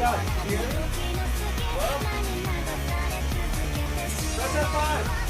down. Here. Well. Press F5.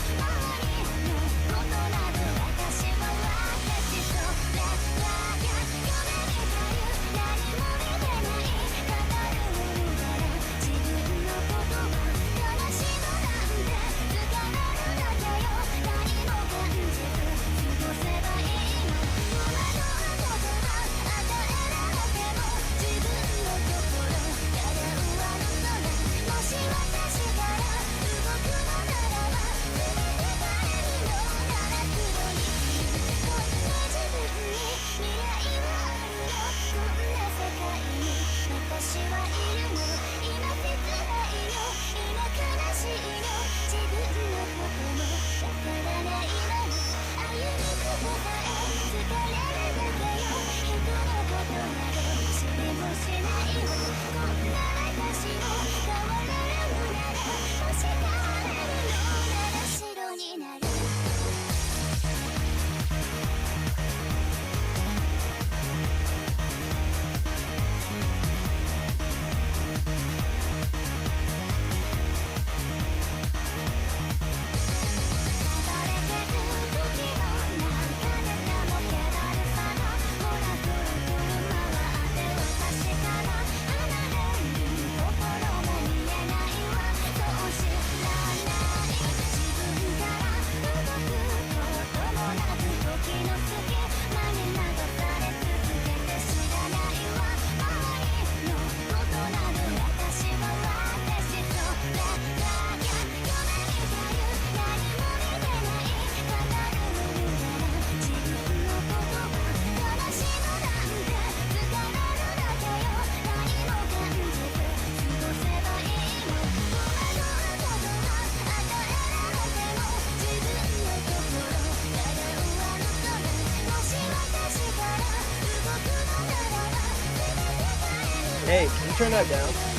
Hey, can you turn that down?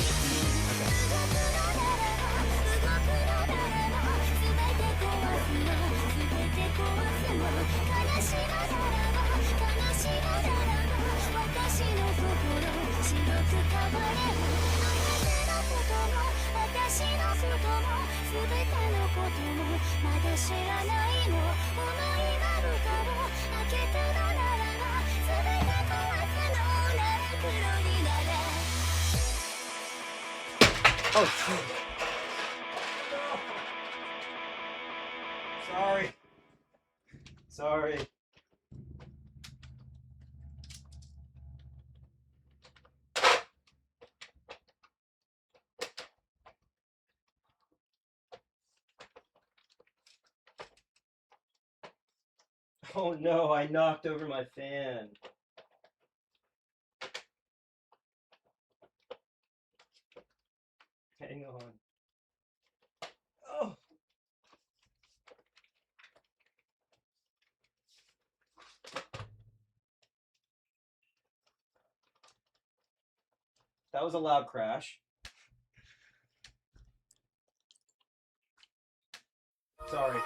Oh, sorry. Sorry. Oh no, I knocked over my fan. Hang on. Oh. That was a loud crash. Sorry.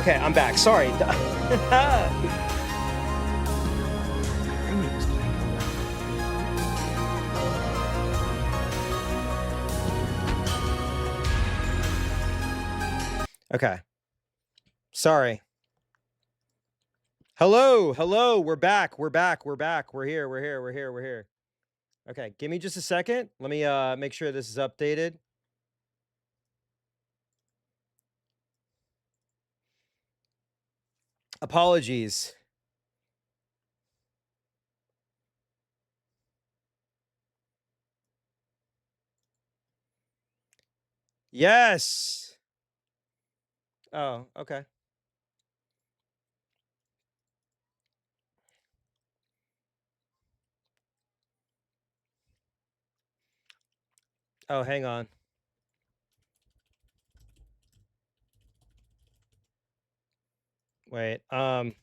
Okay, I'm back. Sorry. Okay. Sorry. Hello, hello. We're back. We're back. We're back. We're here. We're here. We're here. We're here. Okay, give me just a second. Let me make sure this is updated. Apologies. Yes. Oh, okay. Oh, hang on. Wait. I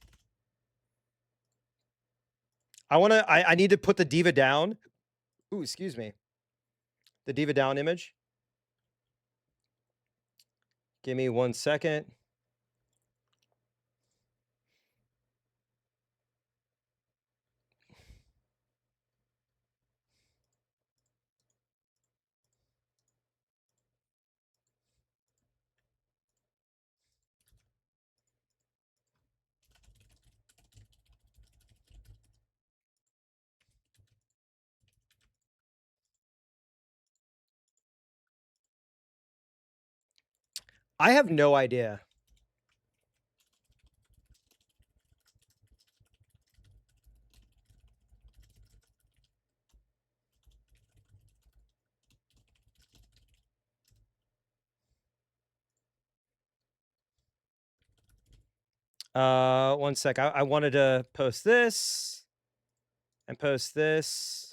need to put the diva down. Ooh, excuse me. The diva down image. Give me 1 second. I have no idea. One sec. I wanted to post this and post this.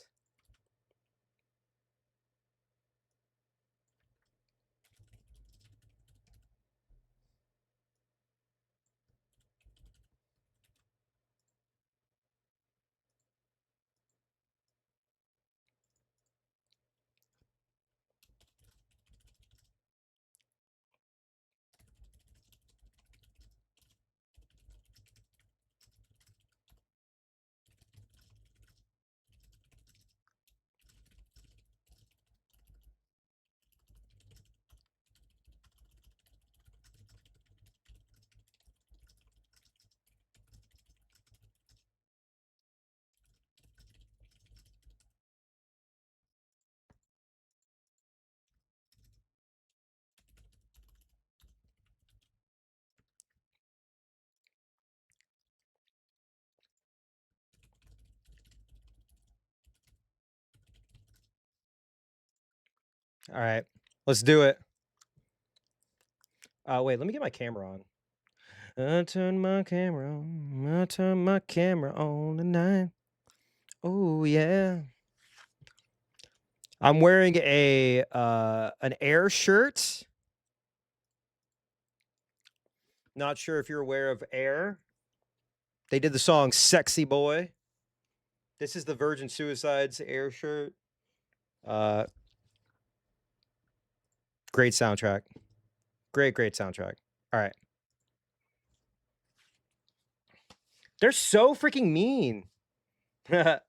All right, let's do it. Wait, let me get my camera on. I turn my camera on. I turn my camera on tonight. Oh yeah. I'm wearing a an Air shirt. Not sure if you're aware of Air. They did the song "Sexy Boy." This is the Virgin Suicide's Air shirt. Great soundtrack. Great soundtrack. All right. They're so freaking mean. I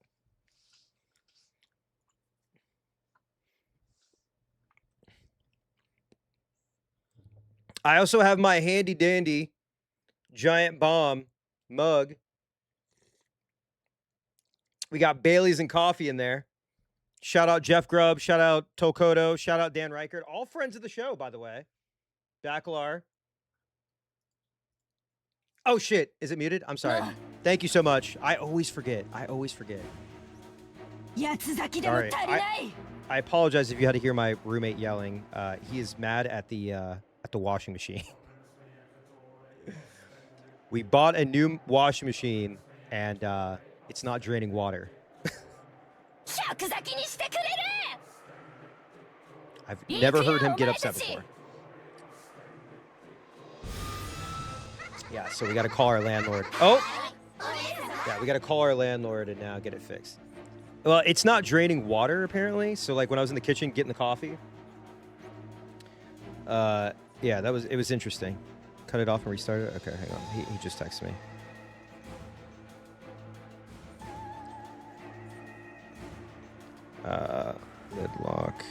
also have my handy dandy giant bomb mug. We got Bailey's and coffee in there. Shout out Jeff Grubb. Shout out Tokoto. Shout out Dan Reichert. All friends of the show, by the way. Bacalar. Oh, shit. Is it muted? I'm sorry. Thank you so much. I always forget. Sorry. I apologize if you had to hear my roommate yelling. He is mad at the washing machine. We bought a new washing machine, and it's not draining water. I've never heard him get upset before. Yeah, so we got to call our landlord. Oh! Yeah, we got to call our landlord and now get it fixed. Well, it's not draining water, apparently. So, like, when I was in the kitchen getting the coffee, yeah, it was interesting. Cut it off and restart it? Okay, hang on. He just texted me. Lid lock.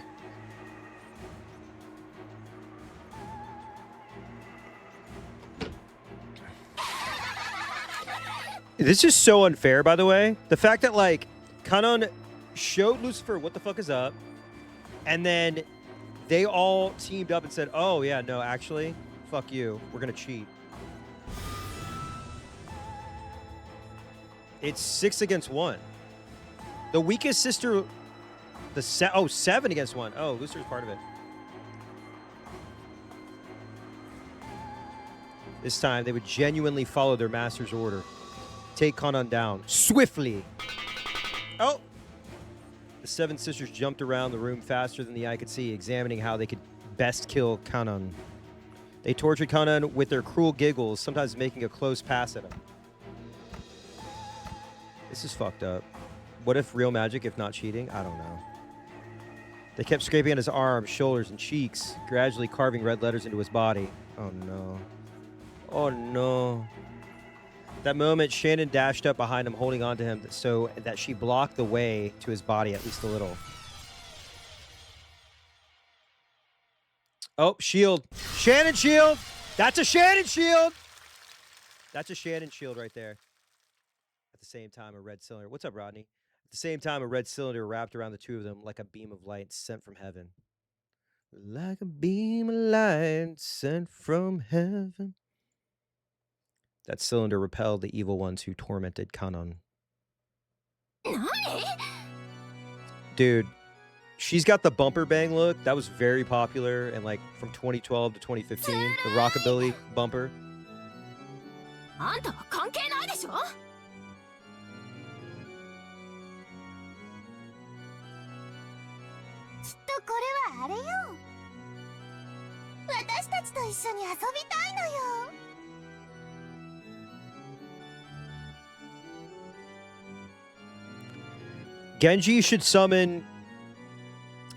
This is so unfair, by the way. The fact that, like, Kanon showed Lucifer what the fuck is up, and then they all teamed up and said, oh, yeah, no, actually, fuck you. We're going to cheat. It's 6 against 1. The weakest sister... 7 against 1. Oh, Lucifer's part of it. This time, they would genuinely follow their master's order. Take Kanon down. Swiftly. Oh! The 7 sisters jumped around the room faster than the eye could see, examining how they could best kill Kanon. They tortured Kanon with their cruel giggles, sometimes making a close pass at him. This is fucked up. What if real magic, if not cheating? I don't know. They kept scraping at his arms, shoulders, and cheeks, gradually carving red letters into his body. Oh no. Oh no. That moment, Shannon dashed up behind him, holding on to him so that she blocked the way to his body at least a little. Oh, shield. Shannon shield! That's a Shannon shield! That's a Shannon shield right there. At the same time, a red cylinder. What's up, Rodney? At the same time, a red cylinder wrapped around the two of them like a beam of light sent from heaven. Like a beam of light sent from heaven. That cylinder repelled the evil ones who tormented Kanon. Dude, she's got the bumper bang look. That was very popular and like from 2012 to 2015. The rockabilly bumper. Genji should summon...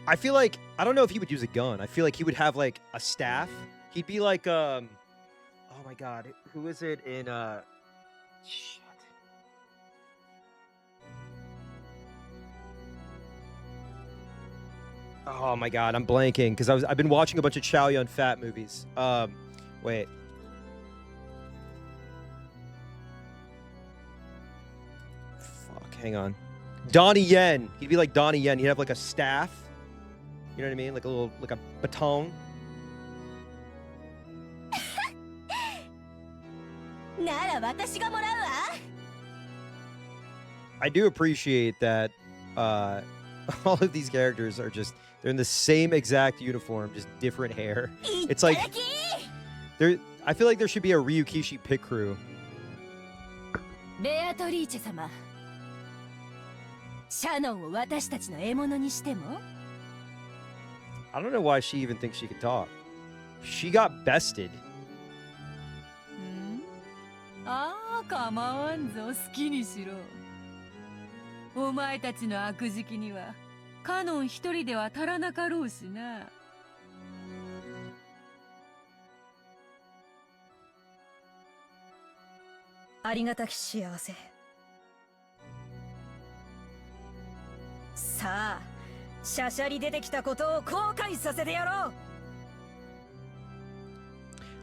I feel like... I don't know if he would use a gun. I feel like he would have, like, a staff. He'd be like, Oh, my God. Who is it in, Shit. Oh, my God. I'm blanking. Because I've been watching a bunch of Chow Yun Fat movies. Wait. Fuck. Hang on. Donnie Yen. He'd be like Donnie Yen. He'd have like a staff. You know what I mean? Like a little, like a baton. I do appreciate that all of these characters are just, they're in the same exact uniform, just different hair. It's like, I feel like there should be a Ryukishi pit crew. I don't know why she even thinks she can talk. She got bested.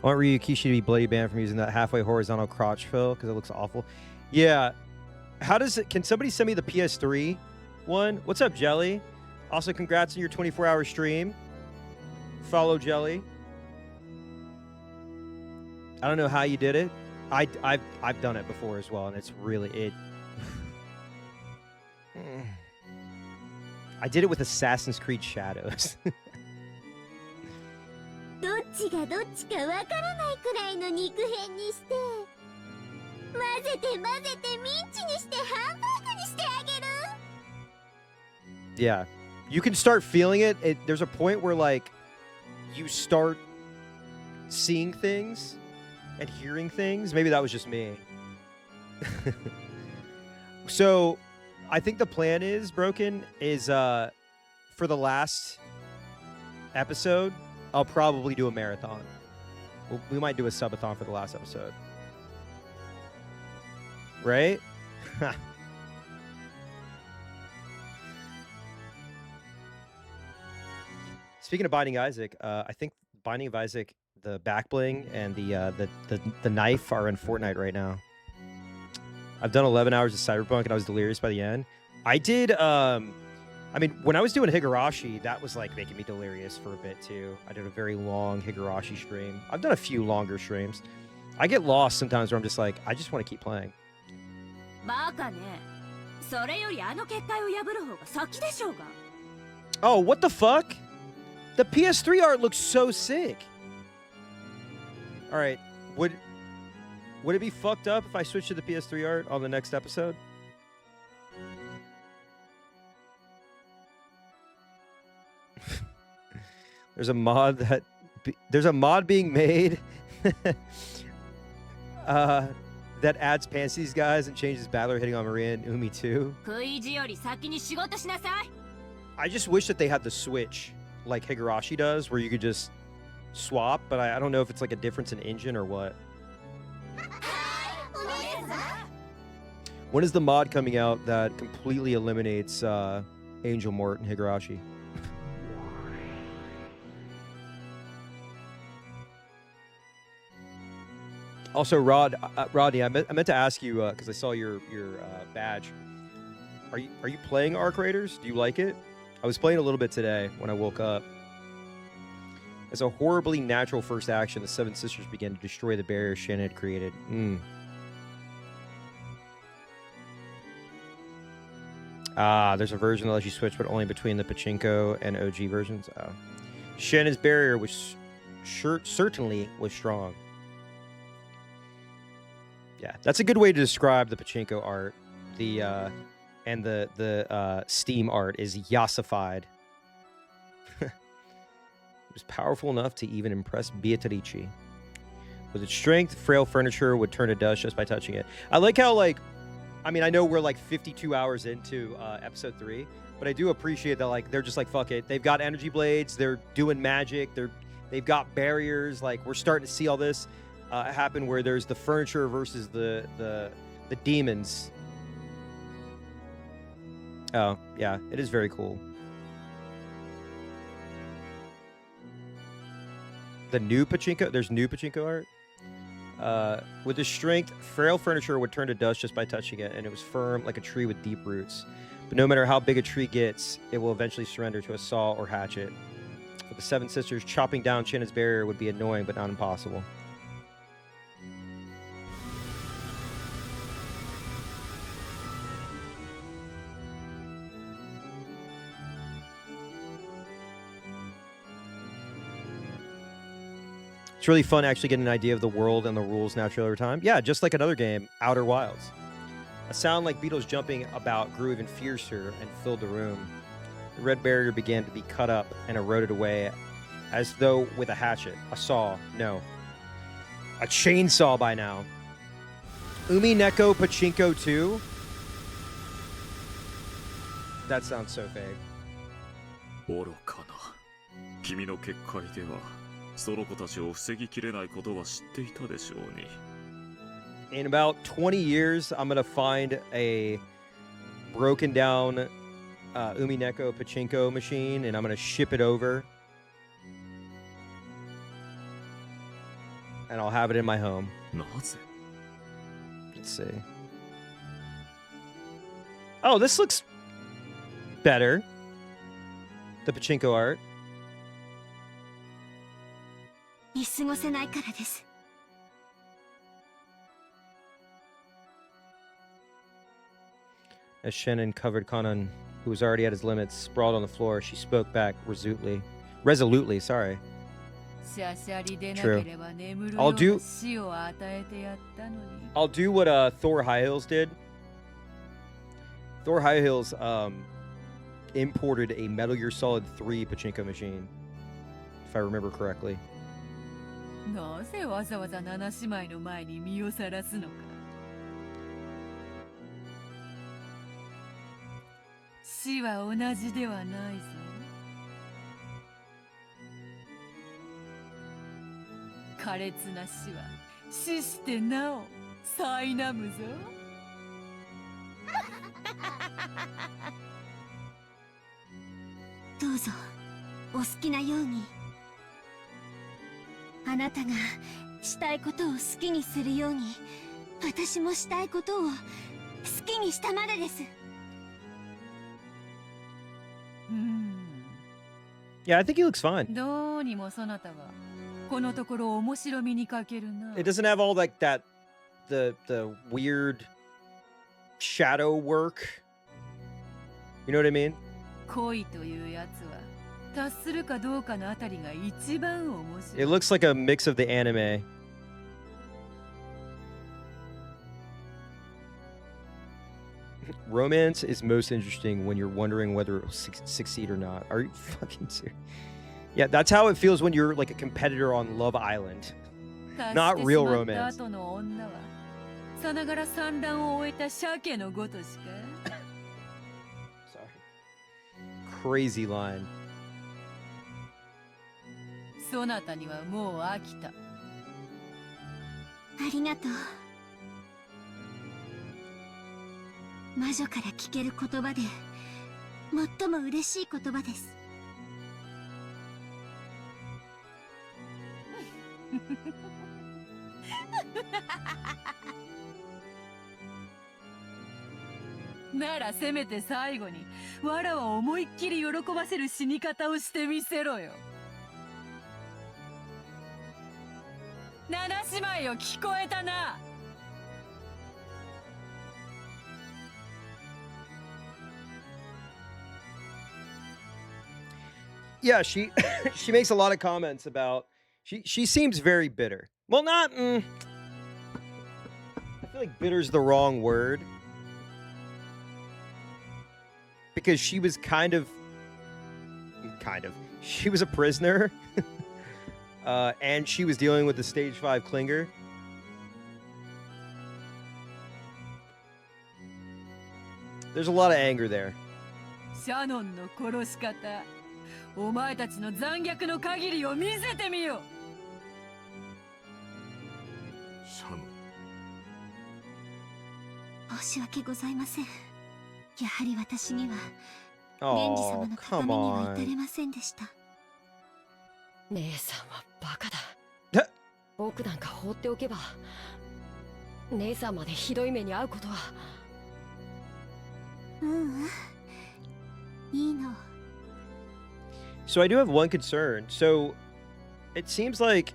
I want Ryukishi to be bloody banned from using that halfway horizontal crotch fill because it looks awful. Yeah. How does it... Can somebody send me the PS3 one? What's up, Jelly? Also, congrats on your 24-hour stream. Follow Jelly. I don't know how you did it. I've done it before as well, and it's really... I did it with Assassin's Creed Shadows. Yeah. You can start feeling it. There's a point where, like, you start seeing things and hearing things. Maybe that was just me. So... I think the plan is, Broken, is for the last episode, I'll probably do a marathon. We might do a subathon for the last episode. Right? Speaking of Binding Isaac, I think Binding of Isaac, the back bling and the knife are in Fortnite right now. I've done 11 hours of Cyberpunk and I was delirious by the end. I did, I mean, when I was doing Higurashi, that was like making me delirious for a bit too. I did a very long Higurashi stream. I've done a few longer streams. I get lost sometimes where I'm just like, I just want to keep playing. Oh, what the fuck? The PS3 art looks so sick. All right, would it be fucked up if I switch to the PS3 art on the next episode? There's a mod being made that adds pants to these guys and changes Battler hitting on Maria and Umi too. I just wish that they had the switch like Higurashi does, where you could just swap, but I don't know if it's like a difference in engine or what. When is the mod coming out that completely eliminates Angel Mort and Higurashi? Also, Rodney, I meant to ask you because I saw your badge. Are you playing Arc Raiders? Do you like it? I was playing a little bit today when I woke up. As a horribly natural first action, the Seven Sisters began to destroy the barrier Shannon had created. There's a version that lets you switch, but only between the Pachinko and OG versions. Shannon's barrier was certainly was strong. Yeah, that's a good way to describe the Pachinko art. And the Steam art is yassified. It was powerful enough to even impress Beatrice. With its strength, frail furniture would turn to dust just by touching it. I like how, like, I mean, I know we're like 52 hours into episode 3, but I do appreciate that, like, they're just like, fuck it. They've got energy blades. They're doing magic. They've got barriers. Like, we're starting to see all this happen where there's the furniture versus the demons. Oh, yeah, it is very cool. The new Pachinko, there's new Pachinko art. With the strength, frail furniture would turn to dust just by touching it, and it was firm like a tree with deep roots. But no matter how big a tree gets, it will eventually surrender to a saw or hatchet. For the Seven Sisters, chopping down Shannon's barrier would be annoying but not impossible. It's really fun actually getting an idea of the world and the rules naturally over time. Yeah, just like another game, Outer Wilds. A sound like beetles jumping about grew even fiercer and filled the room. The red barrier began to be cut up and eroded away as though with a hatchet. A saw. No. A chainsaw by now. Umi Neko Pachinko 2? That sounds so fake. In about 20 years, I'm going to find a broken down Umi Neko Pachinko machine, and I'm going to ship it over. And I'll have it in my home. Let's see. Oh, this looks better. The Pachinko art. As Shannon covered Kanan, who was already at his limits, sprawled on the floor, she spoke back resolutely, sorry. True. I'll do what Thor High Heels did. Thor High Heels imported a Metal Gear Solid 3 Pachinko machine, if I remember correctly. 苛烈な死は死してなお苛むぞ。どうぞお好きなように。あなたがしたいことを好きにするように、私もしたいことを好きにしたまでです。Yeah, I think he looks fine. どうにもそなたはこのところ面白みに欠けるな。It doesn't have all like that, the weird shadow work. You know what I mean? 恋というやつは達するかどうかのあたりが一番面白い。 It looks like a mix of the anime. Romance is most interesting when you're wondering whether it will succeed or not. Are you fucking serious? Yeah, that's how it feels when you're like a competitor on Love Island. Not real romance. 後の女はさながら産卵を終えた鮭のごとしか。 Sorry. Crazy line. そなたにはもう飽きた。ありがとう。魔女から聞ける言葉で最も嬉しい言葉です。ならせめて最後にわらを思いっきり喜ばせる死に方をしてみせろよ。七姉妹よ、聞こえたな。Yeah, she she makes a lot of comments about she seems very bitter. Well, not I feel like bitter's the wrong word. Because she was kind of she was a prisoner. And she was dealing with the stage 5 clinger. There's a lot of anger there. シャノンの殺し方、お前たちの残虐の限りを見せてみよ。シャノン。申し訳ございません。やはり私にはレンジ Oh, 様のた come めには至 on. れませんでした。姉さんはバカだ。え僕なんか放っておけば姉さんまでひどい目に遭うことは。いいの。 So I do have one concern. So it seems like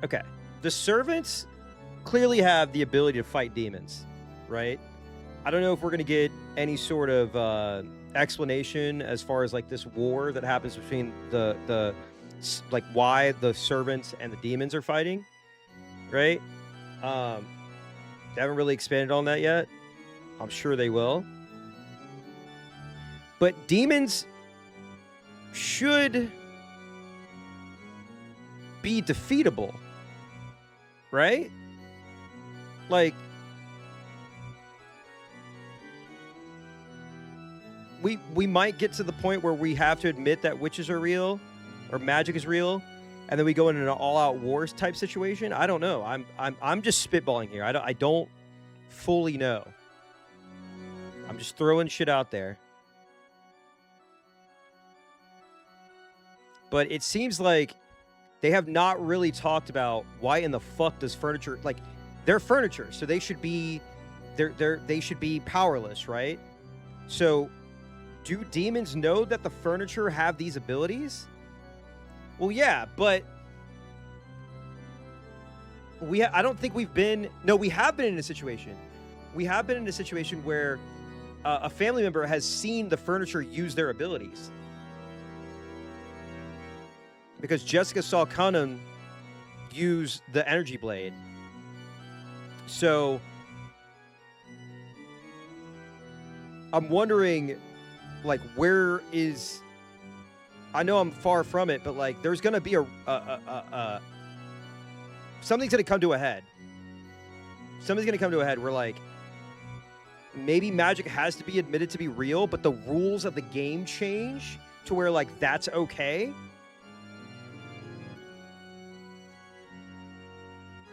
okay, the servants clearly have the ability to fight demons, right? I don't know if we're going to get any sort of explanation as far as like this war that happens between the like why the servants and the demons are fighting, right? They haven't really expanded on that yet. I'm sure they will. But demons should be defeatable, right? Like we might get to the point where we have to admit that witches are real or magic is real, and then we go into an all-out wars type situation. I don't know. I'm just spitballing here. I don't fully know. I'm just throwing shit out there. But it seems like they have not really talked about why in the fuck does furniture, like they're furniture, so they should be they should be powerless, right? So do demons know that the furniture have these abilities? Well, yeah, but I don't think we've been, no, we have been in a situation. We have been in a situation where a family member has seen the furniture use their abilities. Because Jessica saw Conan use the energy blade. So I'm wondering, like, where is, I know I'm far from it, but like there's gonna be something's gonna come to a head. Something's gonna come to a head where like maybe magic has to be admitted to be real, but the rules of the game change to where like that's okay.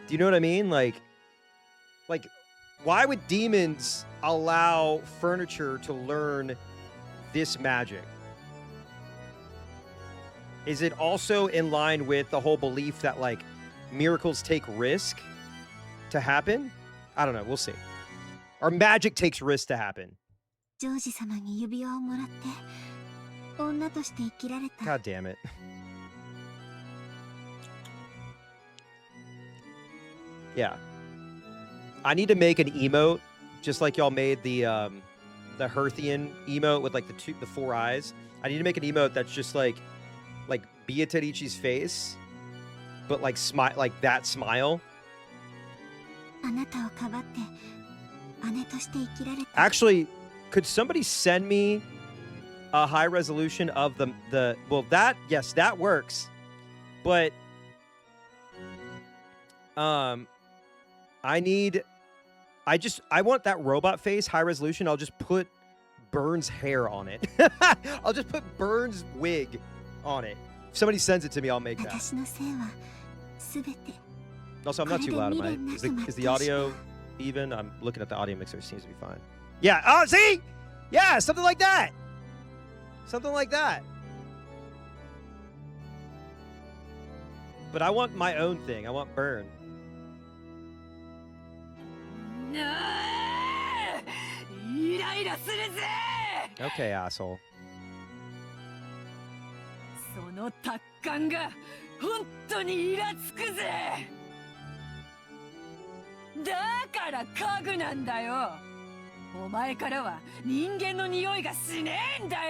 Do you know what I mean? Like, why would demons allow furniture to learn this magic? Is it also in line with the whole belief that, like, miracles take risk to happen? I don't know. We'll see. Or magic takes risk to happen. ジョージ様に指輪をもらって女として生きられた。 God damn it. Yeah. I need to make an emote, just like y'all made the Herthian emote with like the 4 eyes. I need to make an emote that's just like Beatrici's face, but like like that smile. あなたをかばって姉として生きられた。 Actually, could somebody send me a high resolution of the well, that, yes, that works. But I want that robot face high resolution. I'll just put Burns' hair on it. I'll just put Burns' wig on it. If somebody sends it to me, I'll make that. 私のせいはすべて。 Also, I'm not too loud, am I? Is the audio even? I'm looking at the audio mixer. It seems to be fine. Yeah. Oh, see? Yeah, something like that. Something like that. But I want my own thing. I want Burn. イライラするぜ。 Okay, asshole. その達観が本当にイラつくぜ。だから家具なんだよ。お前からは人間の匂いがしねえんだよ。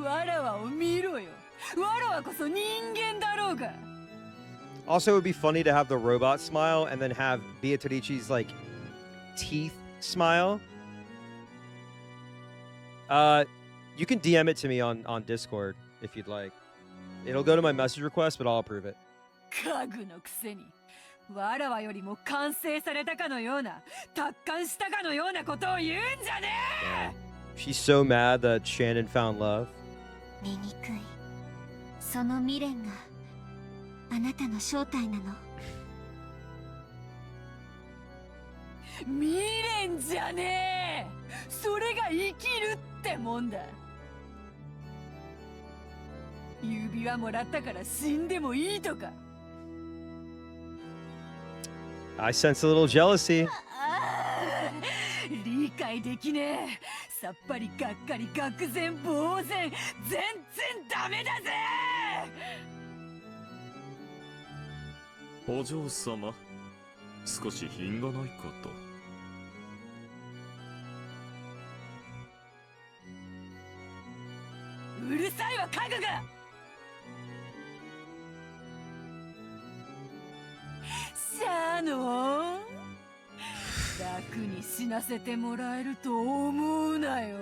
わらわを見ろよ。わらわこそ人間だろうが。 Also, it would be funny to have the robot smile and then have Beatrici's like teeth smile. You can DM it to me on Discord if you'd like. It'll go to my message request, but I'll approve it. 家具のくせにわらわよりも完成されたかのような達観したかのようなことを言うんじゃねえ。 She's so mad that Shannon found love. 醜い。その未練があなたの正体なの。未練じゃねえ。それが生きるってもんだ。指輪もらったから死んでもいいとか。 I sense a little jealousy. 理解できねえ。さっぱりがっかり愕然呆然。全然ダメだぜ。お嬢様、少し品がないかと。うるさいわ家具が。シャノン、楽に死なせてもらえると思うなよ。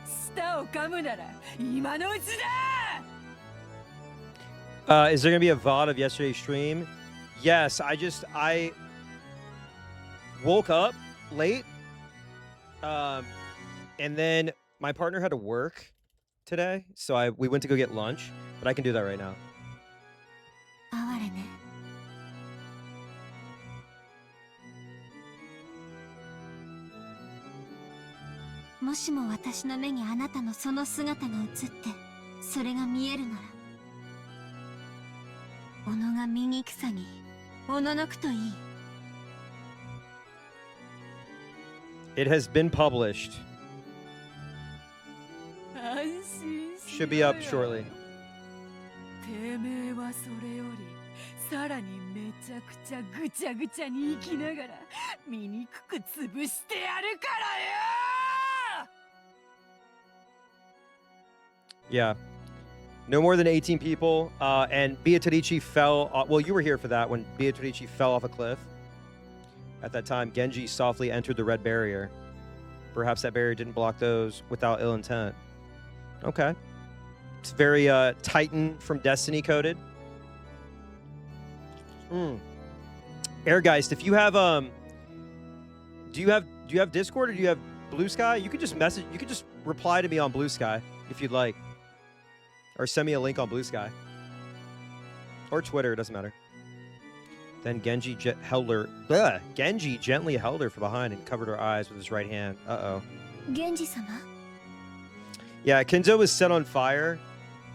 舌を噛むなら今のうちだ。 Is there gonna be a VOD of yesterday's stream? Yes, I woke up late. And then my partner had to work today, so we went to go get lunch, but I can do that right now. 哀れね。もしも私の目にあなたのその姿が映ってそれが見えるなら、小野が醜さにおののくといい。 It has been published. 安心しろよ。 Should be up shortly. てめえはそれよりさらにめちゃくちゃぐちゃぐちゃに生きながら醜く潰してやるからよ。 Yeah. No more than 18 people. And Beatrice fell. Well, you were here for that when Beatrice fell off a cliff. At that time, Genji softly entered the red barrier. Perhaps that barrier didn't block those without ill intent. Okay. It's very Titan from Destiny coded. Airgeist, if you have do you have Discord or do you have Blue Sky? You could just reply to me on Blue Sky if you'd like. Or send me a link on Blue Sky. Or Twitter, it doesn't matter. Then Genji Genji gently held her from behind and covered her eyes with his right hand. Uh-oh. Genji-sama? Yeah, Kenzo was set on fire.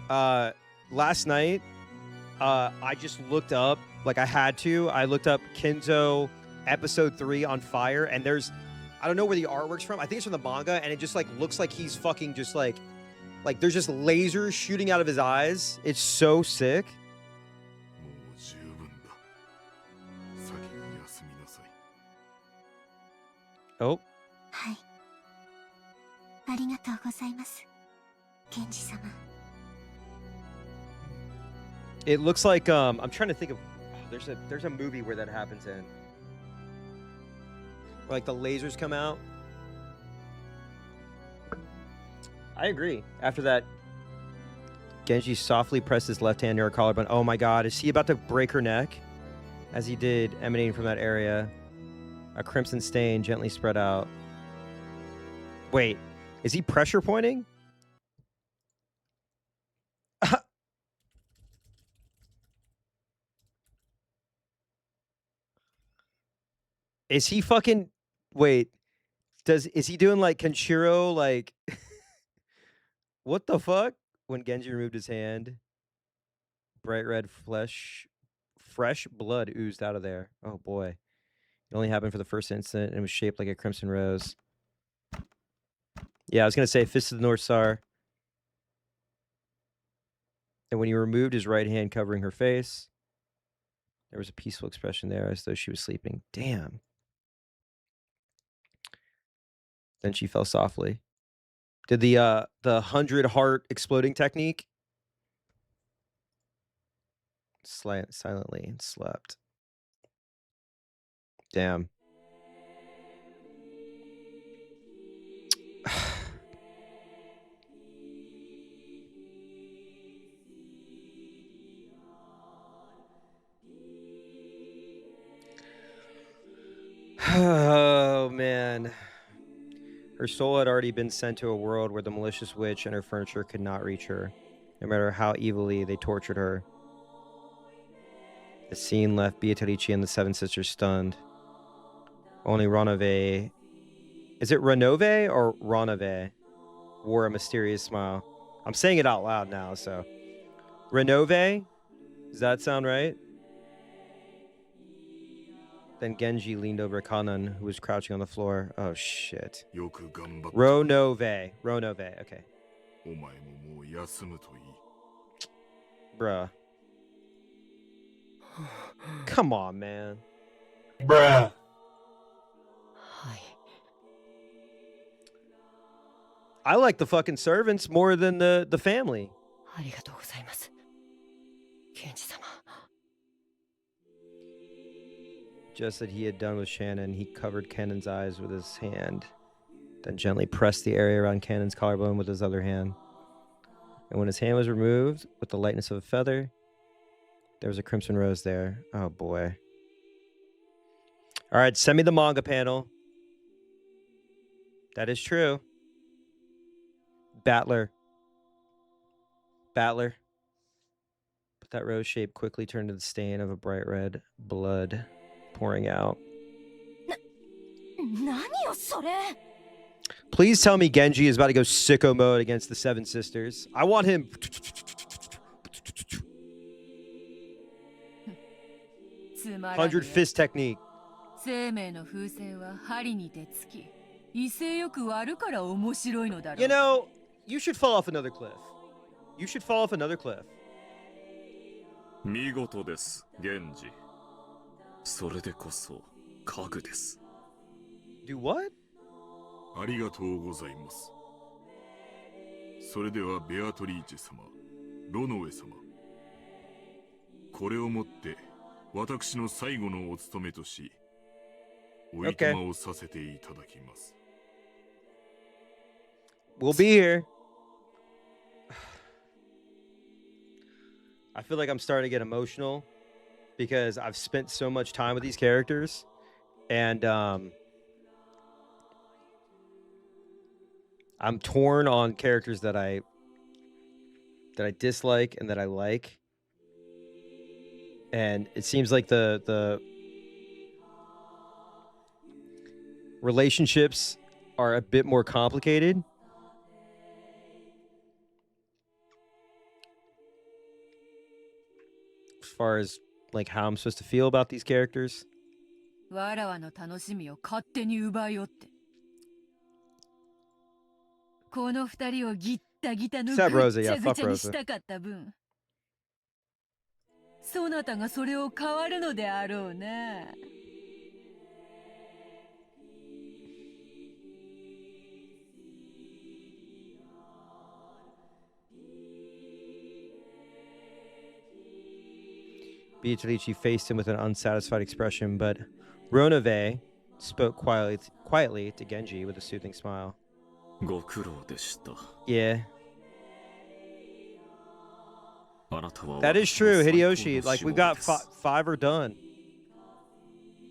Last night, I just looked up, like I had to. I looked up Kenzo episode 3 on fire, and there's, I don't know where the artwork's from. I think it's from the manga, and it just like looks like he's fucking just like there's just lasers shooting out of his eyes. It's so sick. もう十分だ。先に休みなさい。 Oh, はい。ありがとうございます。ケンジ様。 it looks like I'm trying to think of. There's a movie where that happens in. Where, like the lasers come out. I agree. After that, Genji softly pressed his left hand near her collarbone. Oh my god, is he about to break her neck? As he did, emanating from that area, a crimson stain gently spread out. Wait, is he pressure pointing? Is he fucking... Wait, is he doing like Kenshiro, like... What the fuck? When Genji removed his hand, bright red fresh blood oozed out of there. Oh boy. It only happened for the first instant and it was shaped like a crimson rose. Yeah, I was going to say Fist of the North Star. And when he removed his right hand covering her face, there was a peaceful expression there as though she was sleeping. Damn. Then she fell softly. Did the 100 heart exploding technique? Silently and slept. Damn. Oh, man. Her soul had already been sent to a world where the malicious witch and her furniture could not reach her, no matter how evilly they tortured her. The scene left Beatrice and the Seven Sisters stunned. Only Ronove... Is it Renove or Ronove? Wore a mysterious smile. I'm saying it out loud now, so... Renove? Does that sound right? Then Genji leaned over Kanan, who was crouching on the floor. Oh, shit. よく頑張った。 Ronove. Ronove. Okay. お前ももう休むといい。 Bruh. Come on, man. Bruh. はい。 I like the fucking servants more than the family. ありがとうございます。ケンジ様。 Just as he had done with Shannon, he covered Cannon's eyes with his hand, then gently pressed the area around Cannon's collarbone with his other hand. And when his hand was removed, with the lightness of a feather, there was a crimson rose there. Oh, boy. All right, send me the manga panel. That is true. Battler. But that rose shape quickly turned to the stain of a bright red blood pouring out. 何よそれ Please tell me Genji is about to go sicko mode against the Seven Sisters. I want him. つまらんね100 fist technique. 生命の風船は針にてつき威勢よく割るから面白いのだろう You know, you should fall off another cliff. You should fall off another cliff. 見事です、源氏。それでこそ家具です。 Do what? ありがとうございます。それではベアトリーチェ様、ロノウェ様、これをもって私の最後のお務めとし、おいとまをさせていただきます。 We'll be here. I feel like I'm starting to get emotional because I've spent so much time with these characters, and I'm torn on characters that I that I dislike and that I like. And it seems like the relationships are a bit more complicated. As far as like how I'm supposed to feel about these characters. わらわの楽しみを勝手に奪いおって。この二人をギッタギタのぐっ Except Rosa, ち yeah, ゃぐ fuck ちゃに Rosa. したかった分、そなたがそれを変わるのであろうな。Beatrice faced him with an unsatisfied expression, but Ronave spoke quietly to Genji with a soothing smile. ご苦労でした。 Yeah, あなたは that is 私の true, 最高の Hideyoshi. Like, し we もべ got です。 five are done.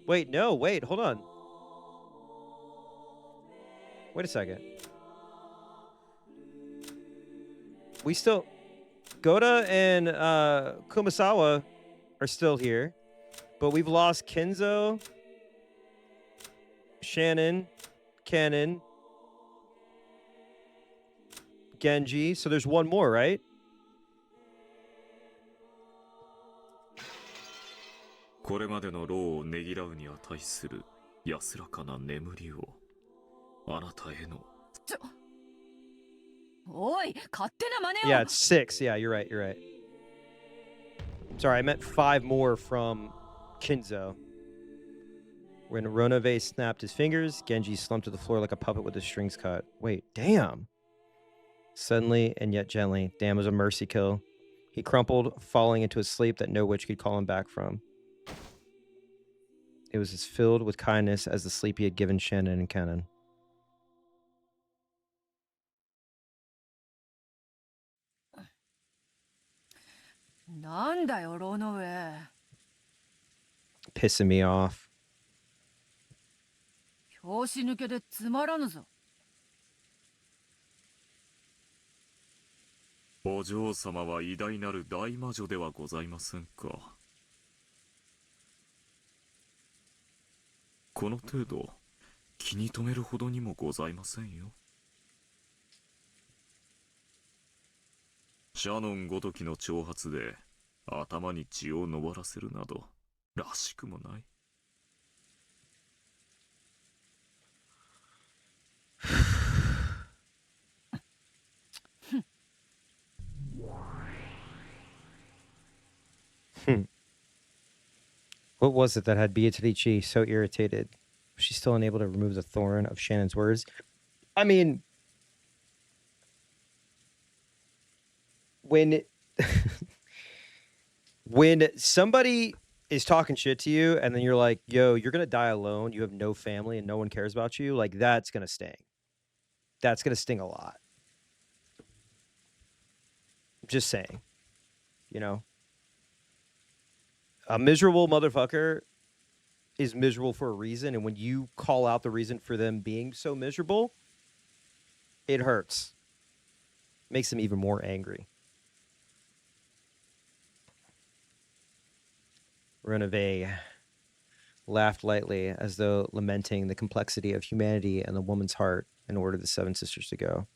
Wait, no, wait, hold on. Wait a second. We still... Goda and Kumasawa are still here. But we've lost Kenzo, Shannon, Cannon, Genji. So there's one more, right? これまでの労をねぎらうに値する安らかな眠りをあなたへの。おい、勝手な真似を。 Yeah, it's 6. Yeah, you're right. You're right. Sorry, I meant 5 more from Kinzo. When Ronave snapped his fingers, Genji slumped to the floor like a puppet with his strings cut. Wait, damn. Suddenly and yet gently, damn was a mercy kill. He crumpled, falling into a sleep that no witch could call him back from. It was as filled with kindness as the sleep he had given Shannon and Cannon. なんだよ、ロノウェイ。 Pissing me off. 拍子抜けでつまらぬぞ。お嬢様は偉大なる大魔女ではございませんか。この程度気に留めるほどにもございませんよ。シャノンごときの挑発で頭に血を上らせるなどらしくもない。What was it that had Beatrice so irritated? Was she still unable to remove the thorn of Shannon's words? I mean, when when somebody is talking shit to you and then you're like, yo, you're gonna die alone, you have no family and no one cares about you, like that's gonna sting. That's gonna sting a lot. Just saying. You know? A miserable motherfucker is miserable for a reason, and when you call out the reason for them being so miserable, it hurts. Makes them even more angry. Renove laughed lightly, as though lamenting the complexity of humanity and the woman's heart, and ordered the 7 sisters to go.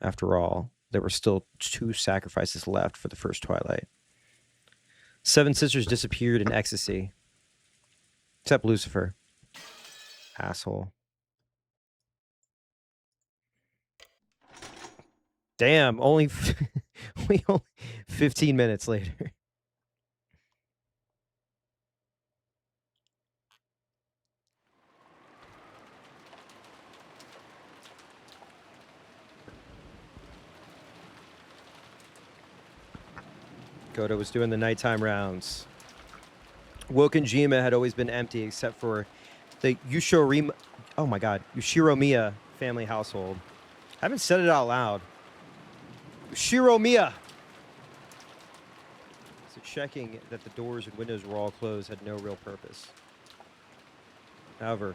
After all, there were still 2 sacrifices left for the first twilight. 7 sisters disappeared in ecstasy. Except Lucifer. Asshole. Damn, only 15 minutes later. Goto was doing the nighttime rounds. Wokenjima had always been empty except for the Yushiromiya family household. I haven't said it out loud. Yushiromiya! So checking that the doors and windows were all closed had no real purpose. However,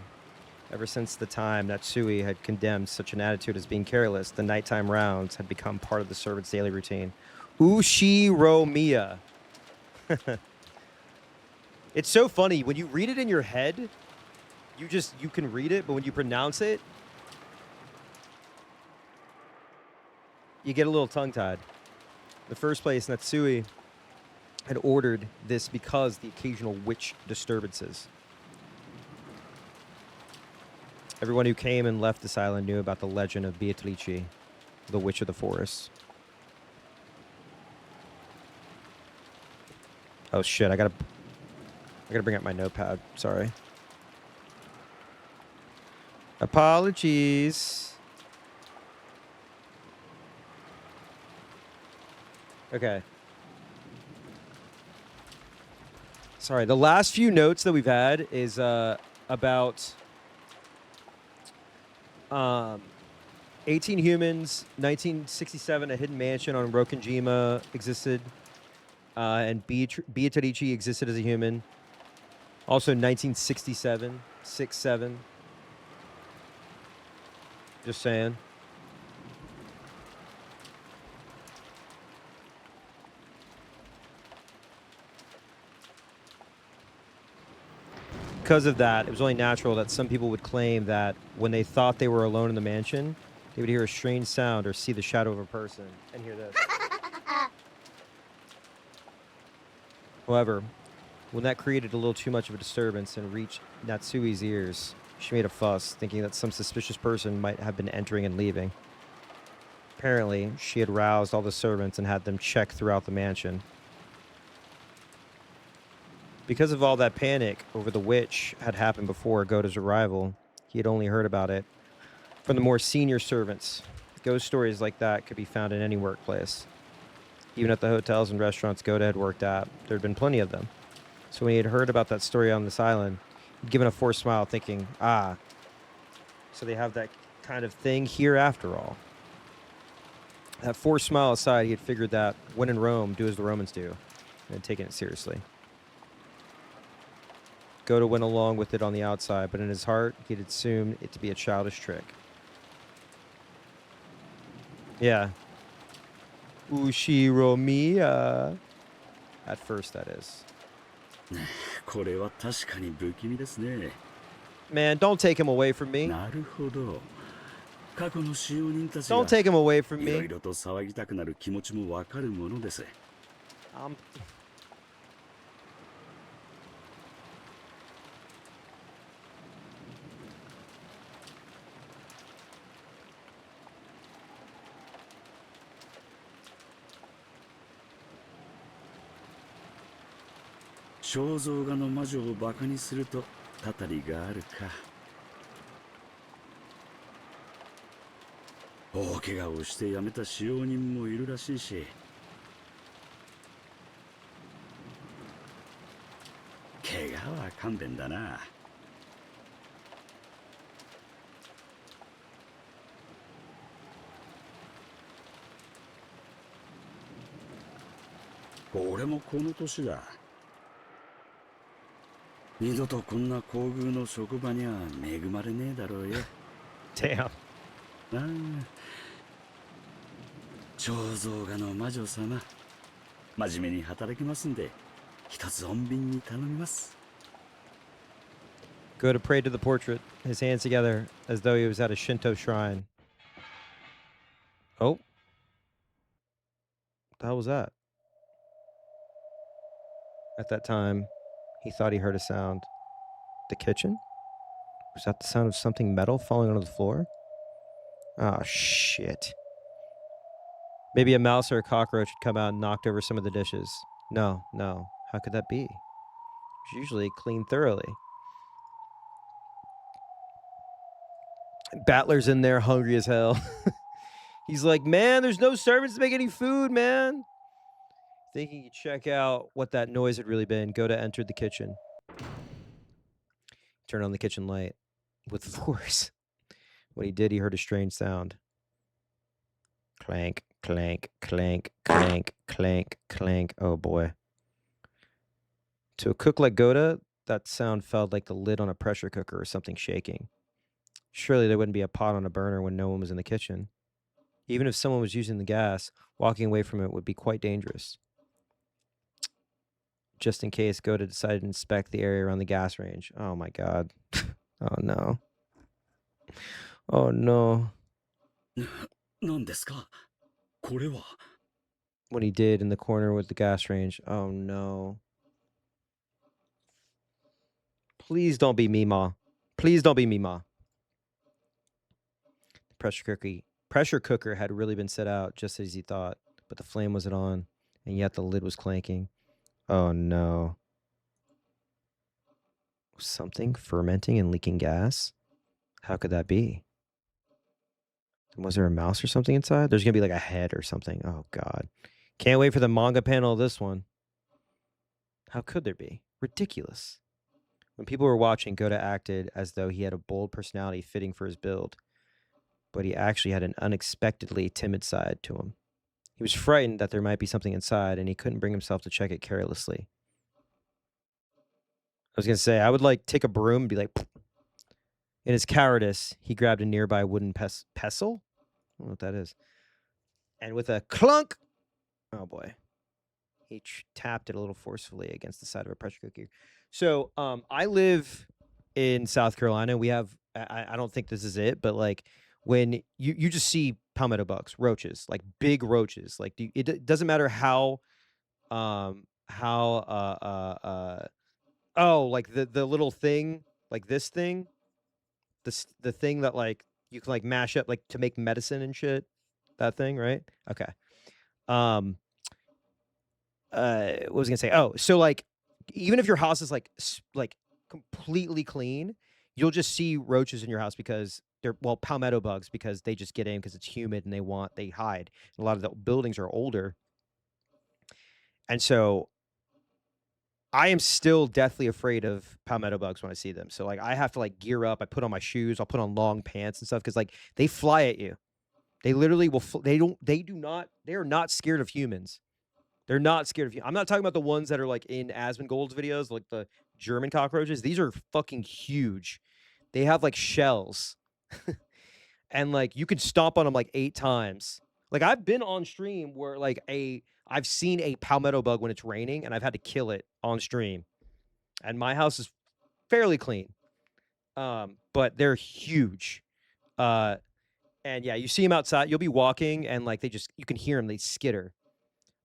Ever since the time that Sui had condemned such an attitude as being careless, the nighttime rounds had become part of the servant's daily routine. Ushiromiya. It's so funny. When you read it in your head, you can read it, but when you pronounce it, you get a little tongue-tied. In the first place, Natsui had ordered this because the occasional witch disturbances. Everyone who came and left this island knew about the legend of Beatrice, the witch of the forest. Oh shit, I gotta bring up my notepad. Sorry. Apologies. Okay. Sorry, the last few notes that we've had is about 18 humans, 1967, a hidden mansion on Rokenjima existed, and Beatrice existed as a human. Also 1967, 6-7. Just saying. Because of that, it was only natural that some people would claim that when they thought they were alone in the mansion, they would hear a strange sound or see the shadow of a person. And hear this. However, when that created a little too much of a disturbance and reached Natsui's ears, she made a fuss, thinking that some suspicious person might have been entering and leaving. Apparently, she had roused all the servants and had them check throughout the mansion. Because of all that panic over the witch had happened before Goda's arrival, he had only heard about it from the more senior servants. Ghost stories like that could be found in any workplace. Even at the hotels and restaurants Goda had worked at, there had been plenty of them. So when he had heard about that story on this island, he'd given a forced smile, thinking, ah, so they have that kind of thing here after all. That forced smile aside, he had figured that when in Rome, do as the Romans do, and had taken it seriously. Goda went along with it on the outside, but in his heart, he'd assumed it to be a childish trick. Yeah. Ushiromiya. At first, that is. これは確かに不気味ですね。 Man, don't take him away from me. なるほど。過去の使用人たち Don't が take him away from いろい me. ろと騒ぎたくなる気持ちもわかるものです。 肖像画の魔女をバカにするとたたりがあるか。大怪我をして辞めた使用人もいるらしいし、怪我は勘弁だな。俺もこの年だ。二度とこんな厚遇の職場には恵まれねえだろうよ。Damn. ああ、肖像画の魔女様、真面目に働きますんで、一つ穏便に頼みます。Goda prayed to the portrait, his hands together, as though he was at a Shinto shrine. Oh. What the hell was that? At that time, he thought he heard a sound. The kitchen? Was that the sound of something metal falling onto the floor? Oh, shit. Maybe a mouse or a cockroach had come out and knocked over some of the dishes. No. How could that be? It's usually cleaned thoroughly. Battler's in there, hungry as hell. He's like, man, there's no servants to make any food, man. Thinking he'd check out what that noise had really been, Goda entered the kitchen. Turned on the kitchen light with force. When he did, he heard a strange sound. Clank, clank, clank, clank, clank, clank. Oh boy. To a cook like Goda, that sound felt like the lid on a pressure cooker or something shaking. Surely there wouldn't be a pot on a burner when no one was in the kitchen. Even if someone was using the gas, walking away from it would be quite dangerous. Just in case, Goda decided to inspect the area around the gas range. Oh my god. Oh no. Oh no. 何ですかこれは。 What he did in the corner with the gas range. Oh no. Please don't be Mima. Please don't be Mima. The pressure cooker had really been set out just as he thought, but the flame wasn't on, and yet the lid was clanking. Oh no. Something fermenting and leaking gas? How could that be? Was there a mouse or something inside? There's gonna be like a head or something. Oh god. Can't wait for the manga panel of this one. How could there be? Ridiculous. When people were watching, Goda acted as though he had a bold personality fitting for his build, but he actually had an unexpectedly timid side to him. He was frightened that there might be something inside, and he couldn't bring himself to check it carelessly. I was going to say, I would like take a broom and be like, pfft. In his cowardice, he grabbed a nearby wooden pestle? I don't know what that is. And with a clunk, oh boy, he tapped it a little forcefully against the side of a pressure cooker. So I live in South Carolina. We have, I don't think this is it, but like when you just see palmetto bugs, roaches, like big roaches. Like it doesn't matter how oh, like the little thing, like this thing, the thing that like you can like mash up like to make medicine and shit. That thing, right? Okay. What was I gonna say? Oh, so like even if your house is like completely clean, you'll just see roaches in your house because they're palmetto bugs because they just get in because it's humid and they hide. And a lot of the buildings are older, and so I am still deathly afraid of palmetto bugs when I see them. So like I have to like gear up. I put on my shoes. I'll put on long pants and stuff because like they fly at you. They literally will. They are not scared of humans. They're not scared of you. I'm not talking about the ones that are like in Asmongold's videos, like the German cockroaches. These are fucking huge. They have like shells. And like you can stomp on them like 8 times. Like I've been on stream where like I've seen a palmetto bug when it's raining and I've had to kill it on stream. And my house is fairly clean. But they're huge. And yeah, you see them outside, you'll be walking and like you can hear them, they skitter.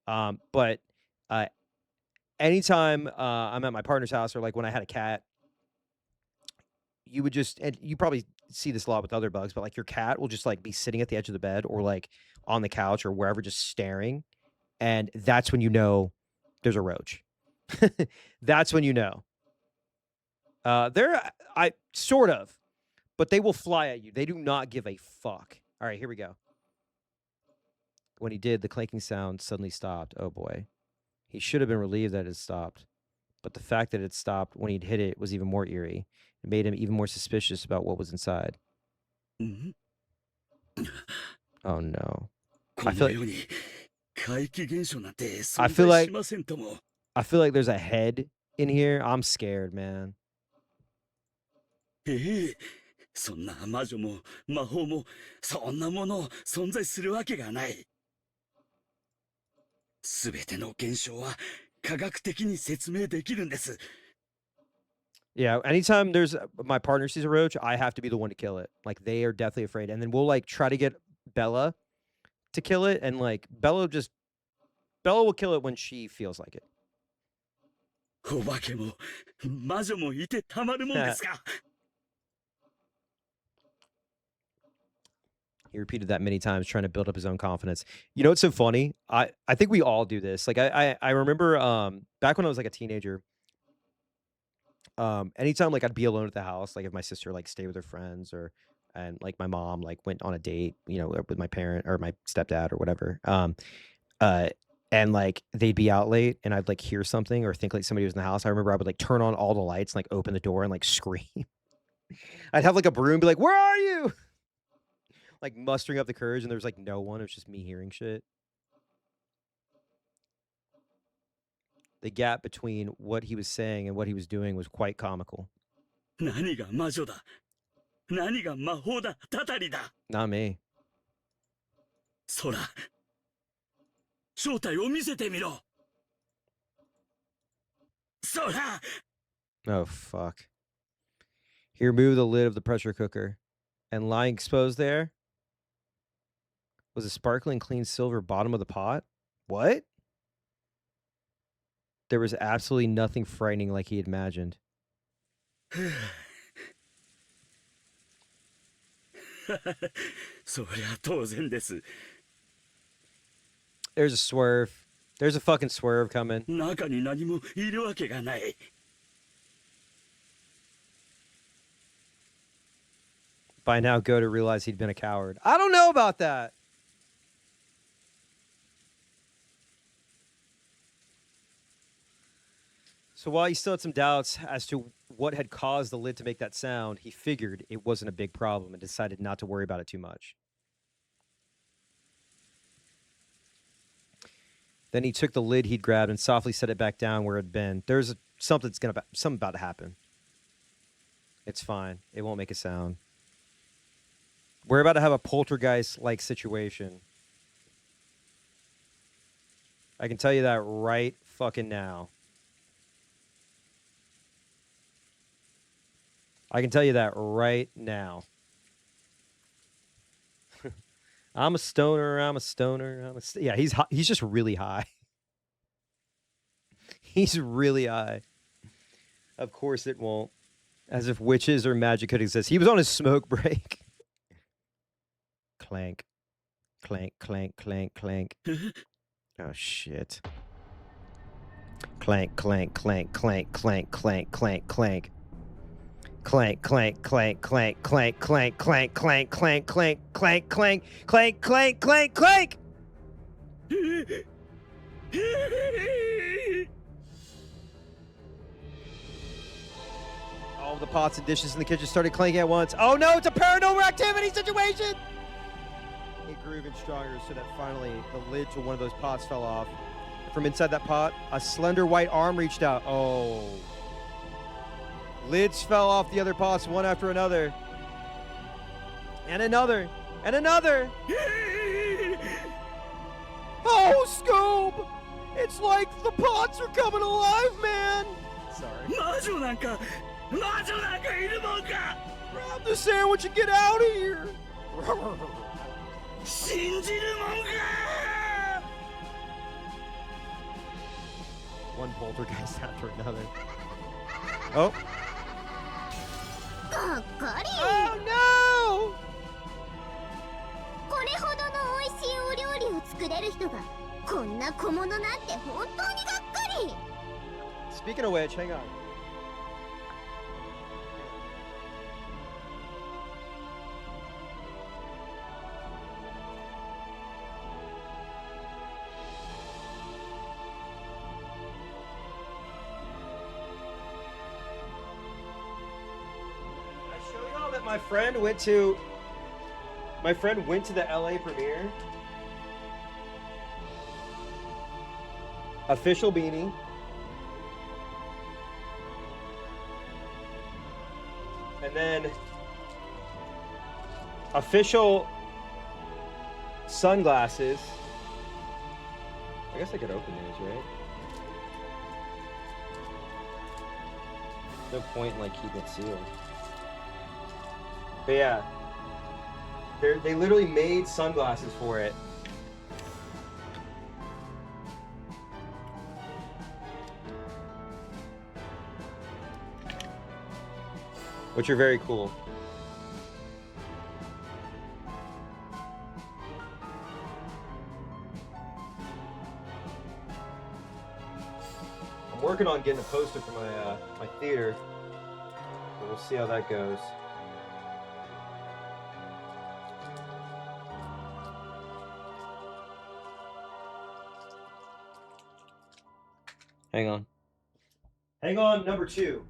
But anytime I'm at my partner's house or like when I had a cat, you would and you probably see this a lot with other bugs, but like your cat will just like be sitting at the edge of the bed or like on the couch or wherever, just staring. And that's when you know there's a roach. That's when you know. I sort of, but they will fly at you. They do not give a fuck. All right, here we go. When he did, the clanking sound suddenly stopped. Oh boy. He should have been relieved that it stopped. But the fact that it stopped when he'd hit it was even more eerie. It made him even more suspicious about what was inside. Oh no. I feel like there's a head in here. I'm scared, man. そんな魔女も魔法もそんなもの存在するわけがない。すべての現象は科学的に説明できるんです。 Yeah, anytime my partner sees a roach, I have to be the one to kill it. Like they are definitely afraid, and then we'll like try to get Bella to kill it, and like Bella will kill it when she feels like it. お化けも魔女もいてたまるもんですか。 He repeated that many times, trying to build up his own confidence. You know what's so funny? I think we all do this. Like I remember back when I was like a teenager. Anytime like I'd be alone at the house, like if my sister like stayed with her friends and like my mom like went on a date, you know, with my parent or my stepdad or whatever. And like they'd be out late and I'd like hear something or think like somebody was in the house. I remember I would like turn on all the lights and like open the door and like scream. I'd have like a broom, be like, "Where are you?" Like mustering up the courage, and there's like no one. It was just me hearing shit. The gap between what he was saying and what he was doing was quite comical. 何が魔女だ。何が魔法だ、たたりだ。 Not me. そら、正体を見せてみろ。そら。 Oh, fuck. He removed the lid of the pressure cooker, and lying exposed there was a sparkling clean silver bottom of the pot. What? There was absolutely nothing frightening like he had imagined. そりゃ当然です。 There's a swerve. There's a fucking swerve coming. 中に何もいるわけがない。 By now, Goda realized he'd been a coward. I don't know about that. So while he still had some doubts as to what had caused the lid to make that sound, he figured it wasn't a big problem and decided not to worry about it too much. Then he took the lid he'd grabbed and softly set it back down where it had been. There's something about to happen. It's fine. It won't make a sound. We're about to have a poltergeist-like situation. I can tell you that right fucking now. I can tell you that right now. I'm a stoner. Yeah, he's just really high. He's really high. Of course it won't. As if witches or magic could exist. He was on his smoke break. Clank. Clank, clank, clank, clank. Oh, shit. Clank, clank, clank, clank, clank, clank, clank, clank. Clank, clank, clank, clank, clank, clank, clank, clank, clank, clank, clank, clank, clank, clank, clank, clank. All the pots and dishes in the kitchen started clanking at once. Oh no, it's a paranormal activity situation! It grew even stronger so that finally the lid to one of those pots fell off. From inside that pot, a slender white arm reached out. Oh. Lids fell off the other pots one after another. And another. And another. Oh, Scoob! It's like the pots are coming alive, man! Sorry. 魔女なんかいるもんか。 Grab the sandwich and get out of here! 信じるもんか。 One poltergeist after another. Oh. がっかり。 Oh no! これほどの美味しいお料理を作れる人がこんな小物なんて本当にがっかり。 Speaking of which, hang on. I show y'all that my friend went to the LA premiere. Official beanie. And then official sunglasses. I guess I could open these, right? No point in like keeping it sealed. But yeah, they literally made sunglasses for it. Which are very cool. I'm working on getting a poster for my theater. So we'll see how that goes. Hang on. Hang on, number 2.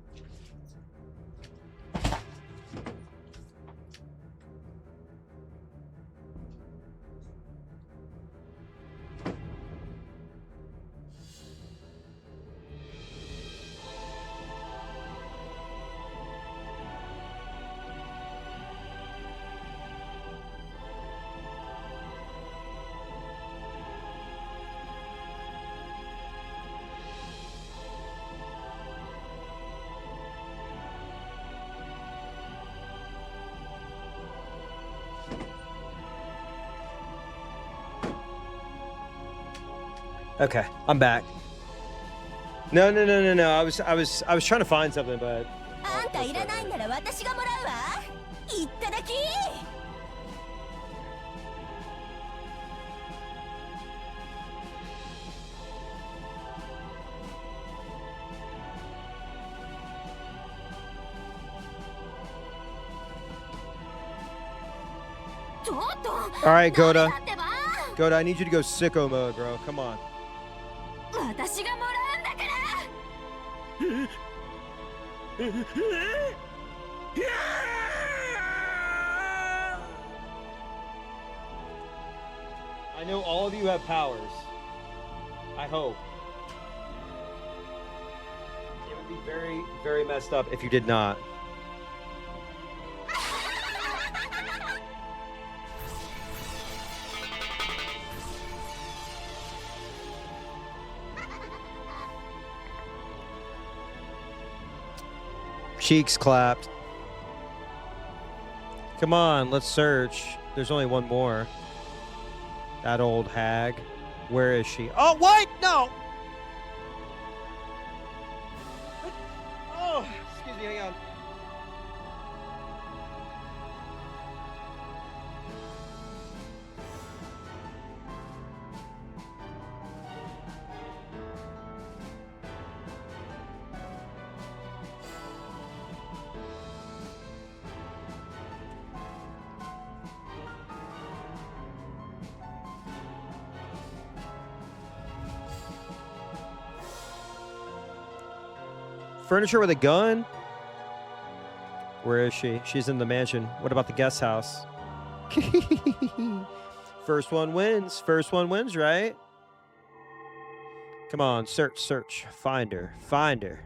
Okay, I'm back. No. I was trying to find something, but. あんたいらないなら私がもらうわ。いっただき。ちょっと。 All right, Goda. ダメだってば。 Goda, I need you to go sicko mode, bro. Come on. 私がもらうんだから。 I know all of you have powers. I hope. It would be very, very messed up if you did not. Cheeks clapped. Come on, let's search. There's only one more. That old hag. Where is she? Oh, what? No! Oh, excuse me, hang on. Furniture with a gun? Where is she? She's in the mansion. What about the guest house? First one wins. First one wins, right? Come on, search. Find her. Find her.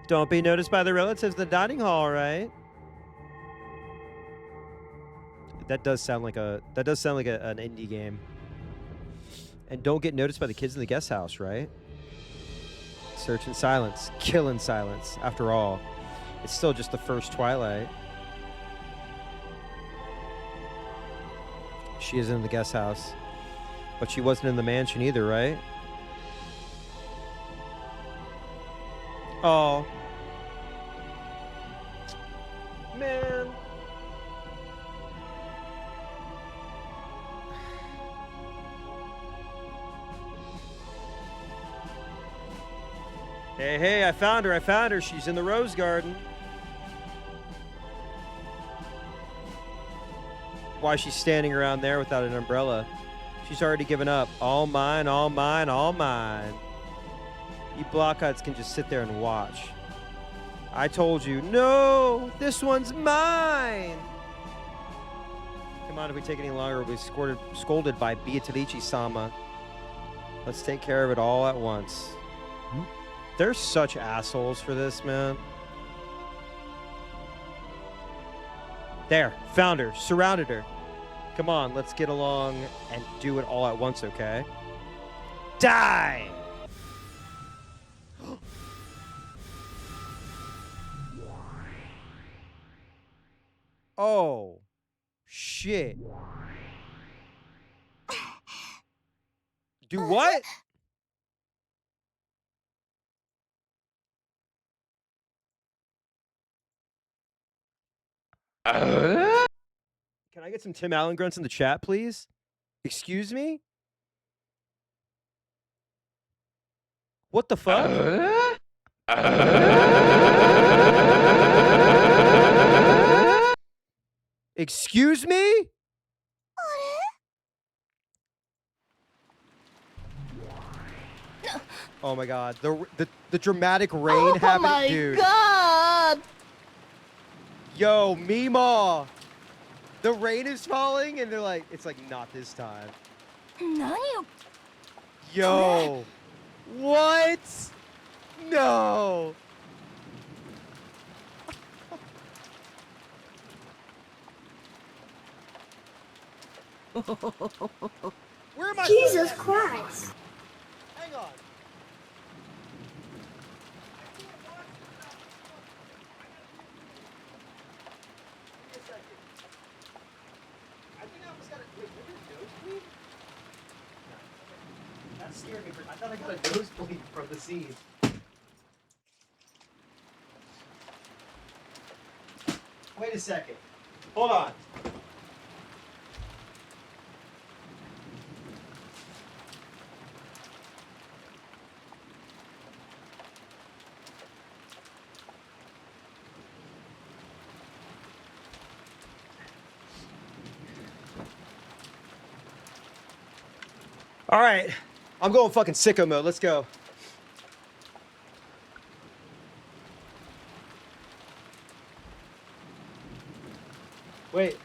Don't be noticed by the relatives in the dining hall, right? That does sound like an indie game. And don't get noticed by the kids in the guest house, right? Search in silence. Kill in silence. After all, it's still just the first Twilight. She is in the guest house. But she wasn't in the mansion either, right? Oh. Man. Hey, I found her. She's in the rose garden. Why she's standing around there without an umbrella? She's already given up. All mine, all mine, all mine. You blockheads can just sit there and watch. I told you, no, this one's mine. Come on, if we take any longer, we'll be scolded by Beatrice-sama. Let's take care of it all at once. They're such assholes for this, man. There, found her, surrounded her. Come on, let's get along and do it all at once, okay? Die! Oh, shit. Do what? Can I get some Tim Allen grunts in the chat, please? Excuse me? What the fuck? Excuse me? Oh my god, the dramatic rain happening, dude. Oh my god! Yo, Meemaw! The rain is falling, and they're like, it's like, not this time. 何よ Yo! What? No! Where am I? Jesus Christ. Hang on. scared me. I thought I got a nosebleed from the scene. Wait a second. Hold on. All right, I'm going fucking sicko mode. Let's go. Wait.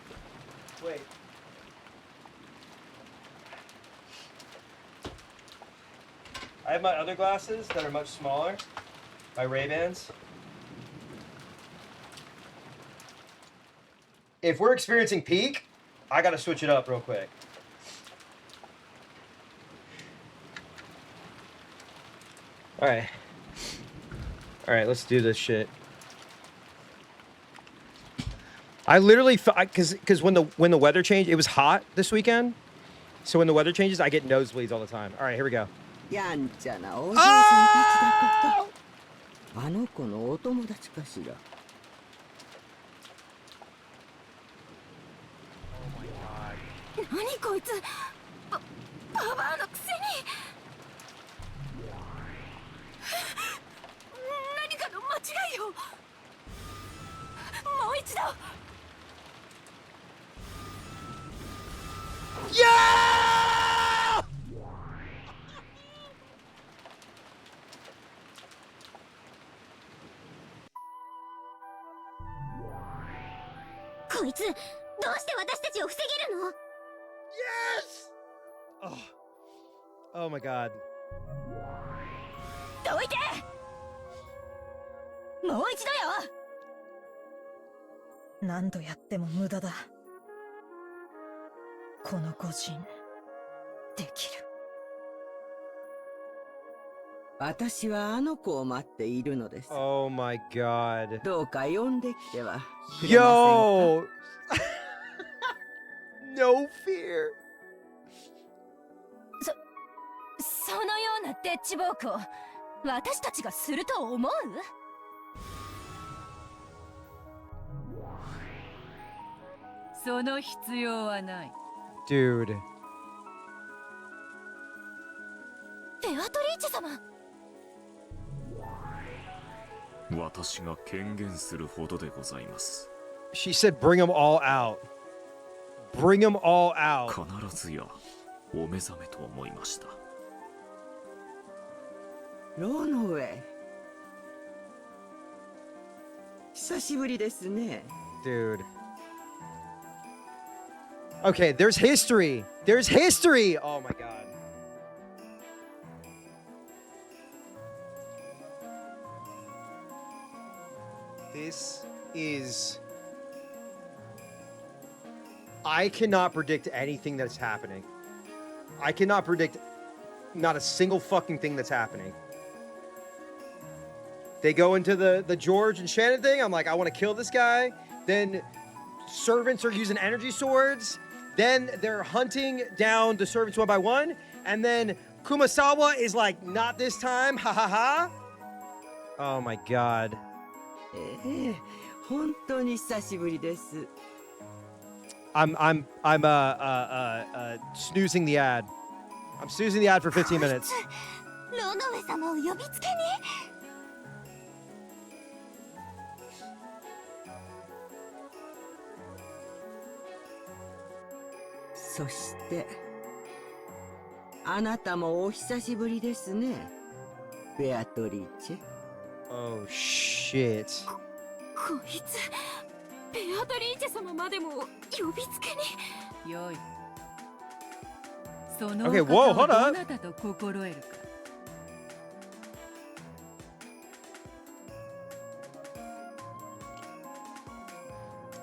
I have my other glasses that are much smaller. My Ray-Bans. If we're experiencing peak, I gotta switch it up real quick. All right, let's do this shit. I literally, because when the weather changed, it was hot this weekend. So when the weather changes, I get nosebleeds all the time. All right, here we go. やんちゃなお嬢さんたちだこと。あの子のお友達かしら。何こいつババアのくせに何かの間違いよ。もう一度。こいつどうして私たちを防げるの？ Yes! Oh my god. どいて！もう一度よ！何度やっても無駄だ。この個人できる。私はあの子を待っているのです。 Oh my god. どうか呼んできてはくれませんか？ Yo! No fear. そのようなデッチ暴行私たちがすると思う？その必要はない。 Dude. ベアトリーチェ様。私が権限するほどでございます。 She said bring them all out. Bring them all out. 必ずやお目覚めと思いました。ロノウェイ。久しぶりですね。 Dude. Okay, there's history. There's history. Oh my god. This is... I cannot predict anything that's happening. I cannot predict not a single fucking thing that's happening. They go into the George and Shannon thing. I'm like, I want to kill this guy. Then servants are using energy swords. Then they're hunting down the servants one by one. And then Kumasawa is like, not this time. Ha ha ha. Oh my god. 本当に久しぶりです。 I'm snoozing the ad. I'm snoozing the ad for 15 minutes. ロノウェ様を呼びつけに？そしてあなたもお久しぶりですね、ベアトリーチェ。 Oh shit. こいつベアトリーチェ様までも呼びつけに？よい。その Okay, お whoa, 方 hold を up. どなたと心得るか。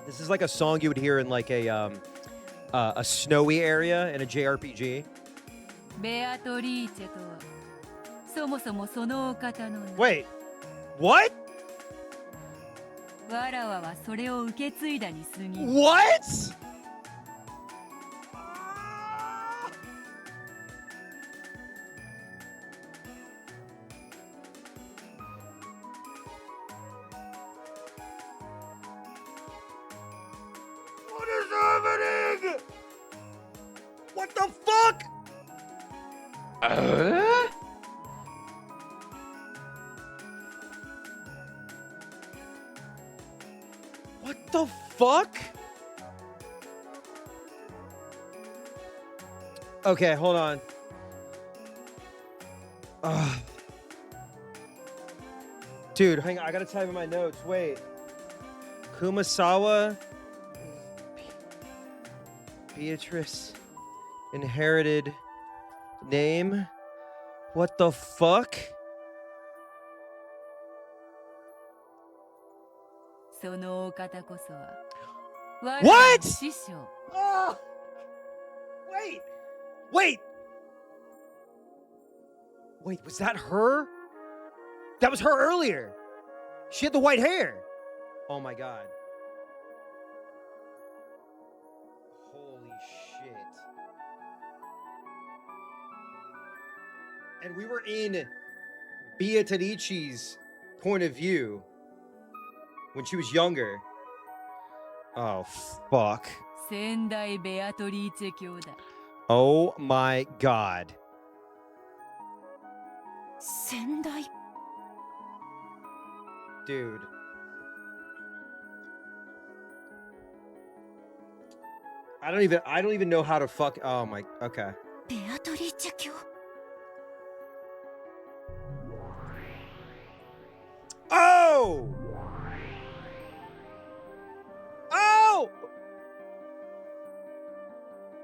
This is like a song you would hear in like a snowy area in a JRPG. ベアトリーチェとはそもそもそのお方の名。 Wait, what? わらわはそれを受け継いだに過ぎる。 What? What the fuck? What the fuck? Okay, hold on. Dude, hang on. I gotta type in my notes. Wait. Kumasawa. Beatrice. Inherited name. What the fuck? そのお方こそは我ら What? の師匠 Oh! Wait! Wait! Wait, was that her? That was her earlier. She had the white hair. Oh my god. Holy shit. And we were in Beatrice's point of view when she was younger. Oh, fuck. 先代ベアトリーチェ兄弟 Oh my god. 先代 Dude. I don't even know how to fuck. Oh my. Okay. ベアトリーチェ卿 Oh! Oh!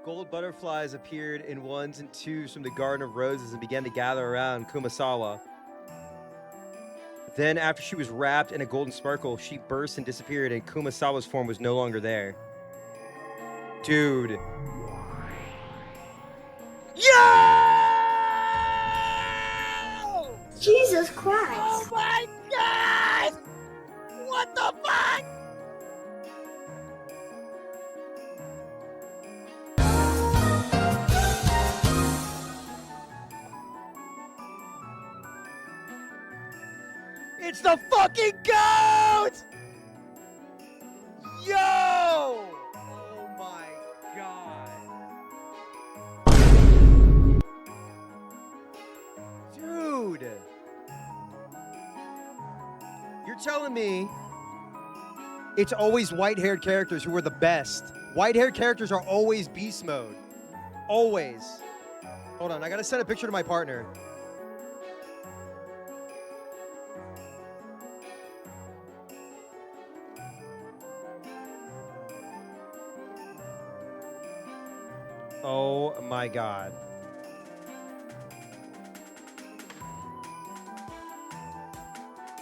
Gold butterflies appeared in ones and twos from the Garden of Roses and began to gather around Kumasawa. Then, after she was wrapped in a golden sparkle, she burst and disappeared, and Kumasawa's form was no longer there. Dude. Yo! Jesus Christ! Oh my god! What the fuck? It's the fucking goat! Yo! Oh my god. Dude. You're telling me it's always white-haired characters who are the best. White-haired characters are always beast mode. Always. Hold on, I gotta send a picture to my partner. Oh my god.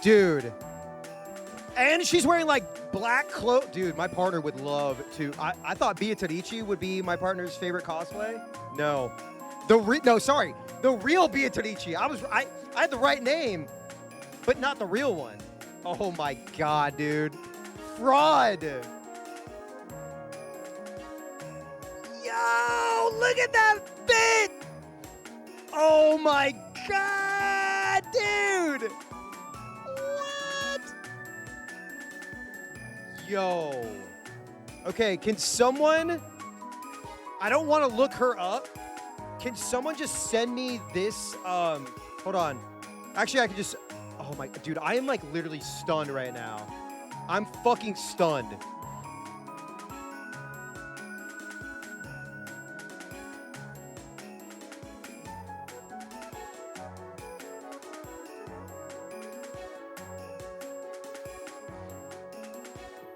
Dude. And she's wearing like black clothes. Dude, my partner would love to. I thought Beatrice would be my partner's favorite cosplay. No. Sorry. The real Beatrice. I had the right name, but not the real one. Oh my god, dude. Fraud. Yo, look at that fit! Oh my god, dude! What? Yo. Okay, can someone... I don't want to look her up. Can someone just send me this, hold on. Actually, I can just... Oh my... Dude, I am like literally stunned right now. I'm fucking stunned.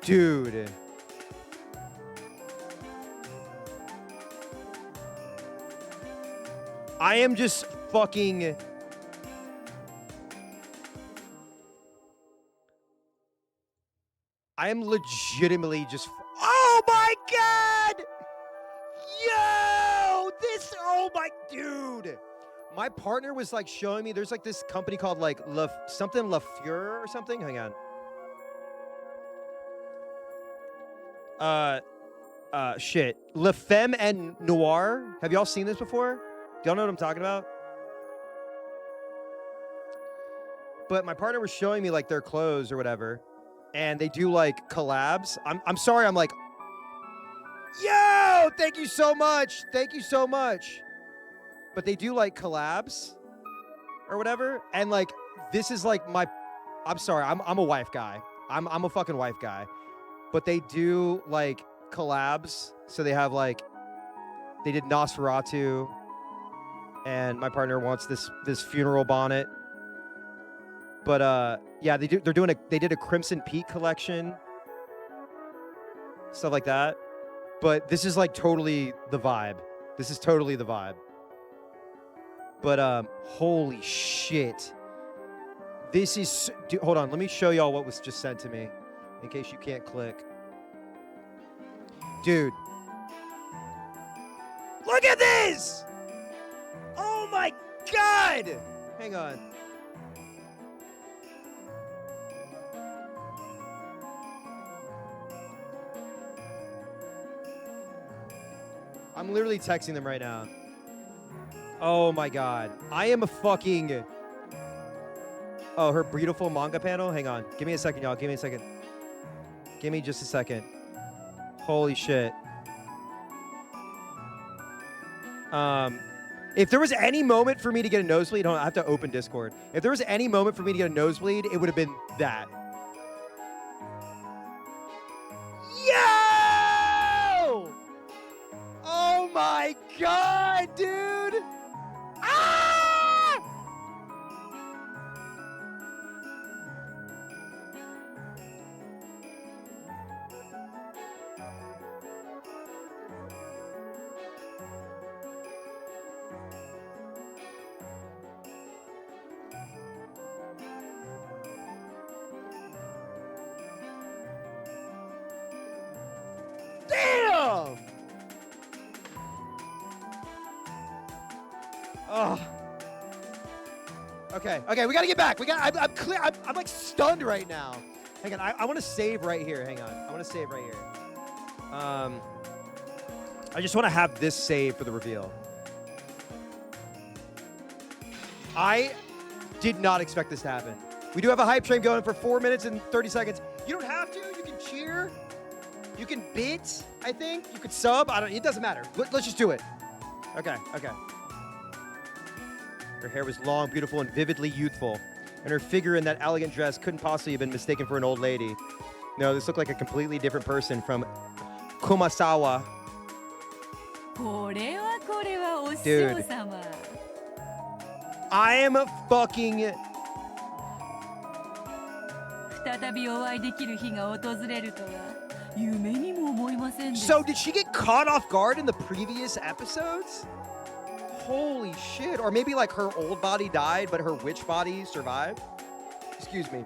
Dude. I am just fucking... I am legitimately just... Oh my god! Yo! This... Oh my... Dude! My partner was like showing me... There's like this company called like something La Fleur or something. Hang on. Shit. La Femme and Noir. Have y'all seen this before? Do y'all know what I'm talking about? But my partner was showing me like their clothes or whatever, and they do like collabs. I'm sorry. I'm like, yo, thank you so much. Thank you so much. But they do like collabs or whatever. And like, this is like my, I'm sorry, I'm a wife guy. I'm a fucking wife guy. But they do like collabs. So they have like, they did Nosferatu. And my partner wants this funeral bonnet. But yeah, they did a Crimson Peak collection. Stuff like that. But this is like totally the vibe. This is totally the vibe. But holy shit. This is dude, hold on, let me show y'all what was just sent to me in case you can't click. Dude. Look at this! Oh my god! Hang on. I'm literally texting them right now. Oh my god. I am a fucking... Oh, her beautiful manga panel? Hang on. Give me a second, y'all. Give me a second. Give me just a second. Holy shit. If there was any moment for me to get a nosebleed, hold on, I have to open Discord. If there was any moment for me to get a nosebleed, it would have been that. Yo! Oh my god, dude! Ah! Damn! Oh. Okay, we gotta get back. I'm clear. I'm like stunned right now. Hang on, I want to save right here. Hang on, I want to save right here. I just want to have this save for the reveal. I did not expect this to happen. We do have a hype train going for 4 minutes and 30 seconds. You don't have to. You can cheer. You can bid, I think. You could sub. It doesn't matter. Let's just do it. Okay. Her hair was long, beautiful, and vividly youthful. And her figure in that elegant dress couldn't possibly have been mistaken for an old lady. No, this looked like a completely different person from Kumasawa. Dude. I am fucking... So did she get caught off guard in the previous episodes? Holy shit. Or maybe like her old body died, but her witch body survived? Excuse me.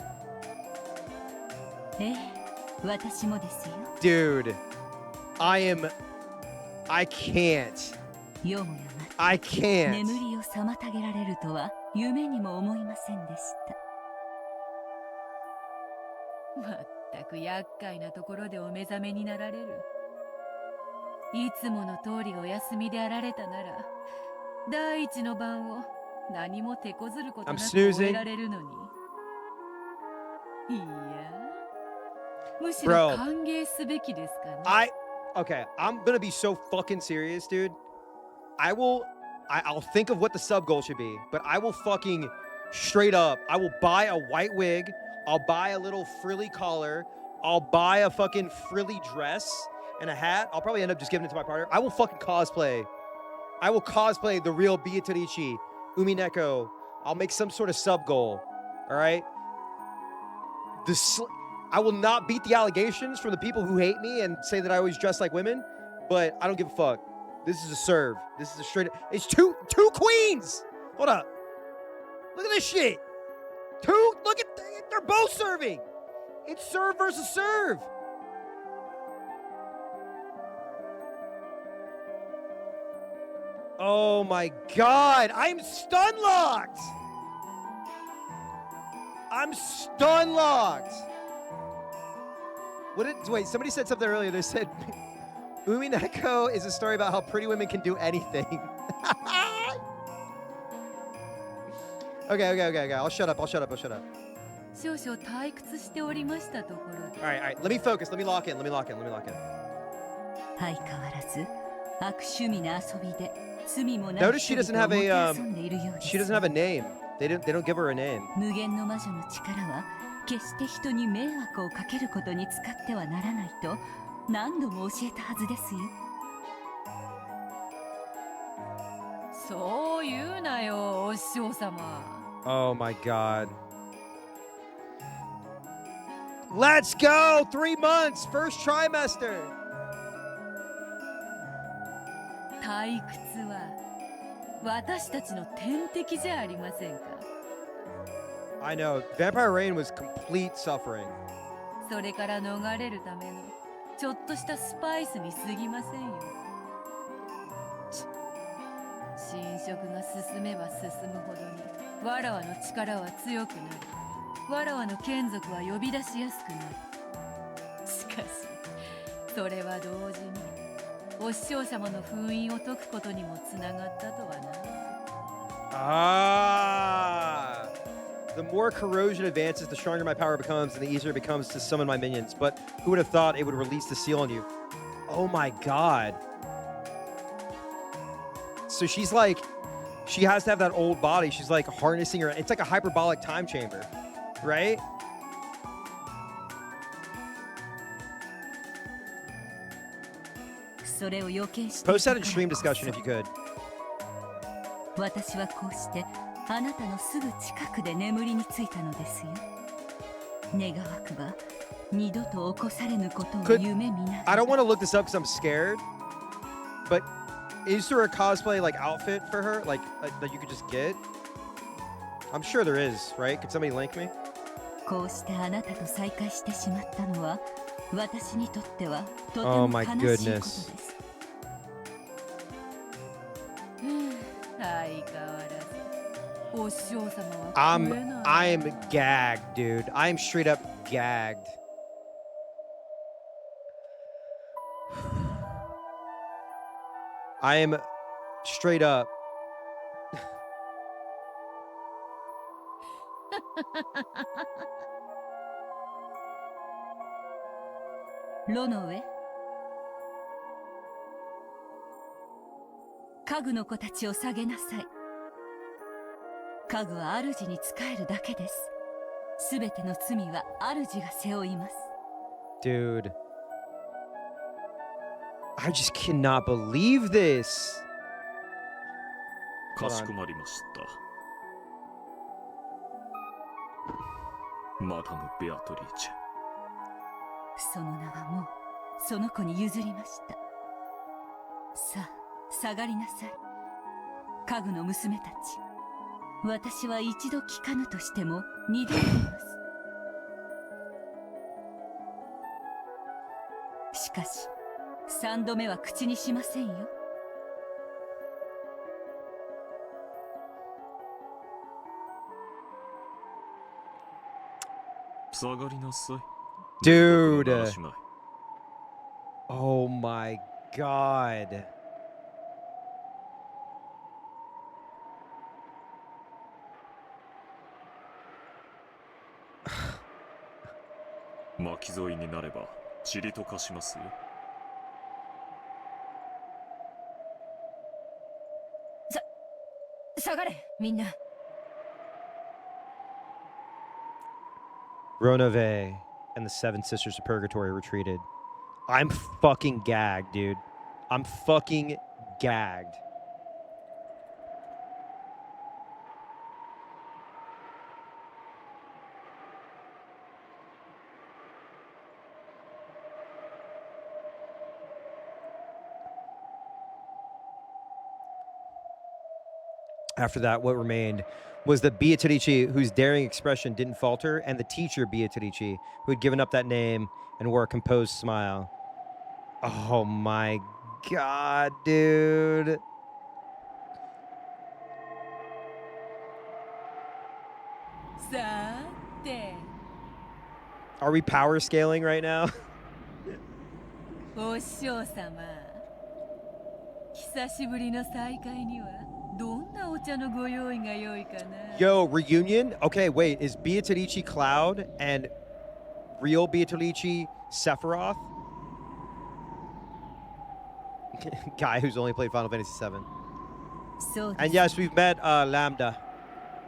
Dude. I can't. I can't. I'm snoozing. Bro, okay, I'm gonna be so fucking serious, dude. I'll think of what the sub goal should be, but I will fucking straight up, I will buy a white wig, I'll buy a little frilly collar, I'll buy a fucking frilly dress and a hat. I'll probably end up just giving it to my partner. I will fucking cosplay. I will cosplay the real Beatrice, Umineko. I'll make some sort of sub goal, all right? I will not beat the allegations from the people who hate me and say that I always dress like women, but I don't give a fuck. This is a serve. This is a straight... It's two queens! Hold up. Look at this shit. Look at... They're both serving. It's serve versus serve. Oh my god. I'm stun locked. I'm stun locked. Wait, somebody said something earlier. They said, Umineko is a story about how pretty women can do anything. Okay. I'll shut up. All right. Let me focus. Let me lock in. 相変わらず悪趣味な遊びで罪もない Notice she 人 doesn't 々 have を a もてあそんでいるようです she doesn't have a name. They don't give her a name. 無限の魔女の力は決して人に迷惑をかけることに使ってはならないと何度も教えたはずですよ。そう言うなよ、お師匠様。 Oh my god. Let's go! 3 months! First trimester! 退屈は私たちの天敵じゃありませんか。 I know. Vampire Rain was complete suffering. それから逃れるためのちょっとしたスパイスに過ぎませんよ。侵食が進めば進むほどにわらわの力は強くなり、わらわの眷属は呼び出しやすくなる。しかしそれは同時にお師匠様の封印を解くことにもつながったとはな。Ah! The more corrosion advances, the stronger my power becomes, and the easier it becomes to summon my minions. But who would have thought it would release the seal on you? Oh my god. So she's like, she has to have that old body. She's like harnessing her. It's like a hyperbolic time chamber, right? Post that in stream discussion if you could. 私はこうしてあなたのすぐ近くで眠りについたのですよ。願わくば二度と起こされぬことを夢見ながら。 I don't want to look this up because I'm scared. But is there a cosplay like outfit for her, like that you could just get? I'm sure there is, right? Could somebody link me? こうしてあなたと再会してしまったのは私にとってはとて Oh も my 悲しいことで goodness. す。相変わらずお師匠様は食えない。 I'm gagged, dude. I'm straight up gagged. I am straight up. ロノウェ、家具の子たちを下げなさい。家具は主に仕えるだけです。すべての罪は主が背負います。 Dude. I just cannot believe this. かしこまりました。マダム・ベアトリーチェ。その名はもうその子に譲りました。さあ下がりなさい。家具の娘たち、私は一度聞かぬとしても二度言います。しかし三度目は口にしませんよ。下がりなさい。 Dude. Oh my god. 巻き添いになれば塵と化しますよ。下がれみんな。 Ronove and the Seven Sisters of Purgatory retreated. I'm fucking gagged, dude. I'm fucking gagged. After that, what remained was the Beatrice, whose daring expression didn't falter, and the teacher Beatrice, who had given up that name and wore a composed smile. Oh my god, dude. Are we power scaling right now? お師匠様、久しぶりの再会にはどんなお茶のご用意が良いかな。 Yo, reunion? Okay, wait, is Beatrice Cloud and real Beatrice Sephiroth? Guy who's only played Final Fantasy VII. そうで And す yes, we've met Lambda.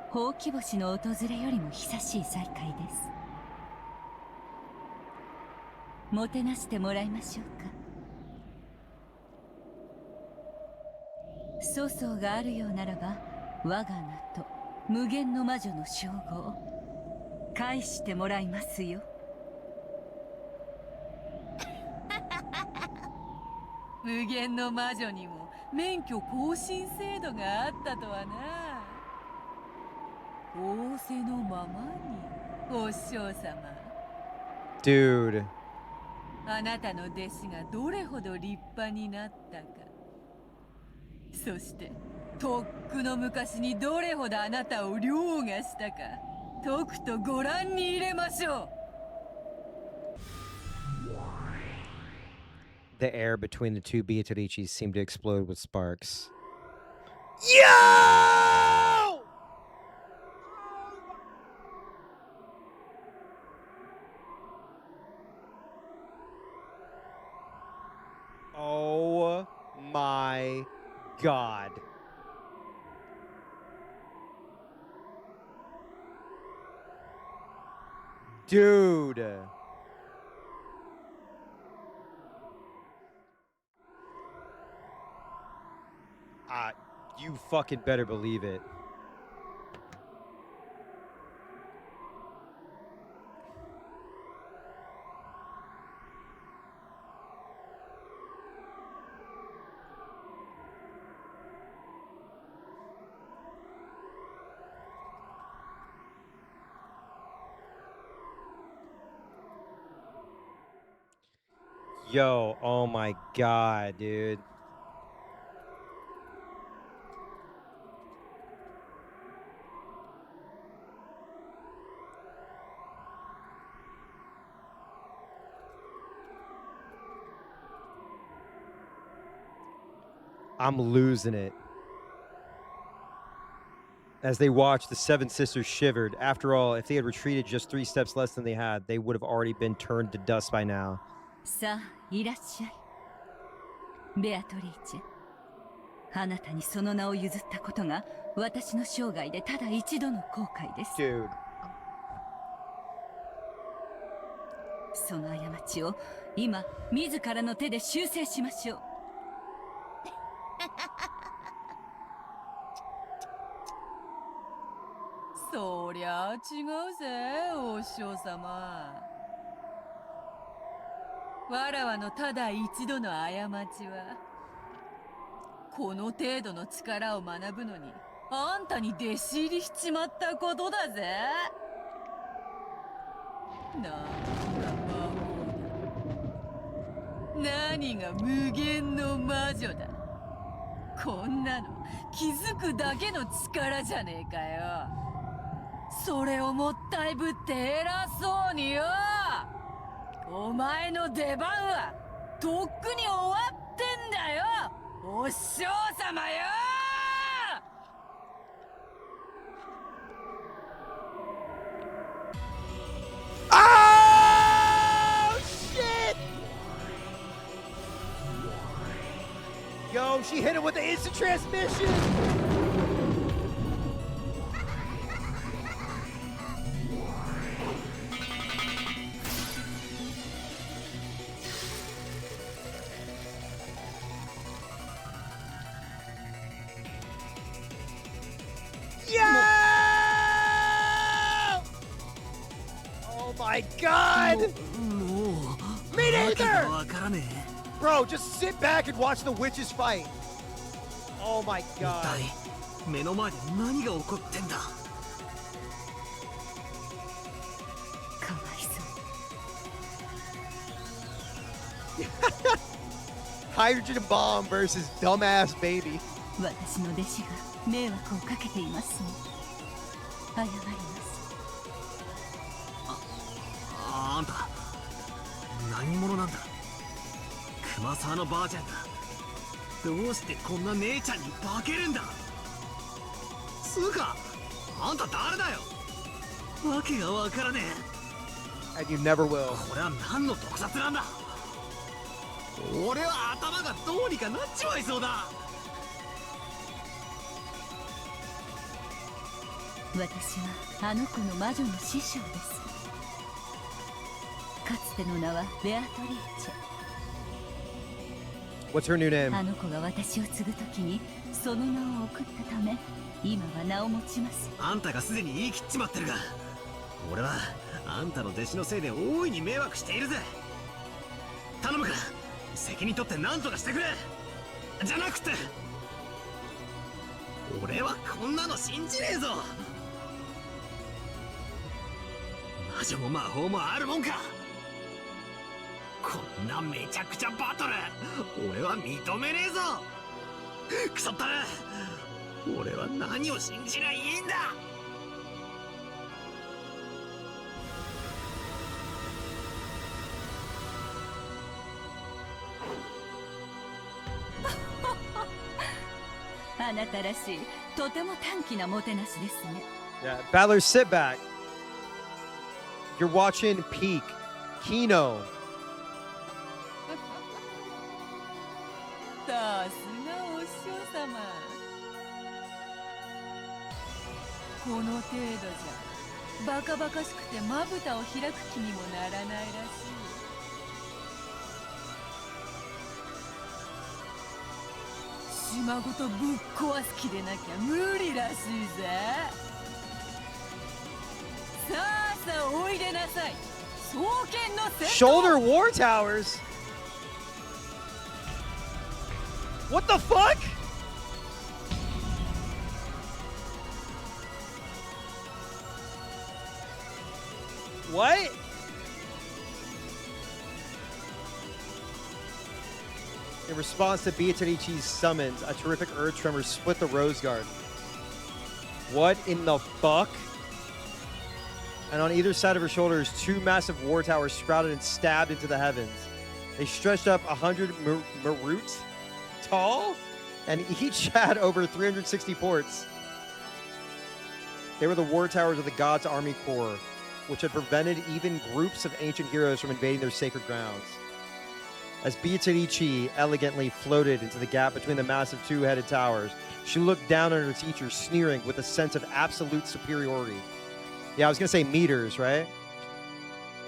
ほうき星の訪れよりも久しい再会です。もてなしてもらいましょうか。粗相があるようならば我が名と無限の魔女の称号返してもらいますよ。無限の魔女にも免許更新制度があったとはな。仰せのままにお師匠様。 Dude. あなたの弟子がどれほど立派になったか、そしてとっくの昔にどれほどあなたを凌駕したか、とくとご覧に入れましょう。 The air between the two Beatrices seemed to explode with sparks. Yo! Oh my god. Dude. You fucking better believe it. Yo, oh my god, dude. I'm losing it. As they watched, the seven sisters shivered. After all, if they had retreated just 3 steps less than they had, they would have already been turned to dust by now. さあ、いらっしゃい。ベアトリーチェ。あなたにその名を譲ったことが私の生涯でただ一度の後悔です。 Dude. その過ちを今自らの手で修正しましょう。そりゃあ違うぜ、お師匠様。わらわのただ一度の過ちはこの程度の力を学ぶのにあんたに弟子入りしちまったことだぜ。なんだ魔法だ。何が無限の魔女だ。こんなの気づくだけの力じゃねえかよ。それをもったいぶって偉そうによ。お前の出番はとっくに終わってんだよ、お師匠様よ。Oh shit! Yo, she hit him with the instant transmission. Oh my god! Me neither! Bro, just sit back and watch the witches fight. Oh my god. 目の前で何が起こってんだ。かわいそう。Hydrogen bomb versus dumbass baby. 私の弟子が迷惑をかけていますね。謝ります。あんた何者なんだ。熊沢のバージャンがどうしてこんな姉ちゃんに化けるんだ。つうかあんた誰だよ。わけがわからねえ。 And you never will. これは何の特撮なんだ。俺は頭がどうにかなっちまいそうだ。私はあの子の魔女の師匠です。かつての名はベアトリーチェ。 What's her new name? あの子が私を継ぐときにその名を送ったため、今は名を持ちます。あんたがすでに言い切っちまってるが、俺はあんたの弟子のせいで大いに迷惑しているぜ。頼むから責任取って何とかしてくれ。じゃなくて俺はこんなの信じねえぞ。魔女も魔法もあるもんか。こんなめちゃくちゃバトル俺は認めねえぞ。くそったな。俺は何を信じりゃいいんだ。あなたらしい、とても短気なもてなしですね。 Yeah, Battlers, sit back. You're watching Peak, Kino. さすがお師匠様。この程度じゃバカバカしくてまぶたを開く気にもならないらしい。島ごとぶっ壊す気でなきゃ無理らしいぜ。さあさあおいでなさい、双剣の戦闘。 Shoulder War Towers? What the fuck? What? In response to Beatrice's summons, a terrific earth tremor split the Rose Garden. What in the fuck? And on either side of her shoulders, two massive war towers sprouted and stabbed into the heavens. They stretched up 100 marut tall, and each had over 360 ports. They were the war towers of the God's Army Corps, which had prevented even groups of ancient heroes from invading their sacred grounds. As Beatrice elegantly floated into the gap between the massive two-headed towers, she looked down on her teacher, sneering with a sense of absolute superiority. Yeah, I was going to say meters, right?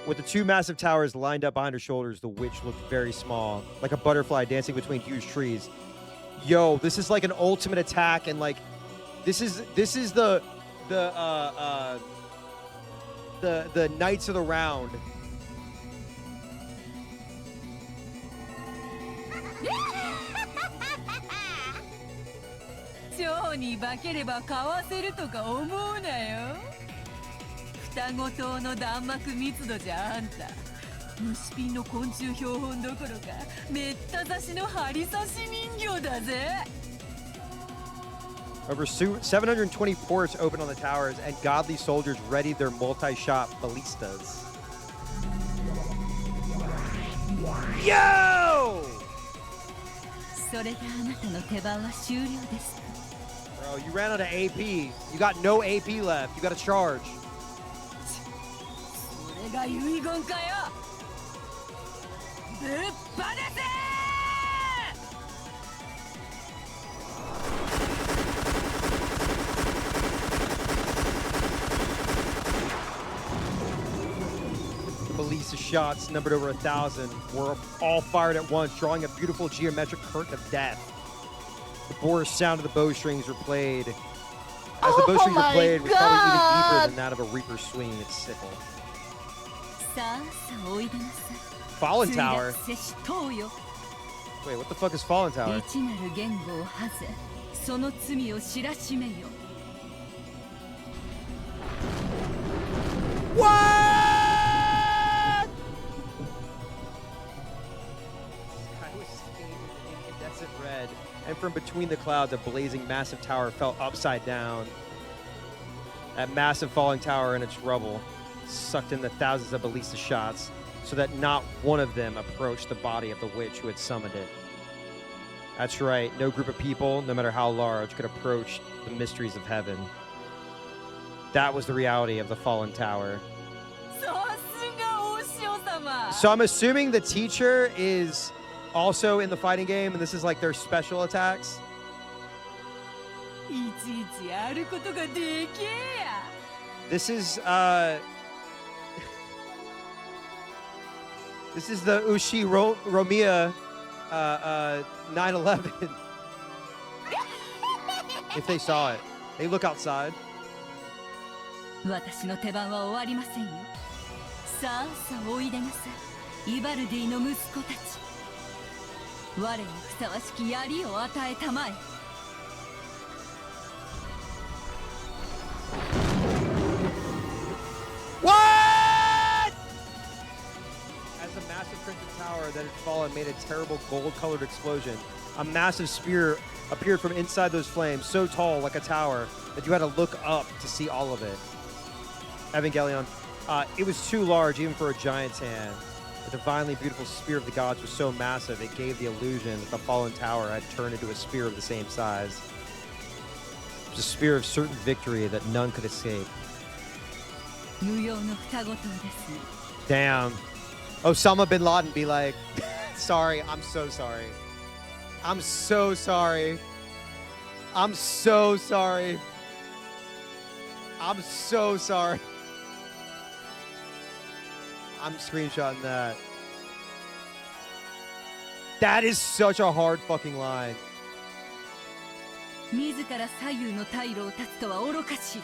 With the two massive towers lined up behind her shoulders, the witch looked very small, like a butterfly dancing between huge trees. Yo, this is like an ultimate attack, and like, this is the Knights of the Round. 蝶に化ければかわせるとか思うなよ。双子塔の弾幕密度じゃあんた虫ピンの昆虫標本どころかめった刺しの針刺し人形だぜ。 Over 720 ports opened on the towers, and godly soldiers readied their multi-shot ballistas. Yo! それであなたの手番は終了です。 Bro, you ran out of AP. You got no AP left. You got to charge. それが遺言かよ。ぶっ放せ！ Ballista shots, numbered over 1,000, were all fired at once, drawing a beautiful geometric curtain of death. The bore sound of the bowstrings were played. As the bowstrings were played, was probably even deeper than that of a reaper swinging its sickle. Fallen Tower? Wait, what the fuck is Fallen Tower? What? Red, and from between the clouds, a blazing massive tower fell upside down. That massive falling tower and its rubble sucked in the thousands of ballista shots so that not one of them approached the body of the witch who had summoned it. That's right, no group of people, no matter how large, could approach the mysteries of heaven. That was the reality of the fallen tower. So I'm assuming the teacher is also in the fighting game, and this is like their special attacks. いちいちやることがでけえや。 This is this is the Romiya 911. If they saw it, they look outside. 私の手番は終わりませんよ。さあさあおいでなさい、イバルディの息子たち。我にふさわしき槍を与えたまえ。 What? As a massive crimson tower that had fallen made a terrible gold-colored explosion, a massive spear appeared from inside those flames, so tall like a tower that you had to look up to see all of it. Evangelion. It was too large even for a giant's hand. The divinely beautiful spear of the gods was so massive it gave the illusion that the fallen tower had turned into a spear of the same size. It was a spear of certain victory that none could escape. 無用の双子塔ですね。 Damn. Osama bin Laden be like, sorry, I'm so sorry. I'm so sorry. I'm so sorry. I'm so sorry. I'm screenshotting that. That is such a hard fucking line. 自ら左右の退路を断つとは愚かしい。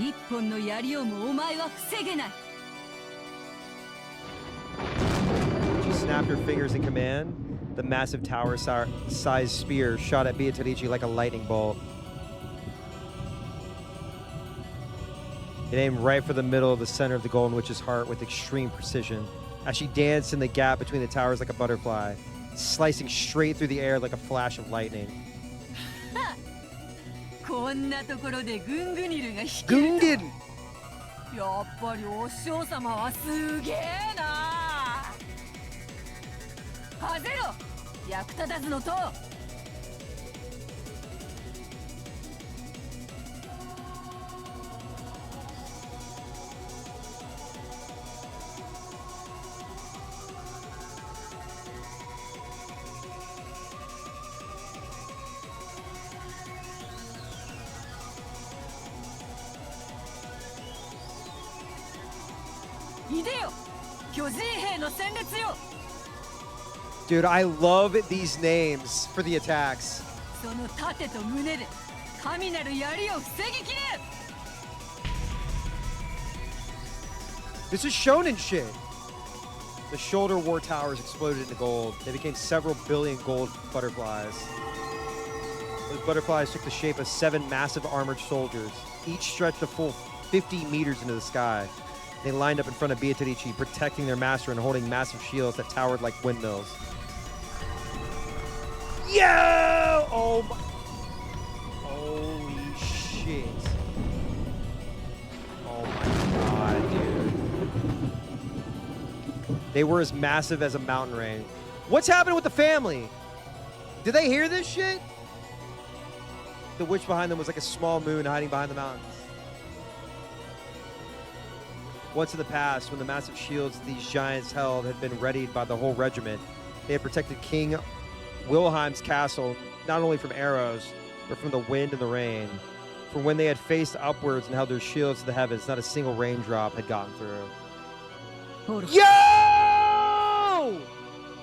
一本の槍をもお前は防げない。 She snapped her fingers in command. The massive tower-sized spear shot at Beatrice like a lightning bolt. It aimed right for the middle of the center of the Golden Witch's heart with extreme precision, as she danced in the gap between the towers like a butterfly, slicing straight through the air like a flash of lightning. こんなところでグングニルが弾けると。 Gungin! やっぱりお師匠様はすげえな。はぜろ、役立たずの塔。 Dude, I love these names for the attacks. その盾と胸で神なる槍を防ぎきれ。 This is shonen shit. The shoulder war towers exploded into gold. They became several billion gold butterflies. Those butterflies took the shape of 7 massive armored soldiers, each stretched a full 50 meters into the sky. They lined up in front of Beatrice, protecting their master and holding massive shields that towered like windmills. Yo! Oh my... Holy shit. Oh my god, dude. They were as massive as a mountain range. What's happening with the family? Did they hear this shit? The witch behind them was like a small moon hiding behind the mountains. Once in the past, when the massive shields these giants held had been readied by the whole regiment, they had protected King Wilhelm's castle not only from arrows, but from the wind and the rain. For when they had faced upwards and held their shields to the heavens, not a single raindrop had gotten through. Yo!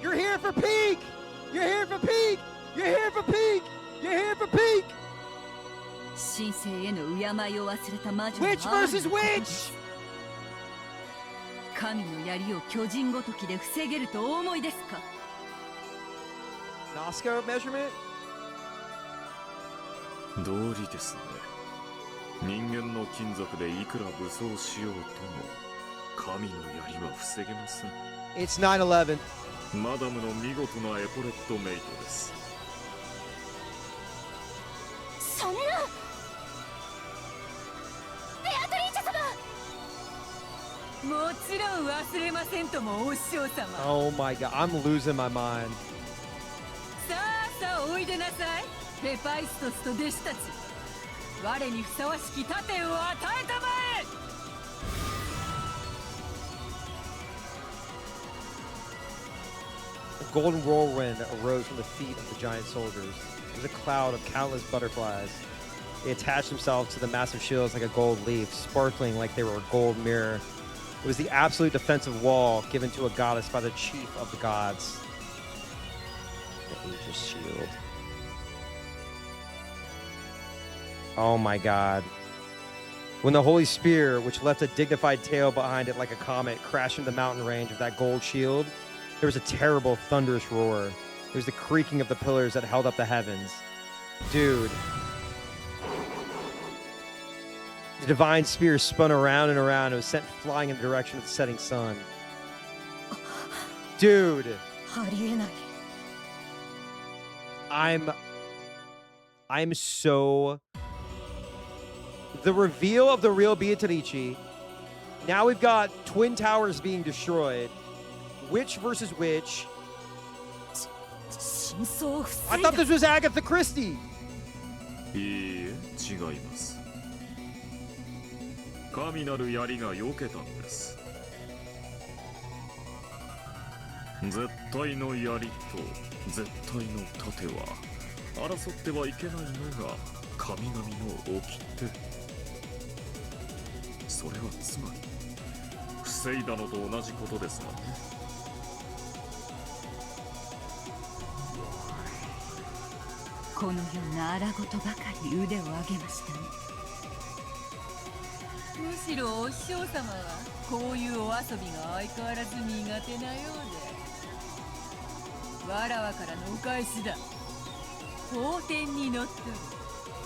You're here for Peak! You're here for Peak! You're here for Peak! You're here for Peak! Witch versus witch! 神の槍を巨人ごときで防げるとお思いですか。 Nazca measurement? 道理ですね。人間の金属でいくら武装しようとも神の槍は防げません。 It's 9/11. マダムの見事なエポレットメイトです。そんな。ベアトリーチェ様。もちろん忘れませんともお師匠様。 Oh my god, I'm losing my mind. さあさあおいでなさい、ヘパイストスと弟子たち。我にふさわしき盾を与えたまえ。 This golden whirlwind arose from the feet of the giant soldiers. It was a cloud of countless butterflies. They attached themselves to the massive shields like a gold leaf, sparkling like they were a gold mirror. It was the absolute defensive wall given to a goddess by the chief of the gods. The Aegis shield. Oh my god. When the holy spear, which left a dignified tail behind it like a comet, crashed into the mountain range of that gold shield, there was a terrible, thunderous roar. It was the creaking of the pillars that held up the heavens. Dude. The divine spear spun around and around. It was sent flying in the direction of the setting sun. Dude. ありえない。 I'm so... The reveal of the real Beatrice. Now we've got Twin Towers being destroyed. Which versus which? 真相を防 I い thought だ。 this was Agatha Christie. いいえ、違います。神なる槍が避けたのです。絶対の槍と絶対の盾は争ってはいけないのが神々の掟。それはつまり防いだのと同じことですがね。このような荒事ばかり腕を上げましたね。むしろお師匠様はこういうお遊びが相変わらず苦手なようで、わらわからのお返しだ。法典にのっと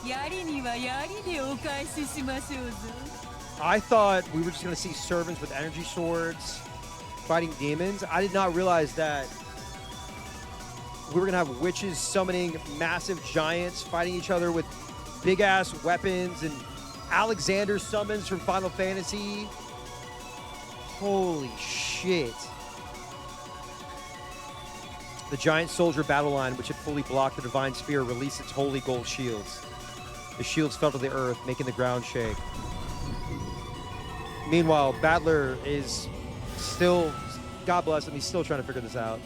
り槍には槍でお返ししましょうぞ。 I thought we were just going to see servants with energy swords fighting demons. I did not realize that we were going to have witches summoning massive giants fighting each other with big-ass weapons and Alexander summons from Final Fantasy. Holy shit. The giant soldier battle line, which had fully blocked the divine spear, released its holy gold shields. The shields fell to the earth, making the ground shake. Meanwhile, Battler is still, God bless him, he's still trying to figure this out.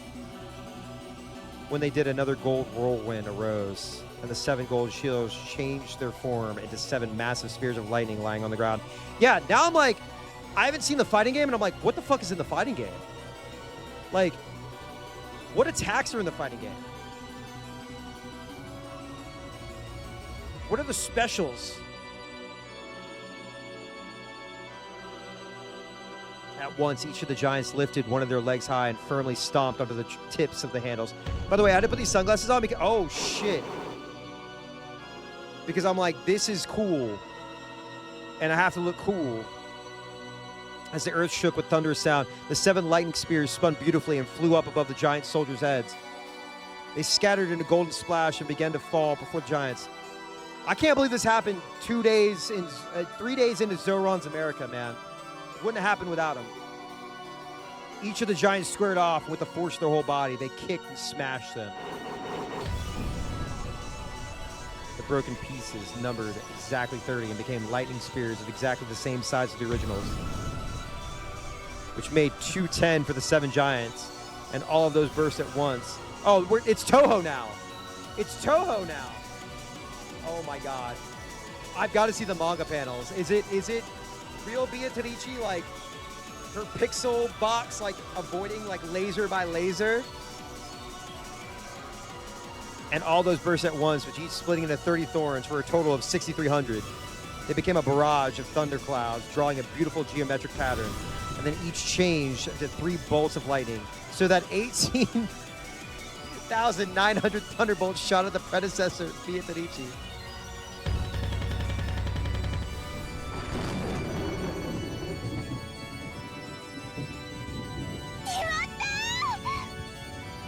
When they did, another gold whirlwind arose, and the 7 gold shields changed their form into 7 massive spears of lightning lying on the ground. Yeah, now I'm like, I haven't seen the fighting game, and I'm like, what the fuck is in the fighting game? Like, what attacks are in the fighting game? What are the specials? At once, each of the giants lifted one of their legs high and firmly stomped onto the tips of the handles. By the way, I had to put these sunglasses on because... Oh, shit. Because I'm like, this is cool. And I have to look cool. As the earth shook with thunderous sound, the 7 lightning spears spun beautifully and flew up above the giant soldiers' heads. They scattered in a golden splash and began to fall before the giants. I can't believe this happened 3 days into Zoran's America, man. Wouldn't have happened without him. Each of the giants squared off, and with the force of their whole body, they kicked and smashed them. The broken pieces numbered exactly 30 and became lightning spears of exactly the same size as the originals, which made 210 for the 7 giants, and all of those burst at once. Oh, it's Toho now. It's Toho now. Oh my god. I've got to see the manga panels. Is it real Beatrice, like her pixel box, like avoiding like laser by laser? And all those burst at once, which each splitting into 30 thorns for a total of 6,300. They became a barrage of thunder clouds, drawing a beautiful geometric pattern, and then each changed to 3 bolts of lightning, so that 18,900 thunderbolts shot at the predecessor, Beatrice.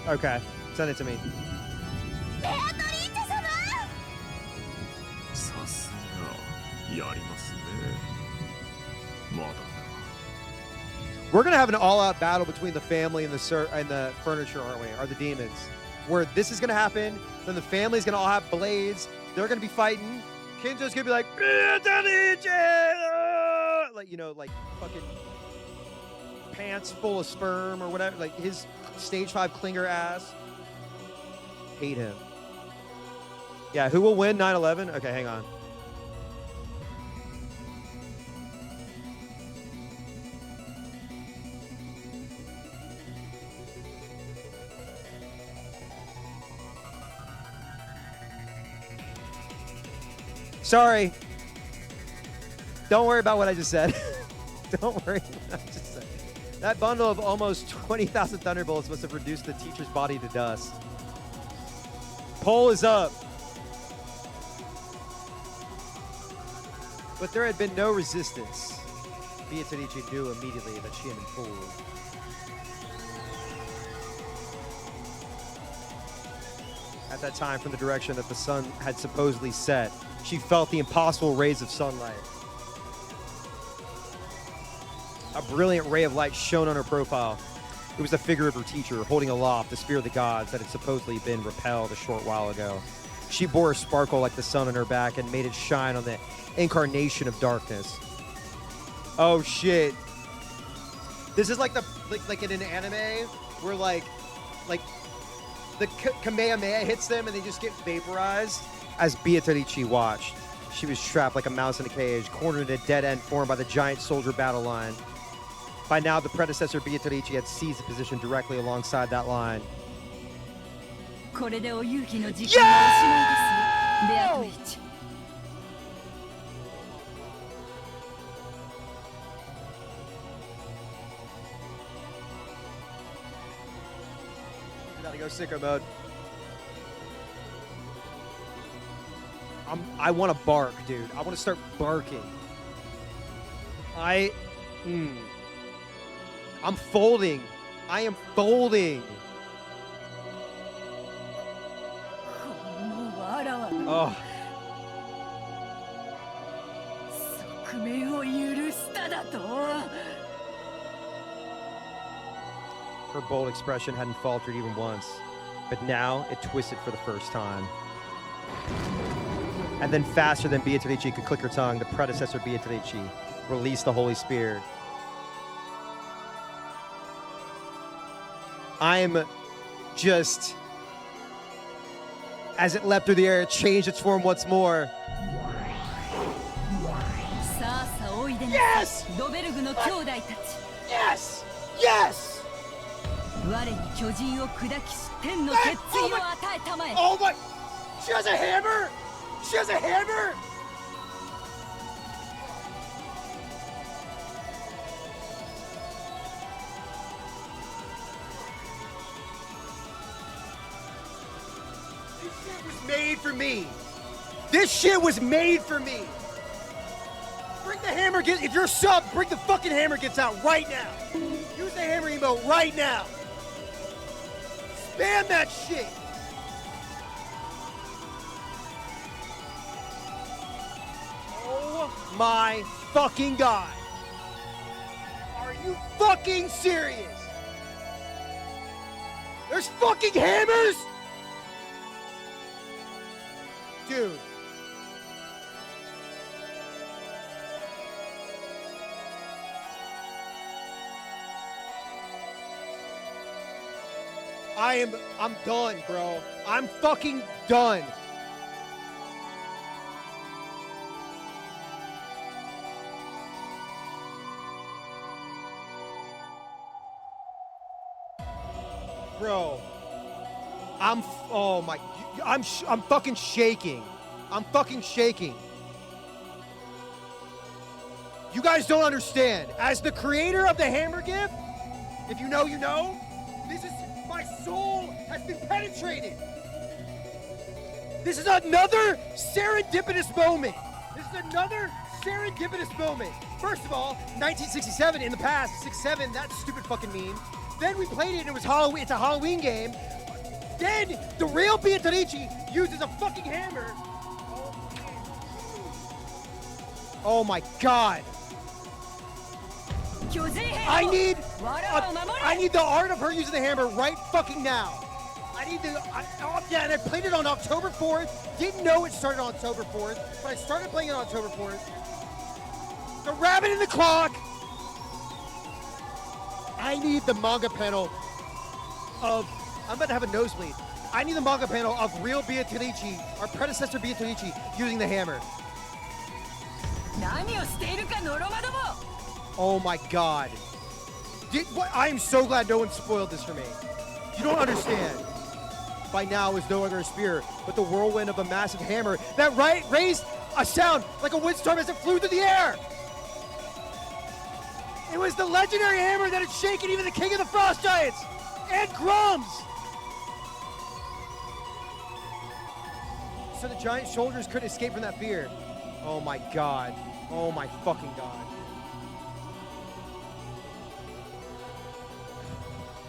Okay, send it to me. さすがやりますね。まだな。 We're gonna have an all-out battle between the family and the furniture, aren't we? Or the demons, where this is gonna happen. Then the family's gonna all have blades. They're gonna be fighting. Kinzo's gonna be like, like, you know, like fucking pants full of sperm or whatever. Like his stage 5 clinger ass. Hate him. Yeah, who will win 9/11? Okay, hang on. Sorry. Don't worry about what I just said. Don't worry about what I just said. That bundle of almost 20,000 thunderbolts must have reduced the teacher's body to dust. Poll is up. But there had been no resistance. Beatrice knew immediately that she had been fooled. At that time, from the direction that the sun had supposedly set, she felt the impossible rays of sunlight. A brilliant ray of light shone on her profile. It was the figure of her teacher, holding aloft the spear of the gods that had supposedly been repelled a short while ago. She bore a sparkle like the sun on her back and made it shine on the incarnation of darkness. Oh shit! This is like like in an anime where like the Kamehameha hits them and they just get vaporized. As Beatrice watched, she was trapped like a mouse in a cage, cornered in a dead end formed by the giant soldier battle line. By now, the predecessor Beatrice had seized a position directly alongside that line. Gotta go sicko mode. I want to bark, dude. I want to start barking. I'm folding. I am folding. Oh. Her bold expression hadn't faltered even once, but now it twisted for the first time. And then faster than Beatrice could click her tongue, the predecessor Beatrice released the holy spear. I'm just, as it leapt through the air, it changed its form once more. Yes! Yes! Yes! Oh my! She has a hammer! She has a hammer! This shit was made for me. This shit was made for me. Bring the hammer, if you're sub, bring the fucking hammer gets out right now. Use the hammer emote right now. Spam that shit. Oh my fucking God. Are you fucking serious? There's fucking hammers? Dude. I'm done, bro. I'm fucking done. Bro. I'm fucking shaking. I'm fucking shaking. You guys don't understand. As the creator of the hammer gift, if you know, you know, this is, my soul has been penetrated. This is another serendipitous moment. This is another serendipitous moment. First of all, 1967 in the past, 6-7, that stupid fucking meme. Then we played it and it was Halloween, it's a Halloween game. Then the real Beatrice uses a fucking hammer. Oh my God. I need the art of her using the hammer right fucking now. Yeah, and I played it on October 4th. Didn't know it started on October 4th, but I started playing it on October 4th. The rabbit in the clock. I need the manga panel of... I'm about to have a nosebleed. I need the manga panel of real Beatrice, our predecessor Beatrice, using the hammer. 何をしているかノロマども Oh my god. I am so glad no one spoiled this for me. You don't understand. By now is no longer a spear, but the whirlwind of a massive hammer that raised a sound like a windstorm as it flew through the air. It was the legendary hammer that had shaken even the king of the frost giants and Grums. So the giant soldiers couldn't escape from that fear. Oh my god. Oh my fucking god.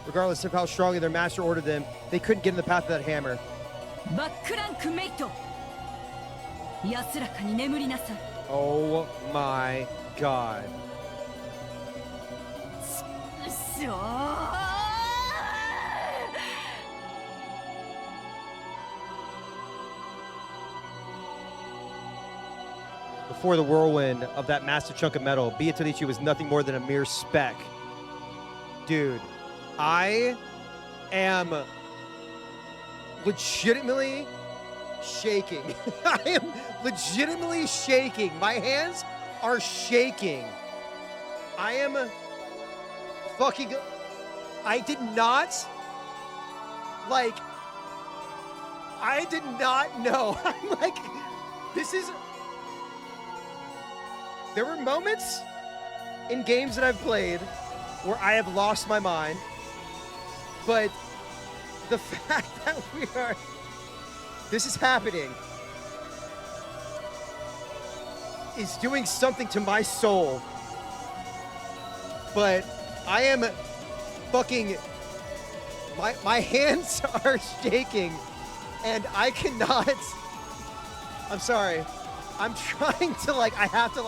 Regardless of how strongly their master ordered them, they couldn't get in the path of that hammer. バックランクメイト安らかに眠りなさい Oh my god. しょー Before the whirlwind of that massive chunk of metal, Beatrice was nothing more than a mere speck. Dude, I am legitimately shaking. I am legitimately shaking. My hands are shaking. I am fucking... I did not know. I'm like, this is... There were moments in games that I've played where I have lost my mind, but the fact that this is happening is doing something to my soul. But I am fucking, my hands are shaking and I cannot, I'm sorry. I'm trying to I have to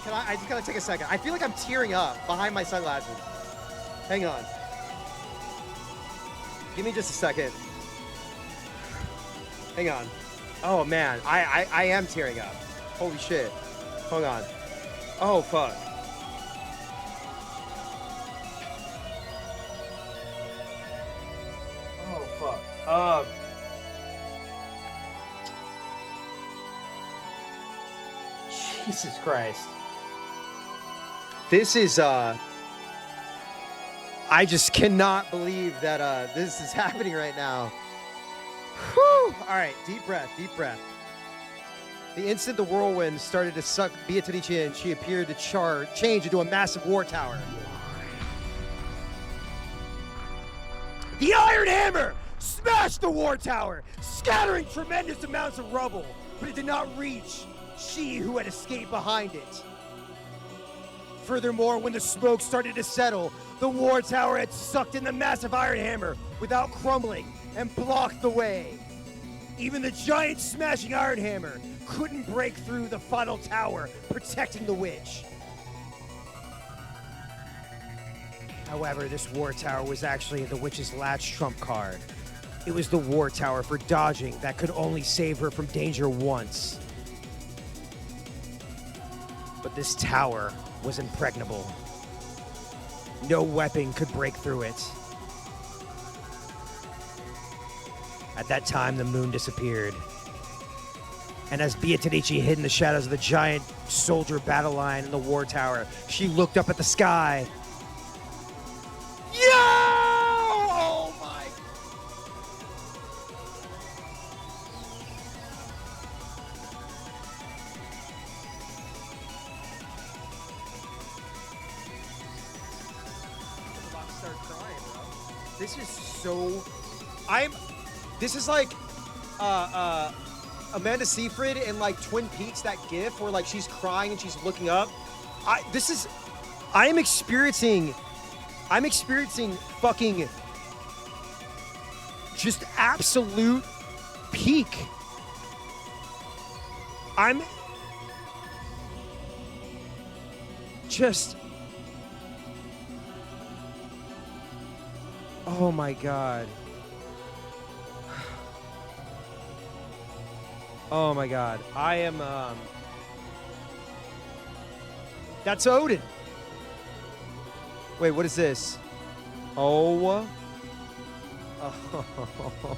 I just gotta take a second. I feel like I'm tearing up behind my sunglasses. Hang on. Give me just a second. Hang on. Oh man, I am tearing up. Holy shit. Hold on. Oh fuck. Oh fuck. Jesus Christ. This is, I just cannot believe that this is happening right now. Whew. All right, deep breath, deep breath. The instant the whirlwind started to suck Beatrice in, she appeared to change into a massive war tower. The Iron Hammer smashed the war tower, scattering tremendous amounts of rubble, but it did not reach she who had escaped behind it. Furthermore, when the smoke started to settle, the war tower had sucked in the massive Iron Hammer without crumbling and blocked the way. Even the giant smashing Iron Hammer couldn't break through the final tower protecting the witch. However, this war tower was actually the witch's last trump card. It was the war tower for dodging that could only save her from danger once. But this tower was impregnable. No weapon could break through it. At that time, the moon disappeared. And as Beatrice hid in the shadows of the giant soldier battle line in the war tower, she looked up at the sky. Yo! Oh my... I'm about to start crying, bro. This is so... This is like Amanda Seyfried in Twin Peaks, that gif where she's crying and she's looking up. I'm experiencing fucking just absolute peak. I'm just, oh my God. Oh my God. I am, that's Odin. Wait, what is this? Oh.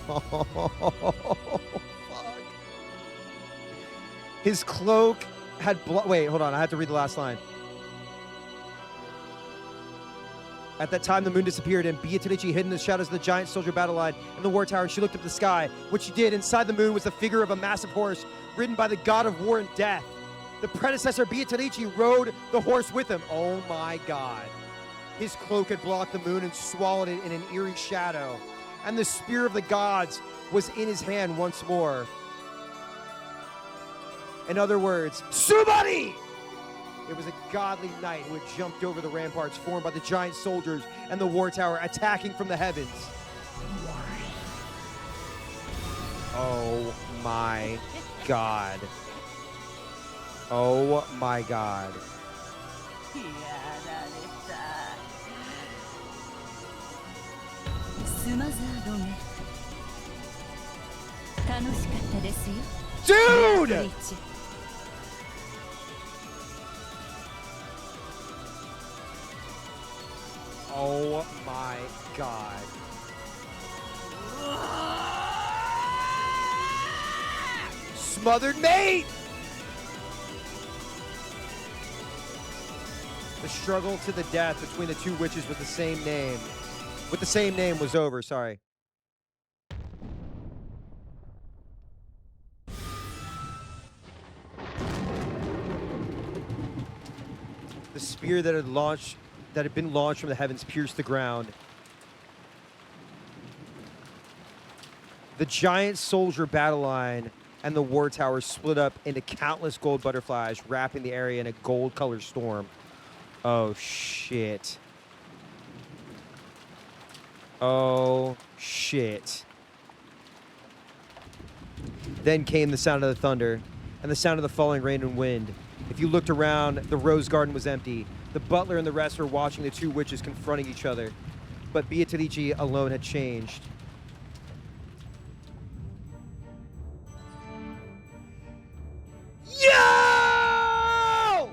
Fuck. His cloak had wait, hold on. I have to read the last line. At that time, the moon disappeared, and Beatrice hid in the shadows of the giant soldier battle line in the war tower, and she looked up at the sky. What she did, inside the moon was the figure of a massive horse, ridden by the god of war and death. The predecessor, Beatrice, rode the horse with him. Oh my god. His cloak had blocked the moon and swallowed it in an eerie shadow. And the spear of the gods was in his hand once more. In other words, Subari! It was a godly knight who had jumped over the ramparts formed by the giant soldiers and the war tower, attacking from the heavens. Oh my god. Oh my god. Dude! Oh my god. Smothered mate! The struggle to the death between the two witches with the same name. With the same name was over, sorry. The spear that had been launched from the heavens pierced the ground. The giant soldier battle line and the war tower split up into countless gold butterflies, wrapping the area in a gold-colored storm. Oh, shit. Oh, shit. Then came the sound of the thunder and the sound of the falling rain and wind. If you looked around, the rose garden was empty. The butler and the rest were watching the two witches confronting each other. But Beatrice alone had changed. Yo!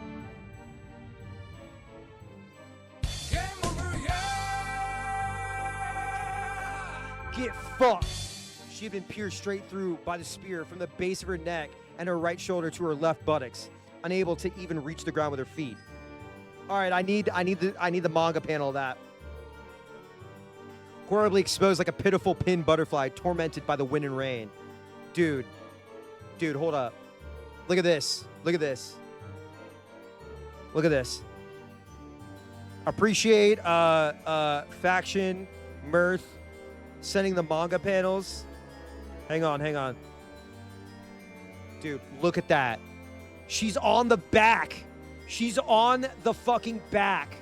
Get fucked! She had been pierced straight through by the spear from the base of her neck and her right shoulder to her left buttocks, unable to even reach the ground with her feet. All right, I need the manga panel of that. Horribly exposed like a pitiful pinned butterfly, tormented by the wind and rain. Dude, hold up. Look at this. Look at this. Look at this. Appreciate faction, mirth, sending the manga panels. Hang on. Dude, look at that. She's on the back. She's on the fucking back.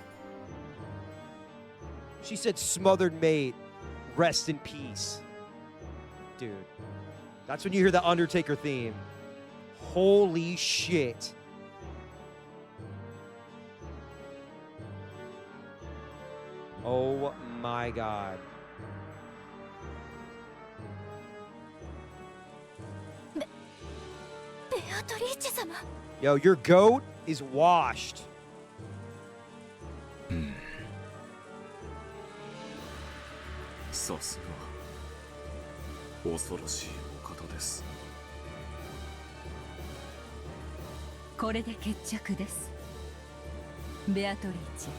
She said, smothered mate, rest in peace. Dude, that's when you hear the Undertaker theme. Holy shit. Oh my god. Yo, your goat is washed. さすが恐ろしいお方です。これで決着です。ベアトリーチェ。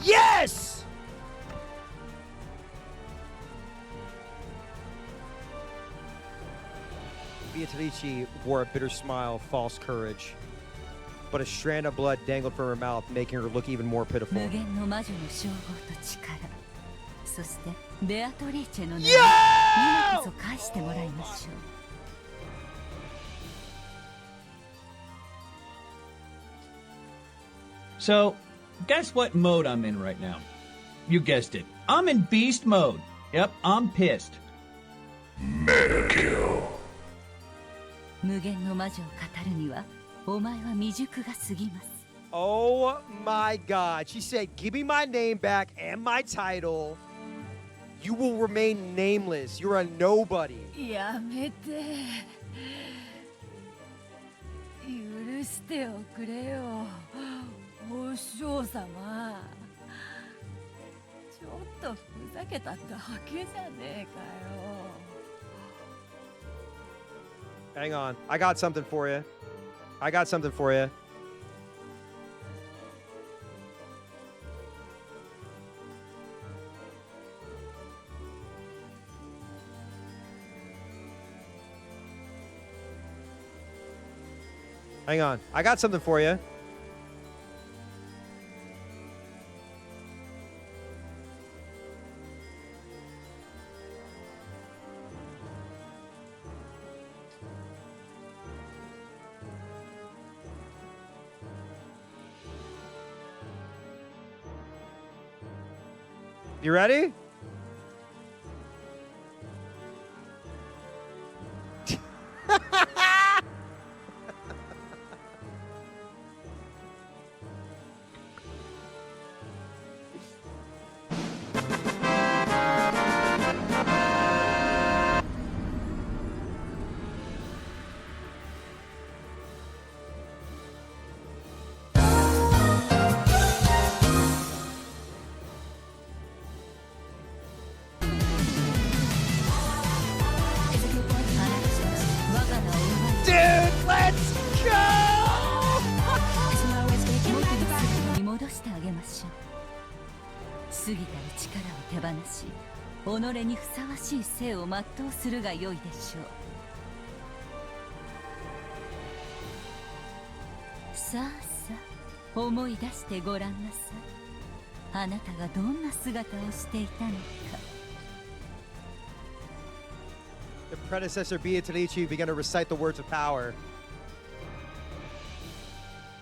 Yes! Beatrice wore a bitter smile, false courage. But a strand of blood dangled from her mouth, making her look even more pitiful. 無限の魔女の称号と力、そしてベアトリーチェの名を今こそ返してもらいましょう。So, guess what mode I'm in right now? You guessed it. I'm in beast mode. Yep, I'm pissed. Meta kill. 無限の魔女を語るには、お前は未熟が過ぎます。Oh my god. She said, give me my name back and my title. You will remain nameless. You're a nobody. やめて。許しておくれよ。お嬢様。ちょっとふざけただけじゃねえかよ。Hang on. I got something for you. I got something for you. Hang on. I got something for you. You ready? Dude, let's go! 元に戻してあげましょう。過ぎたる力を手放し、己にふさわしい生を全うするがよいでしょう。さあさあ、思い出してごらんなさい。あなたがどんな姿をしていたのか。The predecessor Beatrice began to recite the words of power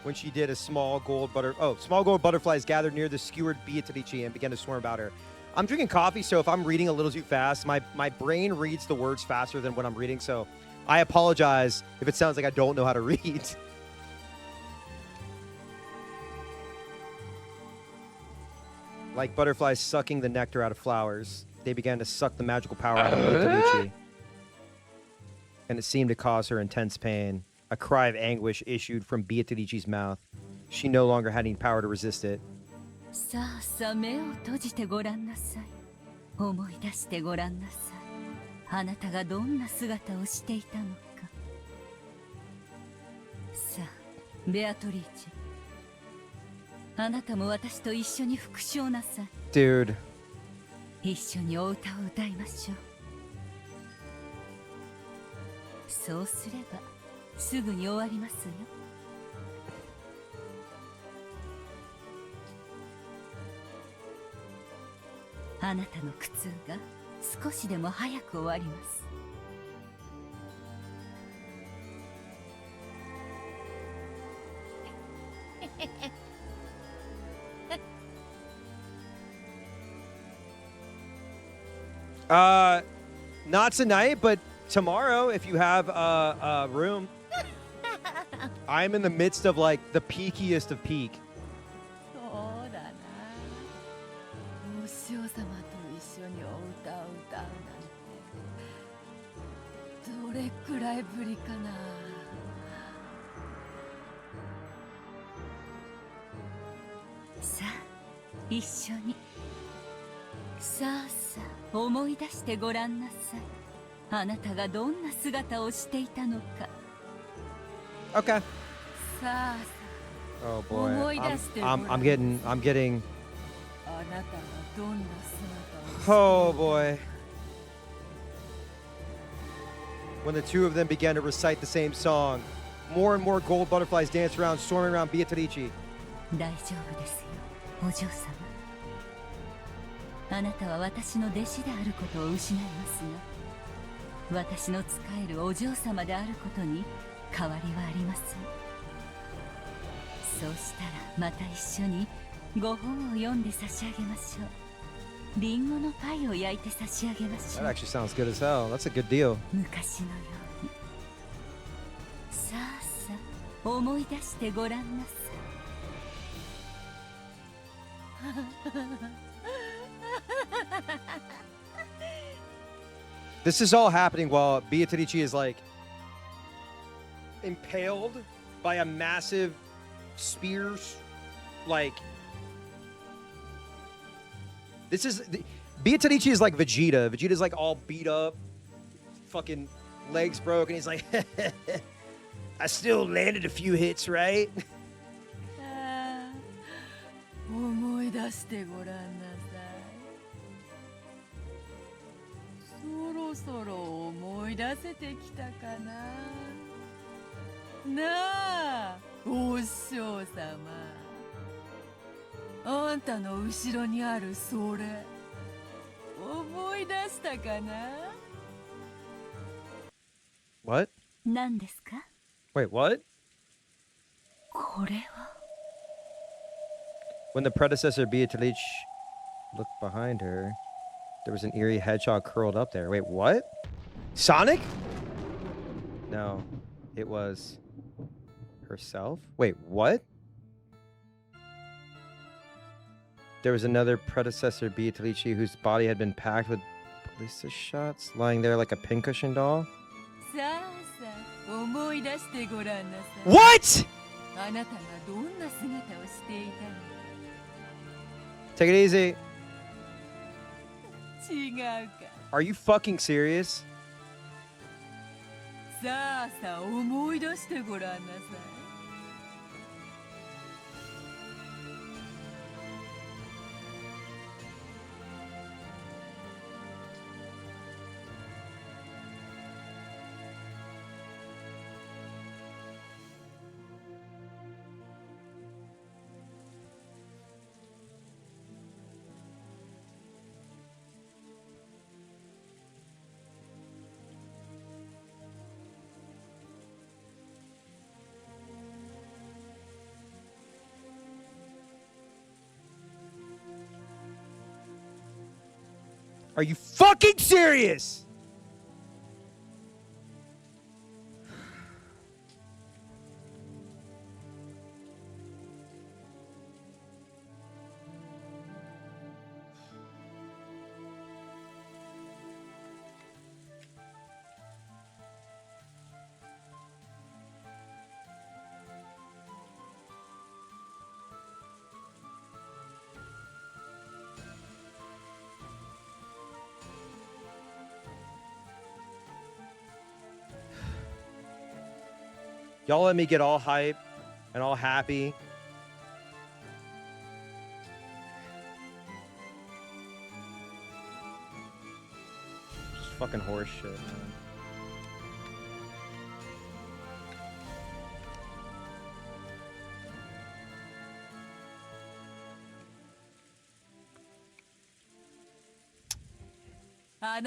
when she did a small gold butterflies gathered near the skewered Beatrice and began to swarm about her. I'm drinking coffee, so if I'm reading a little too fast, my brain reads the words faster than what I'm reading, so I apologize if it sounds like I don't know how to read. Like butterflies sucking the nectar out of flowers, they began to suck the magical power out of Beatrice. And it seemed to cause her intense pain. A cry of anguish issued from Beatrice's mouth. She no longer had any power to resist it. さあさあ、目を閉じてごらんなさい。思い出してごらんなさい。あなたがどんな姿をしていたのか。さあ、ベアトリーチェ。あなたも私と一緒に復唱なさい。Dude. 一緒にお歌を歌いましょう。そうすればすぐに終わりますよ。あなたの苦痛が少しでも早く終わります。Not tonight, but tomorrow, if you have a room. I'm in the midst of like the peakiest of peak. そうだな。お師匠様と一緒にお歌を歌うなんてどれくらいぶりかな。さあ一緒に。さあさあ思い出してごらんなさい。あなたがどんな姿をしていたのか。Okay. さあさ Oh あ boy. 思い出してごらんなさい。 I'm getting. あなたがどんな姿を Oh boy. When the two of them began to recite the same song, more and more gold butterflies danced around, swarming around Beatrice. 大丈夫ですよ、お嬢様。あなたは私の弟子であることを失いますが、私の仕えるお嬢様であることに変わりはありません。そうしたらまた一緒にご本を読んで差し上げましょう。リンゴのパイを焼いて差し上げましょ That う。 actually sounds good as hell. That's a good deal. 昔のように。さあさあ思い出してごらんなさい。This is all happening while Beatrice is like impaled by a massive spear. Like, this is Beatrice is like Vegeta. Vegeta's like all beat up, fucking legs broken. He's like, I still landed a few hits, right? 思い出してごらんなさい。そろそろ思い出せてきたかな。なあ、お師匠様。あんたの後ろにあるそれ、思い出したかな？ What? 何ですか？ Wait, what? これは。 When the predecessor Beatrice looked behind her, there was an eerie hedgehog curled up there. Wait, what? Sonic? No, it was herself. Wait, what? There was another predecessor Beatrice whose body had been packed with ballistic shots, lying there like a pincushion doll. さあさあ、思い出してごらんなさい。 What? あなたがどんな姿をしていたの？ Take it easy. 違うか。 Are you fucking serious? さあさあ、思い出してごらんなさい。 Are you fucking serious? Y'all let me get all hype and all happy. Just fucking horse shit, man. I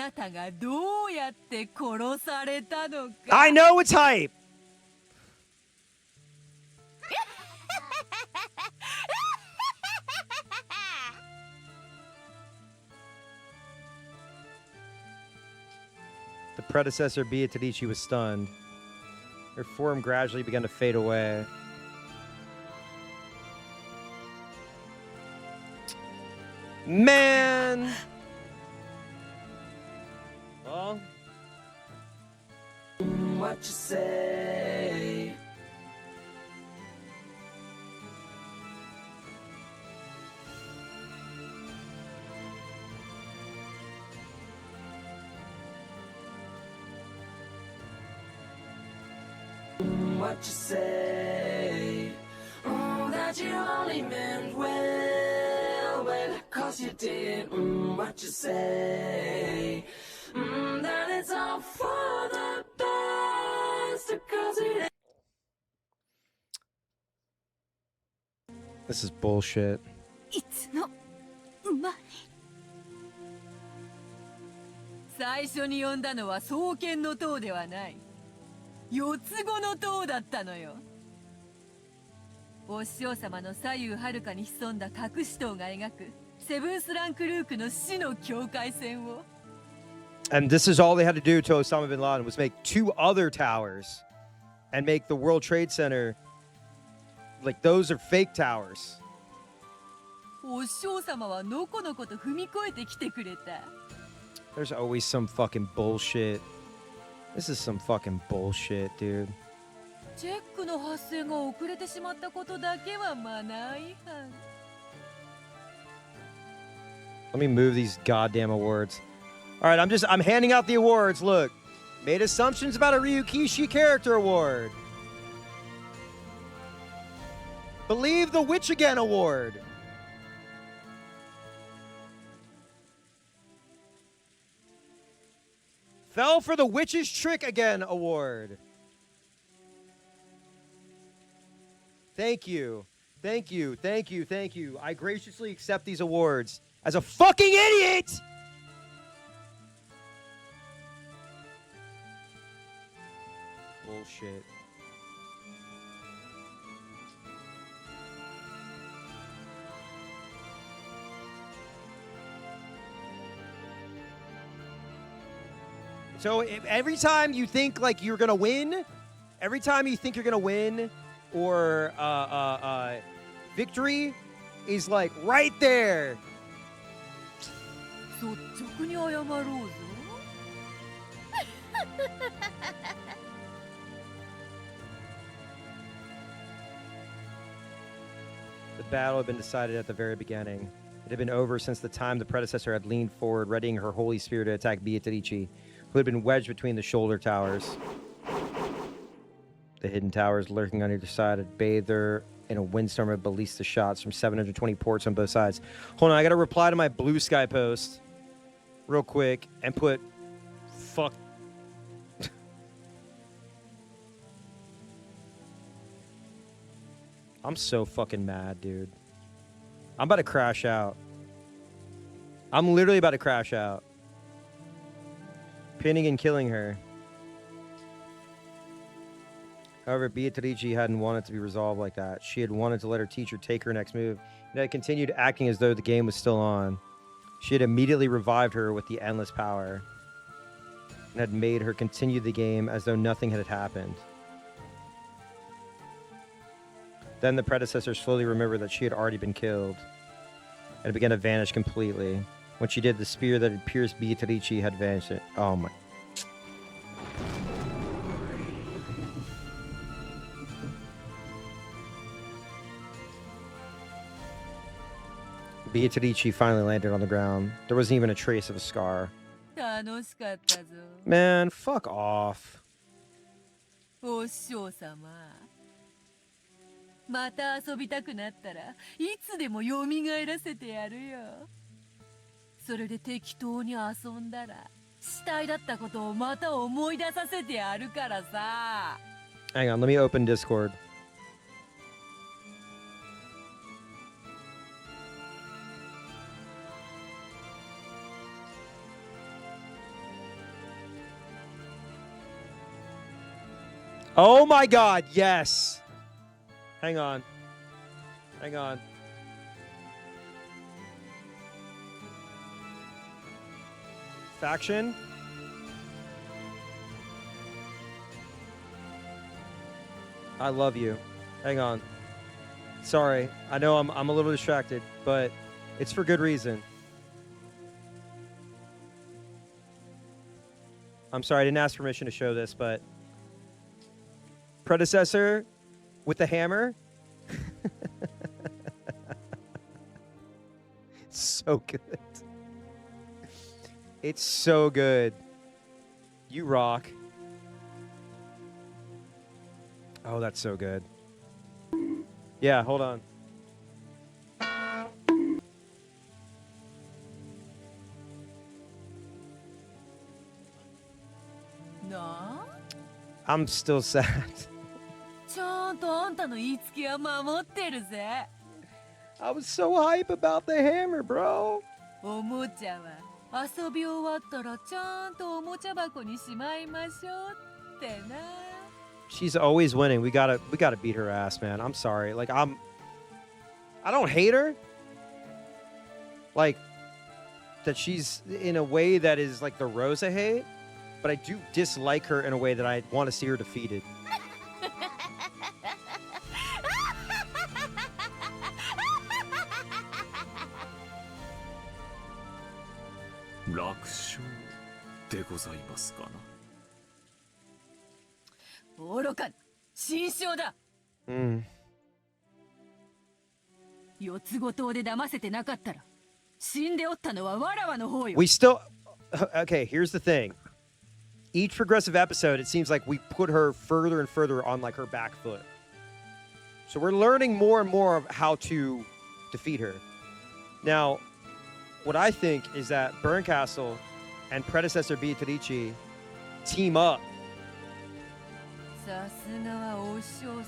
know it's hype. The predecessor Beatrice was stunned. Her form gradually began to fade away. Man! Well... What you say? What you say? That you only meant well, 'cause you did. What you say? That it's all for the best, 'cause it. This is bullshit. いつの間に。最初に呼んだのは双剣の塔ではない。四つ子の塔だったのよ。お師匠様の左右はるかに潜んだ隠し塔が描くセブンスランクルークの死の境界線を。And this is all they had to do to Osama bin Laden was make 2 other towers and make the World Trade Center like those are fake towers. お師匠様はのこのこと踏み越えてきてくれた。There's always some fucking bullshit. This is some fucking bullshit, dude. チェックの発生が遅れてしまったことだけはマナー違反。 Let me move these goddamn awards. All right, I'm handing out the awards. Look, made assumptions about a Ryukishi character award. Believe the Witch Again award. Fell for the Witch's Trick Again award. Thank you. Thank you. Thank you. Thank you. I graciously accept these awards as a fucking idiot. Bullshit. So every time you think like you're gonna win, every time you think you're gonna win, or victory is like right there. 率直に謝ろうぞ。The battle had been decided at the very beginning. It had been over since the time the predecessor had leaned forward, readying her holy spear to attack Beatrice, who had been wedged between the shoulder towers. The hidden towers lurking on either side had bathed her in a windstorm of ballista shots from 720 ports on both sides. Hold on, I gotta reply to my Blue Sky post real quick and put fuck. I'm so fucking mad, dude. I'm about to crash out. I'm literally about to crash out. Pinning and killing her. However, Beatrice hadn't wanted to be resolved like that. She had wanted to let her teacher take her next move, and had continued acting as though the game was still on. She had immediately revived her with the endless power, and had made her continue the game as though nothing had happened. Then the predecessor slowly remembered that she had already been killed, and it began to vanish completely. When she did, the spear that had pierced Beatrice had vanished. Oh my. Beatrice finally landed on the ground. There wasn't even a trace of a scar. 楽しかったぞ。 Man, fuck off. お師匠様。また遊びたくなったらいつでも蘇らせてやるよ。それで適当に遊んだら死体だったことをまた思い出させてやるからさ。 Hang on, let me open Discord. Oh my god, yes. Hang on. Hang on. Faction. I love you. Hang on. Sorry. I know I'm a little distracted, but it's for good reason. I'm sorry, I didn't ask permission to show this, but predecessor with the hammer. It's so good. It's so good. You rock. Oh, that's so good. Yeah, hold on.なあ? I'm still sad. ちゃんとあんたの言いつけは守ってるぜ。 I was so hype about the hammer, bro. おもちゃは遊び終わったらちゃんとおもちゃ箱にしまいましょうってな。 She's always winning. We gotta beat her ass, man. I'm sorry. Like I don't hate her. Like that she's in a way that is like the Rosa hate, but I do dislike her in a way that I want to see her defeated. 楽勝でございますかな。愚か、心象だ。四つごとで騙せてなかったら、死んでおったのはわらわの方よ。We still... Okay, here's the thing. Each progressive episode, it seems like we put her further and further on like her back foot. So we're learning more and more of how to defeat her. Now, what I think is that Burncastle and predecessor Beatrice team up. さすがはお師匠様。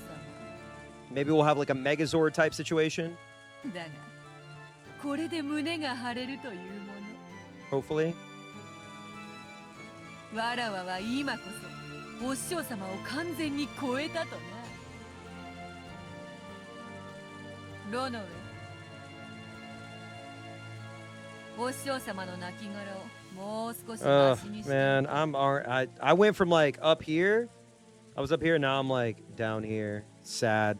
Maybe we'll have like a Megazord type situation. だが、これで胸が張れるというもの。 Hopefully. わらわは今こそお師匠様を完全に超えたとな。ロノウェ、お師匠様の亡骸をもう少しマシにして。 Man, I went from like up here. I was up here, now I'm like down here. Sad.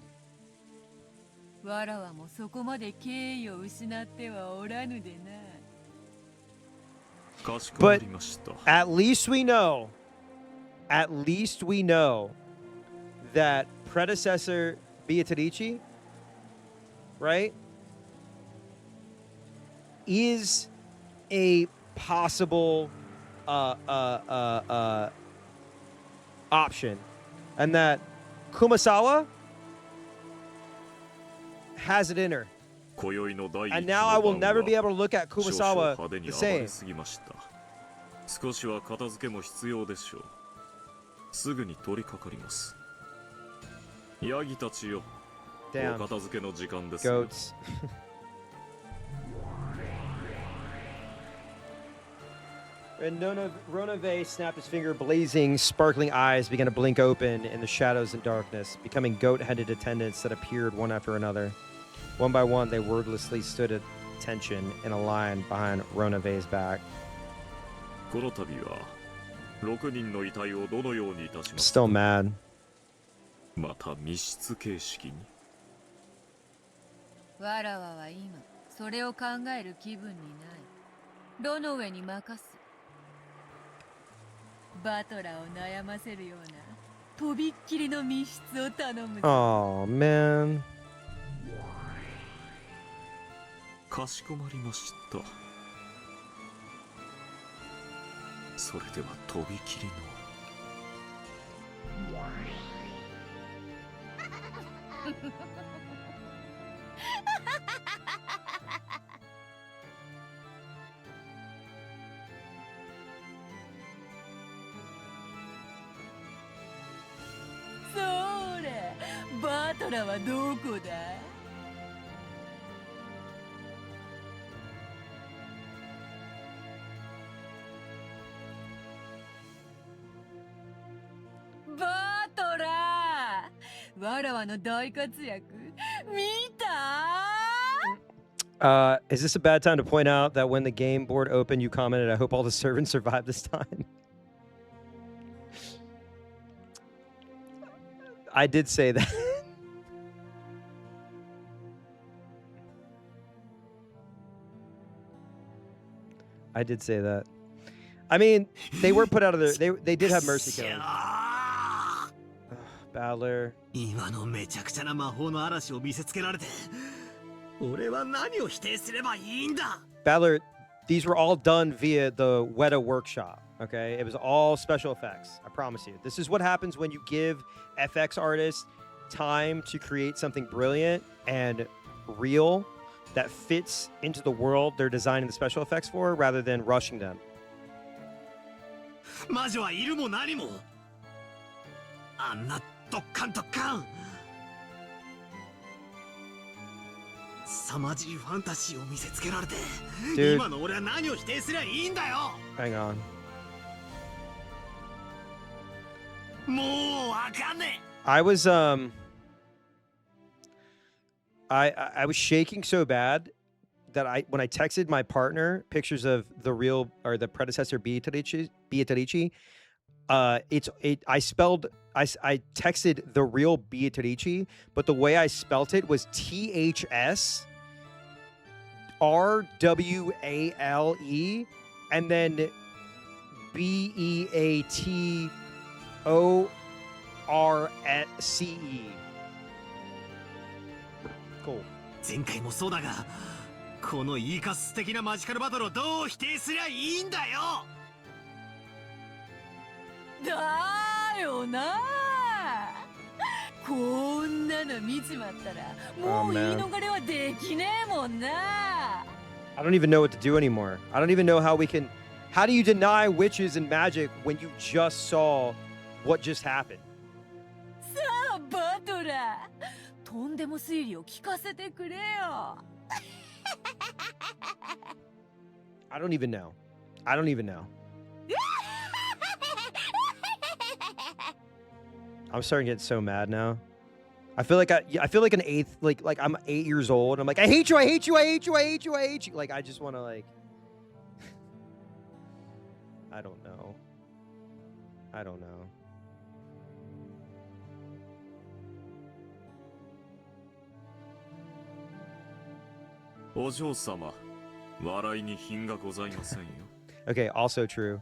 わらわもそこまで敬意を失ってはおらぬでな。 But at least we know that predecessor Beatrice, right, is a possible option, and that Kumasawa has it in her. And now I will never be able to look at Kumasawa the same. 少しは片付けも必要でしょう。すぐに取り掛かります。ヤギたちよ、お片付けの時間です。 Goats. And Ronave snapped his finger, blazing, sparkling eyes began to blink open in the shadows and darkness, becoming goat-headed attendants that appeared one after another. One by one, they wordlessly stood at attention in a line behind Ronave's back. この度は6人の遺体をどのようにいたします Still mad. また密室形式に。わらわは今それを考える気分にない。ロノウェに任す。バトラーを悩ませるようなとびっきりの密室を頼む。 Oh man. かしこまりました。それではとびきりの。それ、バトラーはどこだ？バトラー、わらわの大活躍見た？Is this a bad time to point out that when the game board opened, you commented, I hope all the servants survive this time? I did say that. I did say that. I mean, they were put out of their... They did have mercy killing. Battler. 今のめちゃくちゃな魔法の嵐を見せつけられて、俺は何を否定すればいいんだ。 Battler, these were all done via the Weta workshop, okay? It was all special effects, I promise you. This is what happens when you give FX artists time to create something brilliant and real that fits into the world they're designing the special effects for rather than rushing them. 魔女はいるも何も。あんなドッカンドッカン。凄まじいファンタジーを見せつけられて、今の俺は何を否定すりゃいいんだよ。 Hang on. もうわかんねえ。I was I was shaking so bad that when I texted my partner pictures of the real or the predecessor Beatrice, I texted the real Beatrice, but the way I spelt it was THS RWALE and then BEATORCE. Cool. 前回もそうだが、このイーカス的なマジカルバトルをどう否定すりゃいいんだよ。だよな。こんなの見ちまったらもう言い逃れはできねえもんな。I don't even know what to do anymore. I don't even know how we can. How do you deny witches and magic when you just saw what just happened? さあバトラー、とんでも推理を聞かせてくれよ。I don't even know. I don't even know. I'm starting to get so mad now. I feel like I feel like an eighth, like I'm 8 years old. I'm like, I hate you, I hate you, I hate you, I hate you, I hate you. Like I just want to like. I don't know. I don't know. お嬢様、笑いに品がございませんよ。Okay, also true.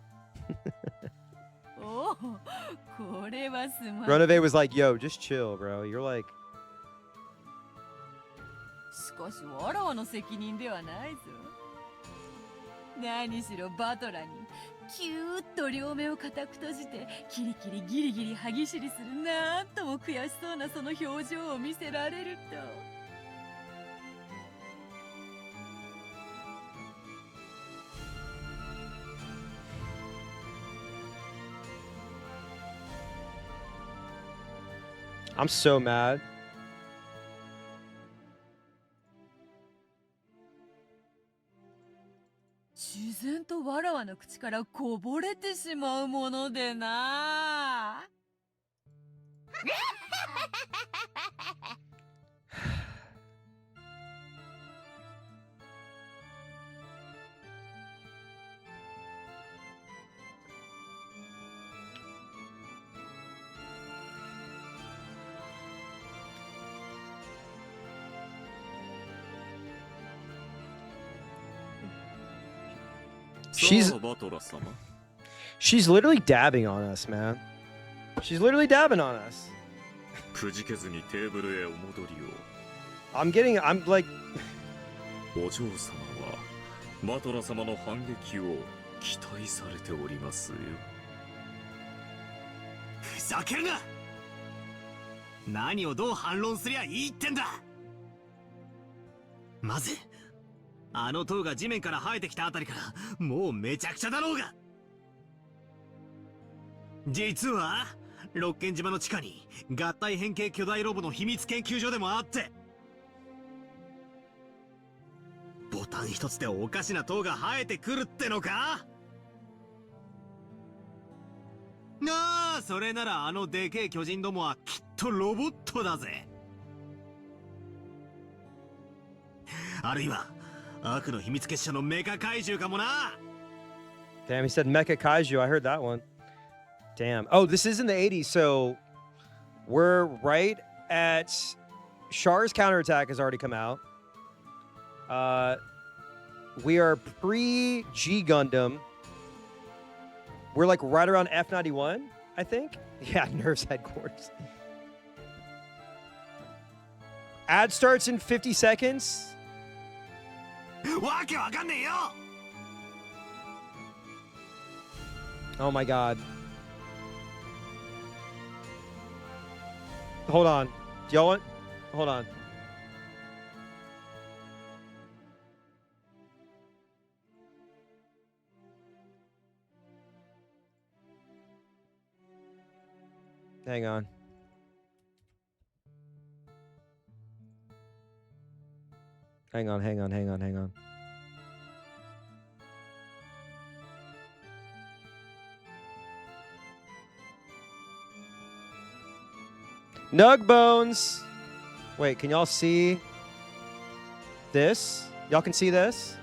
おお、これはすまん。Renove was like, yo, just chill, bro. You're like. しかしわらわの責任ではないぞ。何しろバトラにキューッと両目を固く閉じてキリキリギリギリ歯ぎしりするなんとも悔しそうなその表情を見せられると。I'm so mad. 自然とわらわの口からこぼれてしまうものでな。She's literally dabbing on us, man. She's literally dabbing on us. くじけずにテーブルへお戻りを。I'm like. お嬢様はバトラ様の反撃を期待されておりますよ。ふざけるな。何をどう反論すりゃいいってんだ。まずあの塔が地面から生えてきたあたりからもうめちゃくちゃだろうが。実は六軒島の地下に合体変形巨大ロボの秘密研究所でもあって、ボタン一つでおかしな塔が生えてくるってのか。なあ、それならあのでけえ巨人どもはきっとロボットだぜ。あるいは悪の秘密結社のメカ怪獣かもな。 Damn, he said Mecha Kaiju. I heard that one. Damn. Oh, this is in the 80s, so we're right at Char's counterattack has already come out. We are pre-G Gundam. We're like right around F91, I think. Yeah, Nerf's headquarters. Ad starts in 50 seconds. わけわかんねえよ。 Oh my god. Hold on. Do y'all want? Hold on. Hang on. Hang on. Nug bones. Wait, can y'all see this? Y'all can see this?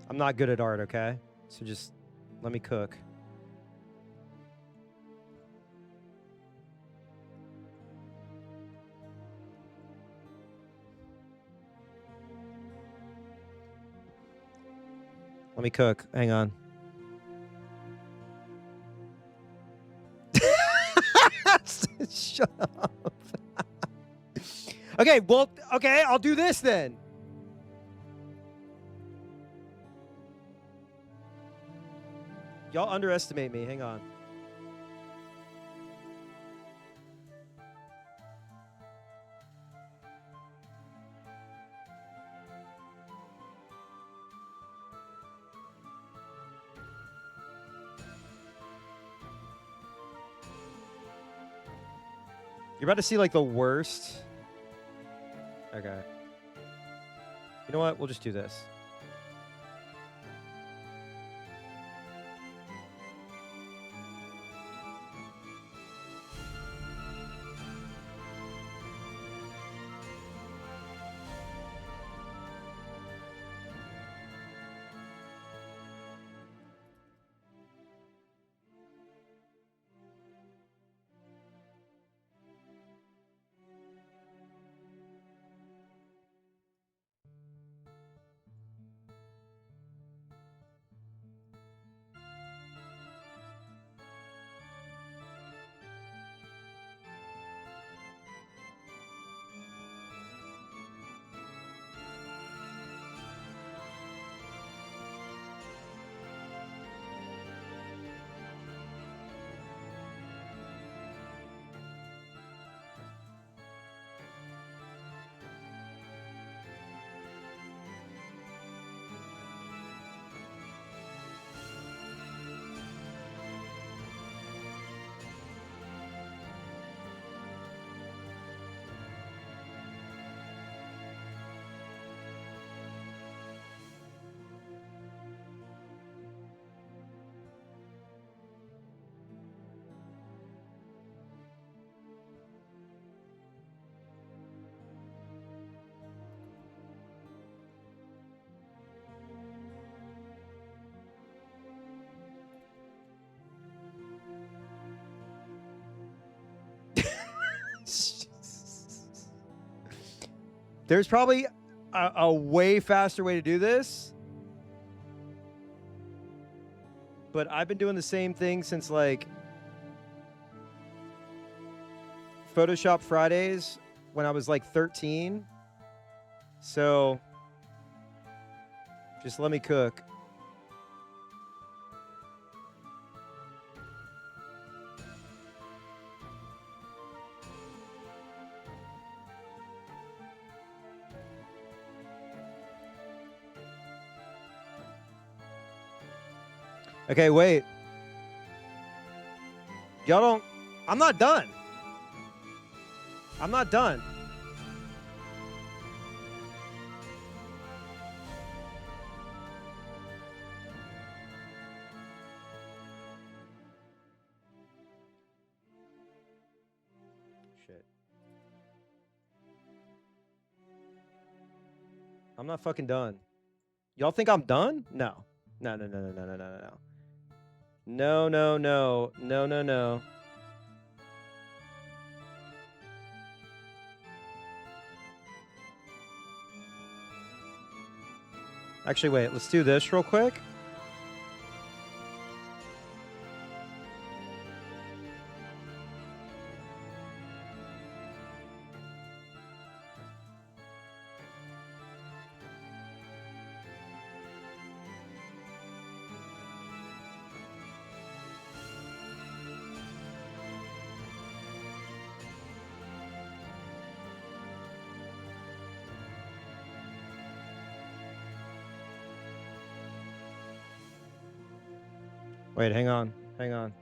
I'm not good at art, okay? So just let me cook. Let me cook. Hang on. Shut up. Okay, well, okay, I'll do this then. Y'all underestimate me. Hang on. You're about to see like the worst. Okay. You know what? We'll just do this. There's probably a way faster way to do this. But I've been doing the same thing since like Photoshop Fridays when I was like 13. So just let me cook. Okay, wait. Y'all don't... I'm not done. I'm not done. Shit. I'm not fucking done. Y'all think I'm done? No. No, no, no, no, no, no, no, no, no. No, no, no. No, no, no. Actually, wait. Let's do this real quick. Wait, hang on. Hang on.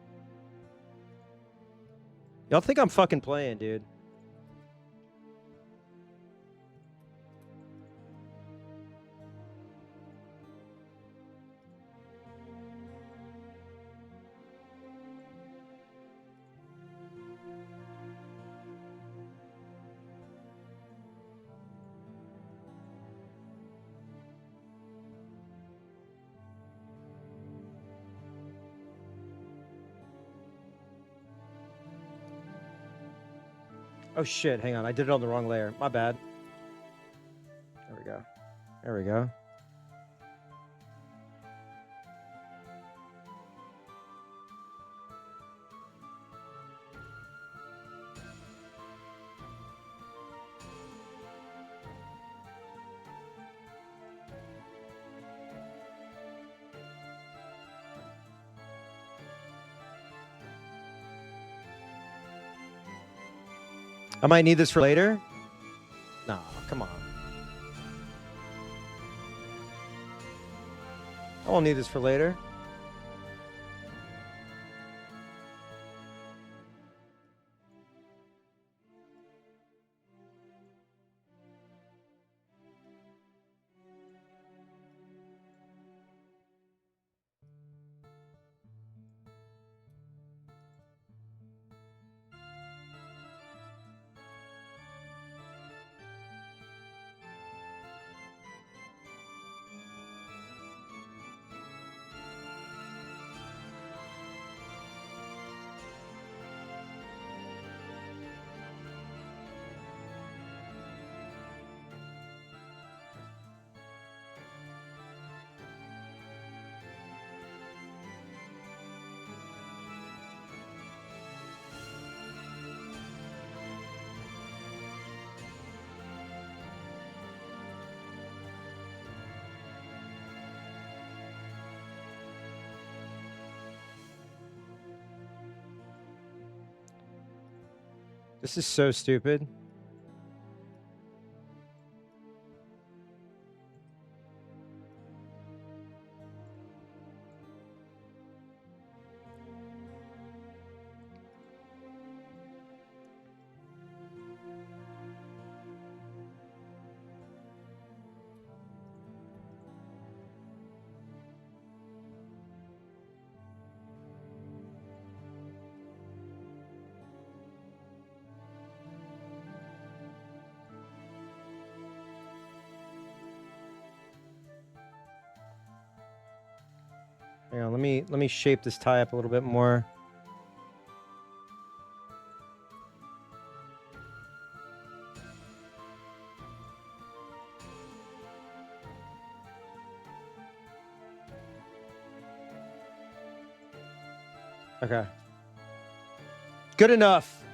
Y'all think I'm fucking playing, dude. Oh shit, hang on. I did it on the wrong layer. My bad. There we go. There we go. I might need this for later. Nah, come on. I won't need this for later. This is so stupid. Hang on, let me shape this tie up a little bit more. Okay. Good enough.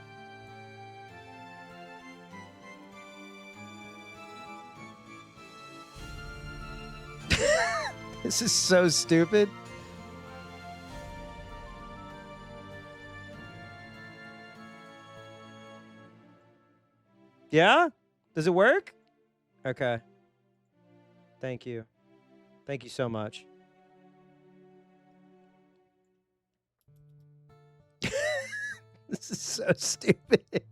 This is so stupid. Yeah? Does it work? Okay. Thank you. Thank you so much. This is so stupid.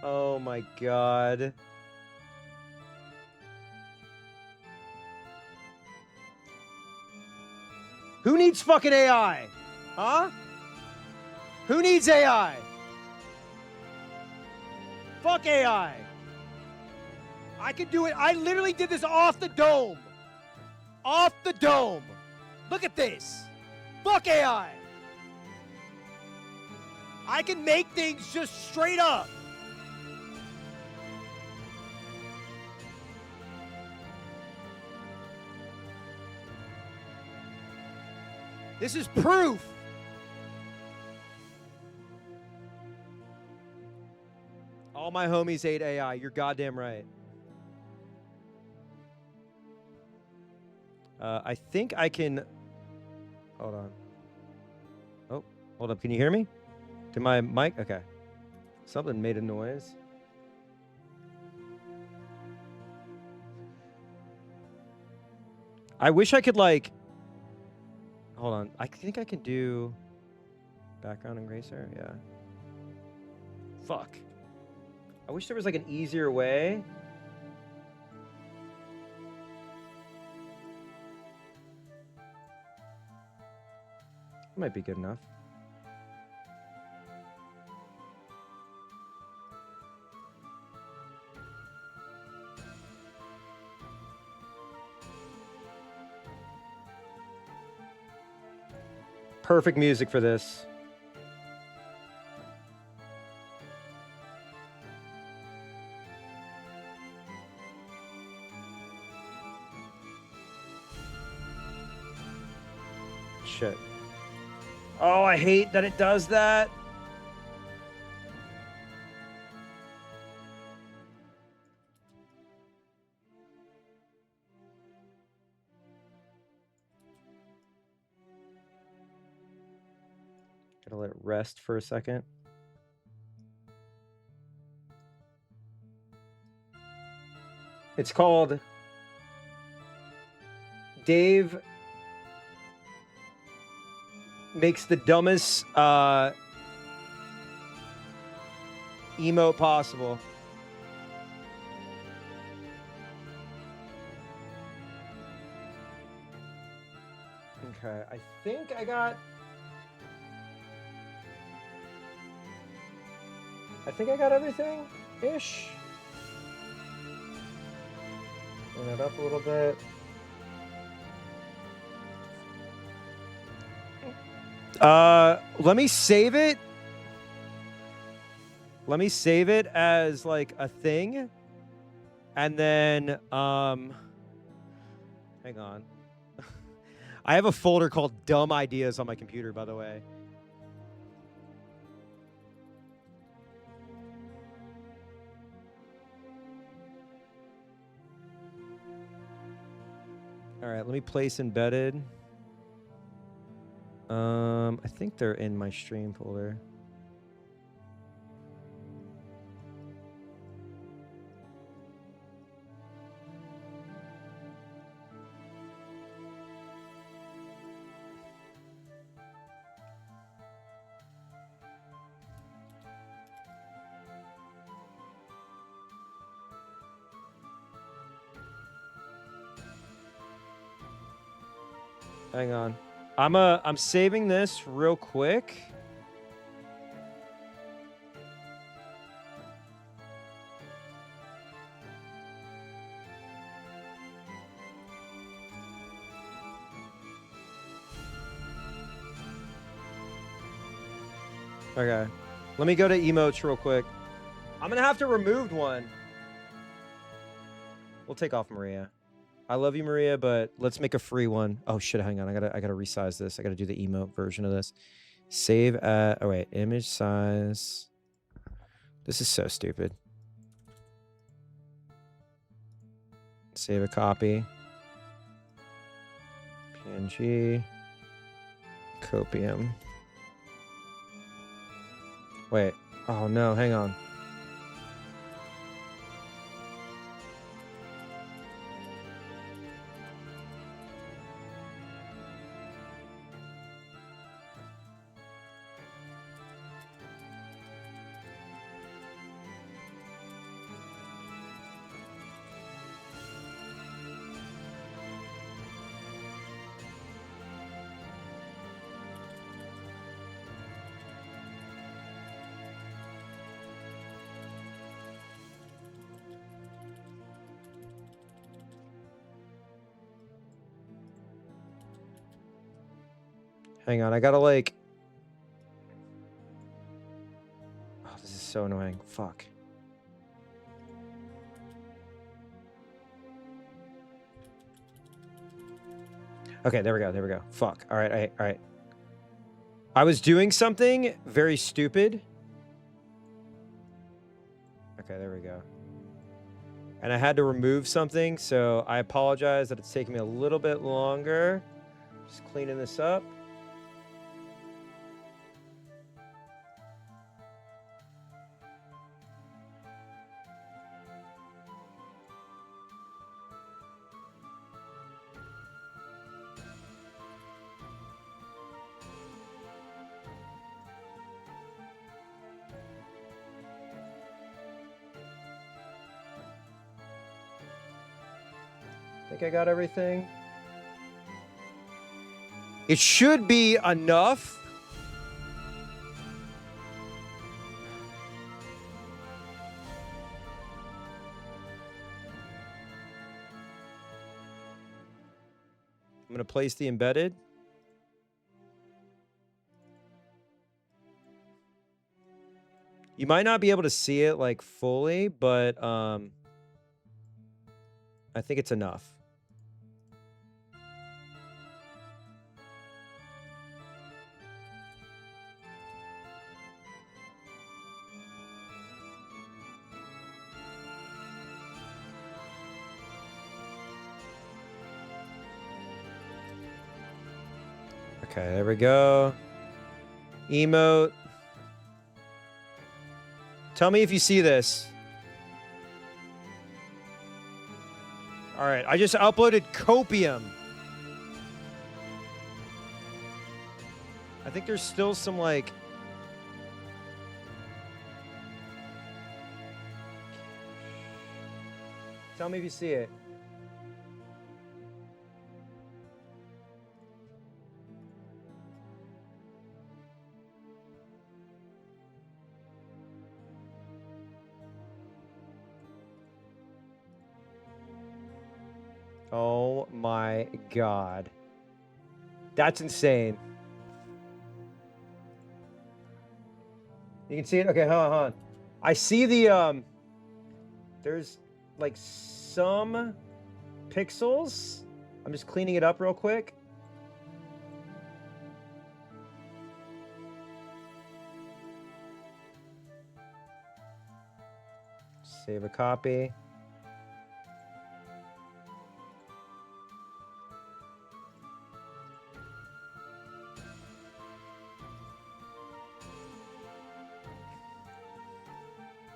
Oh my god. Who needs fucking AI? Huh? Who needs AI? Fuck AI. I can do it. I literally did this off the dome. Off the dome. Look at this. Fuck AI. I can make things just straight up. This is proof. All my homies hate AI. You're goddamn right. I think I can... Hold on. Oh, hold up. Can you hear me? Did my mic? Okay. Something made a noise. I wish I could, like... Hold on. I think I can do... Background eraser? Yeah. Fuck. I wish there was, like, an easier way. Might be good enough. Perfect music for this. shit. Oh, I hate that it does that. Gotta let it rest for a second. It's called Dave makes the dumbest emote possible. Okay, I think I got everything ish. Turn it up a little bit. Let me save it. Let me save it as like a thing. And then hang on. I have a folder called Dumb Ideas on my computer, by the way. All right, let me place embedded. I think they're in my stream folder. Hang on. I'm saving this real quick. Okay. Let me go to emotes real quick. I'm gonna have to remove one. We'll take off Maria. I love you, Maria, but let's make a free one. Oh shit, hang on. I gotta resize this. I gotta do the emote version of this. Save at image size. This is so stupid. Save a copy. PNG. Copium. Wait. Oh no, hang on. Hang on, I gotta like... Oh, this is so annoying. Fuck. Okay, there we go, there we go. Fuck. All right, all right. I was doing something very stupid. Okay, there we go. And I had to remove something, so I apologize that it's taking me a little bit longer. Just cleaning this up. I think I got everything. It should be enough. I'm going to place the embedded. You might not be able to see it like fully, but I think it's enough. Okay, there we go. Emote. Tell me if you see this. All right, I just uploaded Copium. I think there's still some, like... Tell me if you see it. Oh my god. That's insane. You can see it? Okay, hold on, hold on. I see the, there's, like, some pixels. I'm just cleaning it up real quick. Save a copy.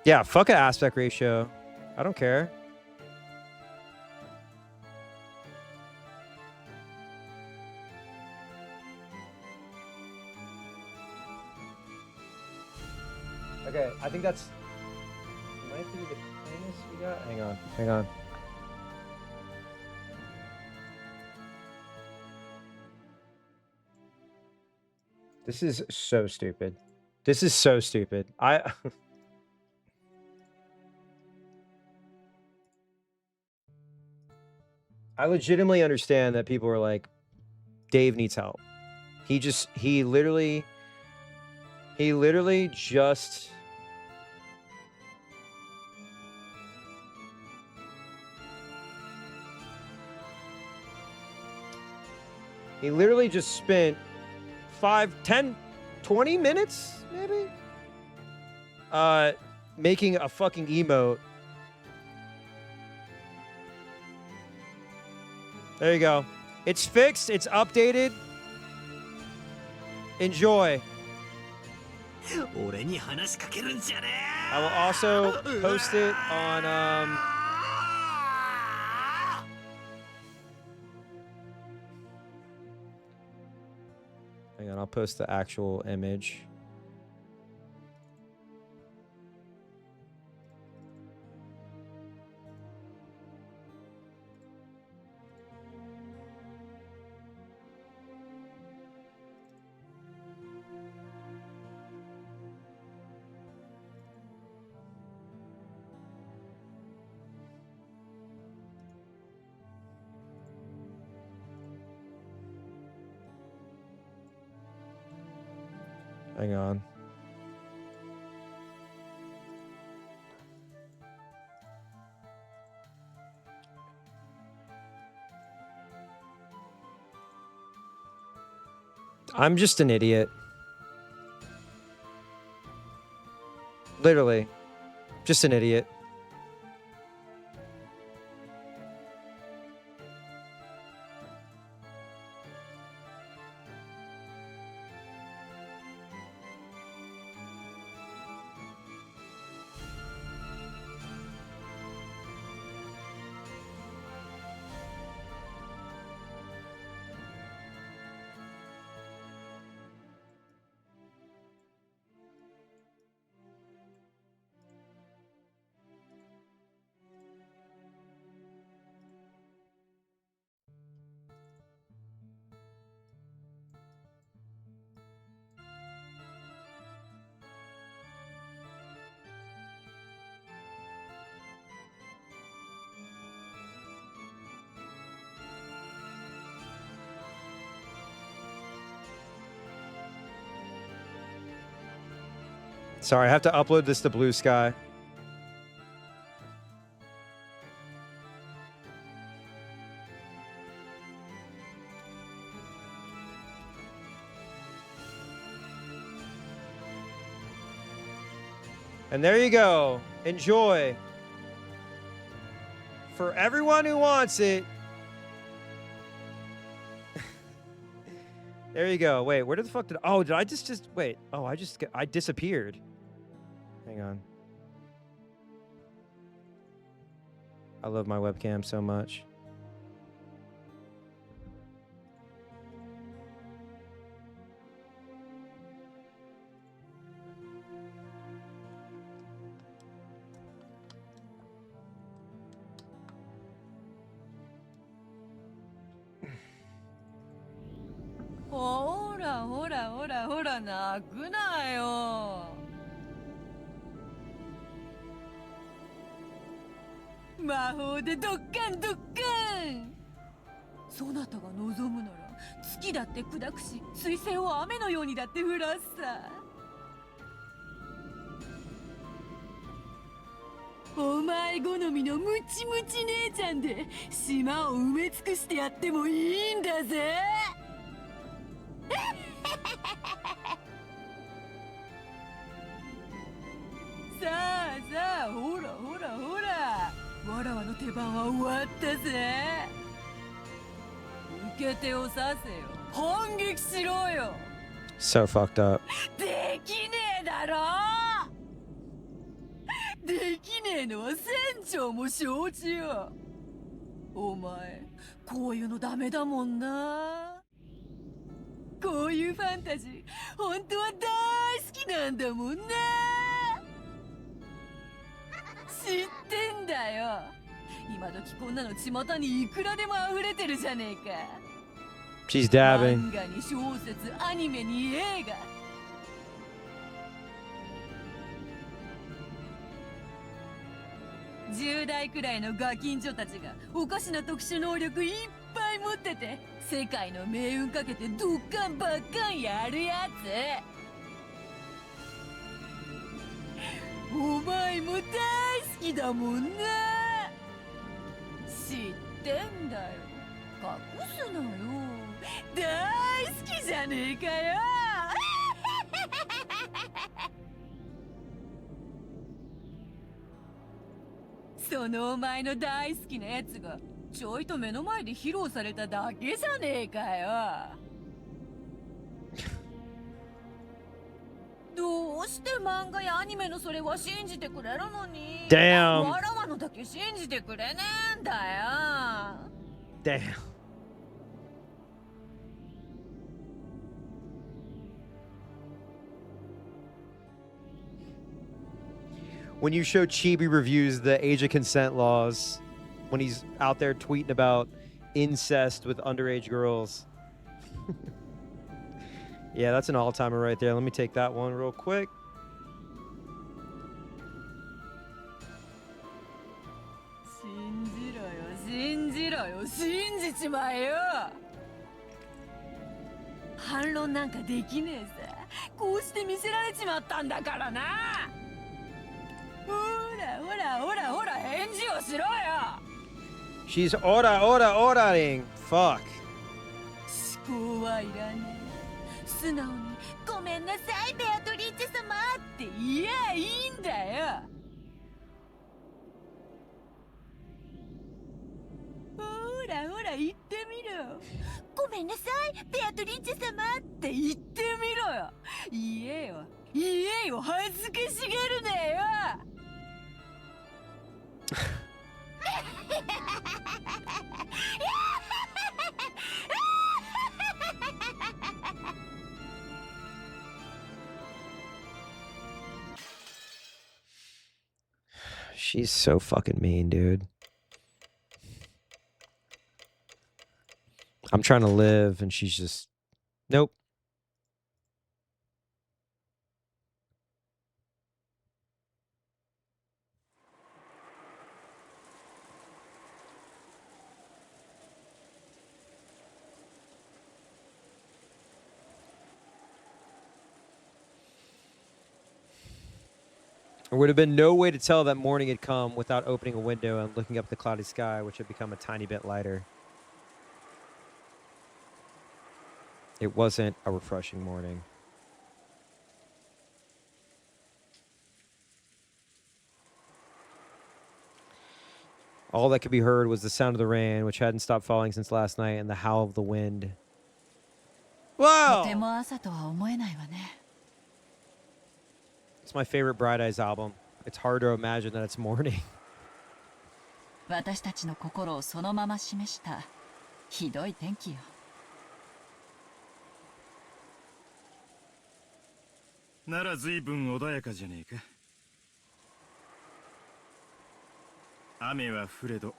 Yeah, fuck an aspect ratio. I don't care. Okay, I think that's... might be the cleanest we got. Hang on, hang on. This is so stupid. This is so stupid. I legitimately understand that people are like, Dave needs help. He literally just... He literally just spent 5, 10, 20 minutes, maybe? Making a fucking emote. There you go. It's fixed. It's updated. Enjoy. I will also post it on, hang on, I'll post the actual image. Hang on. I'm just an idiot. Literally. Just an idiot. Sorry, I have to upload this to Blue Sky. And there you go. Enjoy. For everyone who wants it. There you go. Wait, where the fuck did... Oh, did I just... Wait. Oh, I disappeared. Hang on. I love my webcam so much.ほらほらほらほら泣くなよ。魔法でドッカンドッカン。そなたが望むなら月だって砕くし、水星を雨のようにだって降らすさ。お前好みのムチムチ姉ちゃんで島を埋め尽くしてやってもいいんだぜ。さあさあ、ほらほらほら、わらわの出番は終わったぜ。受け手をさせよ、反撃しろよ。 So fucked up. できねえだろ。できねえのは船長も承知よ。お前こういうのダメだもんな。こういうファンタジー本当は大好きなんだもんな。知ってんだよ。今時こんなの巷にいくらでも溢れてるじゃねえか。 She's dabbing. 漫画に小説、アニメに映画。10代くらいのガキンチョたちがおかしな特殊能力いっぱい持ってて、世界の命運かけてドッカンバッカンやるやつ。お前も大好きだもんな。知ってんだよ。隠すなよ。大好きじゃねえかよ。そのお前の大好きなやつがちょいと目の前で披露されただけじゃねえかよ。どうして漫画やアニメのそれは信じてくれるのに、 Damn. わらわのだけ信じてくれねえんだよ。 Damn. When you show Chibi reviews the age of consent laws, when he's out there tweeting about incest with underage girls. Yeah, that's an all-timer right there. Let me take that one real quick. She's oraing. Fuck. 思考はいらねえ。素直にごめんなさいベアトリーチェ様って言やいいんだよ。ほらほら言ってみろ。ごめんなさいベアトリーチェ様って言ってみろよ。言えよ言えよ、恥ずかしがるなよ。She's so fucking mean, dude. I'm trying to live, and she's just... Nope. There would have been no way to tell that morning had come without opening a window and looking up the cloudy sky, which had become a tiny bit lighter. It wasn't a refreshing morning. All that could be heard was the sound of the rain, which hadn't stopped falling since last night, and the howl of the wind. とて Wow! も朝とは思えないわね。 It's my favorite Bright Eyes album. It's hard to imagine that it's morning. 私たちの心をそのまま示したひどい天気よ。なら随分穏やかじゃねえか。雨は降れど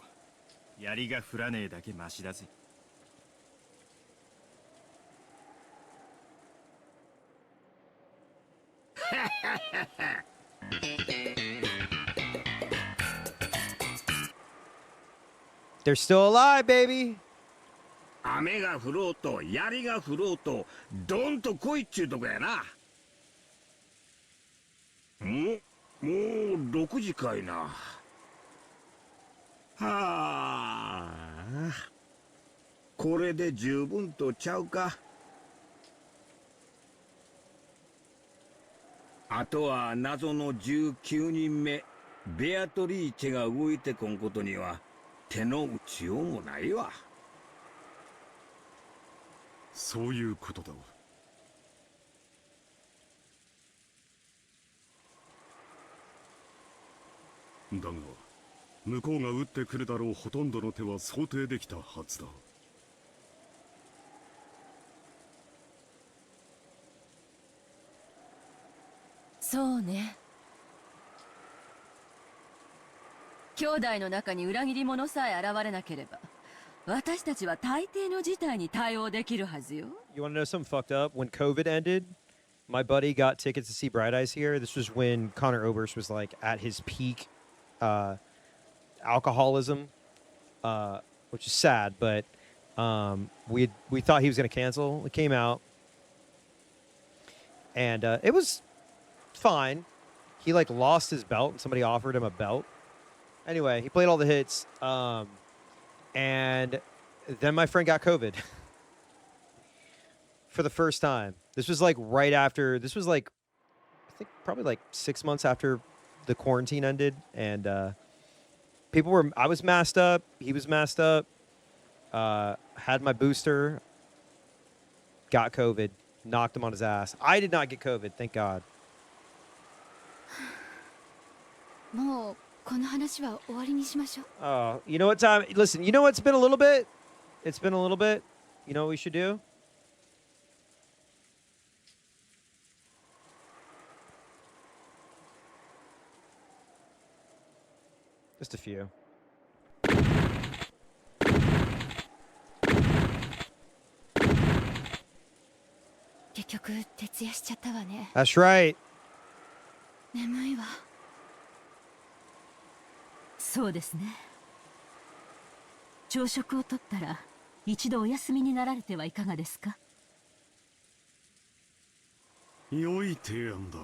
槍が降らねえだけマシだぜ。They're still alive, baby! 雨が降ろうと槍が降ろうとドンと来いっちゅうとこやな。もう6時かいな。はあ、これで十分とちゃうか。あとは謎の19人目ベアトリーチェが動いてこんことには手の打ちようもないわ。そういうことだ。だが向こうが撃ってくるだろうほとんどの手は想定できたはずだ。そうね。兄弟の中に裏切り者さえ現れなければ、私たちは大抵の事態に対応できるはずよ。You want to know something fucked up? When COVID ended, my buddy got tickets to see Bright Eyes here. This was when Connor Oberst was like at his peak alcoholism, which is sad, but we thought he was going to cancel. It came out, and it was fine. He like lost his belt, and somebody offered him a belt. Anyway, he played all the hits, and then my friend got COVID for the first time. This was like right after. This was like, I think probably like 6 months after the quarantine ended, and people were. I was masked up. He was masked up. Had my booster. Got COVID. Knocked him on his ass. I did not get COVID. Thank God. もうこの話は終わりにしましょう。 Oh, you know what time? Listen, you know what's been a little bit? It's been a little bit. You know what we should do? Just a few. 結局徹夜しちゃったわね。 That's right. 眠いわ。そうですね。朝食をとったら一度お休みになられてはいかがですか。良い提案だ。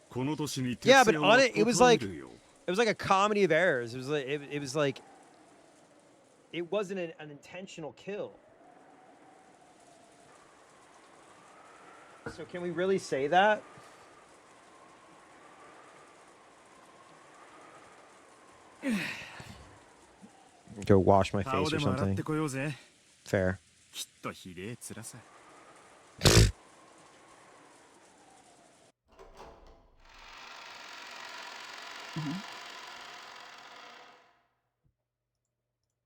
この年に徹 Yeah, but 夜は on it, it was 断 like るよ。 it was like a comedy of errors. It was like it was like it wasn't an intentional kill. So can we really say that? Go wash my 顔 face で or も洗っ something. てこようぜ。 Fair. きっとひでえつらさ。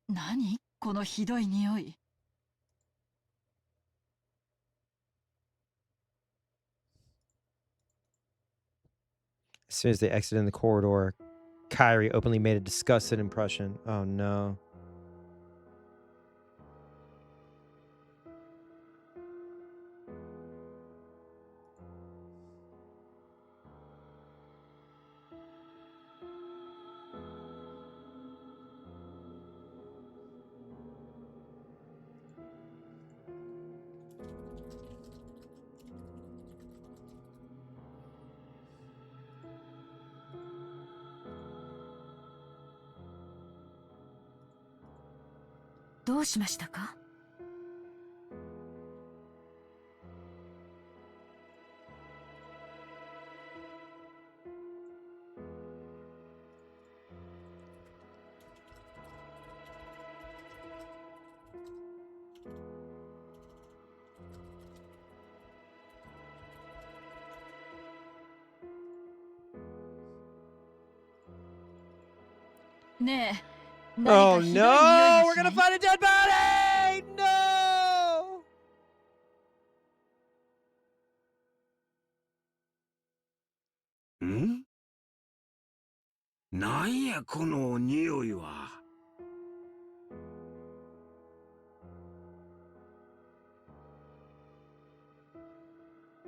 何このひどい匂い。 As soon as they exited in the corridor, Kyrie openly made a disgusted impression. Oh no.「どうしましたか？」ねえ、 Oh 何かひどい匂い no! が We're しな gonna い？ find a dead body! No! ん？なんやこの匂いは。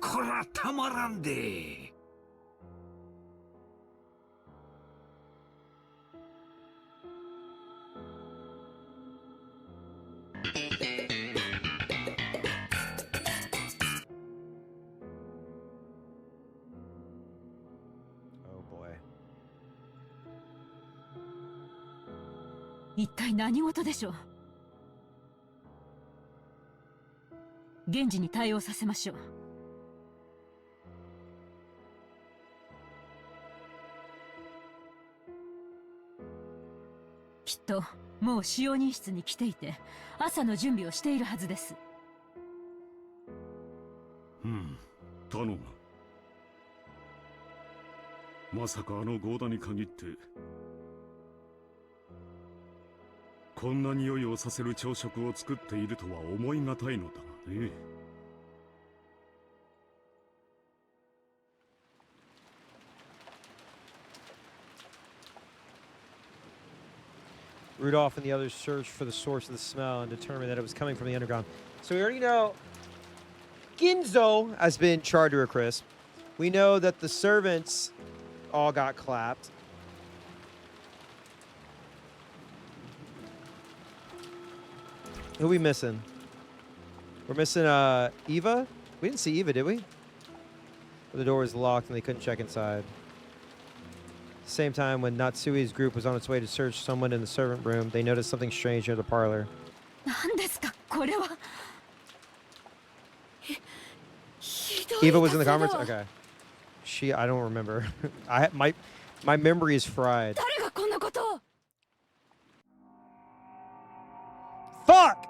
こらたまらんで。Oh boy. 一体何事でしょう。現時に対応させましょう。きっともう使用人室に来ていて、朝の準備をしているはずです。頼む。まさかあのゴーダに限ってこんな匂いをさせる朝食を作っているとは思いがたいのだがね。Rudolph and the others searched for the source of the smell and determined that it was coming from the underground. So we already know Ginzo has been charred to a crisp. We know that the servants all got clapped. Who are we missing? We're missing Eva? We didn't see Eva, did we? The door was locked and they couldn't check inside. Same time, when Natsui's group was on its way to search someone in the servant room, they noticed something strange near the parlor. 何ですかこれは。ひどい Eva was in the 画像 comments? だわ。 Okay. I don't remember. My memory is fried. 誰がこんなことを。 Fuck!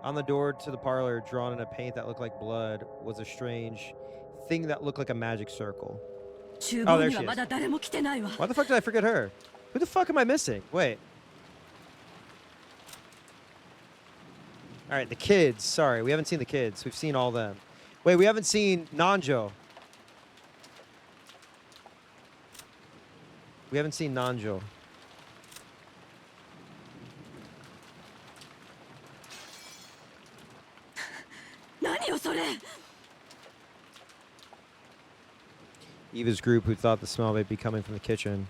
On the door to the parlor, drawn in a paint that looked like blood, was a strange thing that looked like a magic circle. 厨 Oh, 房 there に she は is. まだ誰も来てないわ。 Why the fuck did I forget her? Who the fuck am I missing? Wait. Alright, the kids. Sorry, we haven't seen the kids. We've seen all them. Wait, we haven't seen Nanjo. We haven't seen Nanjo. Eva's group, who thought the smell might be coming from the kitchen,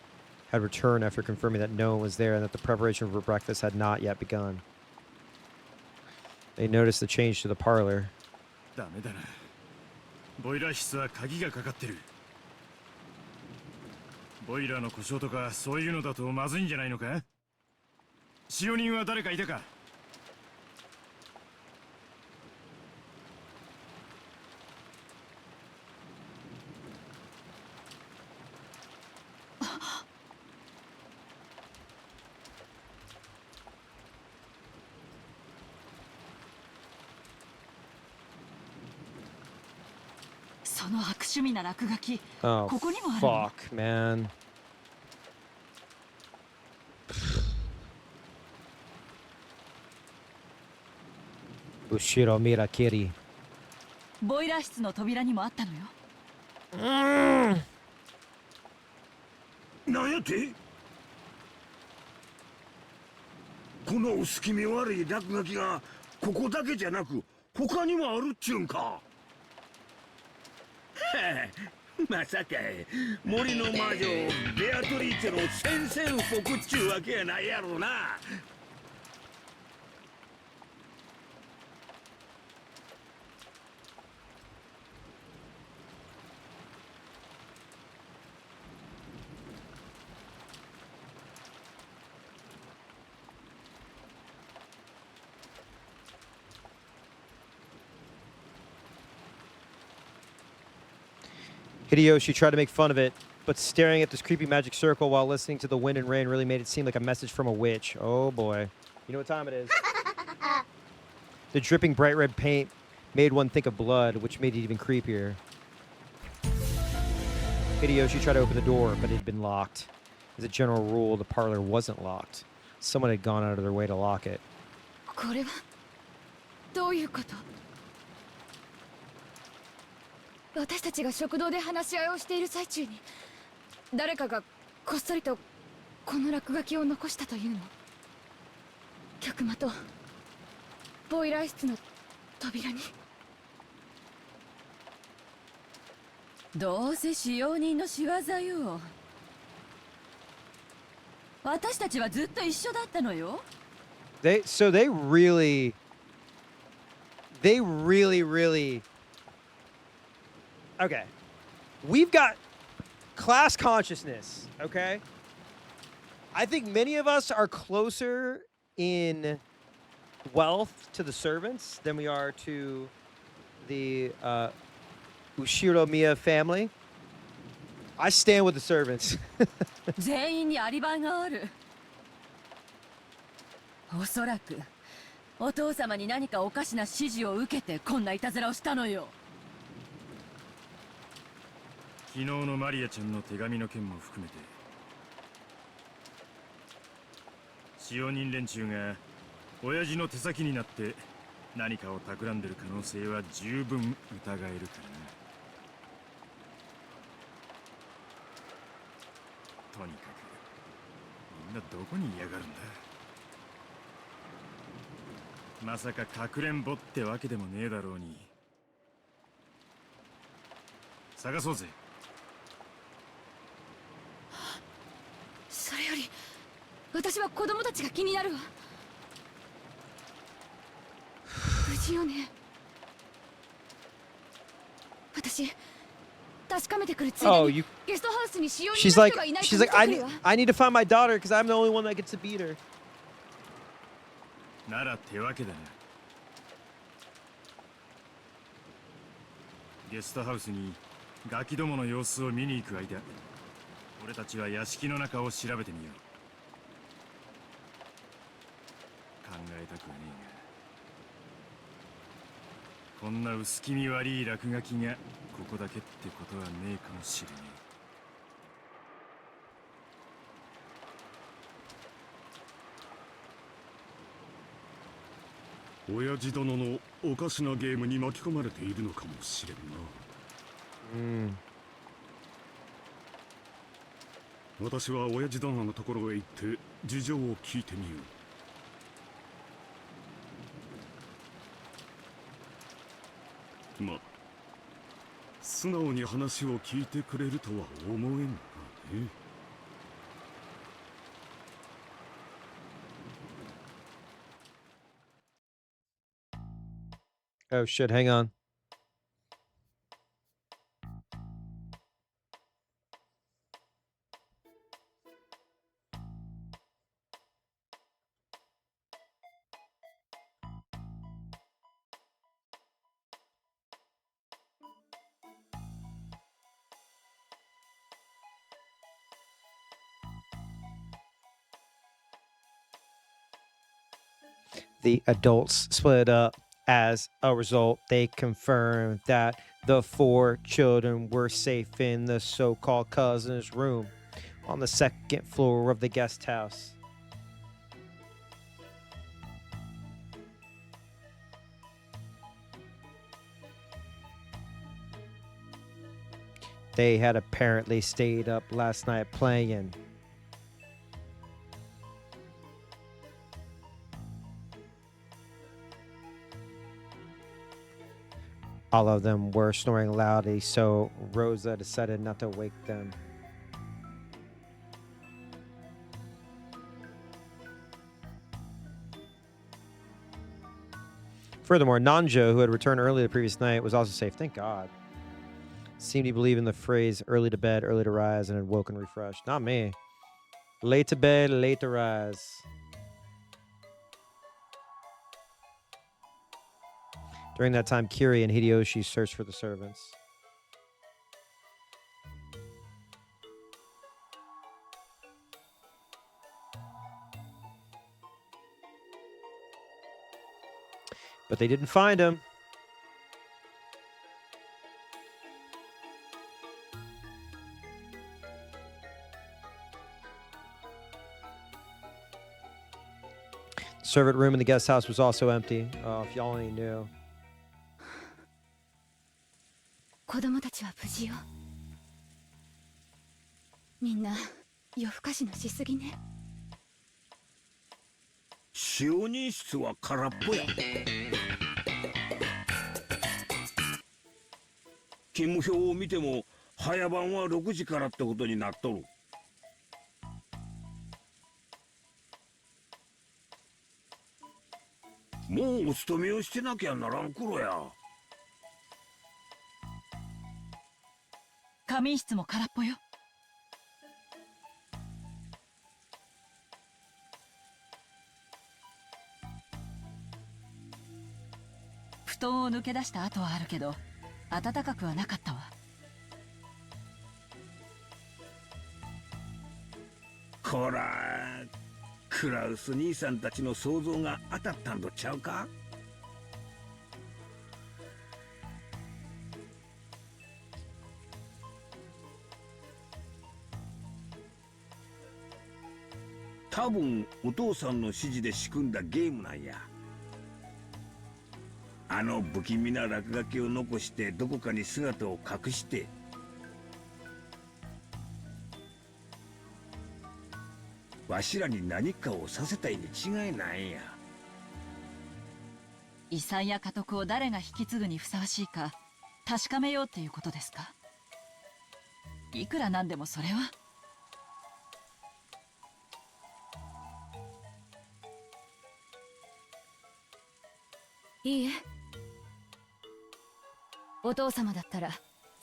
had returned after confirming that no one was there and that the preparation for breakfast had not yet begun. They noticed the change to the parlor. ダメだな。ボイラー室は鍵がかかってる。ボイラーの故障とかそういうのだとまずいんじゃないのか？使用人は誰かいたか？ その悪趣味な落書き、 Oh, ここにもあるの。 fuck, man. Ushiro Mirakiri. ボイラー室の扉にもあったのよ。なんやってこの薄気味悪い落書きがここだけじゃなく他にもあるっちゅうんか。はあ、まさか森の魔女ベアトリーチェの宣戦布告っちゅうわけやないやろな。Hideyoshi tried to make fun of it, but staring at this creepy magic circle while listening to the wind and rain really made it seem like a message from a witch. Oh boy. You know what time it is. The dripping bright red paint made one think of blood, which made it even creepier. Hideyoshi tried to open the door, but it had been locked. As a general rule, the parlor wasn't locked. Someone had gone out of their way to lock it. これはどういうこと？私たちが食堂で話し合いをしている最中に誰かがこっそりとこの落書きを残したというの？客間とボイラー室の扉に。どうせ使用人の仕業よ。私たちはずっと一緒だったのよ。They really okay. We've got class consciousness, okay? I think many of us are closer in wealth to the servants than we are to the Ushiro Miya family. I stand with the servants. 全員にアリバイがある。おそらくお父様に何かおかしな指示を受けてこんないたずらをしたのよ。昨日のマリアちゃんの手紙の件も含めて使用人連中が親父の手先になって何かを企んでる可能性は十分疑えるからな。とにかくみんなどこにいやがるんだ。まさかかくれんぼってわけでもねえだろうに。探そうぜ。それより私は子供たちが気になるわ。無事よね。私確かめてくるついでにゲストハウスに使用人の人がいないか見てくるわ。I need to find my daughter because I'm the only one that gets to beat her. なら手分けだな。ゲストハウスにガキどもの様子を見に行く間、俺たちは屋敷の中を調べてみよう。考えたくはねえが、こんな薄気味悪い落書きがここだけってことはねえかもしれねえ。親父殿のおかしなゲームに巻き込まれているのかもしれんな。私は親父殿のところへ行って事情を聞いてみよう。まあ素直に話を聞いてくれるとは思えんがね。Oh shit, hang on. The adults split up. As a result, they confirmed that the 4 children were safe in the so-called cousin's room on the 2nd floor of the guest house. They had apparently stayed up last night playing. All of them were snoring loudly, so Rosa decided not to wake them. Furthermore, Nanjo, who had returned early the previous night, was also safe. Thank God. Seemed to believe in the phrase early to bed, early to rise, and had woken refreshed. Not me. Late to bed, late to rise. During that time, Kiri and Hideyoshi searched for the servants. But they didn't find him. servant room in the guest house was also empty. Oh, if y'all only knew. 子供たちは無事よ。みんな夜更かしのしすぎね。使用人室は空っぽや。勤務表を見ても早番は6時からってことになっとる。もうお勤めをしてなきゃならん頃や。仮眠室も空っぽよ。布団を抜け出した跡はあるけど暖かくはなかったわ。こらクラウス兄さんたちの想像が当たったんとちゃうか。多分お父さんの指示で仕組んだゲームなんや。あの不気味な落書きを残してどこかに姿を隠してわしらに何かをさせたいに違いないんや。遺産や家督を誰が引き継ぐにふさわしいか確かめようっていうことですか。いくらなんでもそれは。いいえ。お父様だったら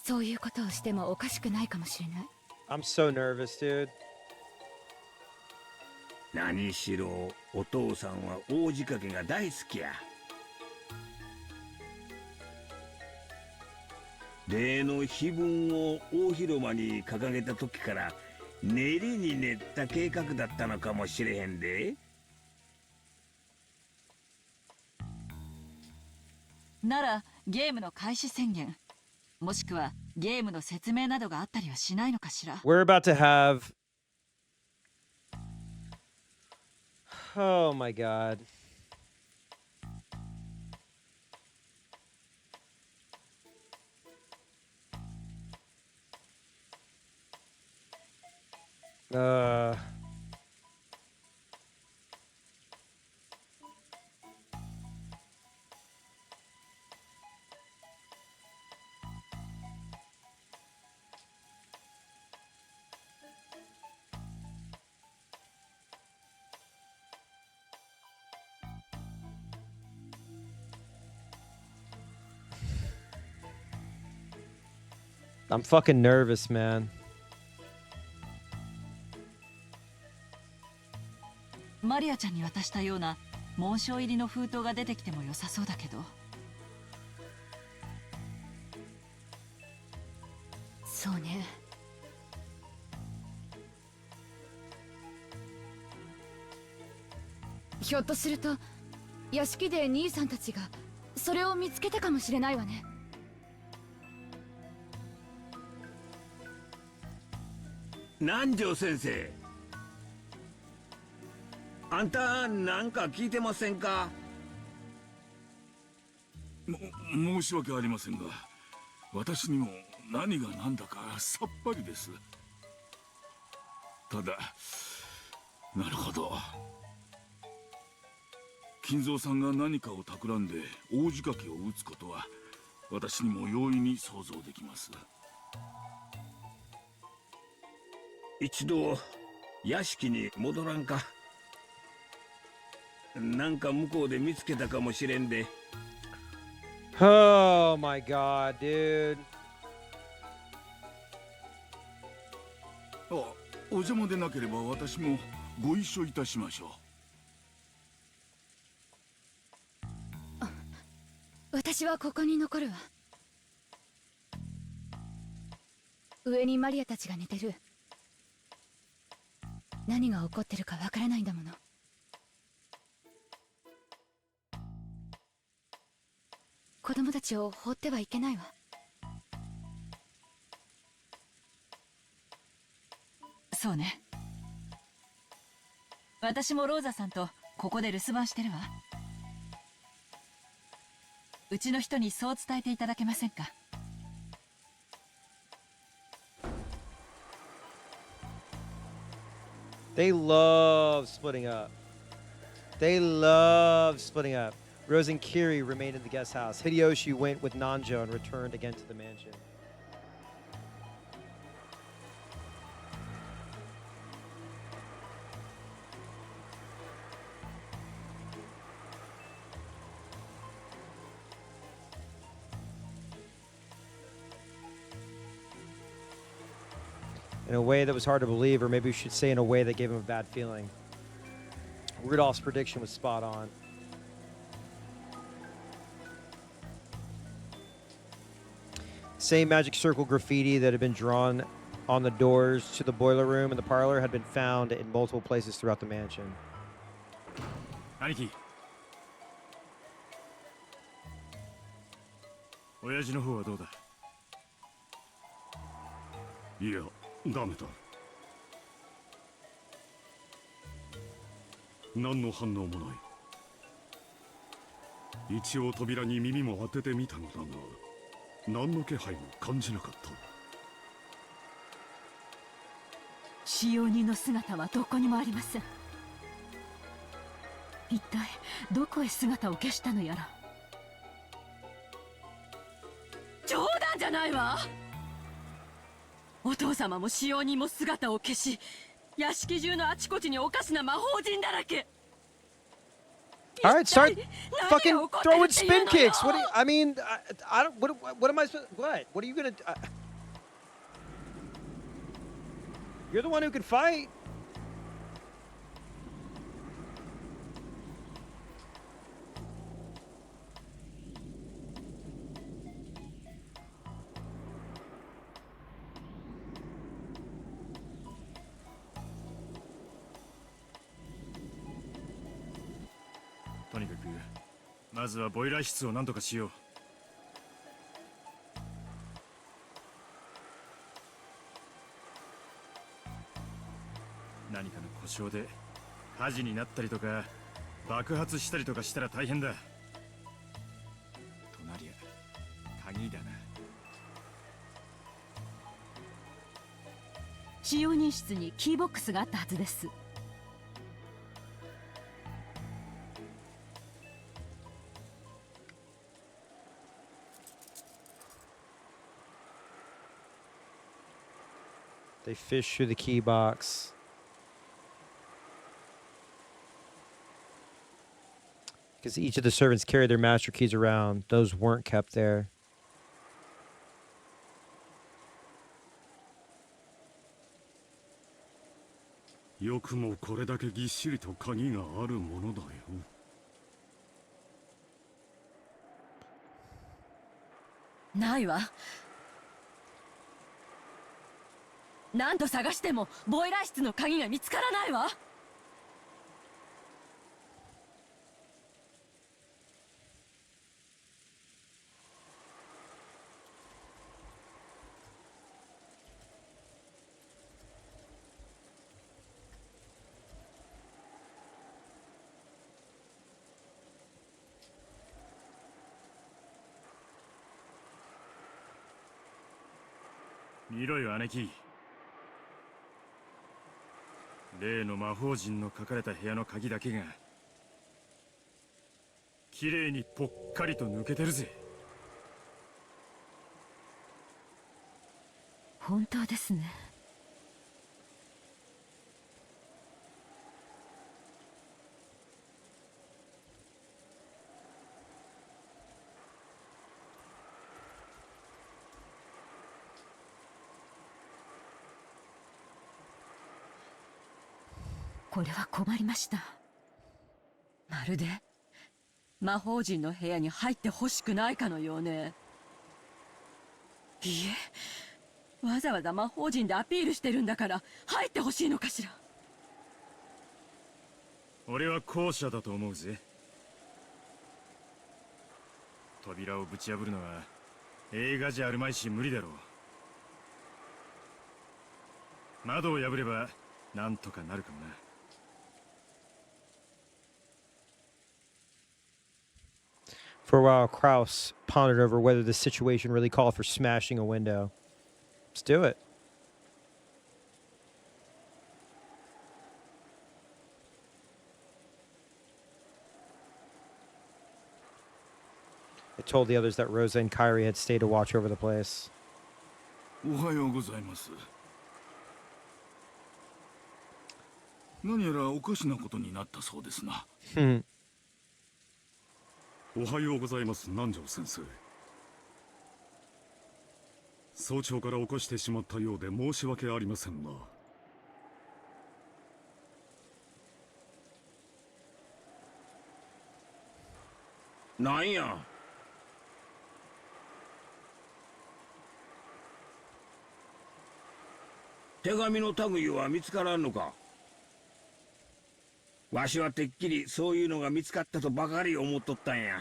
そういうことをしてもおかしくないかもしれない。 I'm so nervous, dude. 何しろお父さんは大仕掛けが大好きや。例の碑文を大広間に掲げた時から練りに練った計画だったのかもしれへんで。ならゲームの開始宣言もしくはゲームの説明などがあったりはしないのかしら。 We're about to have... Oh my god. I'm fucking nervous, man. マリアちゃんに渡したような紋章入りの封筒が出てきても良さそうだけど。そうね。ひょっとすると屋敷で兄さんたちがそれを見つけたかもしれないわね。南條先生、あんたなんか聞いてませんか。申し訳ありませんが、私にも何が何だかさっぱりです。ただ、なるほど。金蔵さんが何かを企んで大仕掛けを打つことは私にも容易に想像できます。一度屋敷に戻らんか。なんか向こうで見つけたかもしれんで。Oh my god, dude. お邪魔でなければ私もご一緒いたしましょう。私はここに残るわ。上にマリアたちが寝てる。何が起こってるかわからないんだもの。子供たちを放ってはいけないわ。そうね。私もローザさんとここで留守番してるわ。うちの人にそう伝えていただけませんか。They love splitting up. They love splitting up. Rose and Kiri remained in the guest house. Hideyoshi went with Nanjo and returned again to the mansion. In a way that was hard to believe, or maybe we should say in a way that gave him a bad feeling. Rudolph's prediction was spot on. Same magic circle graffiti that had been drawn on the doors to the boiler room and the parlor had been found in multiple places throughout the mansion. 兄貴、親父の方はどうだ。いや、ダメだ。何の反応もない。一応扉に耳も当ててみたのだが、何の気配も感じなかった。使用人の姿はどこにもありません。一体どこへ姿を消したのやら。冗談じゃないわ。お父様も使用人も姿を消し、屋敷中のあちこちにおかしな魔法陣だらけ。All right, start fucking throwing spin kicks. What do you, I mean, I don't, what am I supposed, what are you gonna, you're the one who can fight. Toにかくまずはボイラー室を何とかしよう。何かの故障で火事になったりとか爆発したりとかしたら大変だ。となりゃ鍵だな。使用人室にキーボックスがあったはずです。They fish through the key box. Because each of the servants carried their master keys around. Those weren't kept there. よくもこれだけぎっしりと鍵があるものだよ。ないわ。何度探してもボイラー室の鍵が見つからないわ。見ろよ姉貴。例の魔法陣の書かれた部屋の鍵だけが綺麗にぽっかりと抜けてるぜ。本当ですね。これは困りました。まるで魔法陣の部屋に入ってほしくないかのようね。いいえ、わざわざ魔法陣でアピールしてるんだから入ってほしいのかしら。俺は後者だと思うぜ。扉をぶち破るのは映画じゃあるまいし無理だろう。窓を破ればなんとかなるかもな。For a while, Kraus pondered over whether the situation really called for smashing a window. Let's do it. They told the others that Rosa and Kyrie had stayed to watch over the place. おはようございます。何やらおかしなことになったそうですな。おはようございます、南條先生。早朝から起こしてしまったようで申し訳ありませんな。なんや。手紙の類は見つからんのか。わしはてっきりそういうのが見つかったとばかり思っとったんや。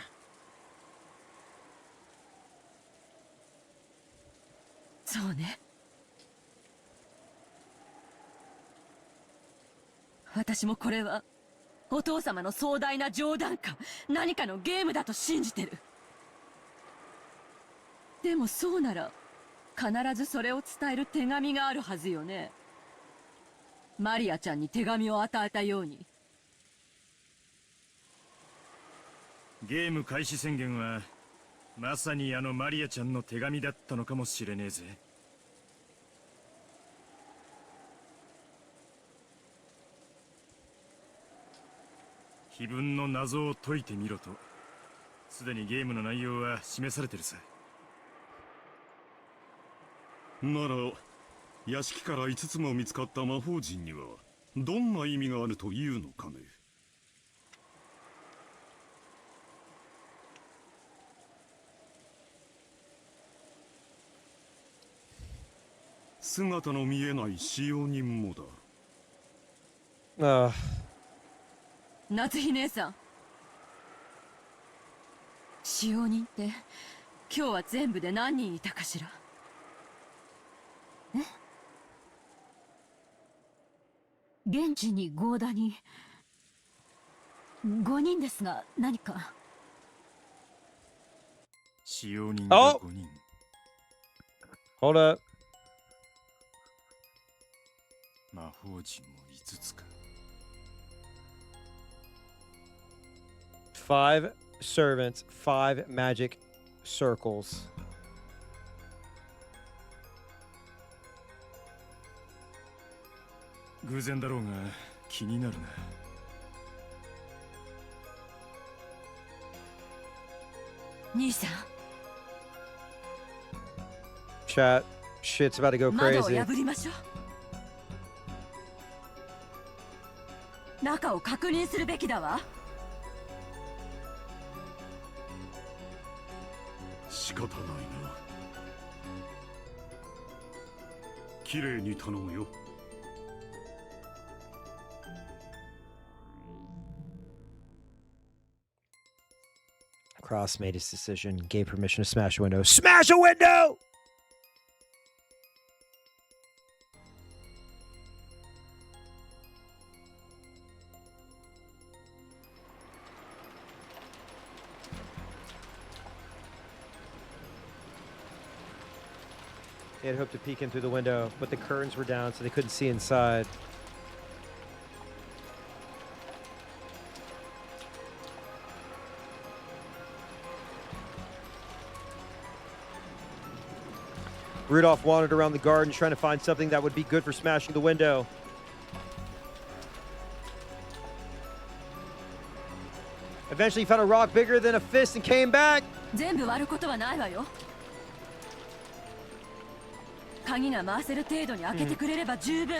そうね。私もこれはお父様の壮大な冗談か何かのゲームだと信じてる。でもそうなら必ずそれを伝える手紙があるはずよね。マリアちゃんに手紙を与えたように。ゲーム開始宣言はまさにあのマリアちゃんの手紙だったのかもしれねえぜ。碑文の謎を解いてみろと、すでにゲームの内容は示されてるさ。なら屋敷から5つも見つかった魔法陣にはどんな意味があるというのかね。姿の見えない使用人もだ。夏日姉さん、使用人って今日は全部で何人いたかしら。現地に合田に5人ですが何か。使用人が5人。Hold up. 魔法陣も5つか。5 servants, 5 magic circles. 偶然だろうが気になるな。兄さん。Chat, shit's about to go 窓を crazy. 破りましょう。中を確認するべきだわ。仕方ないな。綺麗に頼むよ。Cross made his decision, gave permission to smash a window. Smash a window! They had hoped to peek in through the window, but the curtains were down so they couldn't see inside. Rudolph wandered around the garden trying to find something that would be good for smashing the window. Eventually he found a rock bigger than a fist and came back. 全部割ることはないわよ。鍵が回せる程度に開けてくれれば十分。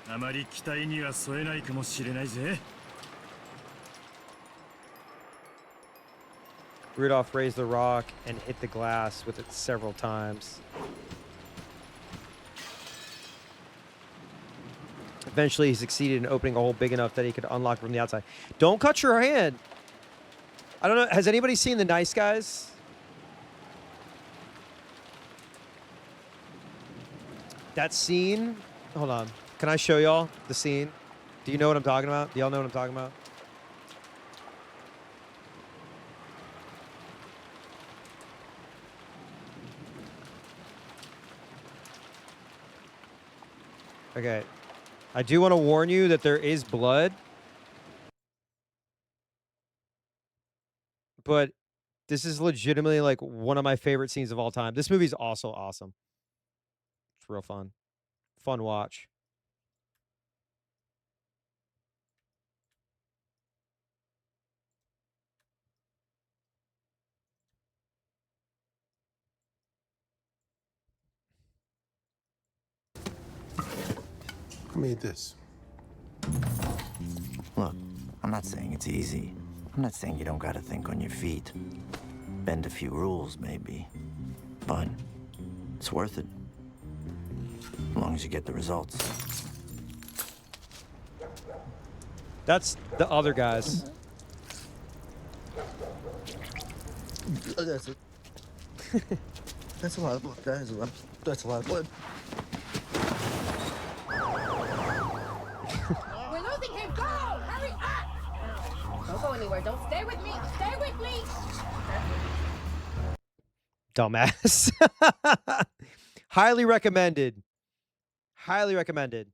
あまり期待には添えないかもしれないぜ。Rudolph raised the rock and hit the glass with it several times. Eventually, he succeeded in opening a hole big enough that he could unlock it from the outside. Don't cut your hand! I don't know, has anybody seen The Nice Guys? That scene, hold on. Can I show y'all the scene? Do you know what I'm talking about? Do y'all know what I'm talking about? Okay. I do want to warn you that there is blood. But this is legitimately like one of my favorite scenes of all time. This movie's also awesome. It's real fun. Fun watch. Who made this? Look, I'm not saying it's easy. I'm not saying you don't gotta think on your feet. Bend a few rules, maybe. But it's worth it. As long as you get the results. That's the other guys. That's a lot of blood. That's a lot of blood. We're losing him. Go! Hurry up! Don't go anywhere. Don't stay with me. Stay with me. Dumbass. Highly recommended. Highly recommended.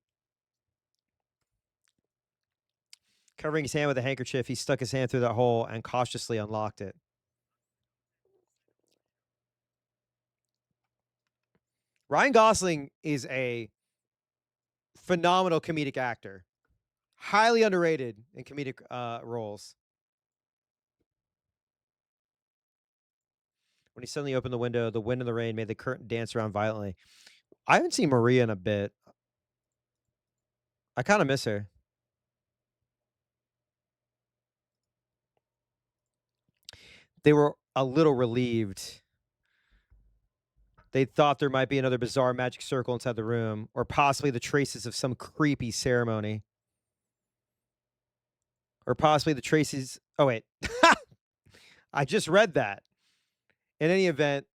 Covering his hand with a handkerchief, he stuck his hand through that hole and cautiously unlocked it. Ryan Gosling is a phenomenal comedic actor. Highly underrated in comedic roles. When he suddenly opened the window, the wind and the rain made the curtain dance around violently. I haven't seen Maria in a bit. I kind of miss her. They were a little relieved. They thought there might be another bizarre magic circle inside the room, or possibly the traces of some creepy ceremony. Or possibly the traces... Oh, wait. I just read that. In any event,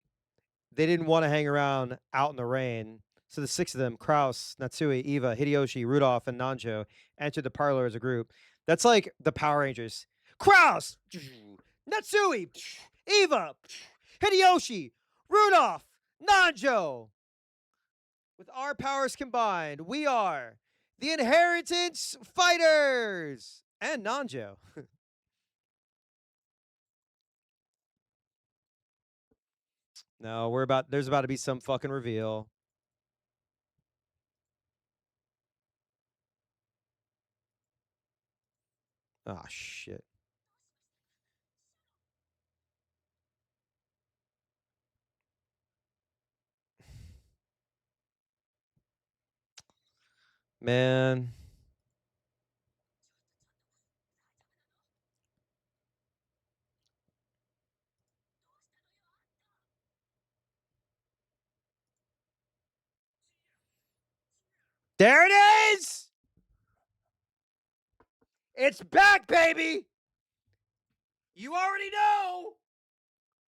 they didn't want to hang around out in the rain. So the six of them, Kraus, Natsui, Eva, Hideyoshi, Rudolph, and Nanjo, entered the parlor as a group. That's like the Power Rangers. Kraus! Natsui! Eva! Hideyoshi! Rudolph! Nanjo! With our powers combined, we are the Inheritance Fighters! And Nanjo. No, there's about to be some fucking reveal. Oh, shit. Man. There it is! It's back, baby! You already know!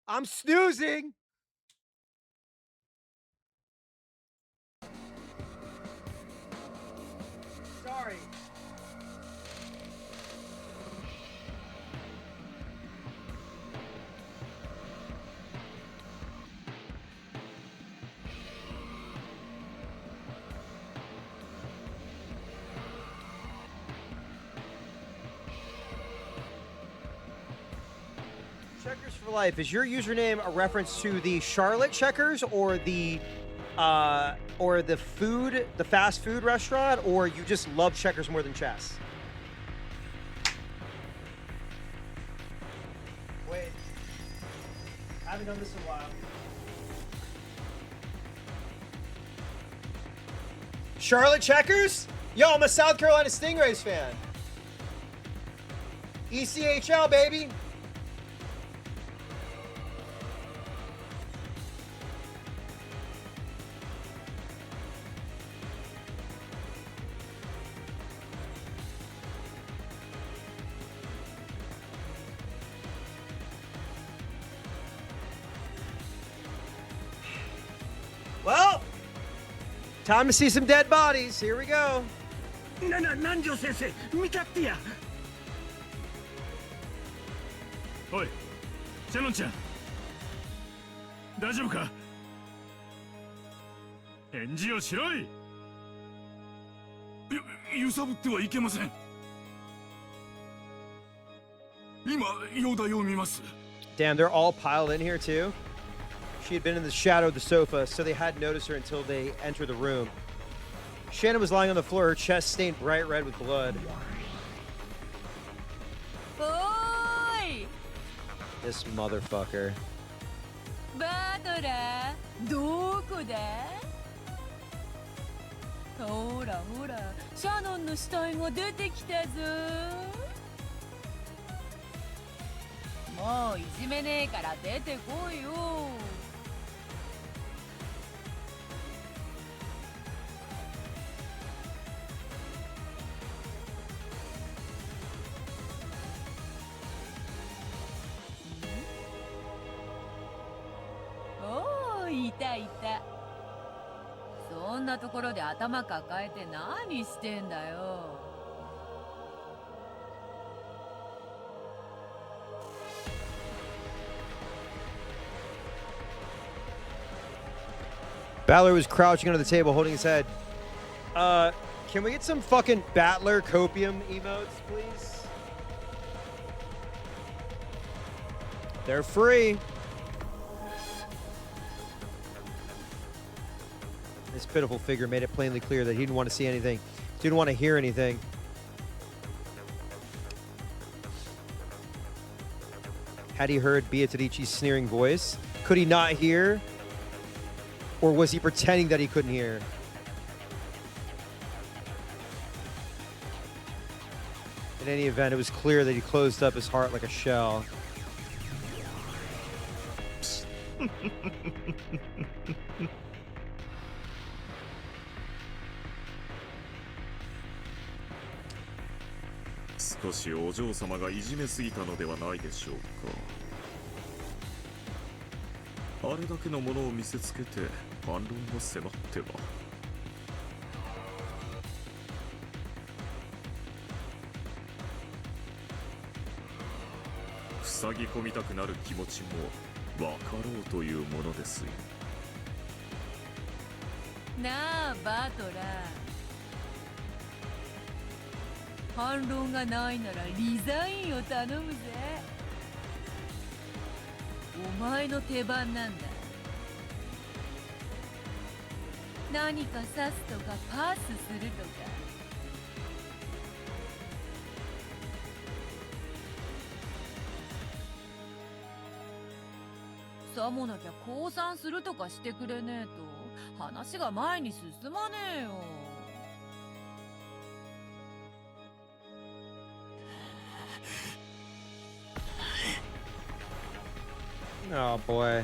I'm snoozing! Sorry. Checkers for Life. Is your username a reference to the Charlotte Checkers or the food, the fast food restaurant, or you just love checkers more than chess? Wait. I haven't done this in a while. Charlotte Checkers? Yo, I'm a South Carolina Stingrays fan. ECHL, baby. Well, time to see some dead bodies. Here we go. Nanjo sensei, 見たってや。おい、シャノンちゃん。大丈夫か？返事をしろい。揺さぶってはいけません。今容体を見ます。 Damn, they're all piled in here too. She had been in the shadow of the sofa, so they hadn't noticed her until they entered the room. Shannon was lying on the floor, her chest stained bright red with blood. Oi! This motherfucker. バトラー、どこだ？ほらほら、シャノンの死体が出てきたぞ。もういじめねえから出てこいよ。おー、いたいた。そんなところで頭抱えて何してんだよ。Battler was crouching under the table, holding his head. Can we get some fucking Battler copium emotes, please? They're free. This pitiful figure made it plainly clear that he didn't want to see anything, didn't want to hear anything. Had he heard Beatrice's sneering voice? Could he not hear? Or was he pretending that he couldn't hear? In any event, it was clear that he closed up his heart like a shell. Maybe 少しお嬢様がいじめすぎたのではないでしょうか。あれだけのものを見せつけて反論を迫っては。塞ぎ込みたくなる気持ちも分かろうというものですよ。なあバトラー、反論がないならリザインを頼むぜ。お前の手番なんだ。何か刺すとかパスするとか。さもなきゃ降参するとかしてくれねえと話が前に進まねえよ。Oh boy.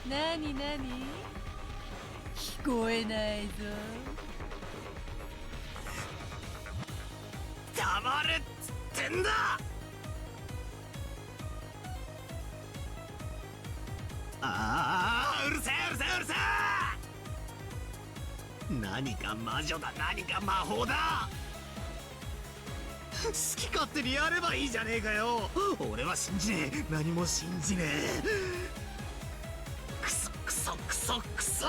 なになに？聞こえないぞ。黙れっつってんだ。ああ、うるせえうるせえうるせえ。何か魔女だ、何か魔法だ。好き勝手にやればいいじゃねえかよ。俺は信じねえ、何も信じねえ。クソクソクソクソ。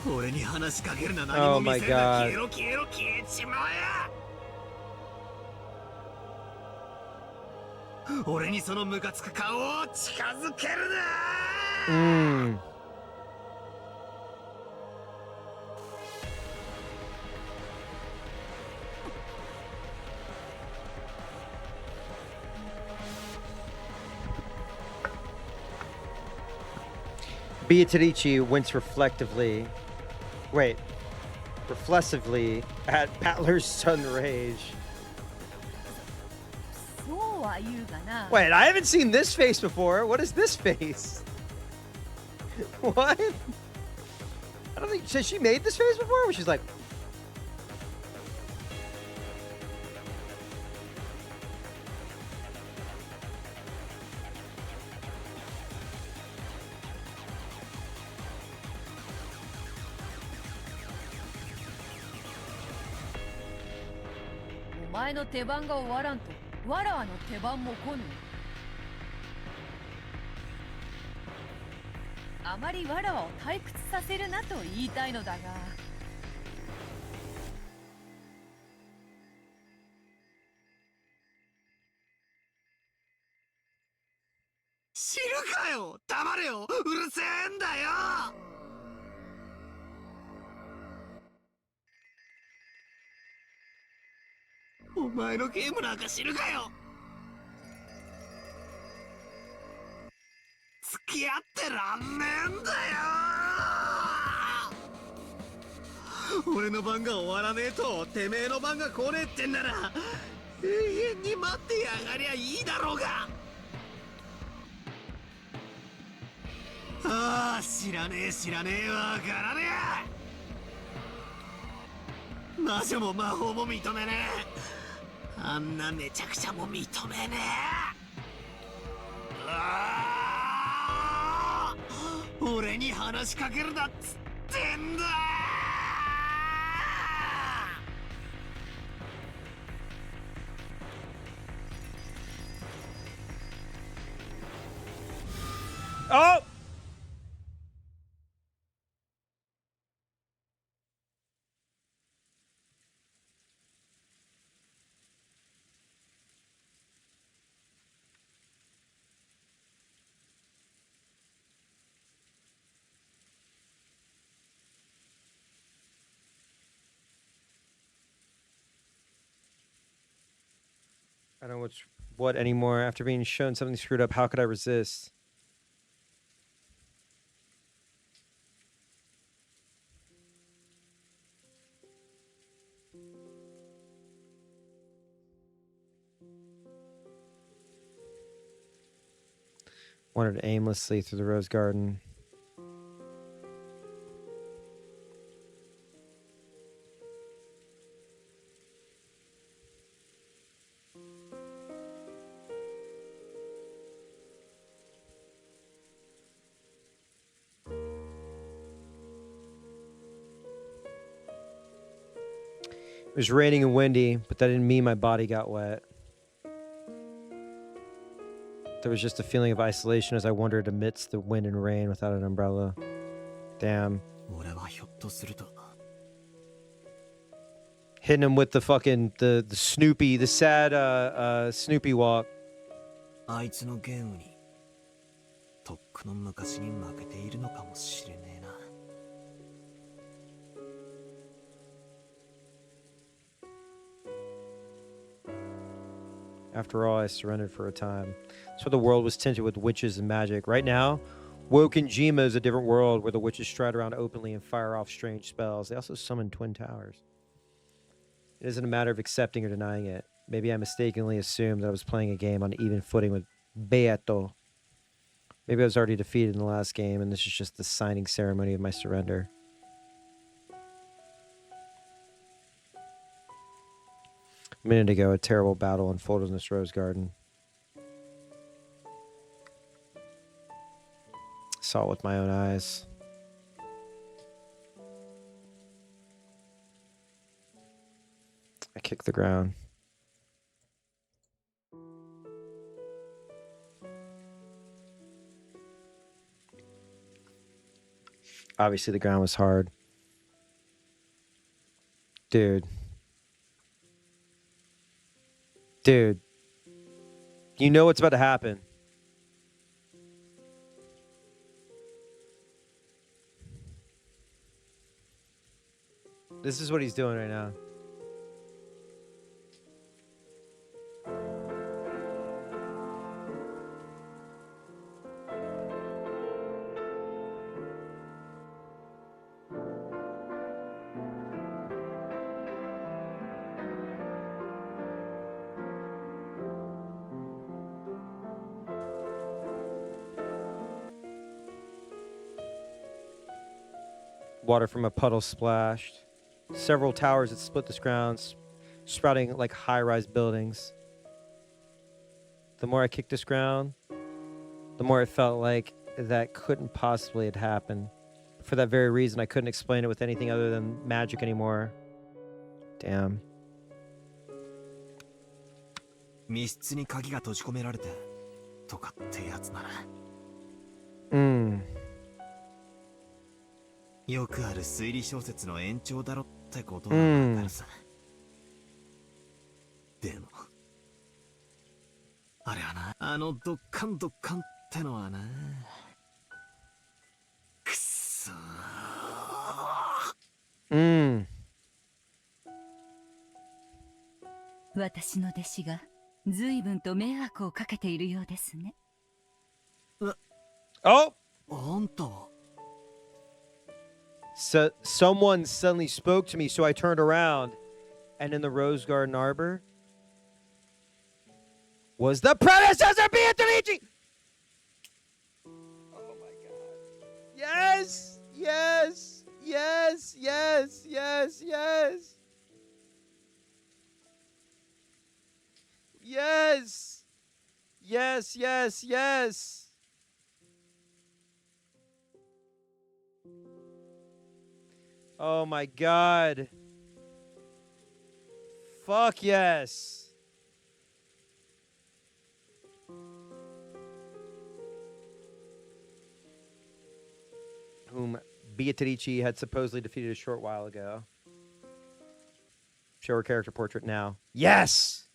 俺に話しかけるな、何も見せるな。消えろ消えろ消えちまえ。俺にそのムカつく顔を近づけるな。Beatrice winks reflectively at Battler's sudden rage. Wait, I haven't seen this face before. What is this face? What? I don't think, has she made this face before? Where she's like,お前の手番が終わらんとわらわの手番も来ぬ。あまりわらわを退屈させるなと言いたいのだが。知るかよ、黙れよ、うるせえんだよ。お前のゲームなんか知るかよ。付き合ってらんねえんだよ。俺の番が終わらねえとてめえの番が来ねえってんなら永遠に待ってやがりゃいいだろうが。ああ、知らねえ知らねえわからねえ。魔女も魔法も認めねえ。あんなめちゃくちゃも認めねえ。ああ、俺に話しかけるなっつってんだ。Oh! I don't know what's what anymore. After being shown something screwed up, how could I resist? Wandered aimlessly through the rose garden. It was raining and windy, but that didn't mean my body got wet. There was just a feeling of isolation as I wandered amidst the wind and rain without an umbrella. Damn. Hitting him with the fucking the Snoopy, the sad Snoopy walk. あいつのゲームにとっくの昔に負けているのかもしれねえな。After all, I surrendered for a time. So the world was tinted with witches and magic. Right now, Wokenjima is a different world where the witches stride around openly and fire off strange spells. They also summon twin towers. It isn't a matter of accepting or denying it. Maybe I mistakenly assumed that I was playing a game on even footing with Beato. Maybe I was already defeated in the last game, and this is just the signing ceremony of my surrender. A minute ago, a terrible battle unfolded in this rose garden. Saw it with my own eyes. I kicked the ground. Obviously, the ground was hard. Dude. Dude. You know what's about to happen. This is what he's doing right now. Water from a puddle splashed. Several towers that split this ground, sprouting like high-rise buildings. The more I kicked this ground, the more it felt like that couldn't possibly have happened. For that very reason, I couldn't explain it with anything other than magic anymore. Damn. 密室に鍵が閉じ込められてとかってやつなら。よくある推理小説の延長だろってことはわかるさ。でもあれはな、あのドッカンドッカンってのはな、くっそー。私の弟子が随分と迷惑をかけているようですね。Oh! あんたは So someone suddenly spoke to me, so I turned around, and in the Rose Garden Arbor was the predecessor Beatrice! Oh my god. Yes! Yes! Yes! Yes! Yes! Yes! Yes! Yes! Yes! Yes! Oh my god. Fuck yes. Whom Beatrice had supposedly defeated a short while ago. Show her character portrait now. Yes!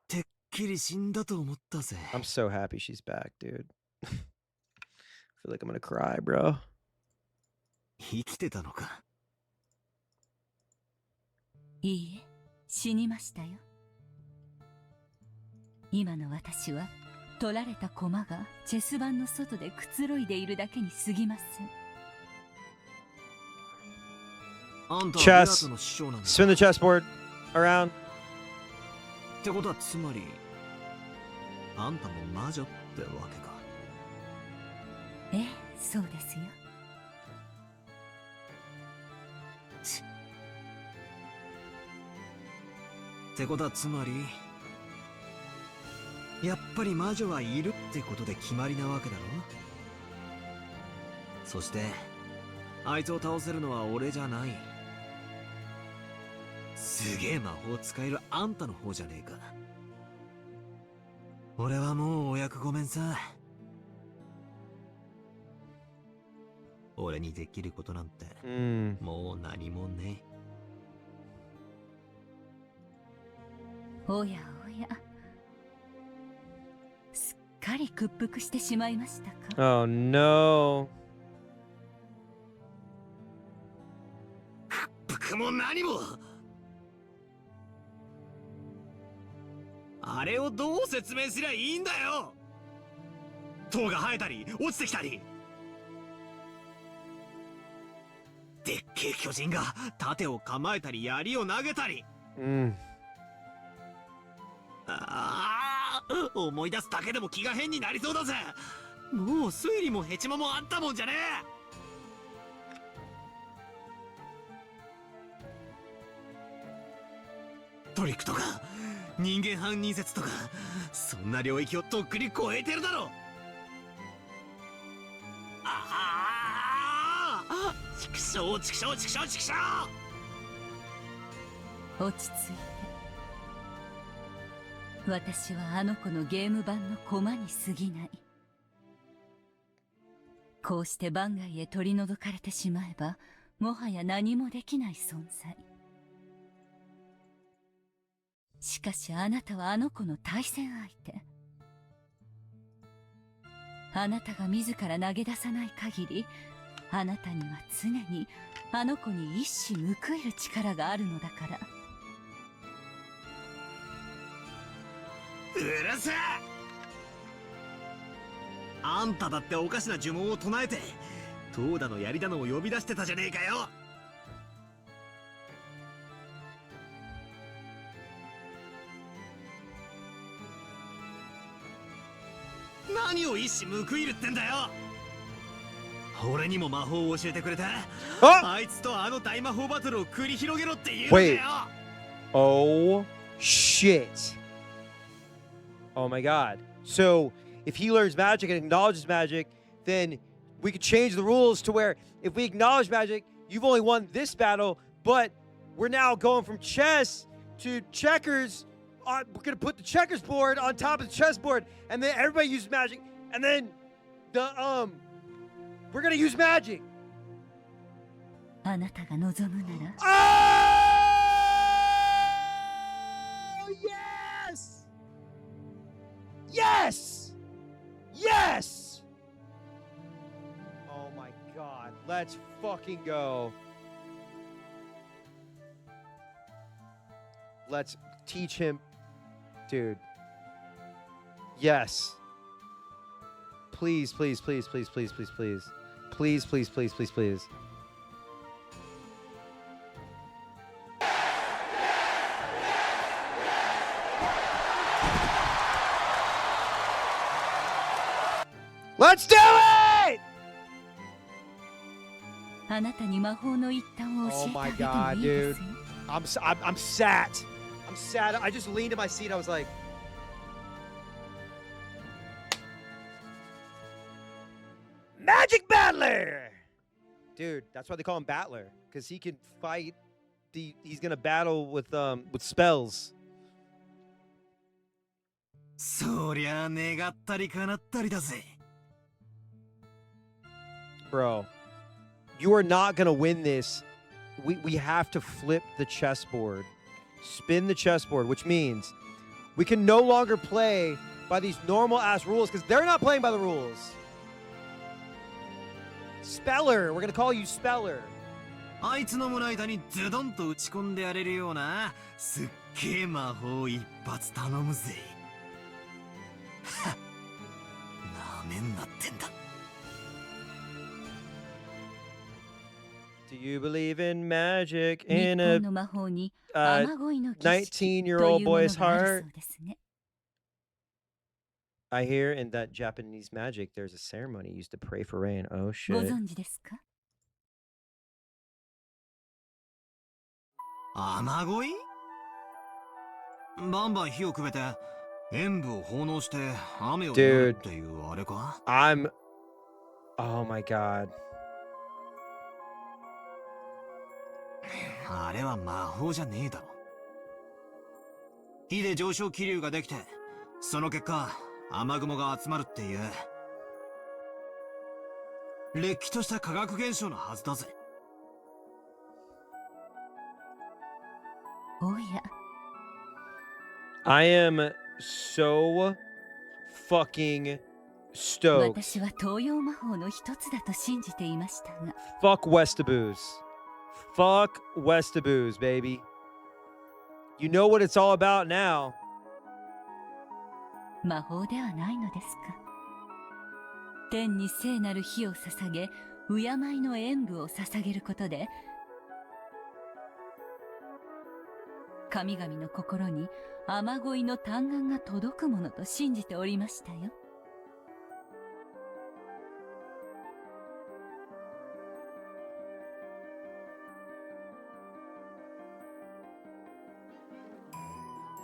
てっきり死んだと思ったぜ。 I'm so happy she's back, dude. I feel like I'm gonna cry, bro. 生きてたのか。いいえ、死にましたよ。今の私は取られた駒がチェス盤の外でくつろいでいるだけに過ぎません。あんたはベア Chess. トの師匠なんだ。 Spin the chessboard around. ってことはつまりあんたも魔女ってわけか。ええ、そうですよ。ってことはつまりやっぱり魔女はいるってことで決まりなわけだろ。そしてあいつを倒せるのは俺じゃない。すげえ魔法使えるあんたの方じゃねえか。俺はもうお役ごめんさ。俺にできることなんてもう何もねえ。おやおや、すっかり屈服してしまいましたか。 Oh no. 僕も何も。あれをどう説明すりゃいいんだよ。塔が生えたり落ちてきたり、でっけえ巨人が盾を構えたり槍を投げたり、ああ、思い出すだけでも気が変になりそうだぜ。もう推理もヘチマもあったもんじゃねえ。トリックとか人間犯人説とか、そんな領域をとっくに超えてるだろ。ああ、畜生畜生畜生畜生。落ち着いて。私はあの子のゲーム版の駒に過ぎない。こうして番外へ取り除かれてしまえば、もはや何もできない存在。しかしあなたはあの子の対戦相手。あなたが自ら投げ出さない限り、あなたには常にあの子に一矢報いる力があるのだから。うるせえ。あんただっておかしな呪文を唱えて塔だの槍だのを呼び出してたじゃねえかよ。何を一矢報いるってんだよ。俺にも魔法を教えてくれた。あいつとあの大魔法バトルを繰り広げろって言うんだよ。 Oh shit. Oh my god. So if he learns magic and acknowledges magic, then we could change the rules to where if we acknowledge magic, you've only won this battle, but we're now going from chess to checkers. We're going to put the checkers board on top of the chessboard, and then everybody uses magic, and then we're gonna use magic. あなたが望むなら Oh yes! Yes! Yes! Oh my god, let's fucking go. Let's teach him. Dude. Yes. Please, please, please, please, please, please, please. Please, please, please, please, please. Let's do it! あなたに魔法の一端を Oh 教えて my あげても god, いいで dude. すよ I'm sat. I'm sat. I just leaned in my seat. I was like, Magic Battler! Dude, that's why they call him Battler, because he can fight. He's gonna battle with spells. そりゃ願ったり叶ったりだぜ。 Bro, you are not gonna win this. We have to flip the chessboard. Spin the chessboard, which means we can no longer play by these normal ass rules because they're not playing by the rules. Speller, we're gonna call you Speller. あいつの胸板にズドンと打ち込んでやれるようなすっげえ魔法一発頼むぜ。はっ、なめんなってんだ。 Do you believe in magic 日 in 本 a の魔法に雨乞いの儀式 19-year-old というもの boy's がある heart? そうですね。 I hear in that Japanese magic there's a ceremony used to pray for rain. Oh ご shit. 存知ですか？雨乞い？バンバン火をくべて塩分を奉納して雨を祈るっていうあれか？ Oh my god. あれは魔法じゃねえだろ。火で上昇気流ができて、その結果雨雲が集まるっていうれっきとした科学現象のはずだぜ。 おや。 I am so fucking stoked. 私は東洋魔法の一つだと信じていましたが。 Fuck Westaboos. Fuck Westaboos, baby. You know what it's all about now. 魔法ではないのですか？天に聖なる火を捧げ、敬いの演舞を捧げることで、神々の心に雨乞いの嘆願が届くものと信じておりましたよ。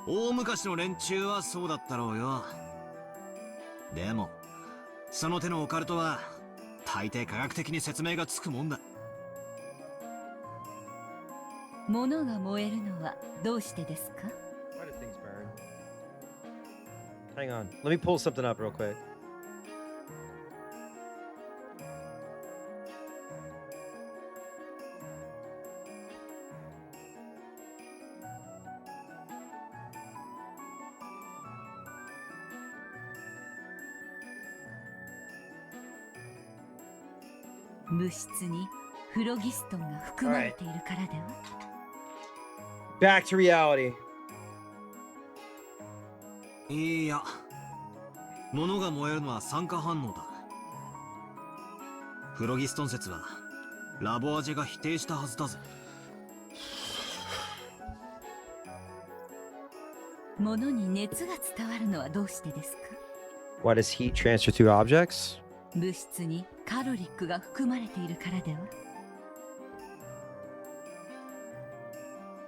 大昔の連中はそうだったろうよ。でもその手のオカルトは大抵科学的に説明がつくもんだ。物が燃えるのはどうしてですか？ Why do things burn? Hang on. Let me pull something up real quick. .物質にフロギストンが含まれているからでは？ Back to reality. いや、物が燃えるのは酸化反応だ。フロギストン説はラボアジェが否定したはずだぜ。物に熱が伝わるのはどうしてですか？ Why does heat transfer through objects? 物質にカロリックが含まれているからでは？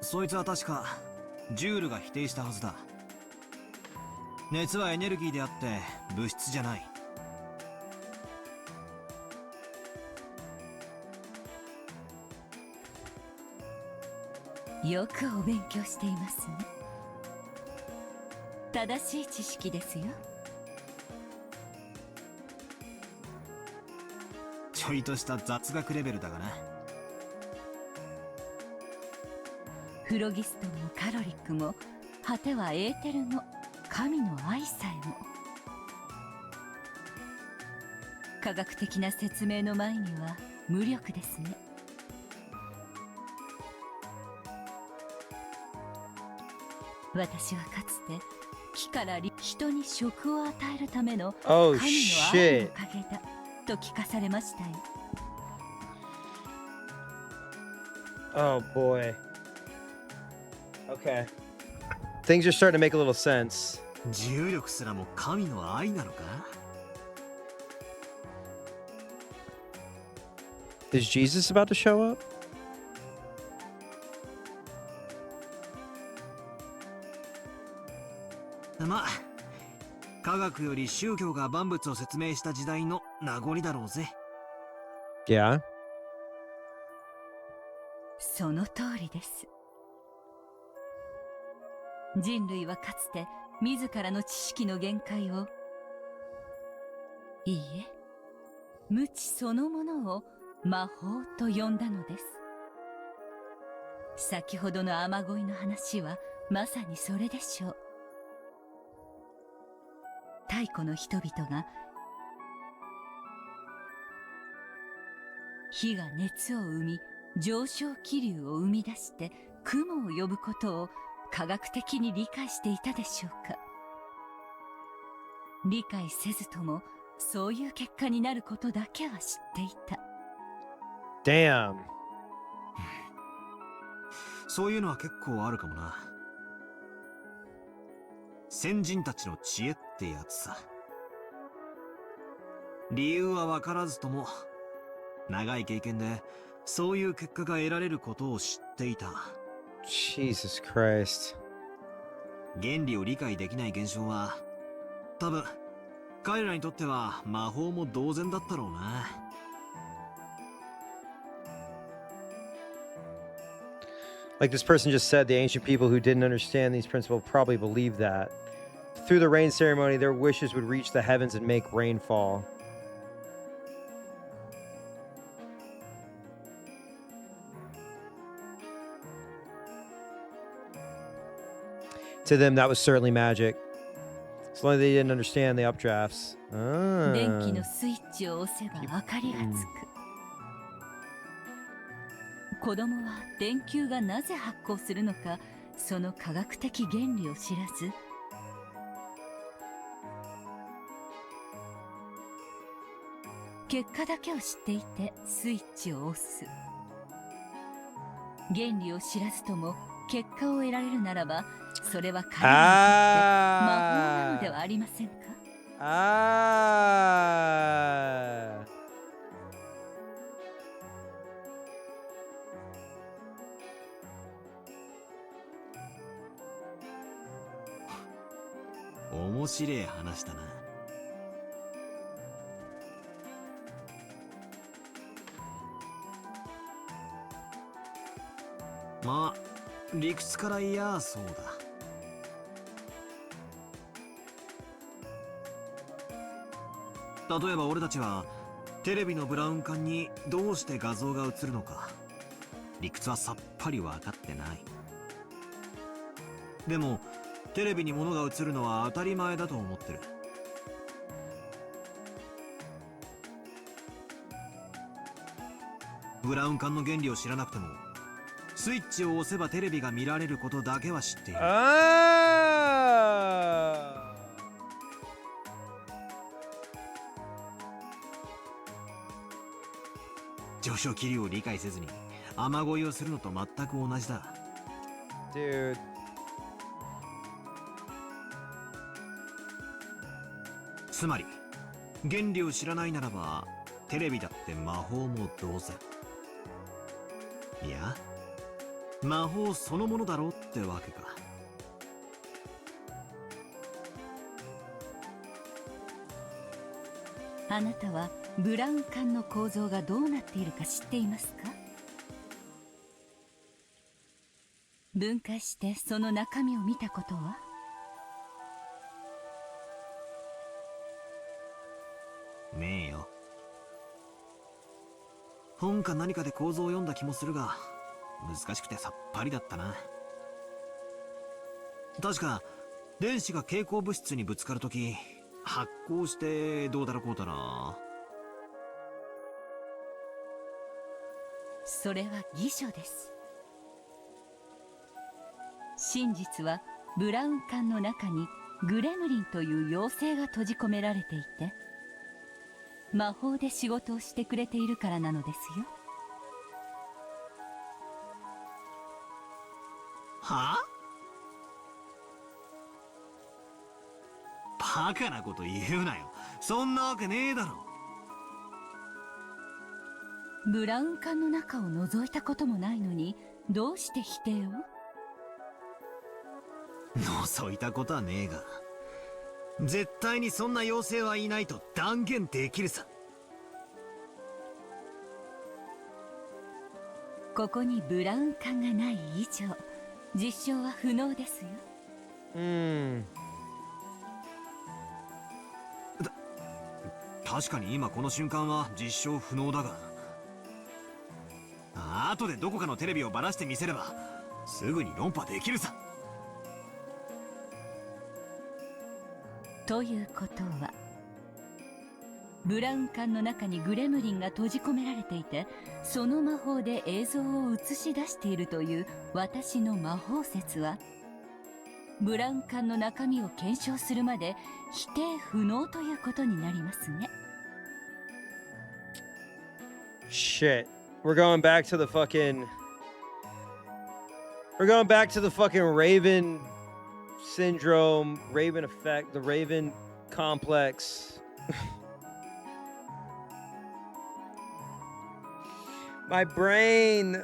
そいつは確かジュールが否定したはずだ。熱はエネルギーであって物質じゃない。よくお勉強していますね。正しい知識ですよ。ょいとした雑学レベルだがな。フロギストもカロリックも果てはエーテルの神の愛さえも科学的な説明の前には無力ですね。私はかつて木から人に食を与えるための神の愛のおかげだと聞かされましたよ。Oh boy. Okay. Things are starting to make a little sense. 重力すらも神の愛なのか？ Is Jesus about to show up? まあ、科学より宗教が万物を説明した時代の名残だろうぜ。Yeah. その通りです。人類はかつて自らの知識の限界を、いいえ、無知そのものを魔法と呼んだのです。先ほどの雨乞いの話はまさにそれでしょう。太古の人々が火が熱を生み上昇気流を生み出して雲を呼ぶことを科学的に理解していたでしょうか。理解せずともそういう結果になることだけは知っていた。Damn. そういうのは結構あるかもな。先人たちの知恵ってやつさ。理由は分からずとも長い経験でそういう結果が得られることを知っていた。Jesus Christ. 原理を理解できない現象は多分彼らにとっては魔法も同然だったろうな。Like this person just said, the ancient people who didn't understand these principles probably believed that. Through the rain ceremony, their wishes would reach the heavens and make rain fall. To them, that was certainly magic. As long as they didn't understand the updrafts. 電気のスイッチを押せば明かりがつく。子供は電球がなぜ発光するのか、その科学的原理を知らず、結果だけを知っていてスイッチを押す。原理を知らずとも結果を得られるならば、それは彼らにとって魔法なのではありませんか？面白い話だな。まあ理屈から言やそうだ。例えば俺たちはテレビのブラウン管にどうして画像が映るのか理屈はさっぱり分かってない。でもテレビに物が映るのは当たり前だと思ってる。ブラウン管の原理を知らなくてもスイッチを押せばテレビが見られることだけは知っている。上昇気流を理解せずに雨乞いをするのと全く同じだ。Dude. つまり原理を知らないならばテレビだって魔法も同然。いや魔法そのものだろうってわけか。あなたはブラウン管の構造がどうなっているか知っていますか？分解してその中身を見たことは？ねえよ。本か何かで構造を読んだ気もするが、難しくてさっぱりだったな。確か電子が蛍光物質にぶつかるとき発光してどうだろうこうだな。それは偽書です。真実はブラウン管の中にグレムリンという妖精が閉じ込められていて、魔法で仕事をしてくれているからなのですよ。はあ？バカなこと言うなよ。そんなわけねえだろ。ブラウン管の中を覗いたこともないのに、どうして否定を？覗いたことはねえが、絶対にそんな妖精はいないと断言できるさ。ここにブラウン管がない以上、実証は不能ですよ。確かに今この瞬間は実証不能だが、後でどこかのテレビをばらしてみせればすぐに論破できるさ。ということは、ブラウン管の中にグレムリンが閉じ込められていて、その魔法で映像を映し出しているという私の魔法説は、ブラウン管の中身を検証するまで否定不能ということになりますね。Shit. We're going back to the fucking Raven syndrome, Raven effect, the Raven complex. My brain.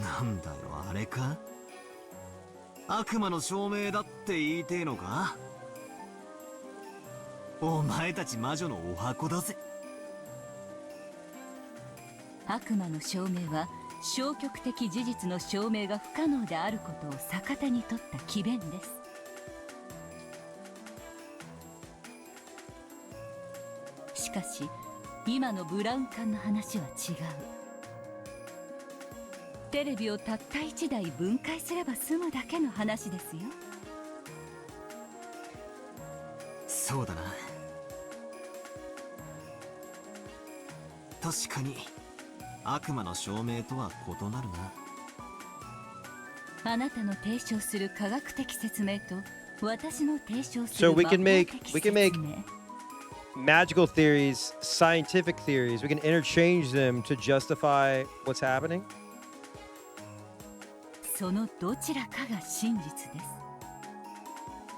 なんだよ、あれか？悪魔の証明だって言いてえのか？お前たち魔女のお箱だぜ。悪魔の証明は消極的事実の証明が不可能であることを逆手に取った詭弁です。しかし今のブラウン管の話は違う。テレビをたった1台分解すれば済むだけの話ですよ。そうだな。確かに悪魔の証明とは異なるな。あなたの提唱する科学的説明と私の提唱す So る we 魔 can 法 make 的 we 説 can 明 make magical theories, scientific theories. We can interchange them to justify what's happening. そのどちらかが真実で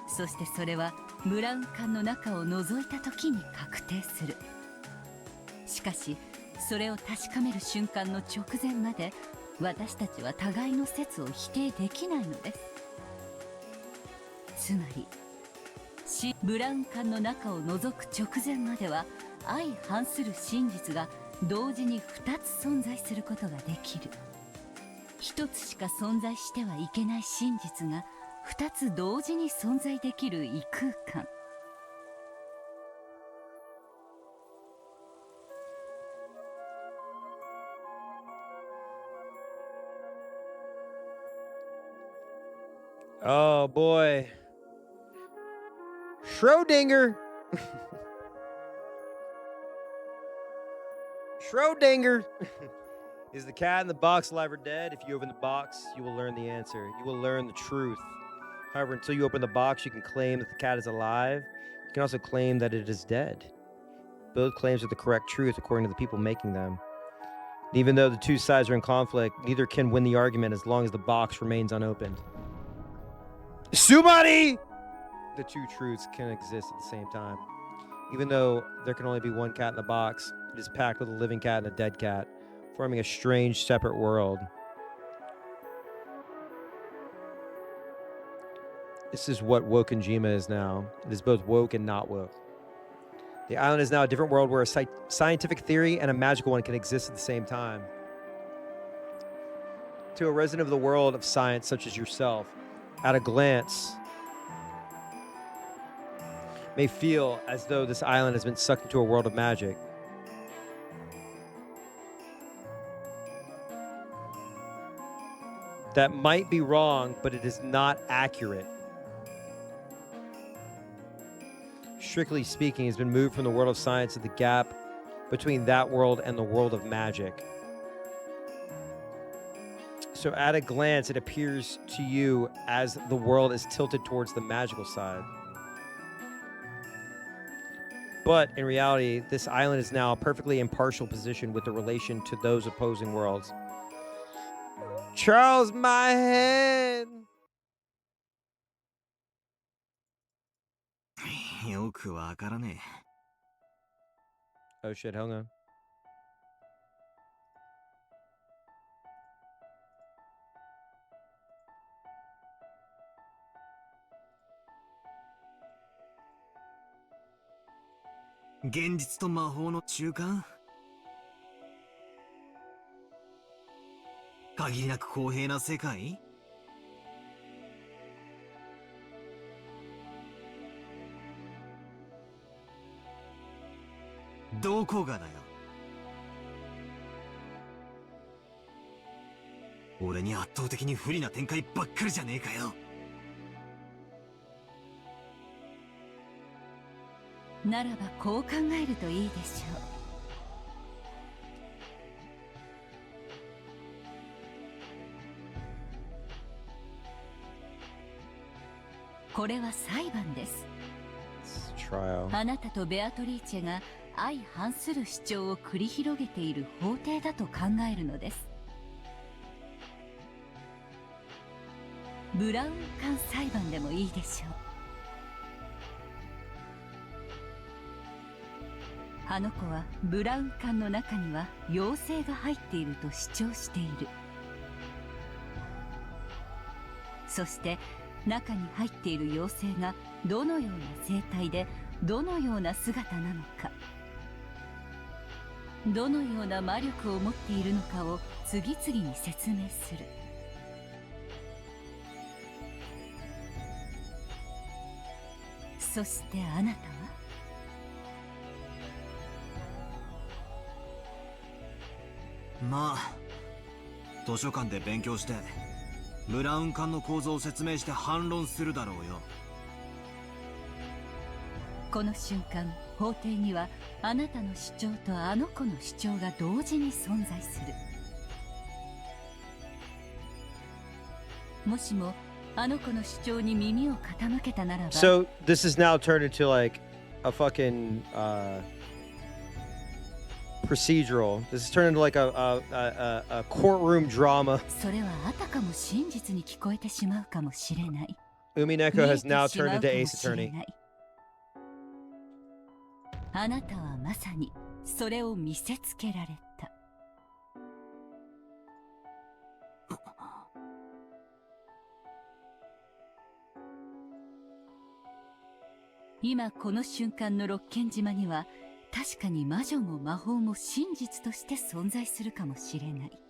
す。そしてそれはブラウン管の中を覗いた時に確定する。しかしそれを確かめる瞬間の直前まで私たちは互いの説を否定できないのです。つまりブラウン管の中を覗く直前までは相反する真実が同時に2つ存在することができる。一つしか存在してはいけない真実が二つ同時に存在できる異空間。Oh boy. Schrodinger. Schrodinger. Is the cat in the box alive or dead? If you open the box, you will learn the answer. You will learn the truth. However, until you open the box, you can claim that the cat is alive. You can also claim that it is dead. Both claims are the correct truth according to the people making them. And even though the two sides are in conflict, neither can win the argument as long as the box remains unopened. Sumari! The two truths can exist at the same time. Even though there can only be one cat in the box, it is packed with a living cat and a dead cat, forming a strange, separate world. This is what Wokenjima is now. It is both woke and not woke. The island is now a different world where a scientific theory and a magical one can exist at the same time. To a resident of the world of science such as yourself, at a glance, may feel as though this island has been sucked into a world of magic. That might be wrong, but it is not accurate. Strictly speaking, has been moved from the world of science to the gap between that world and the world of magic. So at a glance, it appears to you as the world is tilted towards the magical side. But in reality, this island is now a perfectly impartial position with the relation to those opposing worlds. Charles, my head! よくわからね Oh shit, hang on. え。現実と魔法の中間？限りなく公平な世界？どこがだよ。俺に圧倒的に不利な展開ばっかりじゃねえかよ。ならばこう考えるといいでしょう。これは裁判です。あなたとベアトリーチェが相反する主張を繰り広げている法廷だと考えるのです。ブラウン管裁判でもいいでしょう。あの子はブラウン管の中には妖精が入っていると主張している。そして中に入っている妖精がどのような生態でどのような姿なのか、どのような魔力を持っているのかを次々に説明する。そしてあなたはまあ図書館で勉強してブラウン管の構造を説明して反論するだろうよ。この瞬間法廷にはあなたの主張とあの子の主張が同時に存在する。もしもあの子の主張に耳を傾けたならば。 So this is now turned into like a fucking procedural. This is turned into like a courtroom drama. それはあたかも真実に聞こえてしまうかもしれない。 Umineko has now turned into Ace Attorney. あなたはまさにそれを見せつけられた。今この瞬間の六軒島には確かに魔女も魔法も真実として存在するかもしれない。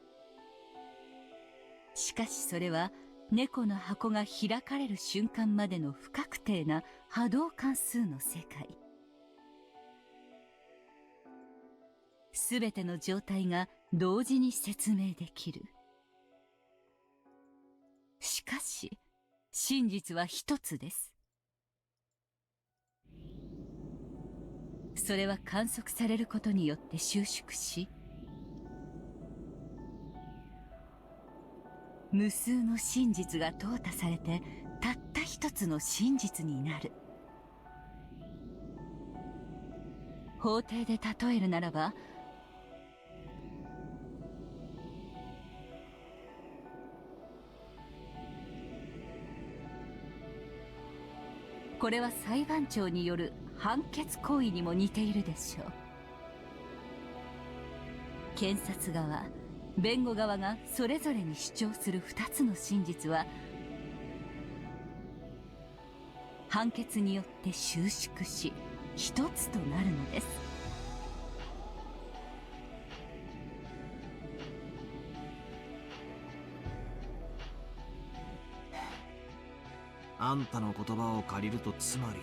しかしそれは猫の箱が開かれる瞬間までの不確定な波動関数の世界。すべての状態が同時に説明できる。しかし真実は一つです。それは観測されることによって収縮し、無数の真実が淘汰されてたった一つの真実になる。法廷で例えるならば、これは裁判長による判決行為にも似ているでしょう。検察側、弁護側がそれぞれに主張する2つの真実は判決によって収縮し一つとなるのです。あんたの言葉を借りるとつまり、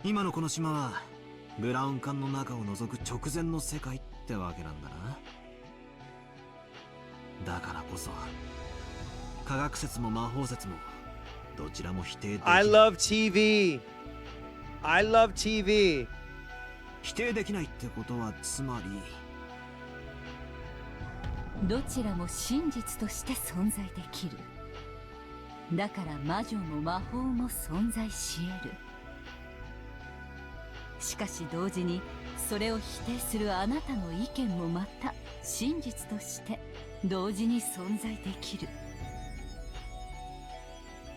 今のこの島はブラウン管の中を覗く直前の世界ってわけなんだな。だからこそ科学説も魔法説もどちらも否定できない。 I love TV. I love TV. 否定できないってことはつまり、どちらも真実として存在できる。だから魔女も魔法も存在し得る。しかし同時にそれを否定するあなたの意見もまた真実として同時に存在できる。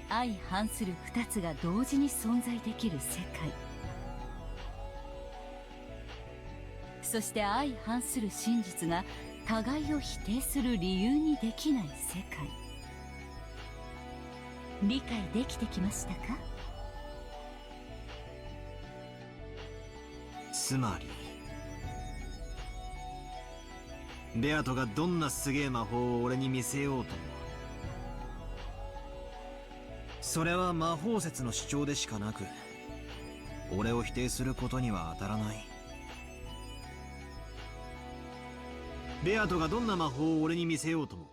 相反する二つが同時に存在できる世界。そして相反する真実が互いを否定する理由にできない世界。理解できてきましたか？つまりベアトがどんなすげえ魔法を俺に見せようとも、それは魔法説の主張でしかなく、俺を否定することには当たらない。ベアトがどんな魔法を俺に見せようとも、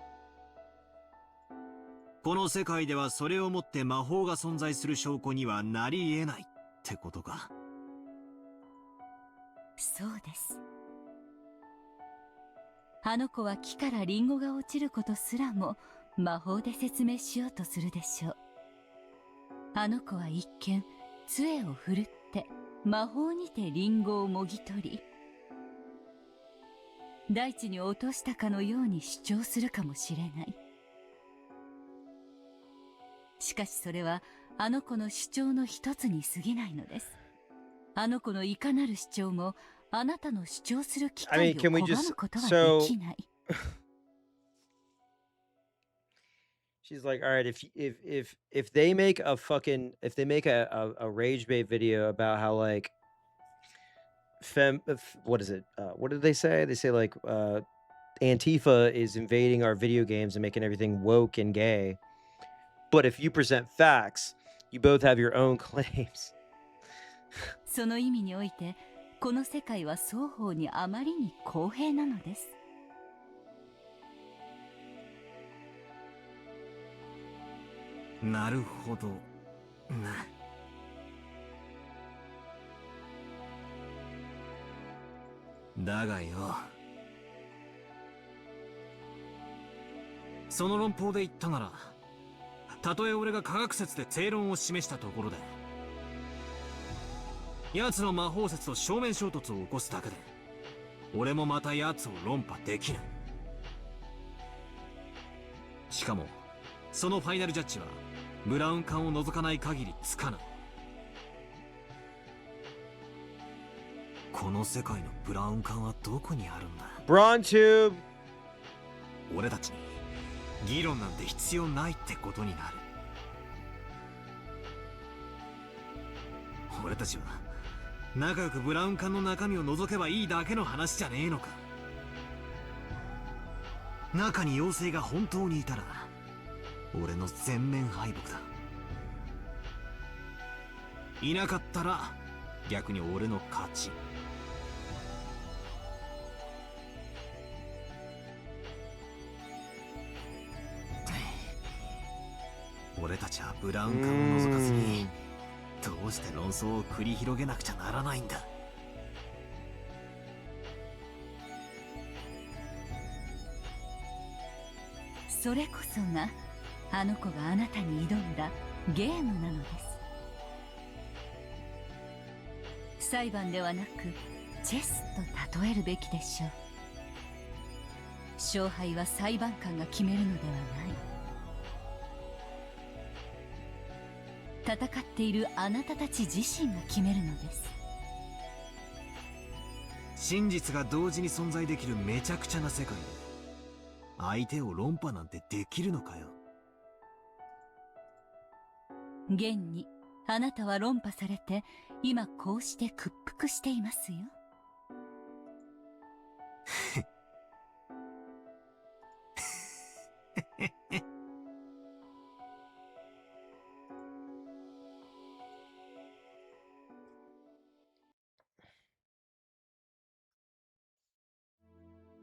この世界ではそれをもって魔法が存在する証拠にはなり得ないってことか。そうです。あの子は木からリンゴが落ちることすらも魔法で説明しようとするでしょう。あの子は一見杖を振るって魔法にてリンゴをもぎ取り、大地に落としたかのように主張するかもしれない。しかしそれはあの子の主張の一つに過ぎないのです。あの子のいかなる主張もあなたの主張する機会を拒むことはできない。She's like, all right, if they make a fucking if they make a rage bait video about how like what is it? What did they say? They say like Antifa is invading our video games and making everything woke and gay. But if you present facts, you both have your own claims. その意味において、この世界は双方にあまりに公平なのです。なるほどな。だがよ、その論法で言ったなら、たとえ俺が科学説で正論を示したところで、奴の魔法説と正面衝突を起こすだけで、俺もまた奴を論破できない。しかもそのファイナルジャッジはブラウン管を除かない限りつかない。この世界のブラウン管はどこにあるんだ？ Brawn tube。 俺たちに議論なんて必要ないってことになる。俺たちは仲良くブラウン管の中身を覗けばいいだけの話じゃねえのか。中に妖精が本当にいたら俺の全面敗北だ。いなかったら逆に俺の勝ち。俺たちはブラウン管を覗かずにどうして論争を繰り広げなくちゃならないんだ。それこそがあの子があなたに挑んだゲームなのです。裁判ではなくチェスと例えるべきでしょう。勝敗は裁判官が決めるのではない。戦っているあなたたち自身が決めるのです。真実が同時に存在できるめちゃくちゃな世界で相手を論破なんてできるのかよ。現にあなたは論破されて今こうして屈服していますよ。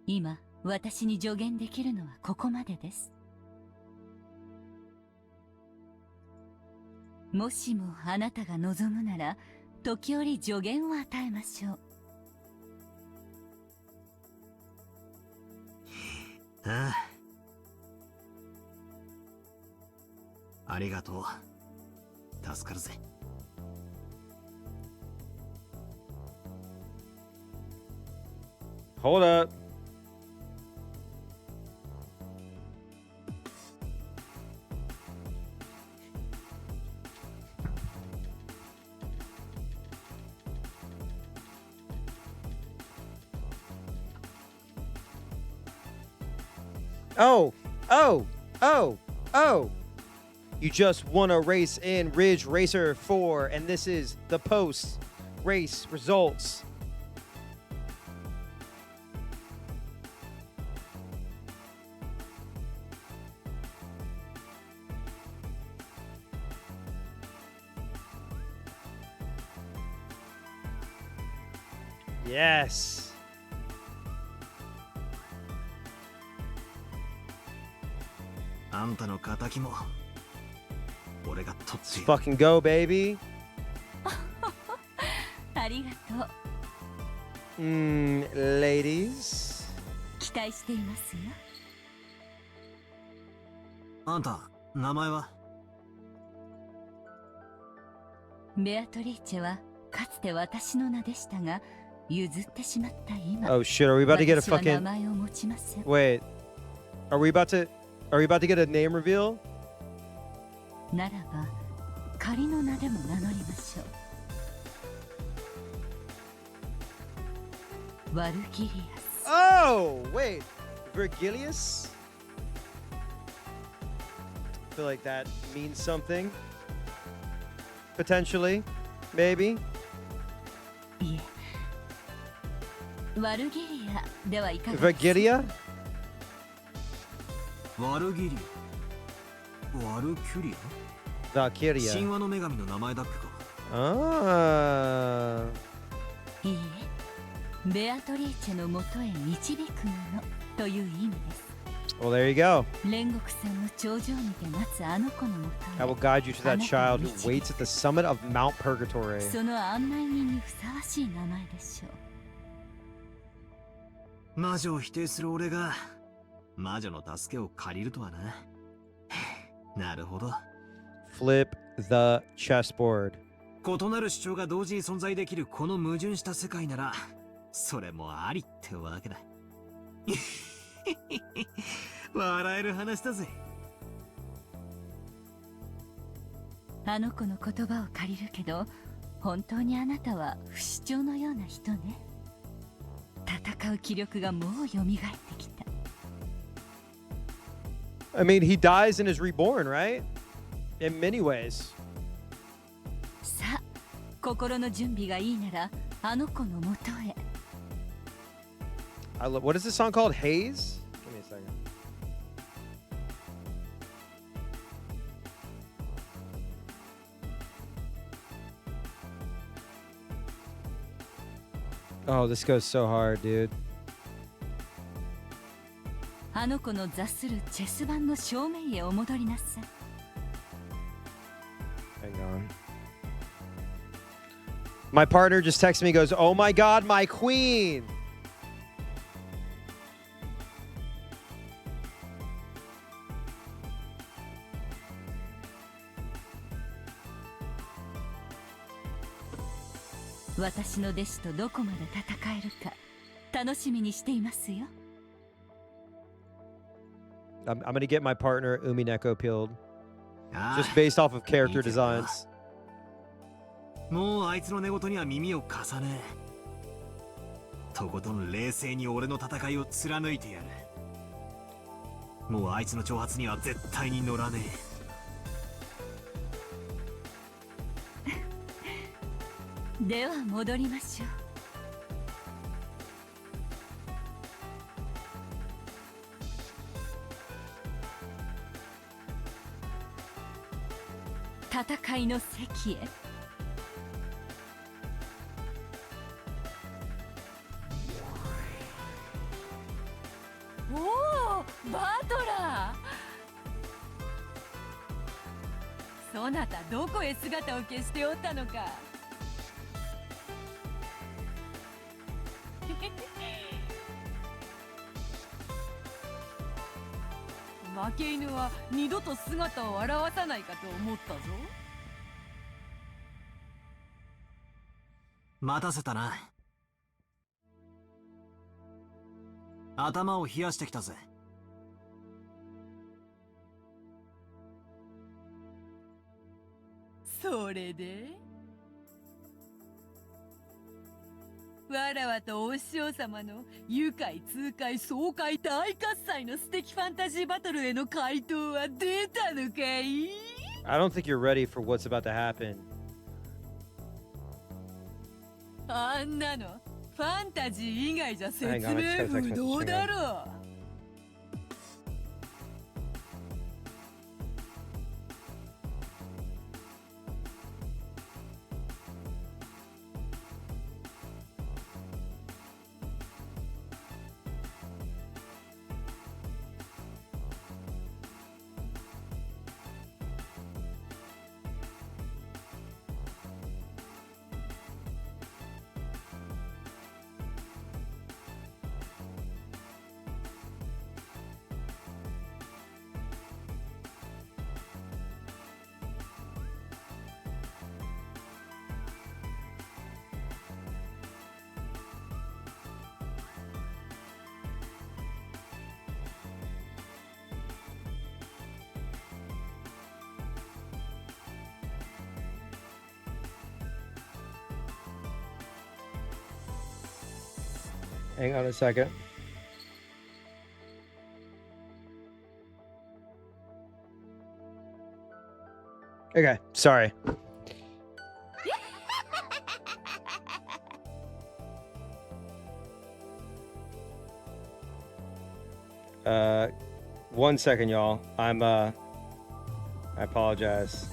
今私に助言できるのはここまでです。もしもあなたが望むなら時折助言を与えましょう。ああ、ありがとう。助かるぜ。Hold up. Oh, oh, oh, oh. You just won a race in Ridge Racer 4, and this is the post-race results. Yes. Let's fucking go, baby. ありがとう。Ladies. 期待していますよ。あんた、名前は？ベアトリーチェはかつて私の名でしたが、譲ってしまった今。Oh shit, are we about to get a 私は fucking... 名前を持ちません。 Wait. Are we about to get a name reveal? ならば、仮の名でも名乗りましょう。ワルギリアス。Oh, wait. Virgilius? I feel like that means something. Potentially. Maybe. いえ。ワルギリアではいかがですか？ Virgilia? ワルギリア。ワルキュリア？ Valkyria. 神話の女神の名前だっけか。Ah. いいえ。ベアトリーチェのもとへ導くものという意味です。Well, there you go. 煉獄さんの頂上にて待つあの子のもとへ。 I will guide you to that child who waits at the summit of Mount Purgatory. その案内人にふさわしい名前でしょう。魔女を否定する俺が魔女の助けを借りるとはな。なるほど。Flip the chessboard. 異なる主張が同時に存在できるこの矛盾した世界なら、それもありってわけだ。笑える話だぜ。あの子の言葉を借りるけど、本当にあなたは不死鳥のような人ね。戦う気力がもう蘇ってきた。I mean, he dies and is reborn, right? In many ways. さあ、心の準備がいいなら、あの子のもとへ。What is this song called? Haze? Give me a second. Oh, this goes so hard, dude. あの子の座するチェス盤の正面へお戻りなさい。Hang on. My partner just texted me, goes, "Oh my God, my queen!" 私の弟子とどこまで戦えるか楽しみにしていますよ。I'm gonna get my partner Umineko peeled. Just based off of character designs. もうあいつの寝言には耳を貸さねえ。とことん冷静に俺の戦いを貫いてやる。もうあいつの挑発には絶対に乗らねえ。では戻りましょう。戦いの席へ。おお、バトラー。そなたどこへ姿を消しておったのか。負け犬は二度と姿を現さないかと思ったぞ。待たせたな。頭を冷やしてきたぜ。それでわらわとお師匠様の愉快痛快爽快大喝采の素敵ファンタジーバトルへの回答は出たのかい？ I don't think you're ready for what's about to happen. あんなのファンタジー以外じゃ説明不能だろう。Hang on a second. Okay, sorry. One second, y'all. I apologize.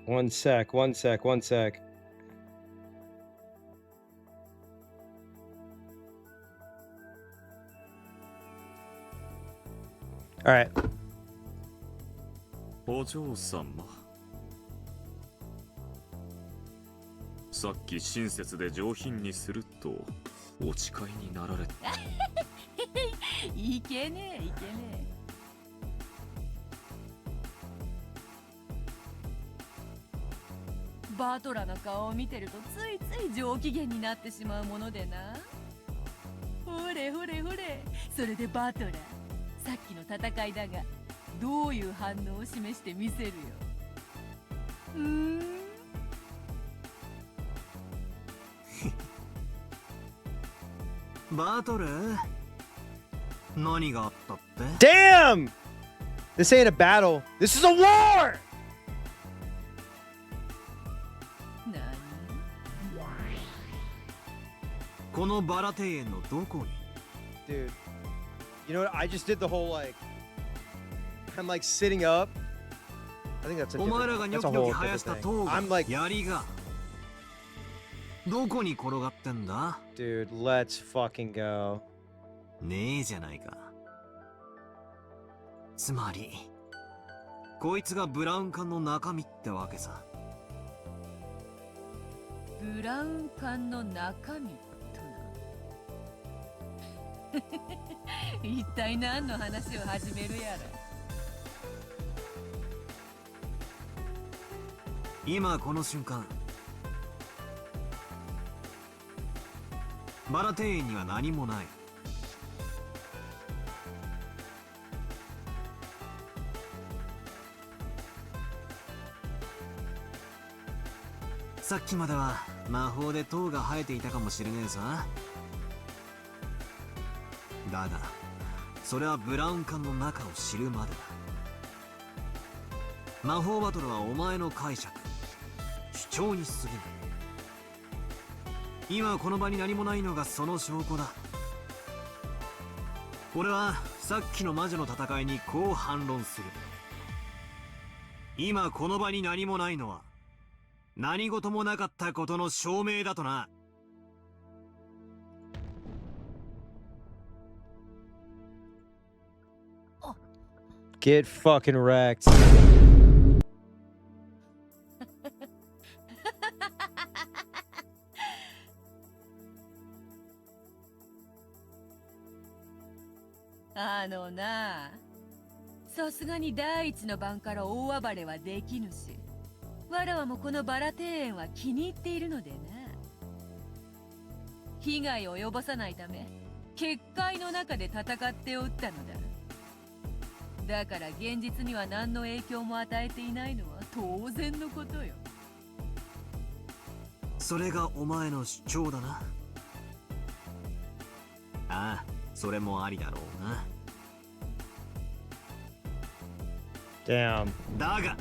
One sec. All right. お嬢様。さっき親切で上品にするとお誓いになられた。いけねえいけねえ。バトラの顔を見てるとついつい上機嫌になってしまうものでな。ほれほれほれ、それでバトラ、さっきの戦いだがどういう反応を示してみせるよ。バトル？何があったって？ Damn! This ain't a battle. This is a war! このバラ庭園のどこに？ Dude, you know what? I just did the whole like, I'm like sitting up. I think that's a お前らが different, ニョ that's キ a ニョキ whole 生や different した thing. 塔が、 I'm like, 槍がどこに転がってんだ？ dude, let's fucking go. ねえじゃないか。つまりこいつがブラウン管の中身ってわけさ。ブラウン管の中身とな。一体何の話を始めるやら。今この瞬間、バラ庭園には何もない。さっきまでは魔法で塔が生えていたかもしれねえさ。だがそれはブラウン管の中を知るまでだ。魔法バトルはお前の解釈、主張に過ぎない。今この場に何もないのがその証拠だ。俺はさっきの魔女の戦いにこう反論する。今この場に何もないのは何事もなかったことの証明だとな。Get fucking wrecked. な、さすがに第一の晩から大暴れはできぬし、わらわもこのバラ庭園は気に入っているのでな。被害を及ぼさないため結界の中で戦っておったのだ。だから現実には何の影響も与えていないのは当然のことよ。それがお前の主張だな。ああ、それもありだろうな。Damn. だが、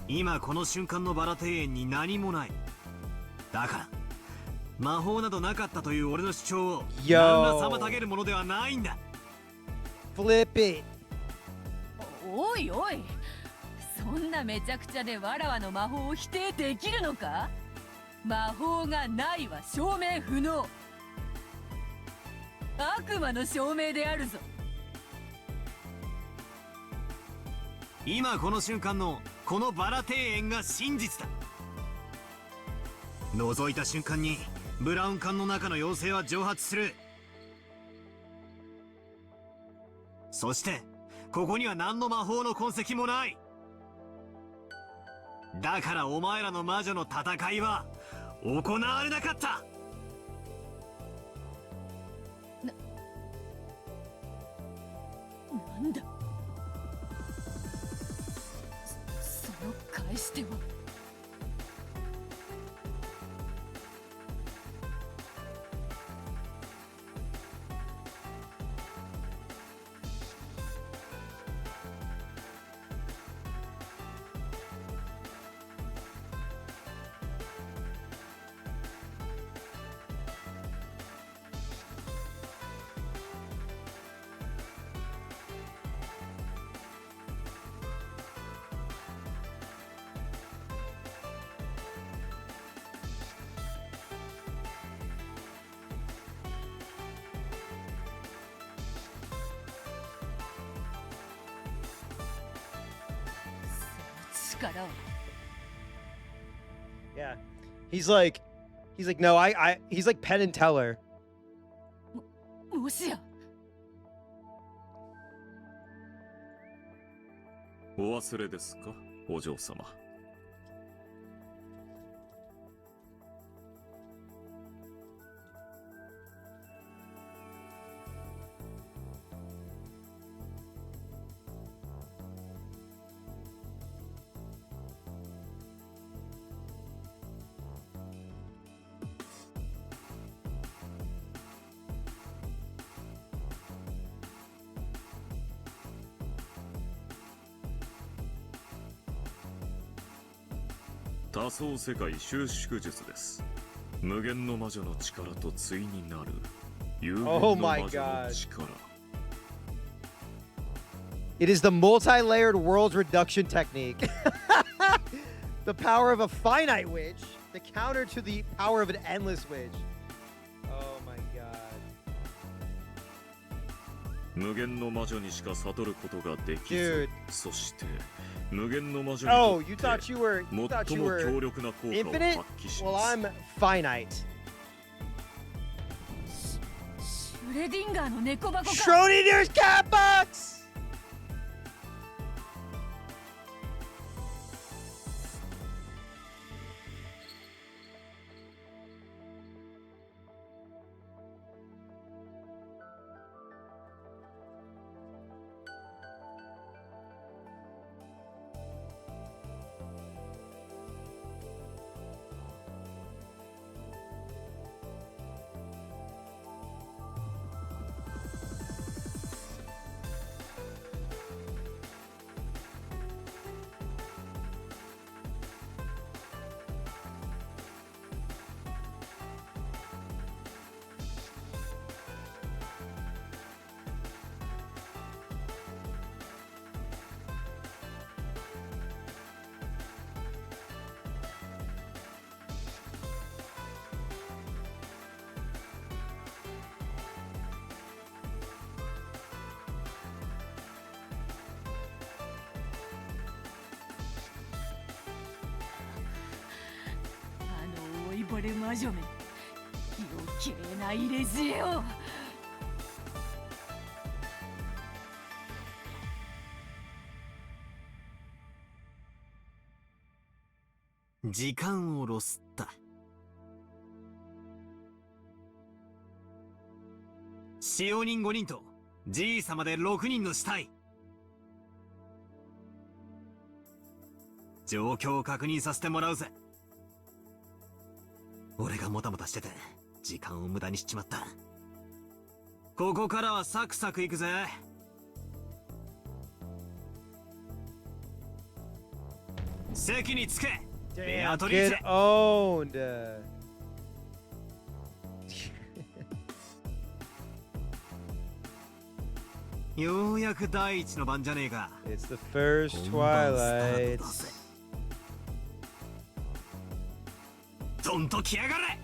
今この瞬間のバラ庭園に何もない。だから魔法などなかったという俺の主張を何ら妨げるものではないんだ。Flip it. おいおい、そんなめちゃくちゃでわらわの魔法を否定できるのか。魔法がないは証明不能。悪魔の証明であるぞ。今この瞬間のこのバラ庭園が真実だ。覗いた瞬間にブラウン管の中の妖精は蒸発する。そしてここには何の魔法の痕跡もない。だからお前らの魔女の戦いは行われなかった。なんだその返し手は。Yeah, he's like no, he's like Penn and Teller. もしやお忘れですか、お嬢様。多層世界収縮術です。無限の魔女の力と対になる有限の魔女の力。It is the multi-layered world reduction technique. The power of a finite witch, the counter to the power of an endless witch. Oh my god. 無限の魔女にしか悟ることができず、そして無限の魔女にとって you thought you were 最も強力な効果を infinite? 発揮し Well, ます。 I'm finite. 証シュレディンガーの猫箱か。 Schrodinger's cat box!あの老いぼれ魔女め、余計な入れ知恵を。時間をロスった。使用人5人とじいさまで6人の死体。状況を確認させてもらうぜ。俺がもたもたしてて時間を無駄にしちまった。ここからはサクサクいくぜ。席につけ。ベア Damn, トリー get チェ。 owned. ようやく第一の番じゃねえか。 It's the first twilight. どんと来やがれ。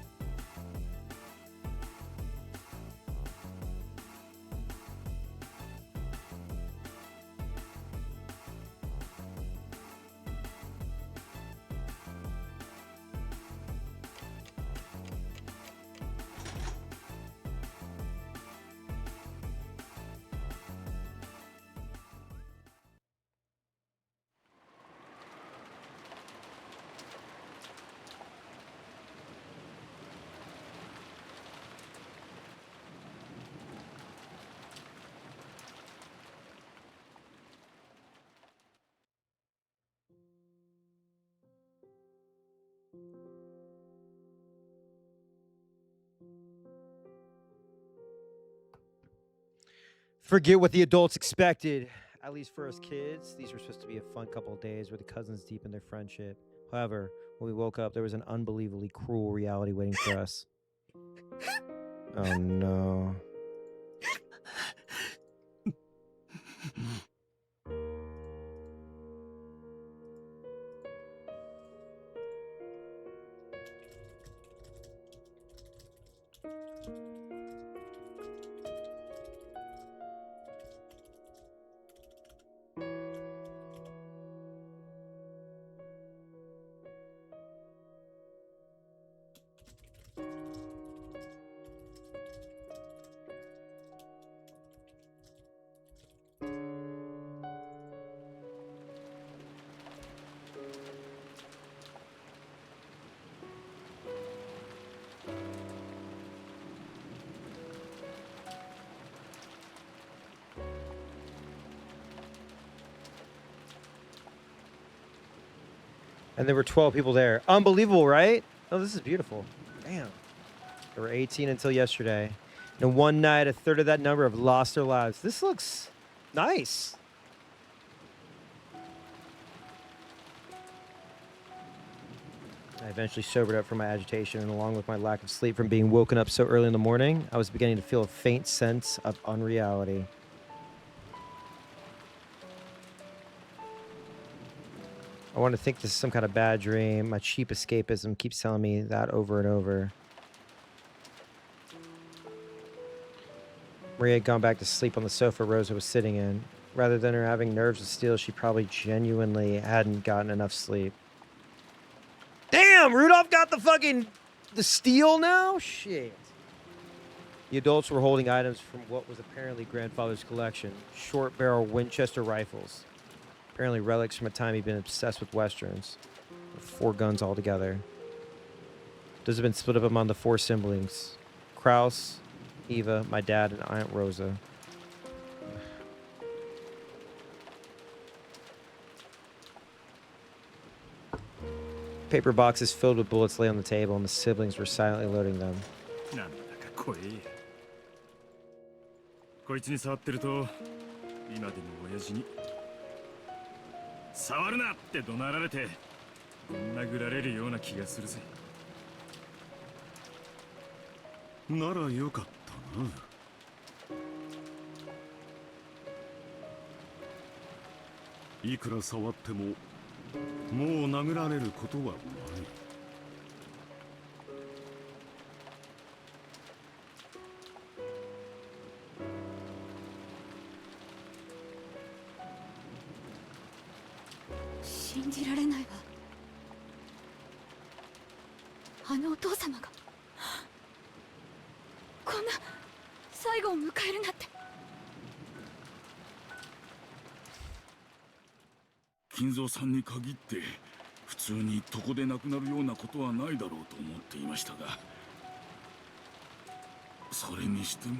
Forget what the adults expected. At least for us kids, these were supposed to be a fun couple of days where the cousins deepened their friendship. However, when we woke up, there was an unbelievably cruel reality waiting for us. Oh no. And there were 12 people there. Unbelievable, right? Oh, this is beautiful. Damn. There were 18 until yesterday. And in one night, a third of that number have lost their lives. This looks nice. I eventually sobered up from my agitation, and along with my lack of sleep from being woken up so early in the morning, I was beginning to feel a faint sense of unreality. I want to think this is some kind of bad dream. My cheap escapism keeps telling me that over and over. Maria had gone back to sleep on the sofa Rosa was sitting in. Rather than her having nerves of steel, she probably genuinely hadn't gotten enough sleep. Damn, Rudolph got the steel now? Shit. The adults were holding items from what was apparently grandfather's collection. Short barrel Winchester rifles. Apparently relics from a time he'd been obsessed with westerns. 4 guns altogether. Those have been split up among the 4 siblings. Kraus, Eva, my dad, and Aunt Rosa. Paper boxes filled with bullets lay on the table, and the siblings were silently loading them. なんだか怖え。こいつに触ってると、今でも親父に触るなって怒鳴られて、ぶん殴られるような気がするぜ。ならよかったな。いくら触ってももう殴られることはない。信じられないわ。あのお父様がこんな最後を迎えるなんて。金蔵さんに限って普通に床で亡くなるようなことはないだろうと思っていましたが、それにしても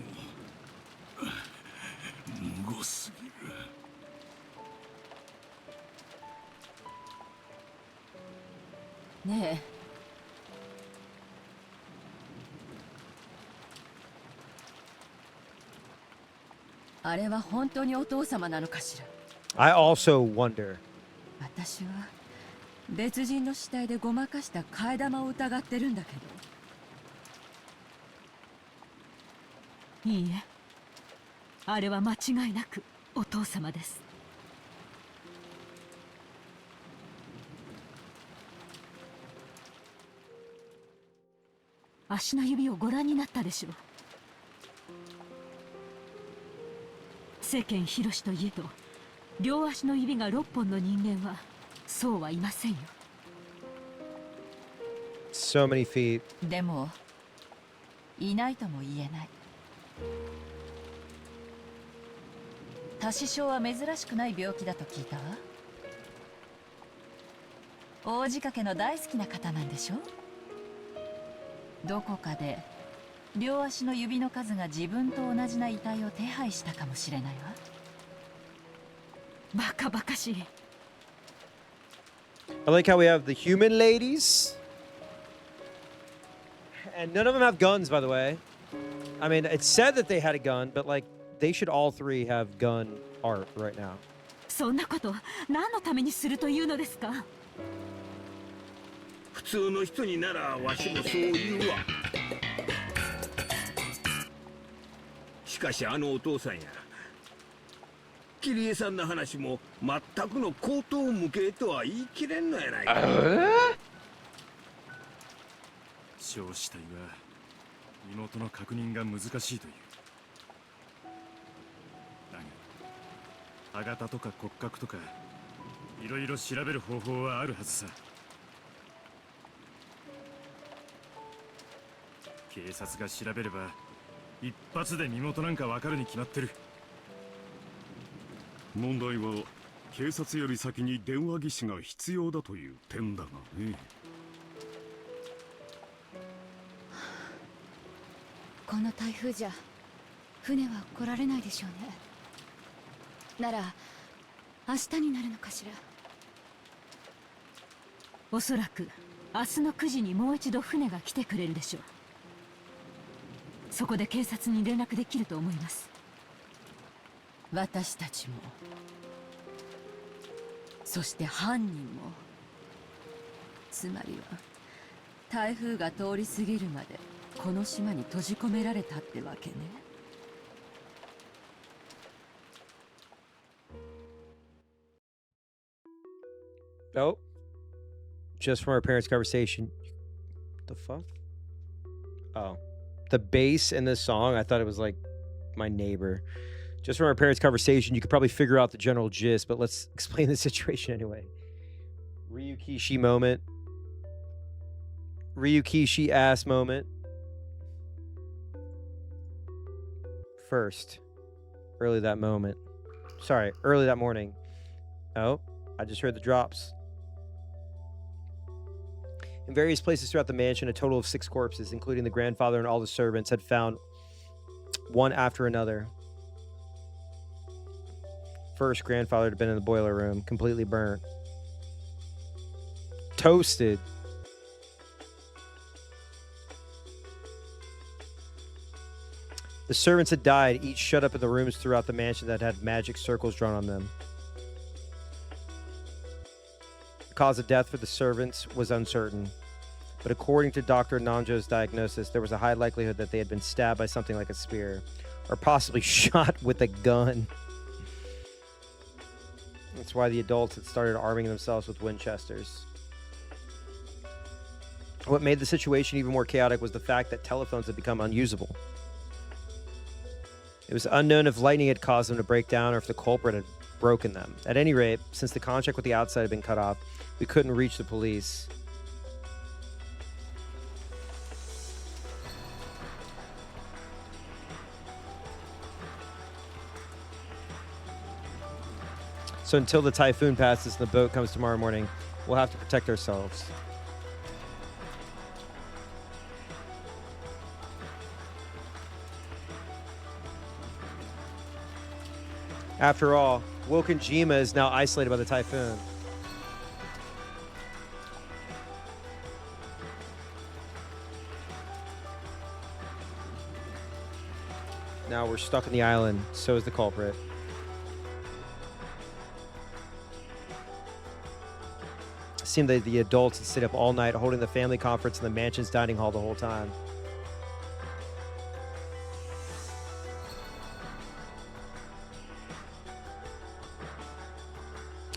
むごすぎる。ねえ、あれは本当にお父様なのかしら。 I also wonder. 私は別人の死体でごまかした替え玉を疑ってるんだけど。いいえ、あれは間違いなくお父様です。足の指をご覧になったでしょう。世間広しといえど両足の指が6本の人間はそうはいませんよ。 So many feet. でもいないとも言えない。多子症は珍しくない病気だと聞いたわ。大仕掛けの大好きな方なんでしょ。どこかで両足の指の数が自分と同じな遺体を手配したかもしれないわ。バカバカしい。 I like how we have the human ladies. And none of them have guns, by the way. I mean, it's said that they had a gun, but like, they should all 3 have gun art right now. そんなこと何のためにするというのですか。普通の人にならわしもそう言うわ。しかしあのお父さんや桐江さんの話も全くの口頭無形とは言い切れんのやないか。焼死体は身元の確認が難しいという。だが歯型とか骨格とかいろいろ調べる方法はあるはずさ。警察が調べれば一発で身元なんかわかるに決まってる。問題は警察より先に電話技師が必要だという点だがね。この台風じゃ船は来られないでしょうね。なら明日になるのかしら。おそらく明日の9時にもう一度船が来てくれるでしょう。そこで警察に連絡できると思います。私たちもそして犯人も。つまりは台風が通り過ぎるまでこの島に閉じ込められたってわけね。Oh. Just from our parents' conversation. What the fuck? Oh. The bass in this song, I thought it was like my neighbor. Just from our parents' conversation, you could probably figure out the general gist, but let's explain the situation anyway. Ryukishi moment. Ryukishi ass moment. First, early that morning. Oh, I just heard the drops. In various places throughout the mansion, a total of 6 corpses, including the grandfather and all the servants, had found one after another. First, grandfather had been in the boiler room, completely burnt. Toasted. The servants had died, each shut up in the rooms throughout the mansion that had magic circles drawn on them. The cause of death for the servants was uncertain, but according to Dr. Nanjo's diagnosis, there was a high likelihood that they had been stabbed by something like a spear, or possibly shot with a gun. That's why the adults had started arming themselves with Winchesters. What made the situation even more chaotic was the fact that telephones had become unusable. It was unknown if lightning had caused them to break down or if the culprit had broken them. At any rate, since the contact with the outside had been cut off, we couldn't reach the police. So until the typhoon passes and the boat comes tomorrow morning, we'll have to protect ourselves. After all, Wokenjima is now isolated by the typhoon. Now we're stuck on the island. So is the culprit. It seemed that the adults had stayed up all night holding the family conference in the mansion's dining hall the whole time.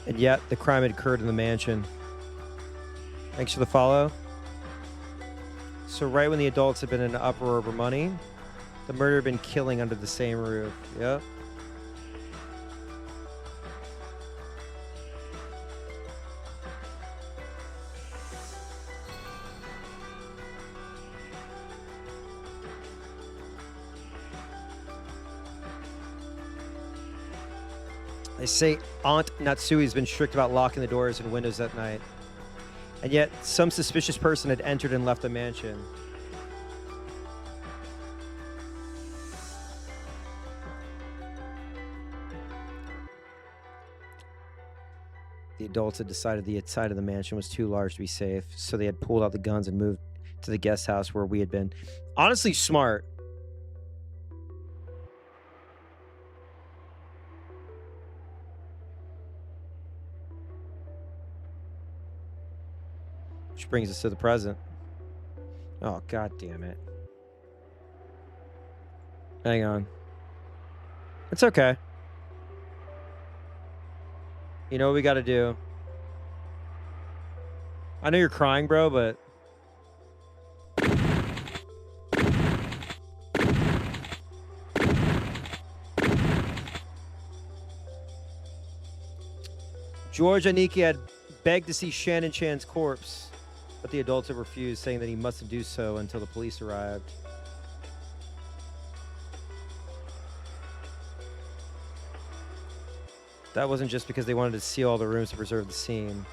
And yet, the crime had occurred in the mansion. Thanks for the follow. So right when the adults had been in an uproar over money, the murderer had been killing under the same roof. Yep. They say Aunt Natsui's been strict about locking the doors and windows at night. And yet, some suspicious person had entered and left the mansion. The adults had decided the inside of the mansion was too large to be safe, so they had pulled out the guns and moved to the guest house where we had been. Honestly, smart. Which brings us to the present. Oh, god damn it. Hang on. It's okay. You know what we gotta do? I know you're crying, bro, but... George Aniki had begged to see Shannon Chan's corpse, but the adults had refused, saying that he mustn't do so until the police arrived. That wasn't just because they wanted to seal all the rooms to preserve the scene.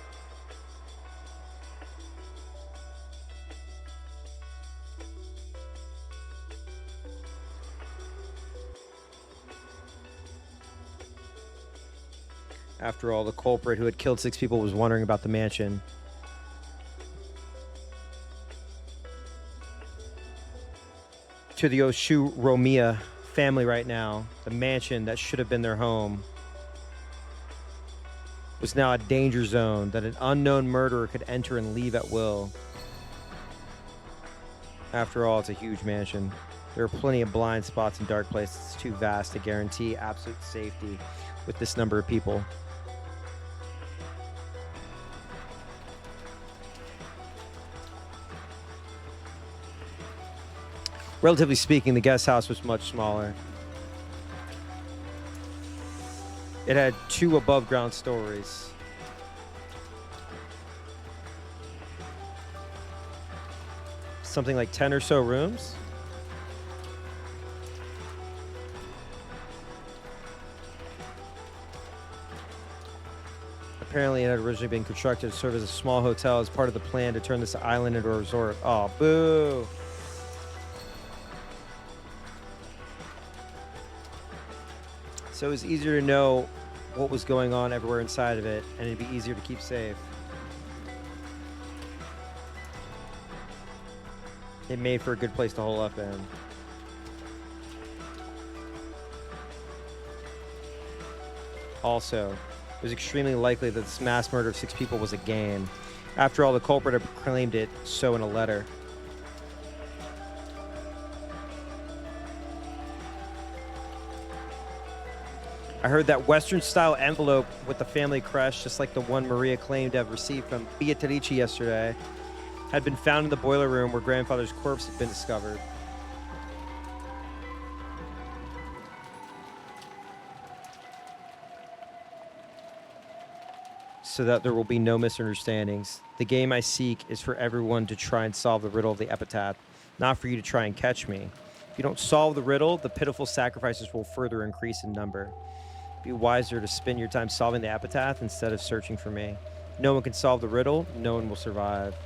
After all, the culprit who had killed 6 people was wondering about the mansion. To the Oshuromiya family right now, the mansion that should have been their home was now a danger zone that an unknown murderer could enter and leave at will. After all, it's a huge mansion. There are plenty of blind spots and dark places. It's too vast to guarantee absolute safety with this number of people. Relatively speaking, the guest house was much smaller. It had 2 above-ground stories. Something like 10 or so rooms. Apparently, it had originally been constructed to serve as a small hotel as part of the plan to turn this island into a resort. Oh, boo. So it was easier to know what was going on everywhere inside of it, and it'd be easier to keep safe. It made for a good place to hole up in. Also, it was extremely likely that this mass murder of 6 people was a game. After all, the culprit had proclaimed it so in a letter. I heard that Western-style envelope with the family crest, just like the one Maria claimed to have received from Beatrice yesterday, had been found in the boiler room where grandfather's corpse had been discovered. So that there will be no misunderstandings. The game I seek is for everyone to try and solve the riddle of the epitaph, not for you to try and catch me. If you don't solve the riddle, the pitiful sacrifices will further increase in number. Be wiser to spend your time solving the epitaph instead of searching for me. No one can solve the riddle, no one will survive.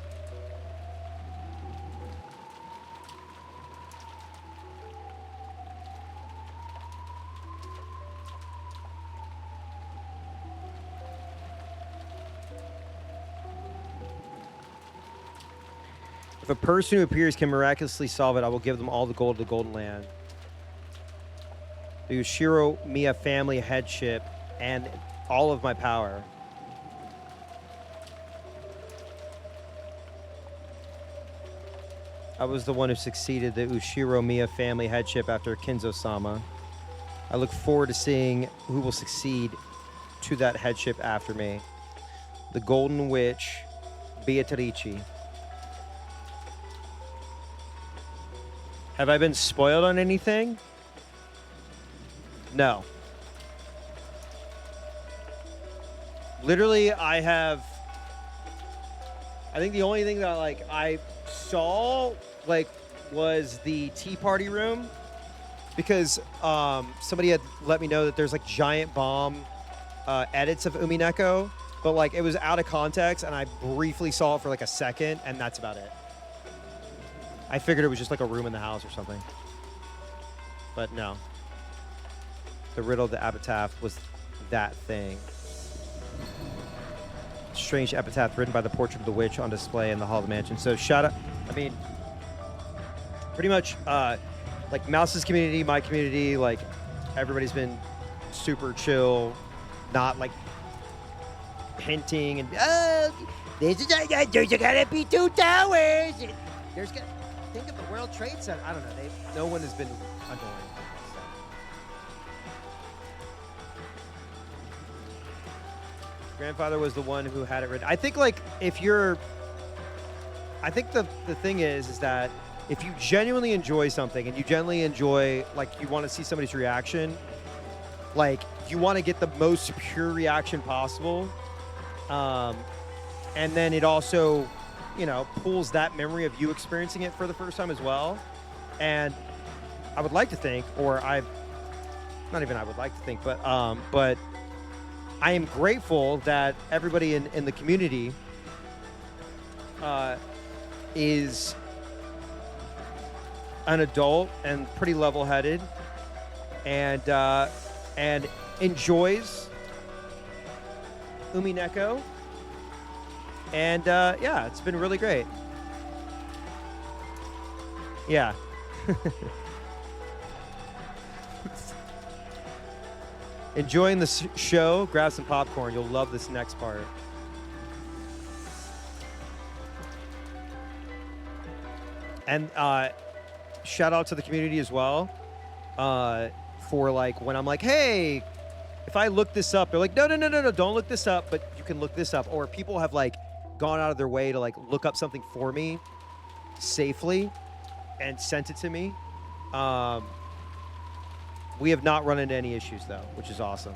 If a person who appears can miraculously solve it, I will give them all the gold of the Golden Land. The Ushiro Miya family headship and all of my power. I was the one who succeeded the Ushiro Miya family headship after Kinzo-sama. I look forward to seeing who will succeed to that headship after me. The Golden Witch, Beatrice. Have I been spoiled on anything? No. Literally, I think the only thing that I saw was the tea party room, because somebody had let me know that there's giant bomb edits of Umineko, but it was out of context, and I briefly saw it for a second, and that's about it. I figured it was just a room in the house or something. But no. The riddle of the epitaph was that thing. Strange epitaph written by the portrait of the witch on display in the hall of the mansion. So shout out, pretty much Mouse's community, my community, everybody's been super chill, not hinting and there's gonna be 2 towers. And there's gonna think of the World Trade Center. I don't know. No one has been annoying. So. Grandfather was the one who had it written. I think I think the thing is that if you genuinely enjoy something and you genuinely enjoy, you want to see somebody's reaction, you want to get the most pure reaction possible. And then it also, pulls that memory of you experiencing it for the first time as well. And I would like to think, but I am grateful that everybody in the community is an adult and pretty level-headed and enjoys Umineko. And yeah, it's been really great. Yeah. Enjoying the show, grab some popcorn. You'll love this next part. And shout out to the community as well for when I'm hey, if I look this up, they're no, don't look this up, but you can look this up. Or people have gone out of their way to look up something for me safely and sent it to me. We have not run into any issues though, which is awesome.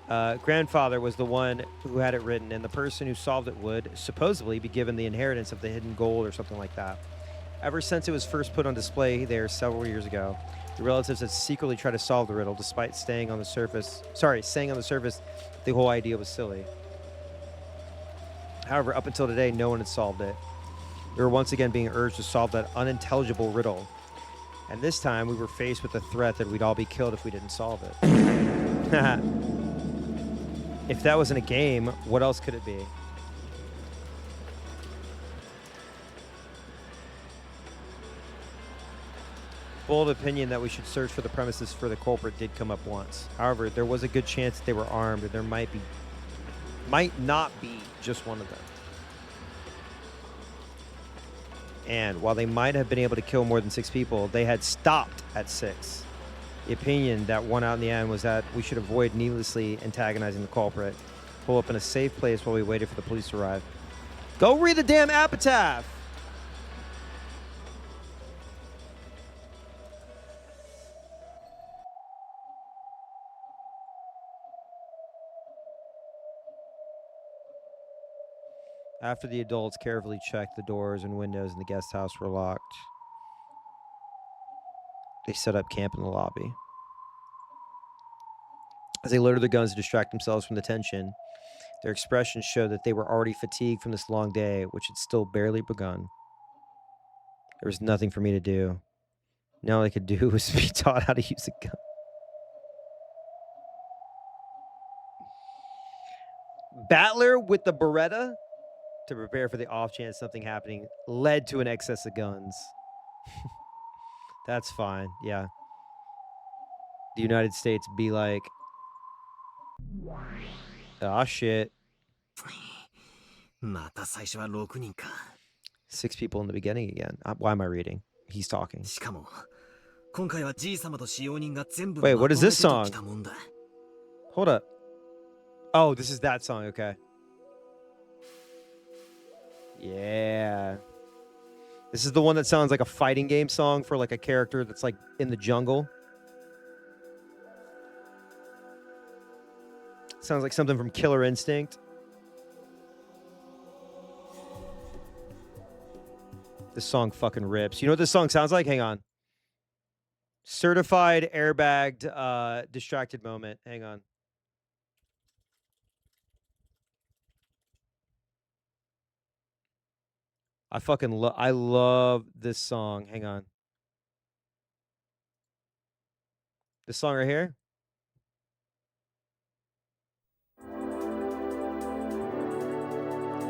Grandfather was the one who had it written, and the person who solved it would supposedly be given the inheritance of the hidden gold or something like that. Ever since it was first put on display there several years ago, The relatives had secretly tried to solve the riddle, despite saying on the surface the whole idea was silly. However, up until today, no one had solved it. We were once again being urged to solve that unintelligible riddle. And this time, we were faced with the threat that we'd all be killed if we didn't solve it. If that wasn't a game, what else could it be? Bold opinion that we should search for the premises for the culprit did come up once. However, there was a good chance that they were armed, and there might not be just one of them. And while they might have been able to kill more than 6 people, they had stopped at 6. The opinion that won out in the end was that we should avoid needlessly antagonizing the culprit, pull up in a safe place while we waited for the police to arrive. Go read the damn epitaph! After the adults carefully checked the doors and windows in the guest house were locked, they set up camp in the lobby. As they loaded their guns to distract themselves from the tension, their expressions showed that they were already fatigued from this long day, which had still barely begun. There was nothing for me to do. Now all I could do was be taught how to use a gun. Battler with the Beretta to prepare for the off chance something happening led to an excess of guns. That's fine, yeah. The United States be like, ah, shit. 6 people in the beginning again. Why am I reading? He's talking. Wait, what is this song? Hold up. Oh, this is that song, okay. Yeah. This is the one that sounds like a fighting game song for like a character that's like in the jungle. Sounds like something from Killer Instinct. This song fucking rips. You know what this song sounds like? Hang on. Certified airbagged distracted moment. Hang on. I love this song. Hang on. This song right here.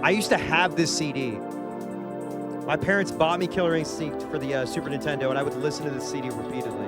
I used to have this CD. My parents bought me Killer Instinct for the Super Nintendo, and I would listen to this CD repeatedly.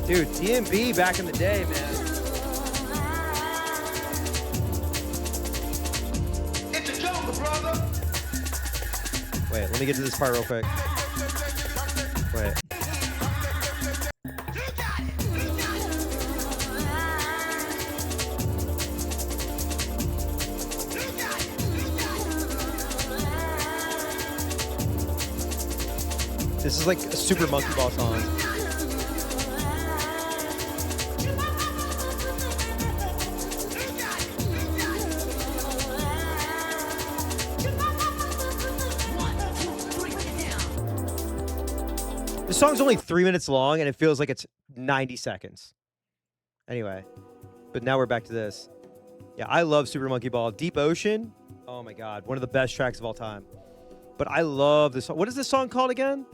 Dude, DMB back in the day, man. It's a jungle, brother. Wait, let me get to this part real quick. Wait. This is like a Super Monkey Ball song. The song's only 3 minutes long, and it feels like it's 90 seconds. Anyway, but now we're back to this. Yeah, I love Super Monkey Ball. Deep Ocean, oh my god, one of the best tracks of all time. But I love this song. What is this song called again?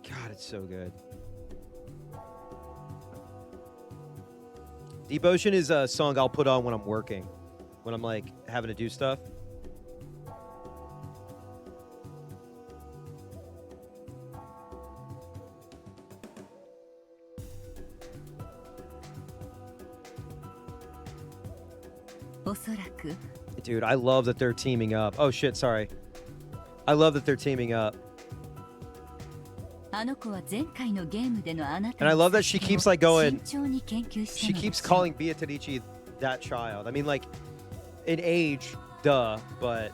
God, it's so good. Deep Ocean is a song I'll put on when I'm working, when I'm like having to do stuff. Dude, I love that they're teaming up. Oh shit, sorry. I love that they're teaming up. あの子は前回のゲームでのあなた And I love that she keeps like going. 慎重に研究した She ので keeps しょう calling Beatrice that child. I mean, like, in age, duh, but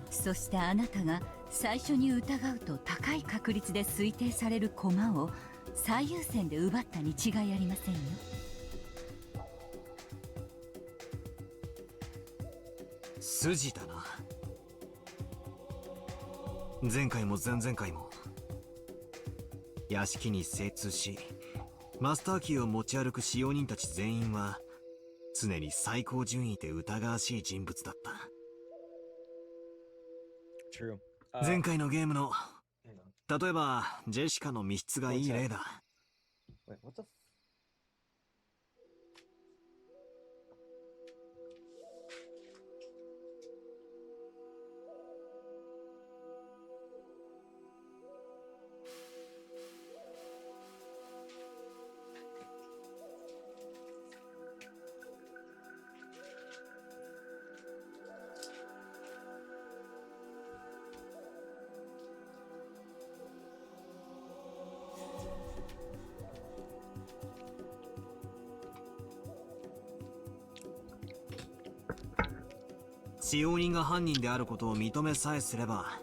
そしてあなたが最初に疑うと高い確率で推定される駒を最優先で奪ったに違いありませんよ。筋だな。前回も前々回も屋敷に精通しマスターキーを持ち歩く使用人たち全員は常に最高順位で疑わしい人物だった。 true. 前回のゲームの例えばジェシカの密室がいい例だ。 Wait, what the使用人が犯人であることを認めさえすれば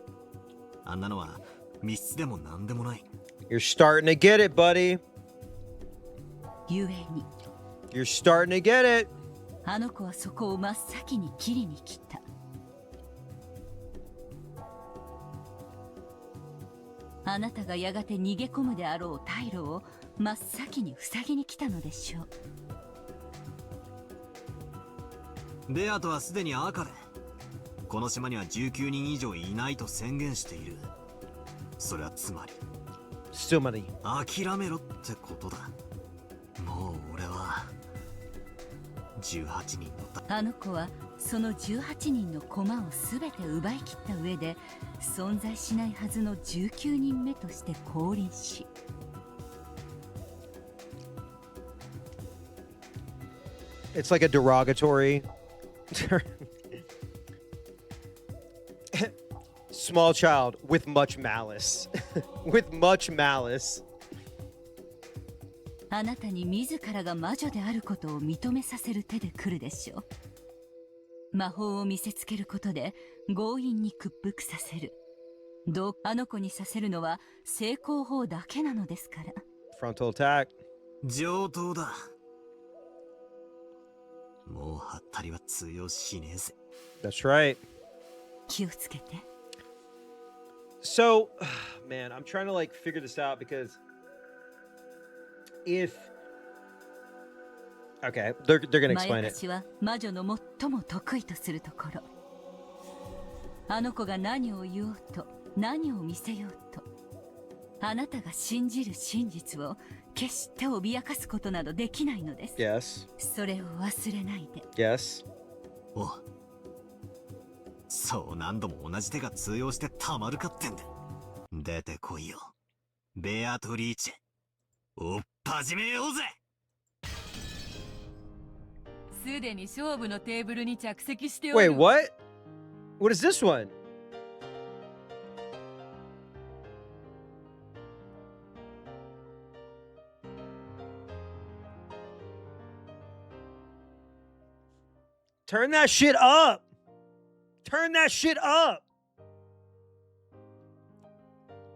あんなのは密室でも何でもない。 You're starting to get it, buddy. ゆえに You're starting to get it. あの子はそこを真っ先に切りに来た。あなたがやがて逃げ込むであろう退路を真っ先に塞ぎに来たのでしょう。ベアトはすでに赤でこの島には19人以上いないと宣言している。それはつまり Still money. 諦めろってことだ。もう俺は18人のあの子はその18人の駒を全て奪い切った上で存在しないはずの19人目として降臨し、 It's like a derogatory small child with much malice. With much malice. あなたに自らが魔女であることを認めさせる手で来るでしょう。魔法を見せつけることで強引に屈服させる。あの子にさせるのは成功法だけなのですから。 Frontal attack. 上等だ。もうハッタリは通用しねえぜ。 That's right. 気をつけて。 So, man, I'm trying to like figure this out because if okay, they're gonna explain it. まやかしは魔女の最も得意とするところ。あの子が何を言おうと何を見せようと、あなたが信じる真実を決して脅かすことなどできないのです。 Yes. それを忘れないで。 Yes. お、そう何度も同じ手が通用してたまるかってんだ。出てこいよ、ベアトリーチェ。おっ始めようぜ。すでに勝負のテーブルに着席しておる。 Wait, what? What is this one? Turn that shit up. Turn that shit up.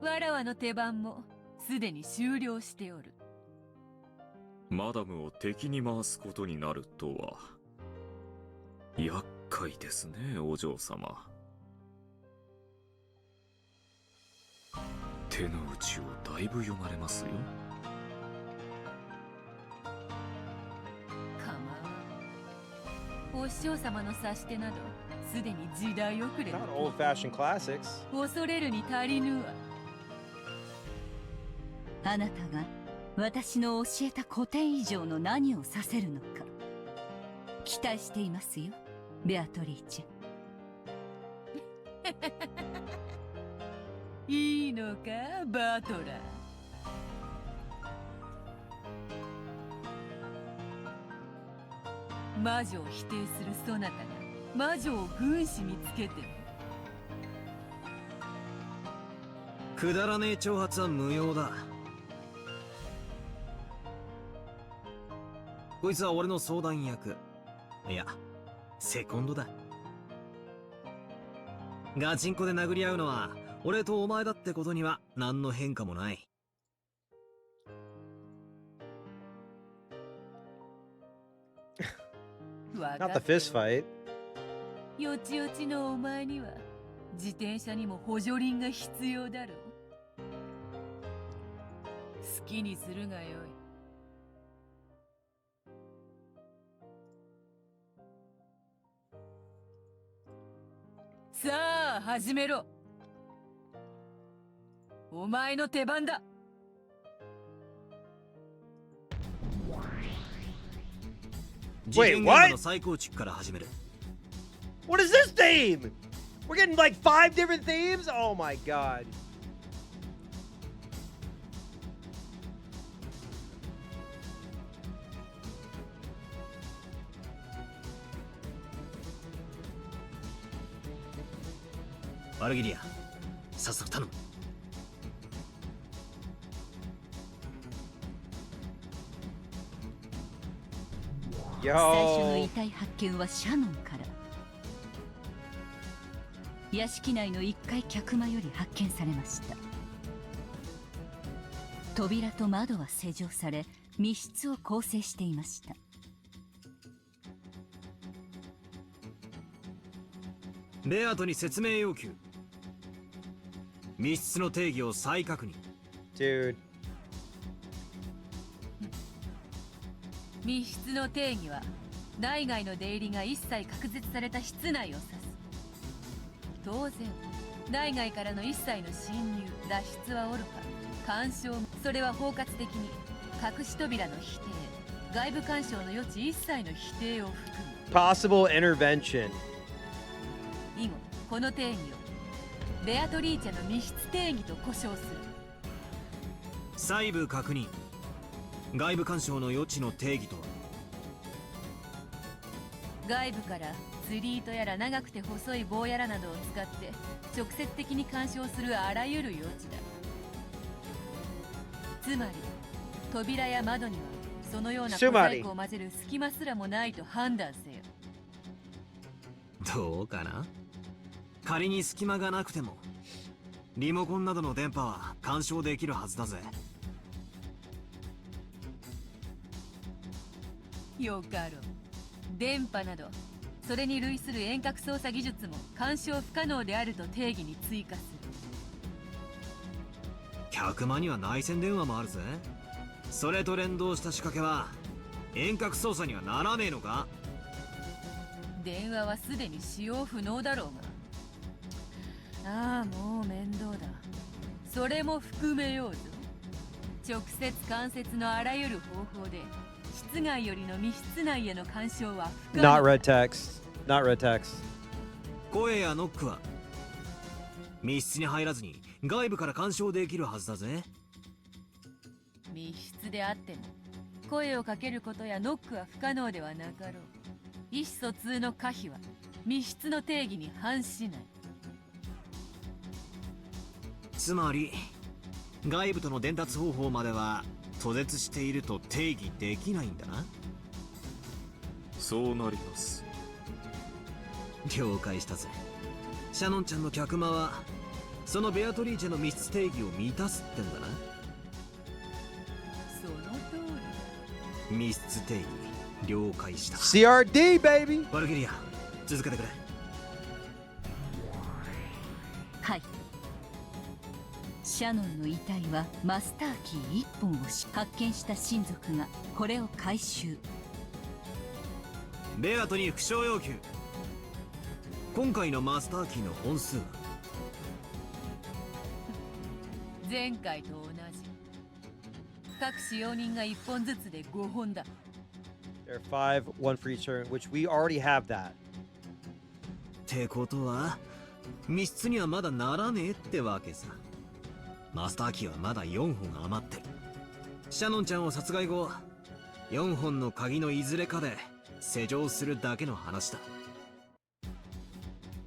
わらわの手番もすでに終了しておる。マダムを敵に回すことになるとは厄介ですね、お嬢様。手の内をだいぶ読まれますよ。お師匠様の指し手などすでに時代遅れ。 Not old-fashioned classics. 恐れるに足りぬわ。あなたが私の教えた古典以上の何をさせるのか期待していますよ、ベアトリーチェ。いいのか、バトラー。魔女を否定するそなたが魔女を軍師につけてもくだらねえ挑発は無用だ。こいつは俺の相談役。いや、セコンドだ。ガチンコで殴り合うのは俺とお前だってことには何の変化もない。Not the fist fight. よちよちのお前には自転車にも補助輪が必要だろう。好きにするがよい。さあ始めろ。お前の出番だ。Wait, what? の再構築から始める。What is this theme? We're getting like 5 different themes? Oh my god. Yo. ワルギリア、早速頼む。最初の遺体発見はシャノンから。屋敷内の1階客間より発見されました。扉と窓は施錠され、密室を構成していました。ベアートに説明要求。密室の定義を再確認。Dude. 密室の定義は内外の出入りが一切隔絶された室内を指す。当然内外からの一切の侵入脱出はおろか干渉、それは包括的に隠し扉の否定、外部干渉の余地一切の否定を含む。 Possible intervention. 以後この定義をベアトリーチェの密室定義と呼称する。細部確認。外部干渉の余地の定義とは。外部から釣り糸やら長くて細い棒やらなどを使って直接的に干渉するあらゆる余地だ。つまり扉や窓にはそのような小細工を混ぜる隙間すらもないと判断せよ。どうかな。仮に隙間がなくてもリモコンなどの電波は干渉できるはずだぜ。よかろう。電波などそれに類する遠隔操作技術も干渉不可能であると定義に追加する。客間には内線電話もあるぜ。それと連動した仕掛けは遠隔操作にはならねえのか。電話はすでに使用不能だろうが。ああ、もう面倒だ。それも含めようぞ。直接間接のあらゆる方法で室外よりの密室内への干渉は不可能。 Not red text. Not red text. 声やノックは密室に入らずに外部から干渉できるはずだぜ。密室であっても声をかけることやノックは不可能ではなかろう。意思疎通の可否は密室の定義に反しない。つまり外部との伝達方法までは途絶していると定義できないんだな。そうなります。了解したぜ。シャノンちゃんの客間はそのベアトリーチェの密室定義を満たすってんだな。その通り。密室定義了解した。 CRD baby。 ワルギリア、続けてくれ。はい。シャノンの遺体はマスターキー1本を発見した親族がこれを回収。ベアトに復唱要求。今回のマスターキーの本数は。前回と同じ。各使用人が1本ずつで5本だ。 There are 5, 1 for each turn, which we already have that. ってことは密室にはまだならねえってわけさ。マスターキーはまだ4本余ってる。シャノンちゃんを殺害後4本の鍵のいずれかで施錠するだけの話だ。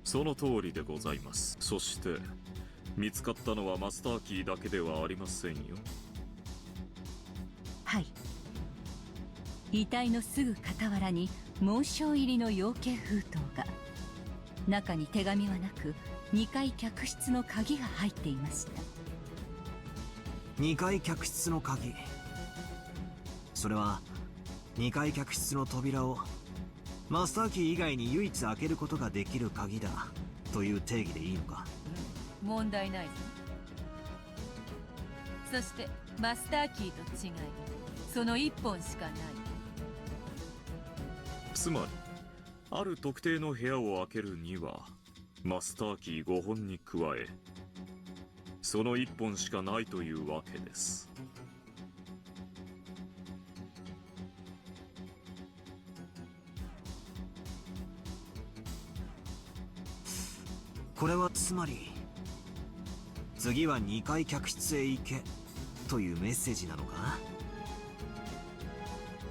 その通りでございます。そして見つかったのはマスターキーだけではありませんよ。はい。遺体のすぐ傍らに紋章入りの養鶏封筒が。中に手紙はなく、2階客室の鍵が入っていました。2階客室の鍵。それは2階客室の扉をマスターキー以外に唯一開けることができる鍵だという定義でいいのか。問題ないぞ。そしてマスターキーと違い、その1本しかない。つまりある特定の部屋を開けるにはマスターキー5本に加え、その1本しかないというわけです。これはつまり次は2階客室へ行けというメッセージなのか。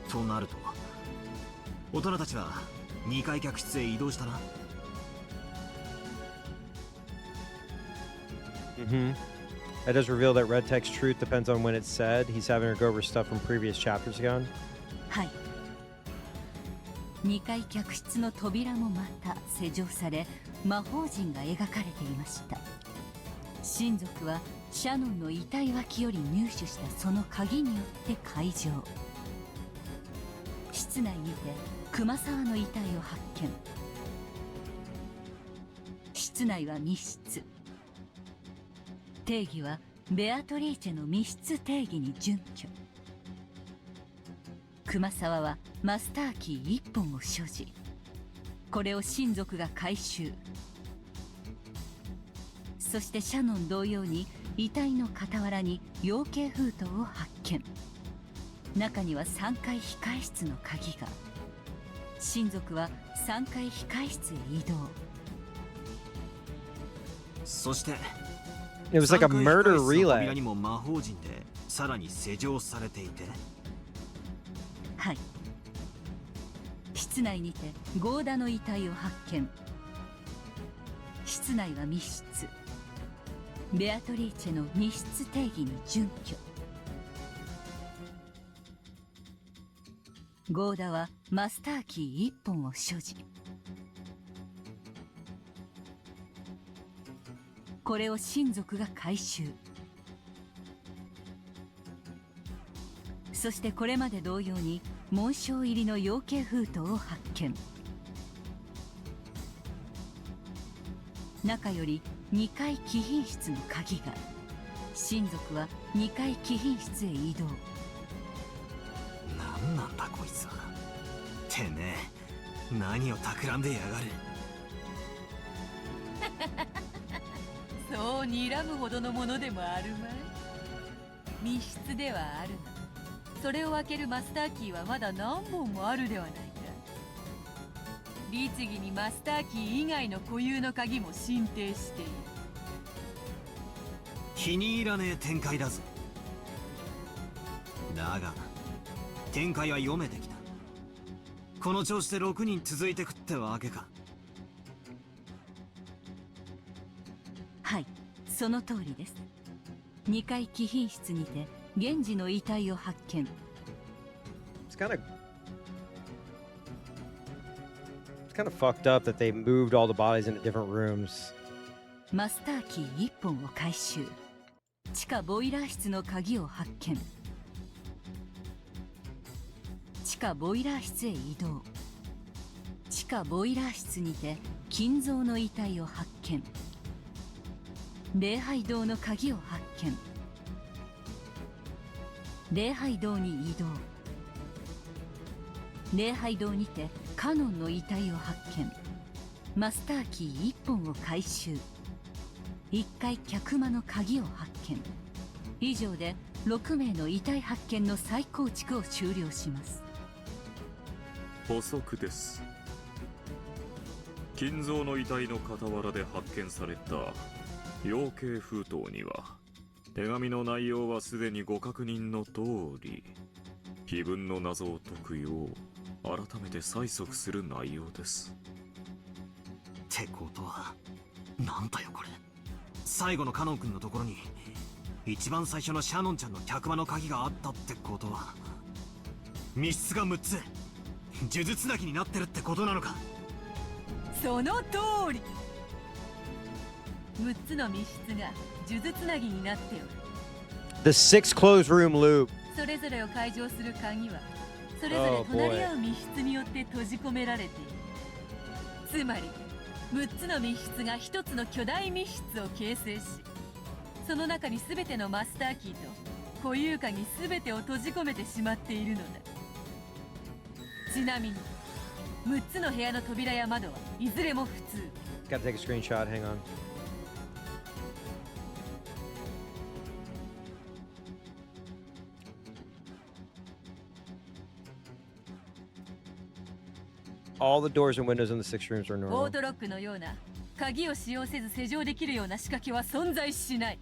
となると大人たちは2階客室へ移動したな。That does reveal that Red Tech's truth depends on when it's said. He's having her go over stuff from previous chapters again. はい。2階客室の扉もまた施錠され、魔法陣が描かれていました。親族はシャノンの遺体脇より入手したその鍵によって開錠。室内にて熊沢の遺体を発見。室内は密室。定義はベアトリーチェの密室定義に準拠。熊沢はマスターキー1本を所持。これを親族が回収。そしてシャノン同様に遺体の傍らに養鶏封筒を発見。中には3階控え室の鍵が。親族は3階控え室へ移動。そしてIt was like a murder 扉 relay. にも魔法陣でさらに施錠されていて。はい。室内にてゴーダの遺体を発見。室内は密室。ベアトリーチェの密室定義に準拠。ゴーダはマスターキー1本を所持。これを親族が回収。そしてこれまで同様に紋章入りの養鶏封筒を発見。中より2階貴賓室の鍵が。親族は2階貴賓室へ移動。何なんだこいつは。てめえ何を企んでやがる。そう睨むほどのものでもあるまい。密室ではあるが、それを開けるマスターキーはまだ何本もあるではないか。律儀にマスターキー以外の固有の鍵も進呈している。気に入らねえ展開だぞ。だが展開は読めてきた。この調子で6人続いてくってわけか。はい、その通りです。2階貴賓室にて源氏の遺体を発見。It's kind of fucked up that they moved all the bodies into different rooms. マスターキー1本を回収。地下ボイラー室の鍵を発見。地下ボイラー室へ移動。地下ボイラー室にて金蔵の遺体を発見。礼拝堂の鍵を発見。礼拝堂に移動。礼拝堂にてカノンの遺体を発見。マスターキー1本を回収。1階客間の鍵を発見。以上で6名の遺体発見の再構築を終了します。補足です。金蔵の遺体の傍らで発見された養鶏封筒には、手紙の内容はすでにご確認の通り、碑文の謎を解くよう改めて催促する内容です。ってことはなんだよこれ。最後のカノン君のところに一番最初のシャノンちゃんの客間の鍵があったってことは、密室が6つ数珠つなぎになってるってことなのか。その通り。6つの密室が数珠つなぎになっておる。 The 6 closed room loop. それぞれを解錠する鍵はそれぞれ隣り合う密室によって閉じ込められている。つまり6つの密室が1つの巨大密室を形成し、その中に全てのマスターキーと固有鍵全てを閉じ込めてしまっているのだ。ちなみに6つの部屋の扉や窓はいずれも普通。 Gotta take a screenshot, hang on. All the doors and windows in the 6 rooms are オ normal. ートロックのような鍵を使用せず施錠できるような仕掛けは存在しない。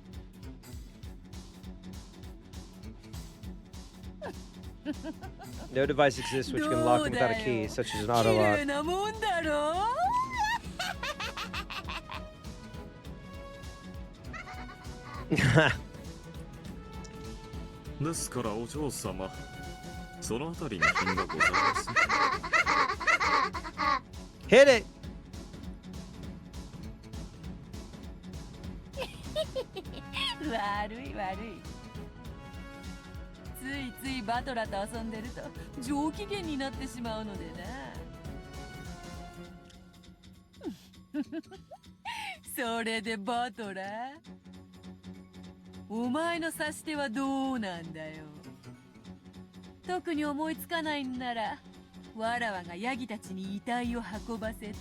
No device exists which can lock them without a key, such as an auto 綺 lock. 麗なもんだろう。ですからお嬢様、そのあたりに品がございます。Hit it! 悪い悪い。ついついバトラと遊んでると上機嫌になってしまうのでな。それでバトラ、お前の指し手はどうなんだよ。特に思いつかないんならわらわがヤギたちに遺体を運ばせて、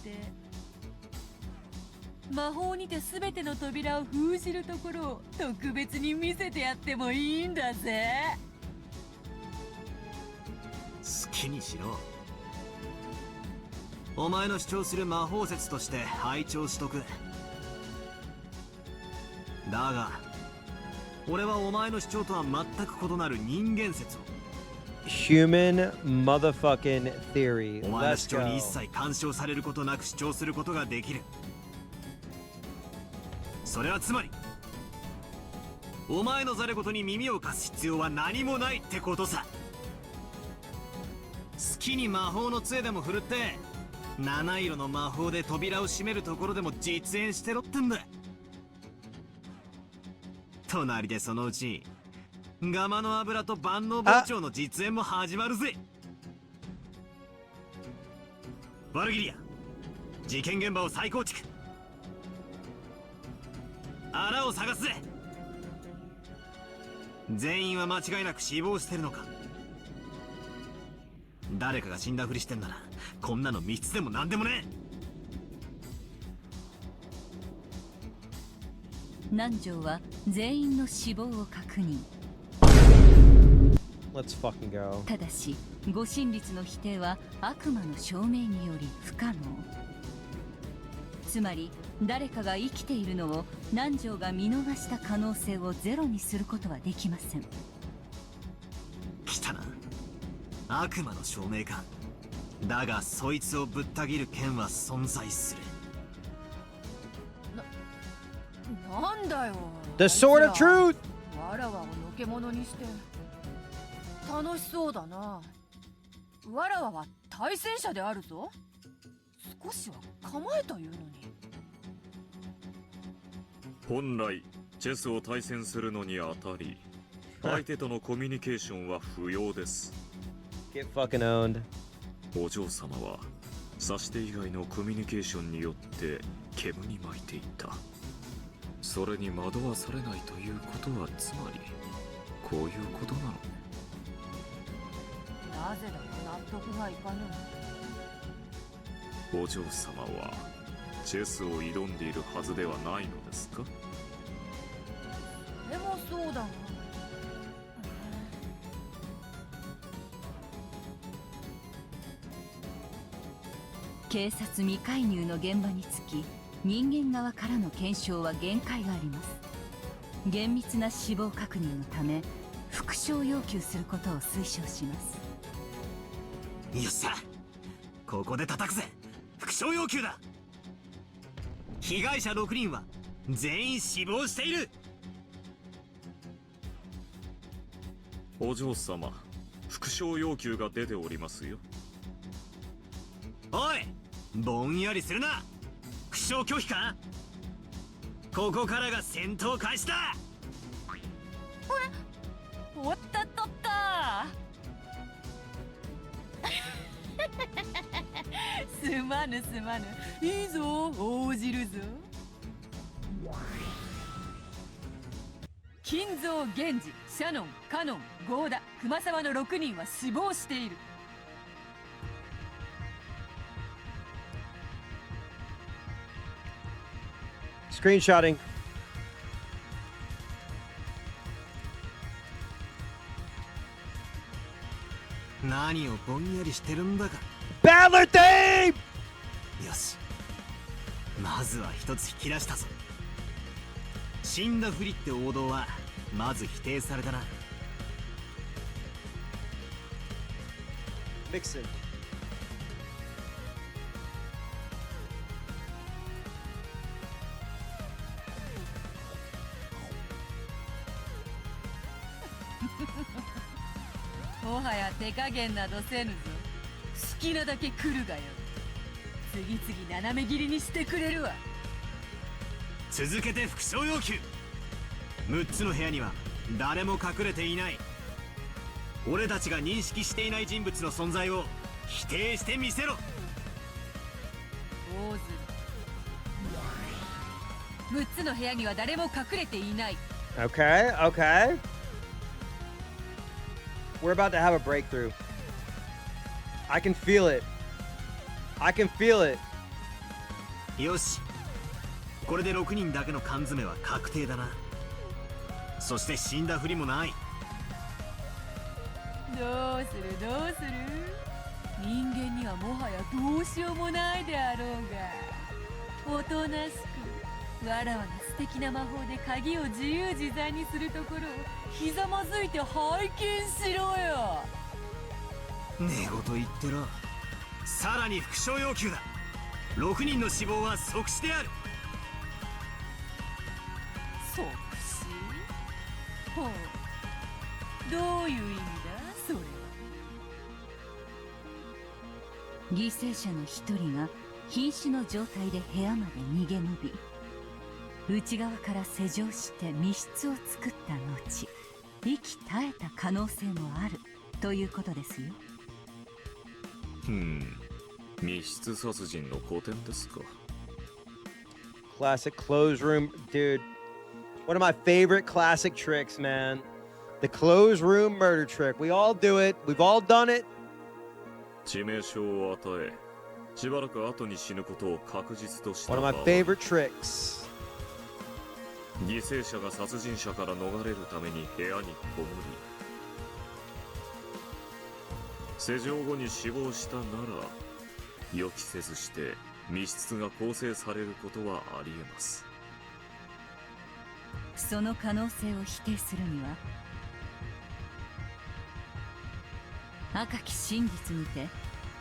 魔法にて全ての扉を封じるところを特別に見せてやってもいいんだぜ。好きにしろ。お前の主張する魔法説として拝聴しとく。だが俺はお前の主張とは全く異なる人間説を、 Human motherfucking theory. お前の Let's 主張に一 go. 切干渉されることなく主張することができる。それはつまりお前のざれ言に耳を貸す必要は何もないってことさ。好きに魔法の杖でも振るって七色の魔法で扉を閉めるところでも実演してろってんだ。隣でそのうちガマの油と万能包丁の実演も始まるぜ。ワルギリア、事件現場を再構築。穴を探すぜ。全員は間違いなく死亡してるのか。誰かが死んだふりしてんならこんなの密室でも何でもねえ。南條は全員の死亡を確認。 Let's fucking go. ただし誤審率の否定は悪魔の証明により不可能。つまり誰かが生きているのを南條が見逃した可能性をゼロにすることはできません。来たな、悪魔の証明か。だがそいつをぶった切る剣は存在する。なんだよ。 The sword of truth! わらわをのけ者にして楽しそうだな。わらわは対戦者であるぞ。少しは構えというのに。本来チェスを対戦するのにあたり相手とのコミュニケーションは不要です。 Get fucking owned. お嬢様は指し手以外のコミュニケーションによって煙に巻いていた。それに惑わされないということはつまりこういうことなのね。なぜだか納得がいかぬ。お嬢様はチェスを挑んでいるはずではないのですか。でもそうだが。警察未介入の現場につき人間側からの検証は限界があります。厳密な死亡確認のため復唱要求することを推奨します。よっしゃ、ここで叩くぜ。復唱要求だ。被害者6人は全員死亡している。お嬢様、復讐要求が出ておりますよ。おい、ぼんやりするな。負傷拒否か。ここからが戦闘開始だ。おったっとったすまぬすまぬ。いいぞ、応じるぞ。金蔵、源氏、シャノン、カノン、ゴーダ、熊沢の6人は死亡している。Screenshotting. Battler theme! よし、まずは一つ引き出したぞ。死んだふりって王道はまず否定されたな。Mixin. もはや手加減などせぬぞ。好きなだけ来るがよ。次々斜め切りにしてくれるわ。続けて復讐要求。6つの部屋には誰も隠れていない。俺たちが認識していない人物の存在を否定してみせろ。大鶴、6つの部屋には誰も隠れていない。 Okay, okay. We're about to have a breakthrough. I can feel it. I can feel it. よし、これで6人だけの缶詰は確定だな。そして死んだふりもない。どうするどうする。人間にはもはやどうしようもないであろうが、おとなしくわらわが素敵な魔法で鍵を自由自在にするところをひざまずいて拝見しろよ。寝言言ってろ。さらに復讐要求だ。6人の死亡は即死である。即死？ほう、どういう意味だそれは。犠牲者の一人が瀕死の状態で部屋まで逃げ延び、内側から施錠して密室を作った後、息絶えた可能性もあるということですよ。密室殺人の古典ですか。 Classic close room, dude. One of my favorite classic tricks, man. The close room murder trick. We all do it. We've all done it. 致命傷を与え、しばらく後に死ぬことを確実とした場 One 合、 of my favorite tricks. 犠牲者が殺人者から逃れるために部屋にこもり、施錠後に死亡したなら、予期せずして密室が構成されることはありえます。その可能性を否定するには、赤き真実にて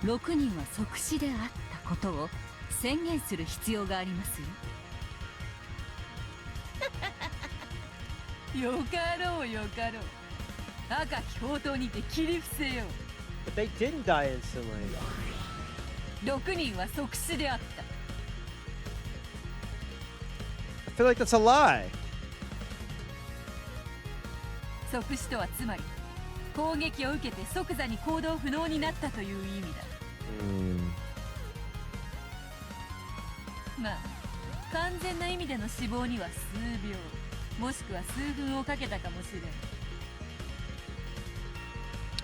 6人は即死であったことを宣言する必要がありますよよ。かろうよかろう。赤き宝刀にて切り伏せよう。 But they didn't die instantly. 6人は即死であった。 I feel like that's a lie. 即死とはつまり攻撃を受けて即座に行動不能になったという意味だ。まあ完全な意味での死亡には数秒もしくは数分をかけたかもしれん。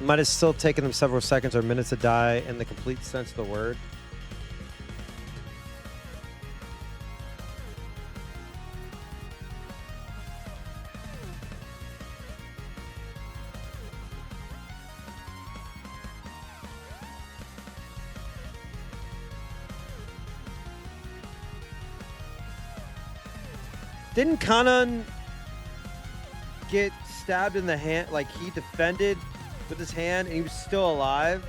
Might have still taken them several seconds or minutes to die in the complete sense of the word. Didn't Kanan get stabbed in the hand? Like he defended with his hand and he was still alive?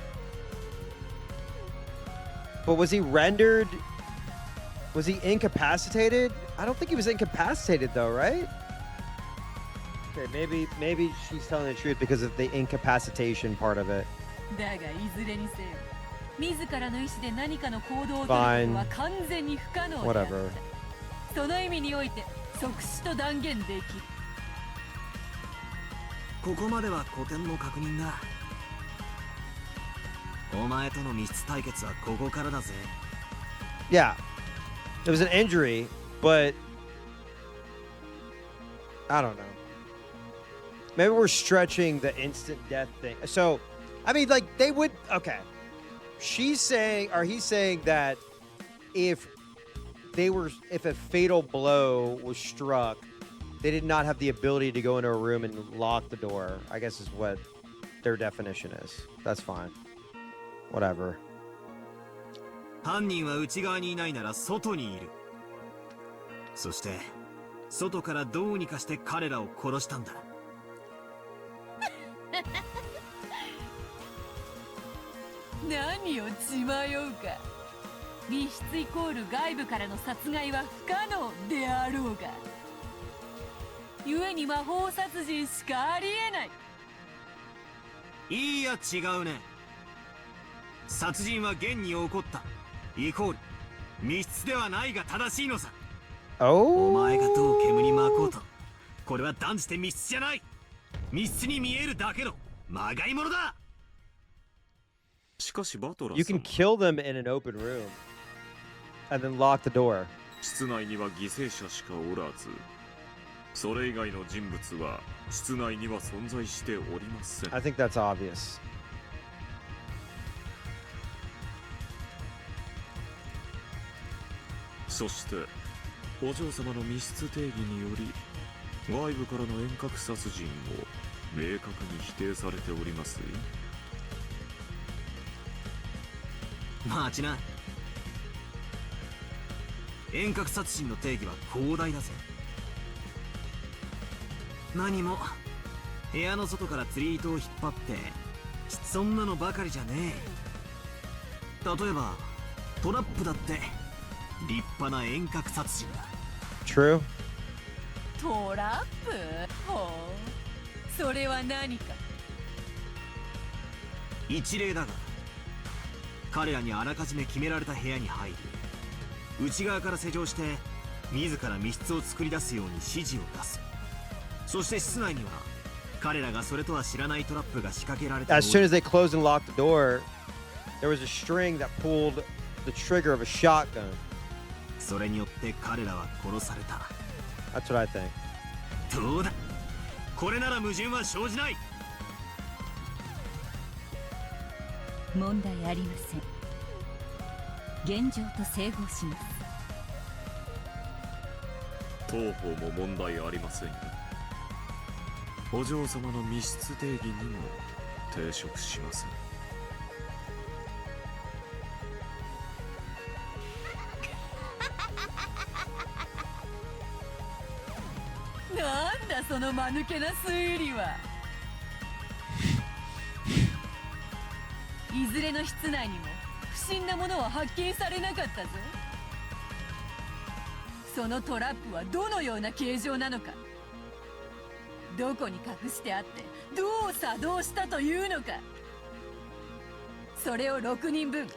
But was he rendered Was he incapacitated? I don't think he was incapacitated though, right? Okay, maybe she's telling the truth because of the incapacitation part of it. だがいずれにせよ、自らの意志で何かの行動を取ることは完全に不可能であった。Whatever. その意味において即死と断言できる。ここまでは古典の確認だ。お前との密室対決はここからだぜ。Yeah, it was an injury, but I don't know. Maybe we're stretching the instant death thing. So, I mean, like, they would... Okay. She's saying... Or he's saying that if a fatal blow was struck, they did not have the ability to go into a room and lock the door, I guess is what their definition is. That's fine. Whatever. 犯人は内側にいないなら外にいる。そして、外からどうにかして彼らを殺したんだ。何を血迷うか。密室イコール外部からの殺害は不可能であろうが。故に魔法殺人しかありえない。いいや違うね。殺人は現に起こった。イコール密室ではないが正しいのさ。お前がどう煙に巻こうと、これは断じて密室じゃない。密室に見えるだけのまがいものだ。しかしバトラー You さ can ん、 kill them in an open room and then lock the door. 室内には犠牲者しかおらず、それ以外の人物は室内には存在しておりません。 I think that's obvious. そしてお嬢様の密室定義により外部からの遠隔殺人を明確に否定されておりますよ。待ちな。遠隔殺人の定義は広大だぜ。何も部屋の外から釣り糸を引っ張ってそんなのばかりじゃねえ。例えばトラップだって立派な遠隔殺人だ。 True. トラップ？ほう。それは何か。一例だが、彼らにあらかじめ決められた部屋に入り、内側から施錠して自ら密室を作り出すように指示を出す。そして室内には彼らがそれとは知らないトラップが仕掛けられており、 As soon as they closed and locked the door, there was a string that pulled the trigger of a shotgun. それによって彼らは殺された。 That's what I think. どうだ、これなら矛盾は生じない。問題ありません。現状と整合します。当方も問題ありませんよ。お嬢様の密室定義にも抵触しません。なんだその間抜けな推理は。いずれの室内にも不審なものは発見されなかったぞ。そのトラップはどのような形状なのか、どこに隠してあってどう作動したというのか、それを6人分、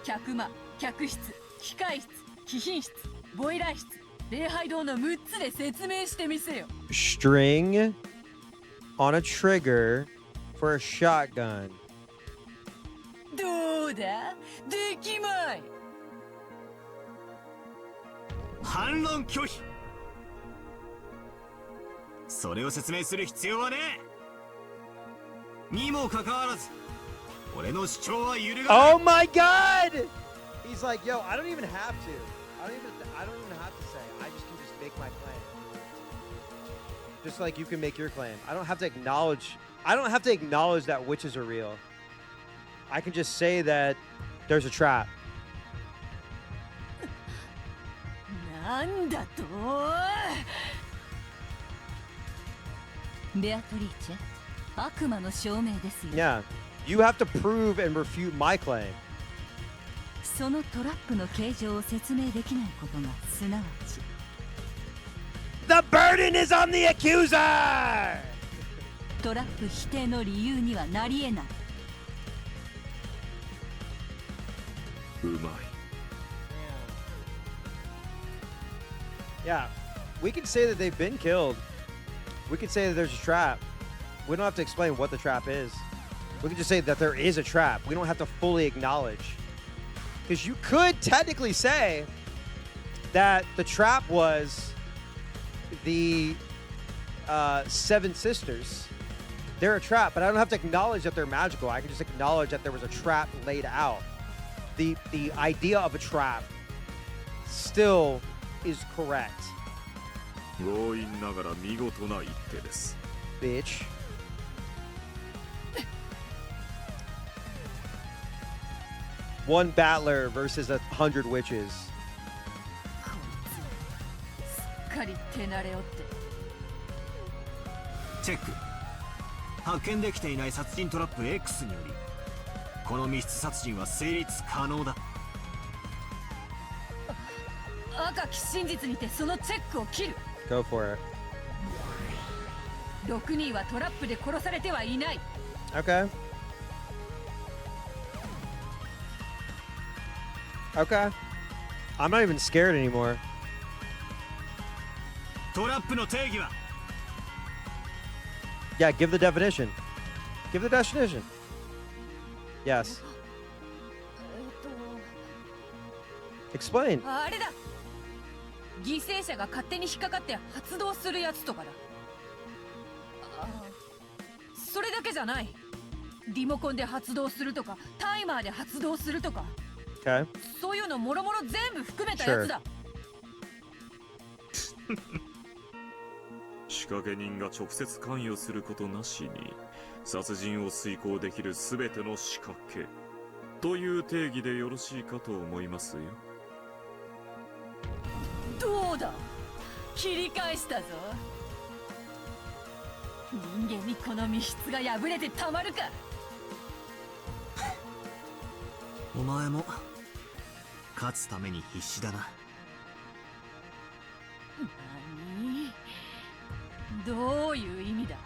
客間、客室、機械室、貴賓室、ボイラー室、礼拝堂の6つで説明してみせよ。 String on a trigger for a shotgun. どうだ、できまい。反論拒否。それを説明する必要はねえ。にもかかわらず俺の主張は揺るがない。 Oh my god! He's like, yo, I don't even have to. I don't even have to say. I just can just make my claim. Just like you can make your claim. I don't have to acknowledge that witches are real. I can just say that there's a trap. なんだと？ベアトリーチェ、悪魔の証明ですよ。 Yeah. You have to prove and refute my claim. そのトラップの形状を説明できないことがすなわち The burden is on the accuser! トラップ否定の理由にはなり得ない。うまい。 Yeah, we can say that they've been killed. We can say that there's a trap. We don't have to explain what the trap is. We can just say that there is a trap. We don't have to fully acknowledge. Because you could technically say that the trap was the seven sisters. They're a trap, but I don't have to acknowledge that they're magical. I can just acknowledge that there was a trap laid out. The idea of a trap still is correct. 強引ながら見事な一手です。 Bitch. One battler versus 100 witches. すっかり手慣れおって。チェック。発見できていない殺人トラップ X によりこの密室殺人は成立可能だ。赤き真実にてそのチェックを切る。 Go for it. 6人はトラップで殺されてはいない。 Okay. Okay. I'm not even scared anymore. トラップの定義は Yeah, give the definition. Give the definition. Yes. Explain. あれだ。犠牲者が勝手に引っかかって発動するやつとかだ。それだけじゃない。リモコンで発動するとか、タイマーで発動するとか。Okay. そういうのもろもろ全部含めたやつだ。仕掛け人が直接関与することなしに殺人を遂行できるすべての仕掛けという定義でよろしいかと思いますよ。どうだ、切り返したぞ。人間にこの密室が破れてたまるか。お前も勝つために必死だな。何？どういう意味だ。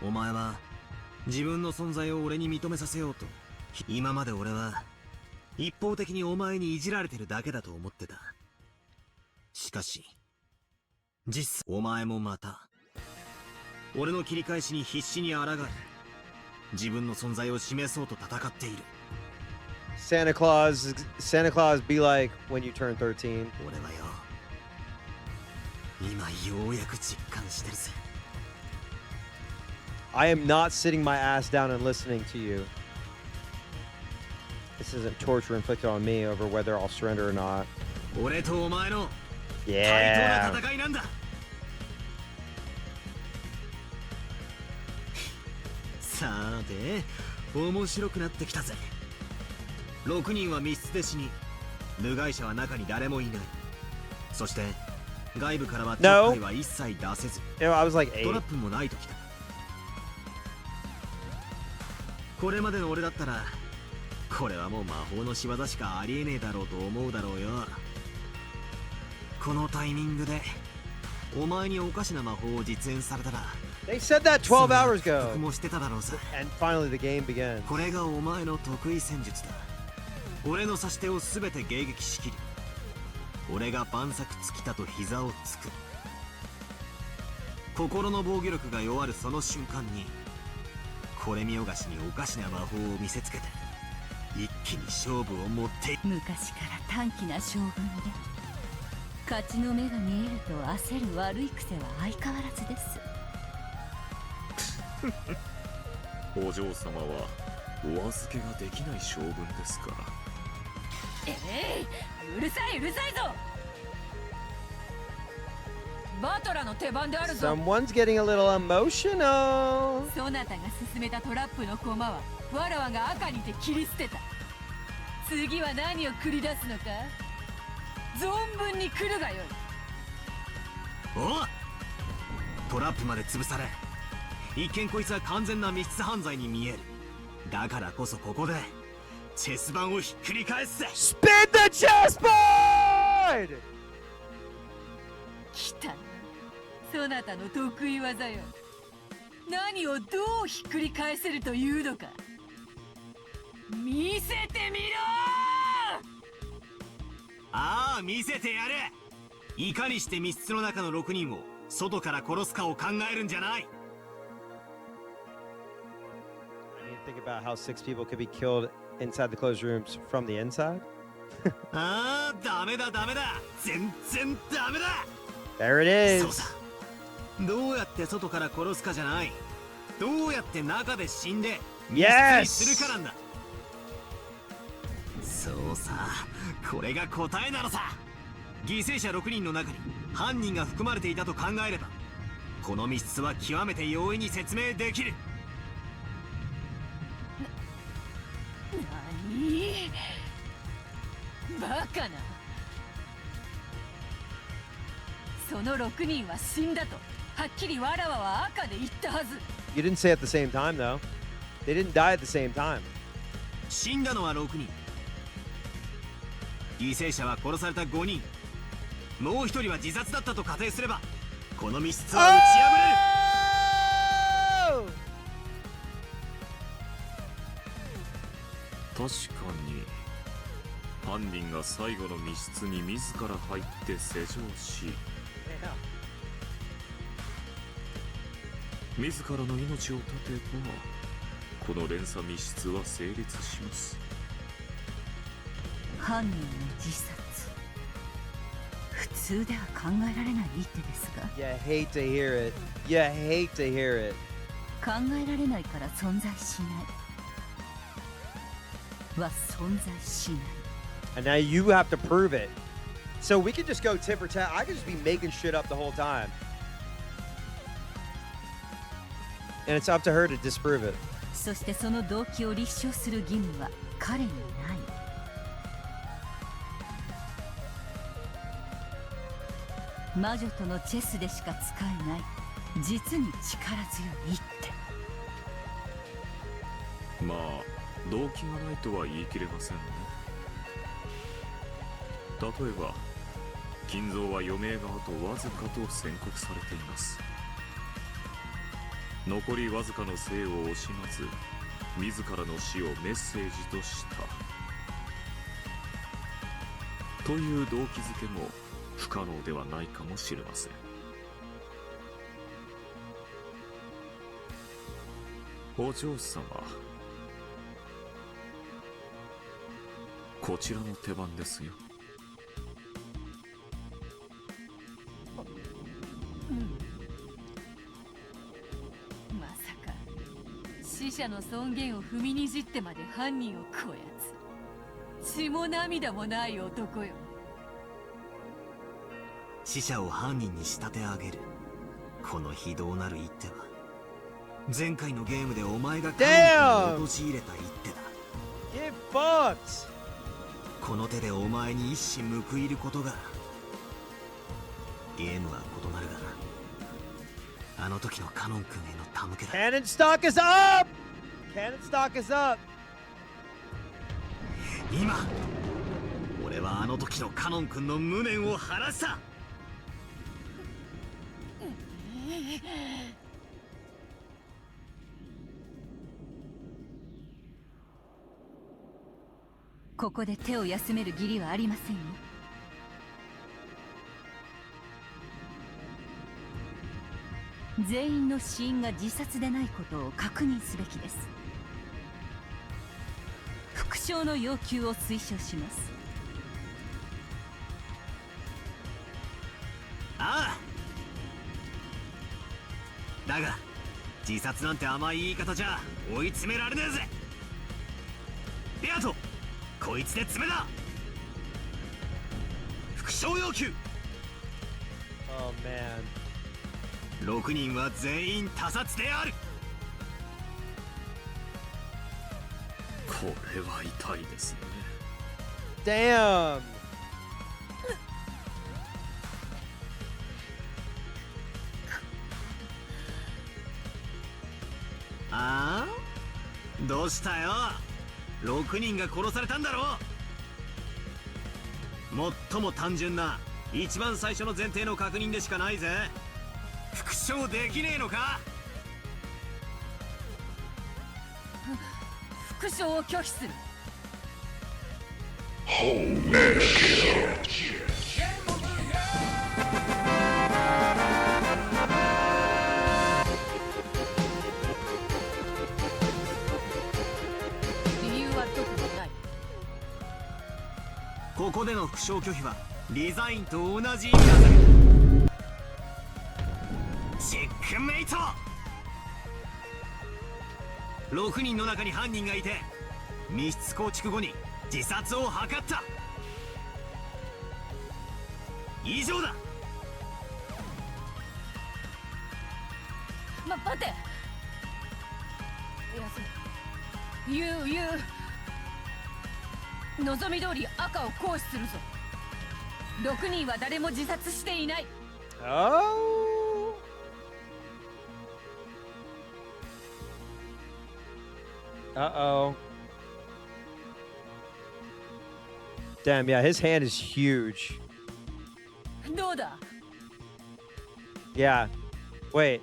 お前は自分の存在を俺に認めさせようと。今まで俺は一方的にお前にいじられてるだけだと思ってた。しかし実際お前もまた俺の切り返しに必死に抗い自分の存在を示そうと戦っている。 Santa Claus be like when you turn 13. 俺はよ今ようやく実感してるぜ。 I am not sitting my ass down and listening to you. This isn't torture inflicted on me over whether I'll surrender or not. 俺とお前の Yeah. 対等な戦いなんだ。さて面白くなってきたぜ。6人は密室で死に部外者は中に誰もいない。そして外部からはちょっかいは一切出せず、Yeah, I was like 8. トラップもないときた。これまでの俺だったらこれはもう魔法の仕業しかありえねえだろうと思うだろうよ。このタイミングでお前におかしな魔法を実演されたら They said that 12 hours ago. もしてただろうさ。 And finally the game begins. これがお前の得意戦術だ。俺の指し手を全て迎撃しきる。俺が万策尽きたと膝をつく。心の防御力が弱るその瞬間にこれ見よがしにおかしな魔法を見せつけて一気に勝負を持って昔から短気な将軍で勝ちの目が見えると焦る悪い癖は相変わらずです。お嬢様はお預けができない将軍ですから。うるさいうるさいぞ。バトラの手番であるぞ。 Someone's getting a little emotional. そなたが進めたトラップの駒はわらわが赤にて切り捨てた。次は何を繰り出すのか。存分に来るがよい。おっトラップまで潰され一見こいつは完全な密室犯罪に見える。だからこそここでチェス盤をひっくり返すぜ。 Spin the chessboard! 来たな、そなたの得意技よ。何をどうひっくり返せるというのか、見せてみろ。ああ、見せてやる。いかにして密室の中の6人を外から殺すかを考えるんじゃない。 I need to think about how 6 people could be killed inside the closed rooms from the inside. ああ、ダメだダメだ、全然ダメだ。 There it そうさ、 is. どうやって外から殺すかじゃない、どうやって中で死んで密 Yes! 室にするかなんだ。そうさ、これが答えなのさ。犠牲者6人の中に犯人が含まれていたと考えれば、この密室は極めて容易に説明できる。何バカな。その6人は死んだとはっきりわらわは赤で言ったはず。 You didn't say at the same time, though. They didn't die at the same time. 死んだのは6人。犠牲者は殺された5人。もう1人は自殺だったと仮定すれば、この密室は打ち破れる。確かに犯人が最後の密室に自ら入って施錠し、自らの命を絶てばこの連鎖密室は成立します。犯人の自殺、普通では考えられない一手ですが。 You hate to hear it. You hate to hear it. 考えられないから存在しないは存在しない。 And now you have to prove it. So we could just go tit for tat. I could just be making shit up the whole time. And it's up to her to disprove it. そしてその動機を立証する義務は彼にない。魔女とのチェスでしか使えない実に力強い一手。まあ動機がないとは言い切れませんね。例えば金蔵は余命があとわずかと宣告されています。残りわずかの生を惜しまず自らの死をメッセージとしたという動機づけも不可能ではないかもしれません。お嬢様、こちらの手番ですよ。まさか死者の尊厳を踏みにじってまで犯人をこやつ、血も涙もない男よ。死者を犯人に仕立て上げるこの非道なる一手は、前回のゲームでお前がカノンを陥れた一手だ。 Get fucked! この手でお前に一矢報いることが、ゲームは異なるが、あの時のカノン君への手向けだ。 Cannon stock is up! Cannon stock is up! 今俺はあの時のカノン君の無念を晴らした。ここで手を休める義理はありませんよ。全員の死因が自殺でないことを確認すべきです。復唱の要求を推奨します。ああ、だが自殺なんて甘い言い方じゃ追い詰められねえぜ。ベアト、こいつで詰めだ。復唱要求。 Oh man. 6人は全員他殺である。これは痛いですね。 Damn! ああ、どうしたよ。6人が殺されたんだろう。最も単純な一番最初の前提の確認でしかないぜ。復唱できねえのか。復唱を拒否する。理由は特にない。ここでの復唱拒否はリザインと同じ意味だぜ。チェックメイト。6人の中に犯人がいて密室構築後に自殺を図った。以上だ。待て。いや、言う望み通り赤を行使するぞ。6人は誰も自殺していない。Oh. Uh-oh. Damn, yeah, his hand is huge. どうだ。 Yeah. Wait.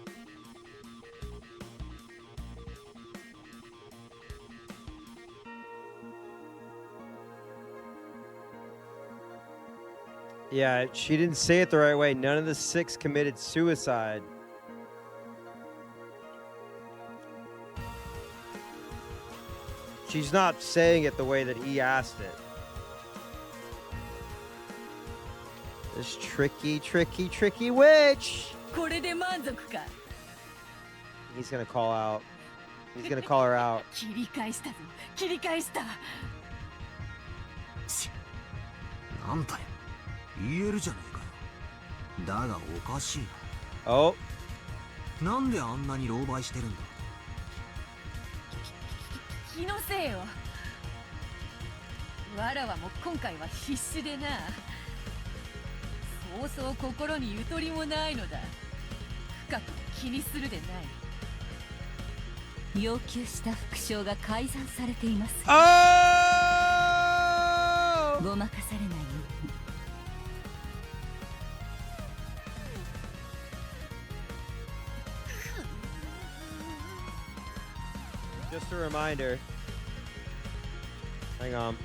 Yeah, she didn't say it the right way. None of the 6 committed suicide. She's not saying it the way that he asked it. This tricky witch. これで満足か。 He's gonna call out. He's gonna call her out. 切り返したぞ。切り返した。なんだよ。言えるじゃねえかよ。だがおかしいな。Oh. なんであんなに狼狽してるんだ。気のせいよ。わらわも今回は必死でな。そうそう心にゆとりもないのだ。深く気にするでない。要求した副賞が改ざんされています。ごまかされないように。Just a reminder. Hang on.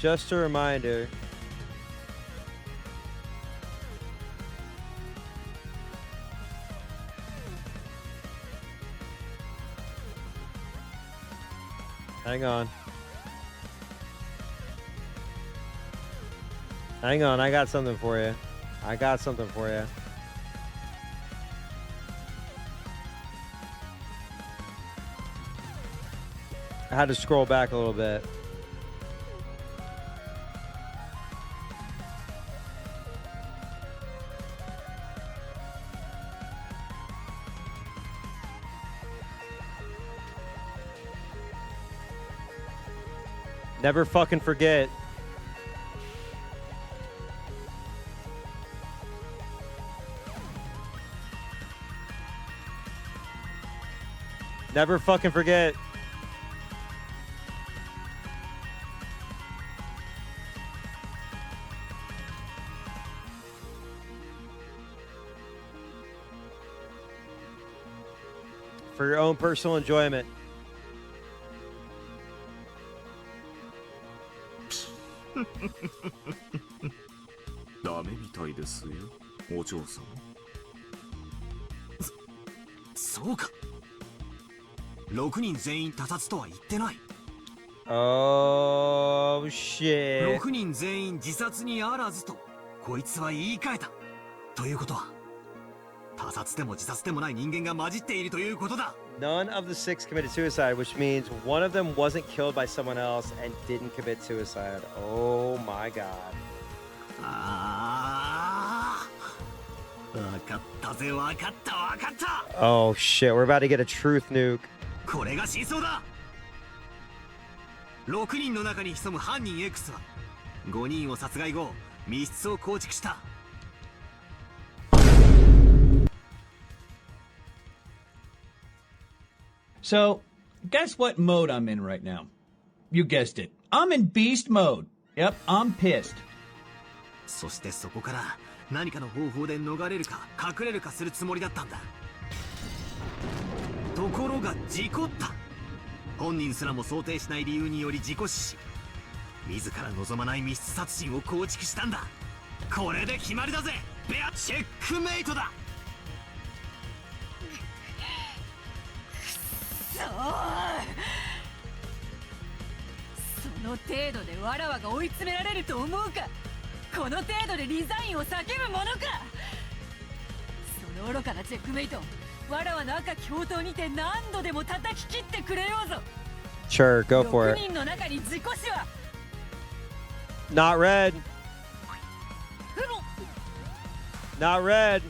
Just a reminder. Hang on. Hang on, I got something for you. I got something for you. I had to scroll back a little bit. Never fucking forget. Never fucking forget. For your own personal enjoyment. ダメみたいですよ、お嬢さん。そうか。6人全員他殺とは言ってない。Oh shit. 6人全員自殺にあらずとこいつは言い換えた。ということは他殺でも自殺でもない人間が混じっているということだ。 None of the 6 committed suicide, which means one of them wasn't killed by someone else and didn't commit suicide. Oh my god. わかったぜ、わかったわかった。 Oh shit, we're about to get a truth nuke. これが真相だ。6人の中に潜む犯人 X は5人を殺害後密室を構築した。So, guess what mode I'm in right now? You guessed it. I'm in beast mode. Yep, I'm pissed. そしてそこから何かの方法で逃れるか隠れるかするつもりだったんだ。ところが事故った。本人すらも想定しない理由により事故死し、自ら望まない密室殺人を構築したんだ。これで決まりだぜ。ベアチェックメイトだ。その程度でわらわが追い詰められると思うか。この程度でリザインを叫ぶものか。その愚かなチェックメイト、わらわの赤き宝刀にて何度でも叩き切ってくれようぞ。 Sure, go for 6 it. 人の中に事故死は Not red. Not red.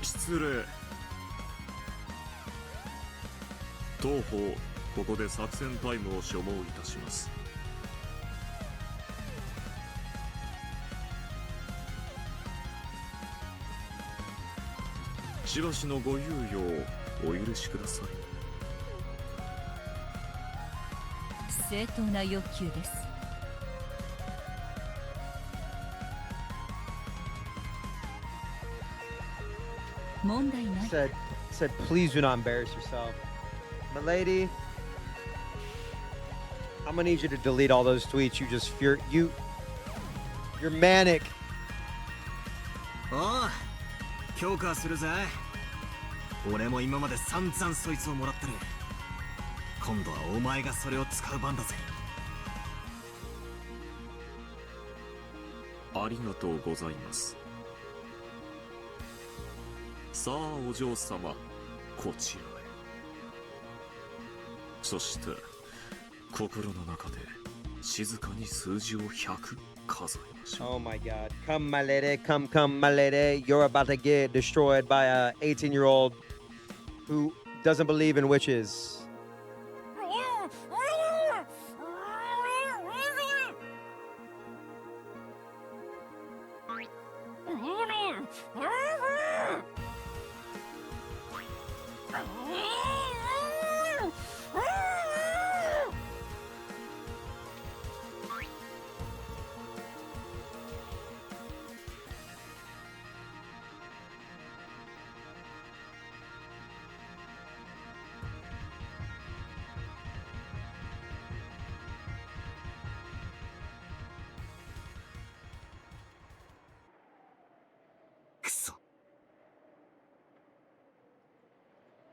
失礼。当方、ここで作戦タイムを所望いたします。しばしのご猶予をお許しください。正当な要求です。問題ない。 Said, please do not embarrass yourself. My lady, I'm gonna need you to delete all those tweets. You're manic. おう、強化するぜ。俺も今まで散々そいつをもらってる。今度はお前がそれを使う番だぜ。ありがとうございます。さあお嬢様、こちらへ。そして心の中で静かに数字を100数えましょう。 Oh my god. Come, my lady. Come, my lady. You're about to get destroyed by a 18-year-old who doesn't believe in witches.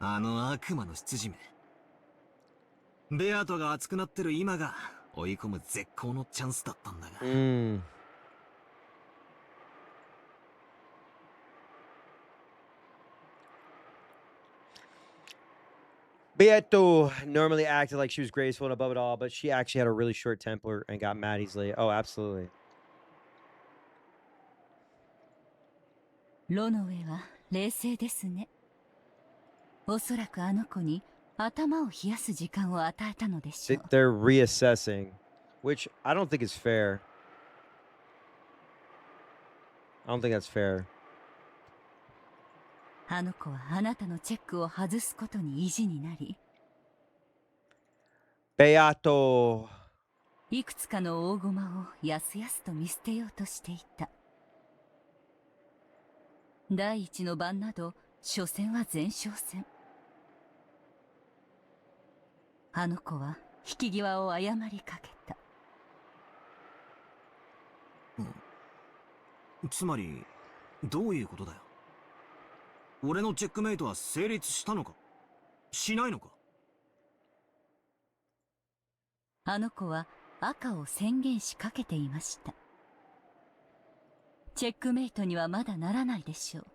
あの悪魔の執事め。ベアトが熱くなってる今が追い込む絶好のチャンスだったんだが。Beato normally acted like she was graceful and above it all, but she actually had a really short temper and got mad easily. Oh, absolutely. ロノウェは冷静ですね。おそらくあの子に頭を冷やす時間を与えたのでしょう。They're reassessing, which I don't think is fair. I don't think that's fair. あの子はあなたのチェックを外すことに意地になり、Beato. いくつかの大駒をやすやすと見捨てようとしていた。第一の番など初戦は前哨戦。あの子は引き際を誤りかけた。つまりどういうことだよ。俺のチェックメイトは成立したのかしないのか。あの子は赤を宣言しかけていました。チェックメイトにはまだならないでしょう。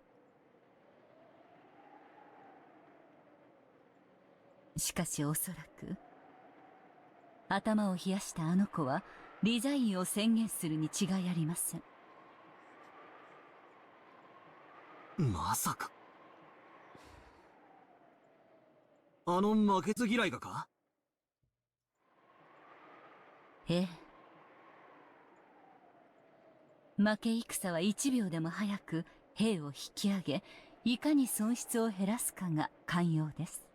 しかしおそらく頭を冷やしたあの子はリザインを宣言するに違いありません。まさか。あの負けず嫌いがか？ええ。負け戦は1秒でも早く兵を引き上げ、いかに損失を減らすかが肝要です。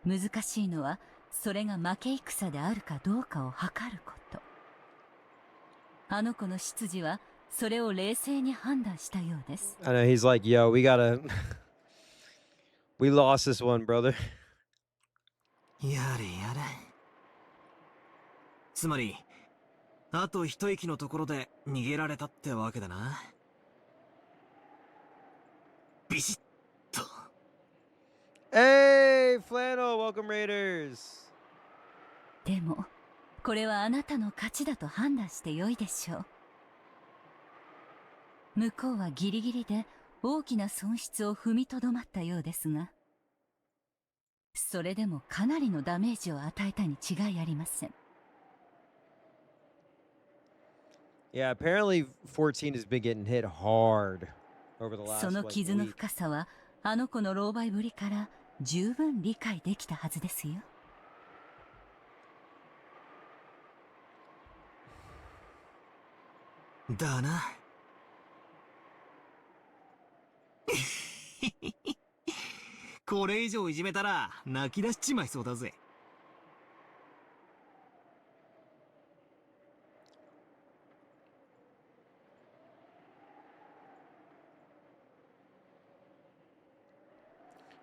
難しいのは、それが負け戦であるかどうかを測ること。あの子の執事はそれを冷静に判断したようです。I know he's like, yo, we gotta. We lost this one, brother. やれやれ。つまり、あと一息のところで逃げられたってわけだな。ビシッと。Hey, Flannel, welcome Raiders. でも、これはあなたの勝ちだと判断してよいでしょう。向こうはギリギリで大きな損失を踏みとどまったようですが、それでもかなりのダメージを与えたに違いありません。Yeah, apparently 14 has been getting hit hard over the last その傷の深さはあの子の狼狽ぶりから十分理解できたはずですよ。だな。これ以上いじめたら泣き出しちまいそうだぜ。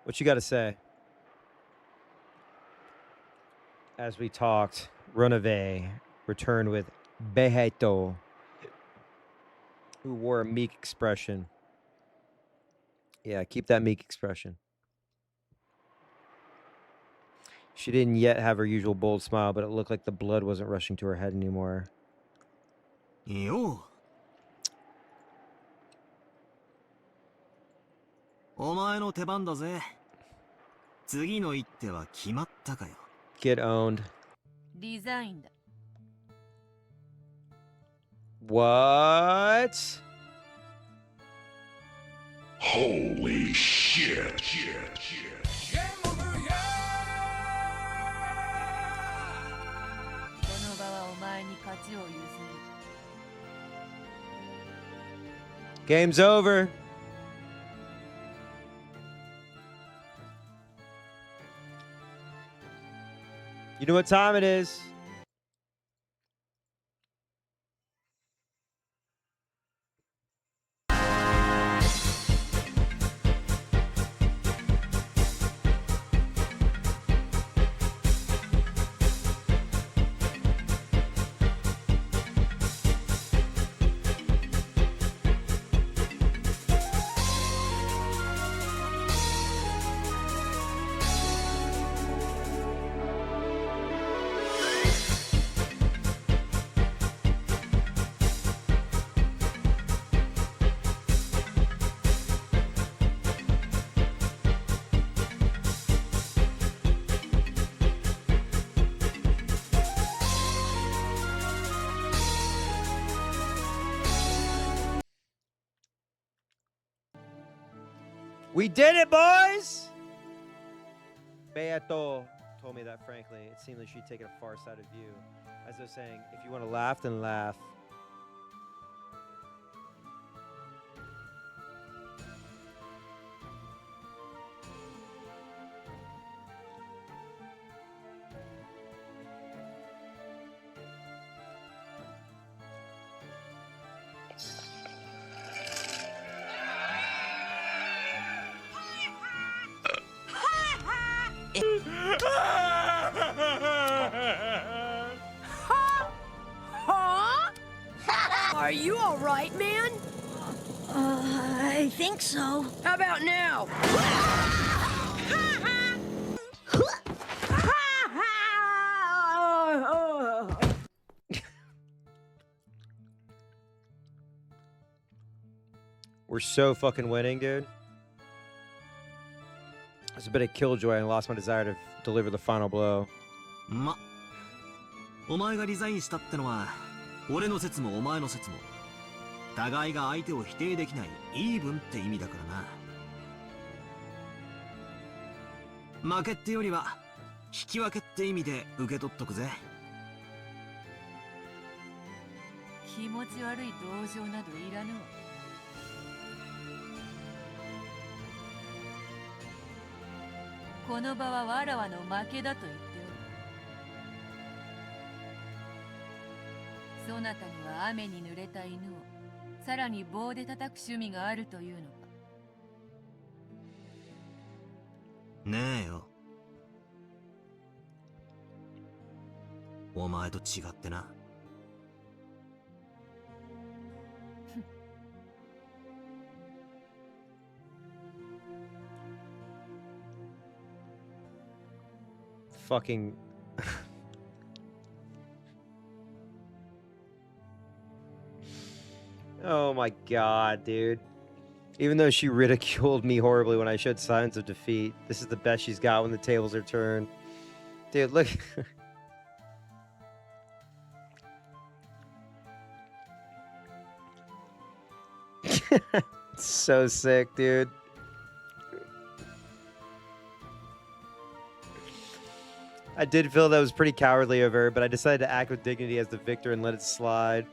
What you got to say? As we talked, Runaway returned with Beheto, who wore a meek expression. Yeah, keep that meek expression. She didn't yet have her usual bold smile, but it looked like the blood wasn't rushing to her head anymore. Yo. お前の手番だぜ。次の一手は決まったかよ。Get owned. デザインだ。What? Holy shit. この場はお前に勝ちを譲る。Game's over. You know what time it is. We did it, boys! Beato told me that, frankly. It seemed like she'd taken a far-sighted view. As though saying, if you want to laugh, then laugh. Are you all right, man? I think so. How about now? We're so fucking winning, dude. There's a bit of killjoy and lost my desire to deliver the final blow. お前がリザインしたってのは俺の説もお前の説も互いが相手を否定できないイーブンって意味だからな。負けってよりは引き分けって意味で受け取っとくぜ。気持ち悪い同情などいらぬわ。この場はわらわの負けだと言っておる。そなたには雨に濡れた犬をさらに棒で叩く趣味があるというのか。ねえよ。お前と違ってな。Fucking oh my god, dude. Even though she ridiculed me horribly when I showed signs of defeat, this is the best she's got when the tables are turned. Dude, look. It's so sick, dude. I did feel that was pretty cowardly of her, but I decided to act with dignity as the victor and let it slide.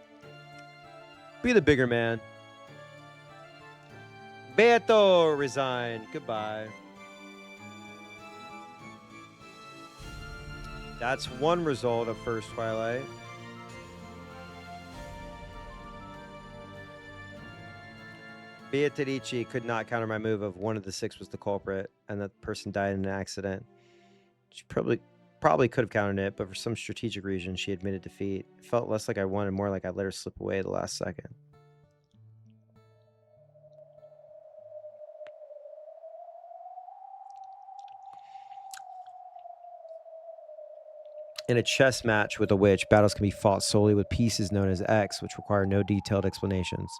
Be the bigger man. Beto resigned. Goodbye. That's one result of First Twilight. Beatrice could not counter my move of one of the six was the culprit, and that person died in an accident. She probably could have countered it, but for some strategic reason, she admitted defeat. It felt less like I won and more like I let her slip away at the last second. In a chess match with a witch, battles can be fought solely with pieces known as X, which require no detailed explanations.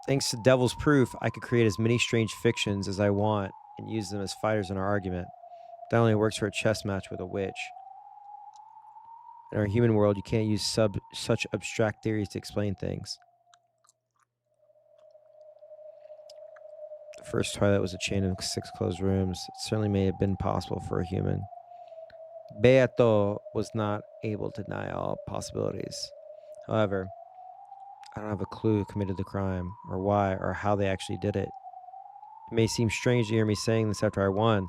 Thanks to Devil's Proof, I could create as many strange fictions as I want and use them as fighters in our argument. That only works for a chess match with a witch. In our human world, you can't use such abstract theories to explain things. The first Twilight was a chain of 6 closed rooms. It certainly may have been possible for a human. Beato was not able to deny all possibilities. However, I don't have a clue who committed the crime, or why, or how they actually did it. It may seem strange to hear me saying this after I won,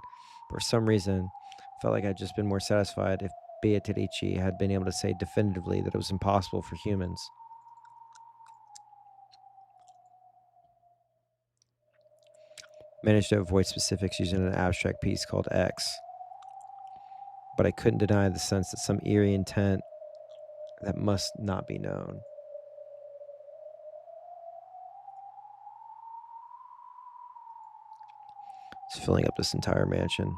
but for some reason, I felt like I'd just been more satisfied if Beatrice had been able to say definitively that it was impossible for humans. Managed to avoid specifics using an abstract piece called X, but I couldn't deny the sense that some eerie intent that must not be known. It's filling up this entire mansion.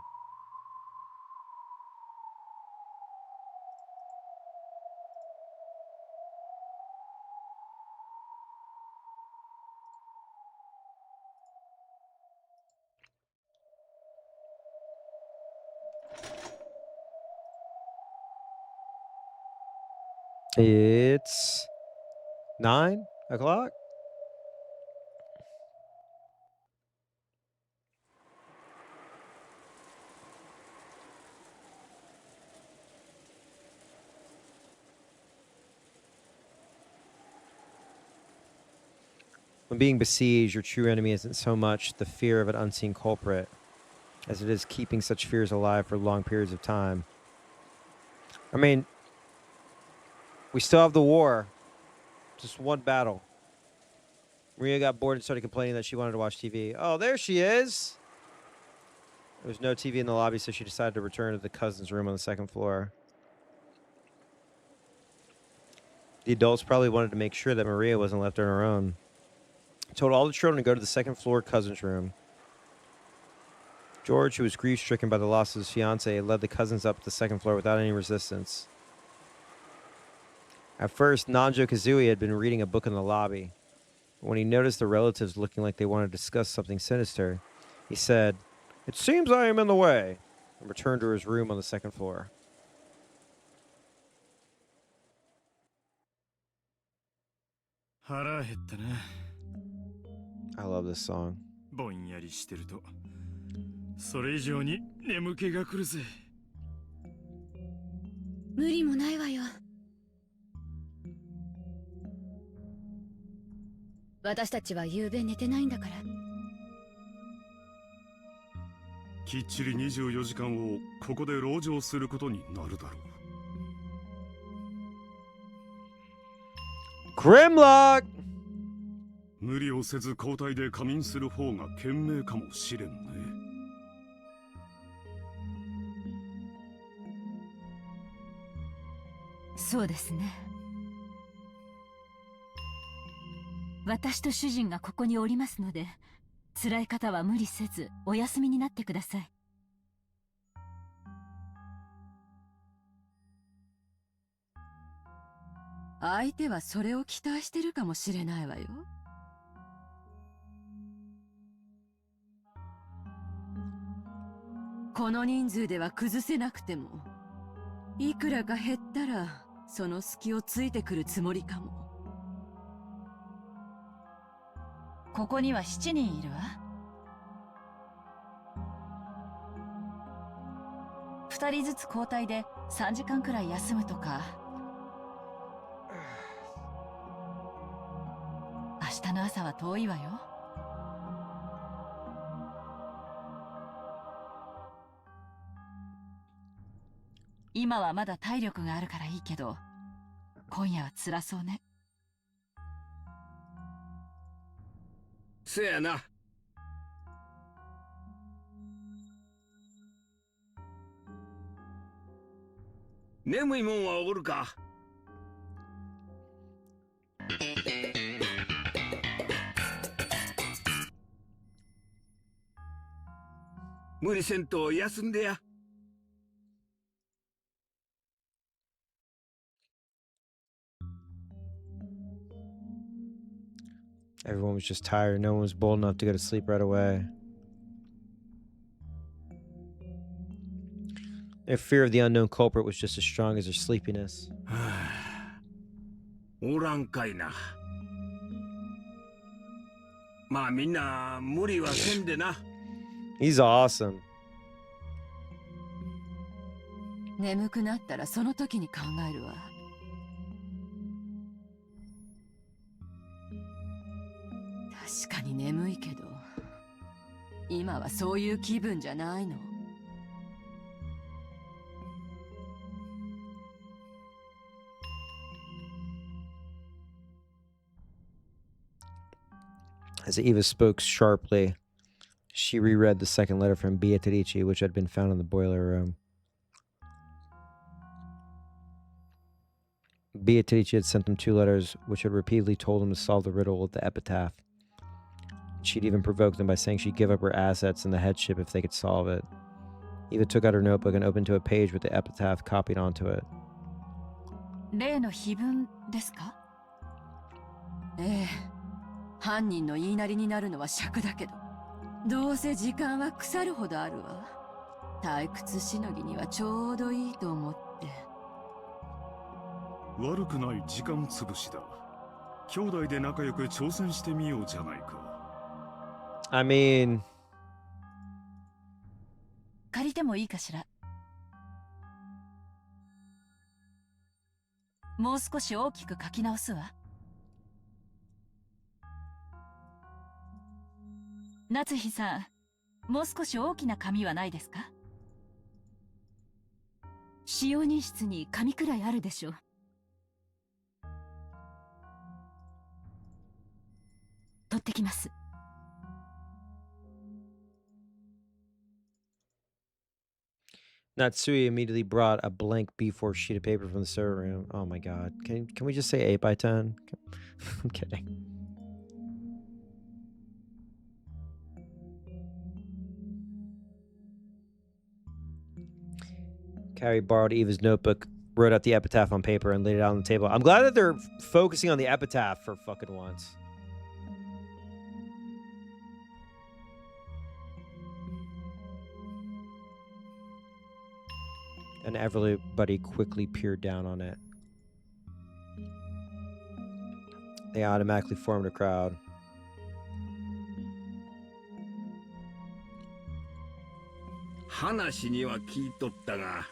It's 9 o'clock. When being besieged, your true enemy isn't so much the fear of an unseen culprit as it is keeping such fears alive for long periods of time. I mean, we still have the war. Just one battle. Maria got bored and started complaining that she wanted to watch TV. Oh, there she is. There was no TV in the lobby, so she decided to return to the cousin's room on the second floor. The adults probably wanted to make sure that Maria wasn't left on her own. Told all the children to go to the second floor cousin's room. George, who was grief-stricken by the loss of his fiancée, led the cousins up the second floor without any resistance. At first, Nanjo Kazooie had been reading a book in the lobby. But when he noticed the relatives looking like they wanted to discuss something sinister, he said, "It seems I am in the way," and returned to his room on the second floor. 腹減ったな。I love this song. ぼんやりしてるとそれ以上に眠気が来るぜ。無理もないわよ。私たちは夕べ寝てないんだから。きっちり24時間をここで籠城することになるだろう。Grimlock! 無理をせず交代で仮眠する方が賢明かもしれんね。そうですね。私と主人がここにおりますので、辛い方は無理せずお休みになってください。相手はそれを期待してるかもしれないわよ。この人数では崩せなくても、いくらか減ったらその隙をついてくるつもりかも。ここには7人いるわ。2人ずつ交代で3時間くらい休むとか。明日の朝は遠いわよ。今はまだ体力があるからいいけど、今夜は辛そうね。せやな。眠いもんはおるか。無理せんと休んでや。Everyone was just tired. No one was bold enough to go to sleep right away. Their fear of the unknown culprit was just as strong as their sleepiness. おらんかいな。まあみんな無理はせんでな。He's awesome. 眠くなったらその時に考えるわ。確かに眠いけど、今はそういう気分じゃないの。As Eva spoke sharply, she reread the second letter from Beatrice, which had been found in the boiler room. Beatrice had sent them 2 letters, which had repeatedly told them to solve the riddle with the epitaph. She'd even provoked them by saying she'd give up her assets and the headship if they could solve it. Eva took out her notebook and opened to a page with the epitaph copied onto it. 例の碑文ですか？ええ、犯人の言いなりになるのは尺だけど、どうせ時間は腐るほどあるわ。退屈しのぎにはちょうどいいと思って。悪くない時間つぶしだ。兄弟で仲良く挑戦してみようじゃないか。I mean... 借りてもいいかしら。もう少し大きく書き直すわ。夏日さん、もう少し大きな紙はないですか？使用人室に紙くらいあるでしょう。取ってきます。Natsui immediately brought a blank B4 sheet of paper from the server room. Oh my god. Can we just say 8 by 10? I'm kidding. Carrie borrowed Eva's notebook, wrote out the epitaph on paper, and laid it out on the table. I'm glad that they're focusing on the epitaph for fucking once. And everybody quickly peered down on it. They automatically formed a crowd. Hanashiには聞いとったが、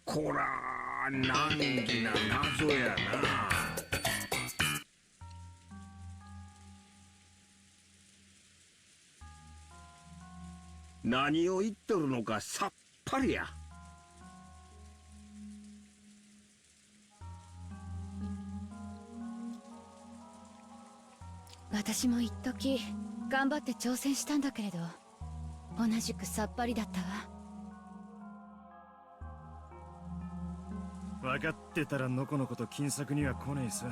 こら難儀な謎やな。何を言っとるのかさっぱりや。私も一時頑張って挑戦したんだけれど、同じくさっぱりだったわ。分かってたらのこのこと金策には来ねえさ。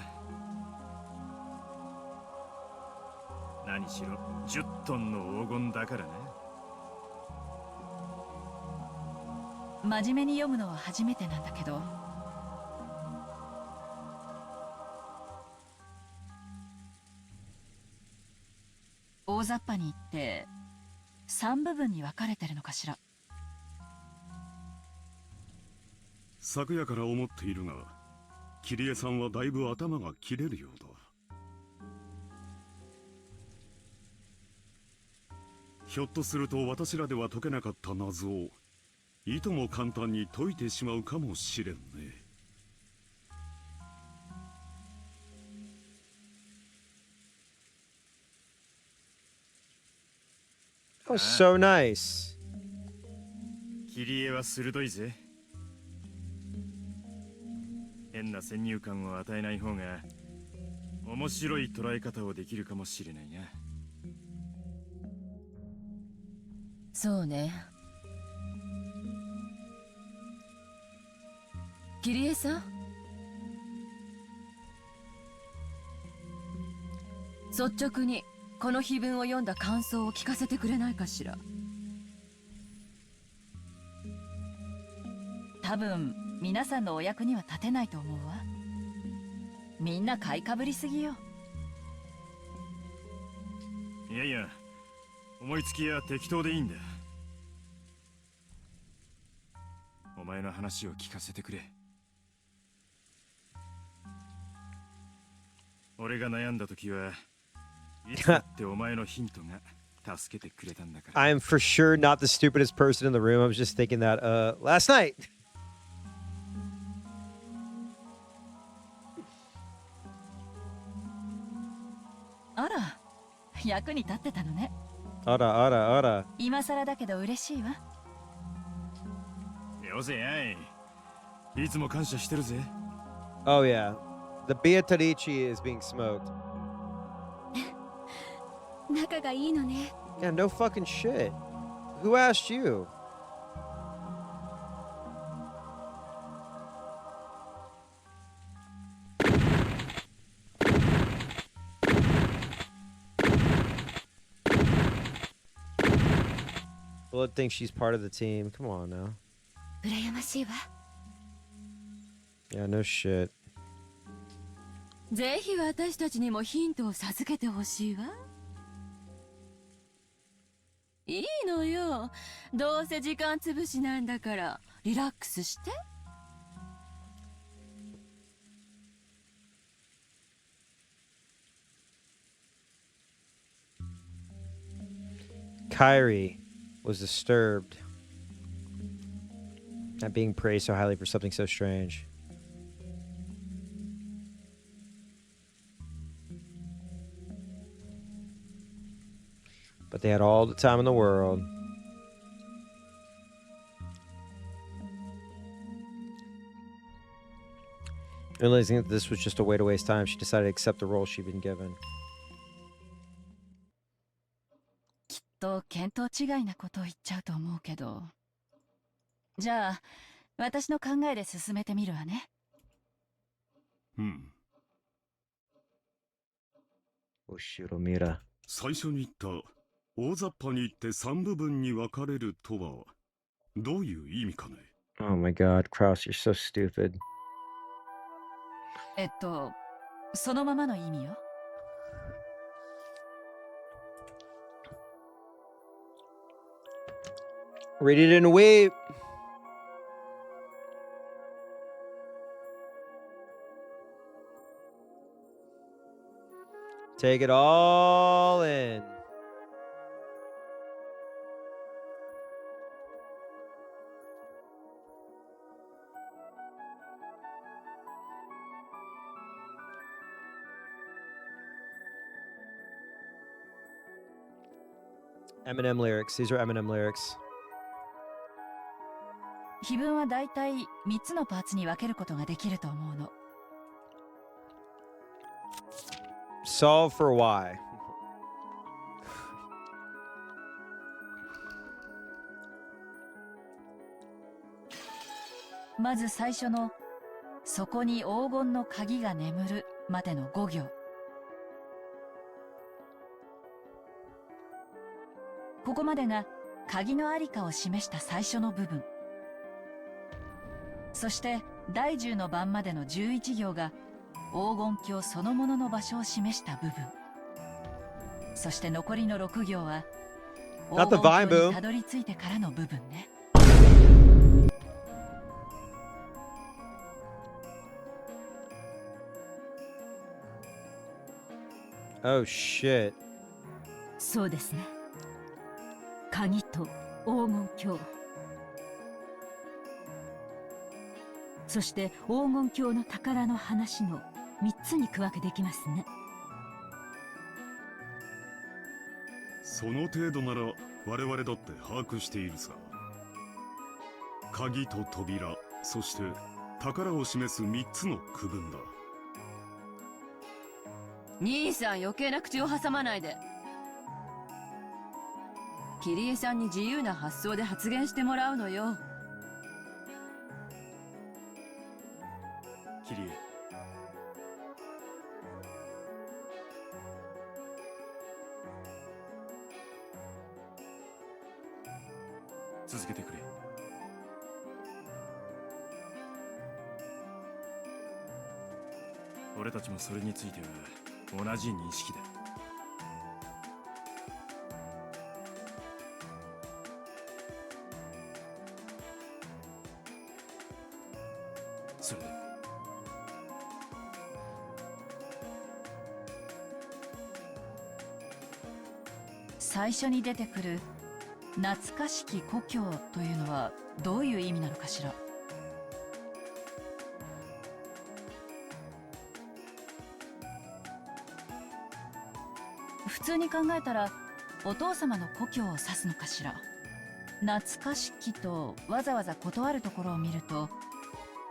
何しろ10トンの黄金だからな。真面目に読むのは初めてなんだけど、大雑把に言って3部分に分かれてるのかしら。昨夜から思っているが、桐江さんはだいぶ頭が切れるようだ。ひょっとすると私らでは解けなかった謎をいとも簡単に解いてしまうかもしれんね。That was so nice. 切り絵は鋭いぜ。変な先入観を与えない方が面白い捉え方をできるかもしれないな。そうね。桐江さん、率直にこの碑文を読んだ感想を聞かせてくれないかしら。多分皆さんのお役には立てないと思うわ。みんな買いかぶりすぎよ。いやいや、思いつきは適当でいいんだ。お前の話を聞かせてくれ。俺が悩んだ時はいつだってお前のヒントが助けてくれたんだから。I'm for sure not the stupidest person in the room. I was just thinking that last night. あら、役に立ってたのね。あらあらあら。今更だけど嬉しいわ。よせやい。いつも感謝してるぜ。Oh yeah. The Beatrice is being smoked. 仲がいいのね。Yeah, no fucking shit. Who asked you? Blood thinks she's part of the team. Come on now. 羨ましいわ。Yeah, no shit. ぜひ私たちにもヒントを授けてほしいわ。いいのよ。どうせ時間つぶしなんだからリラックスして。Kyrie was disturbed at being praised so highly for something so strange. But they had all the time in the world. Realizing that this was just a way to waste time, she decided to accept the role she'd been given. きっと見当違いなことを言っちゃうと思うけど。じゃあ、私の考えで進めてみるわね。うん。後ろ見ら。最初に言った大雑把に言って3部分に分かれるとはどういう意味かね。 Oh my god, Kraus, you're so stupid. そのままの意味よ。Read it in a way. Take it all in. Eminem lyrics. These are Eminem lyrics. 碑文はだいたい3つのパーツに分けることができると思うの。Solve for why. まず最初の「そこに黄金の鍵が眠る」までの5行。ここまでが鍵のありかを示した最初の部分。そして第10の番までの11行が黄金鏡そのものの場所を示した部分。そして残りの6行は黄金鏡にたどり着いてからの部分ね。Oh shit. そうですね。鍵と黄金鏡。そして黄金鏡の宝の話の3つに区分けできますね。その程度なら我々だって把握しているさ。鍵と扉、そして宝を示す3つの区分だ。兄さん、余計な口を挟まないで。キリエさんに自由な発想で発言してもらうのよ。キリエ、続けてくれ。俺たちもそれについては同じ認識だ。それで最初に出てくる懐かしき故郷というのはどういう意味なのかしら。普通に考えたらお父様の故郷を指すのかしら。懐かしきとわざわざ断るところを見ると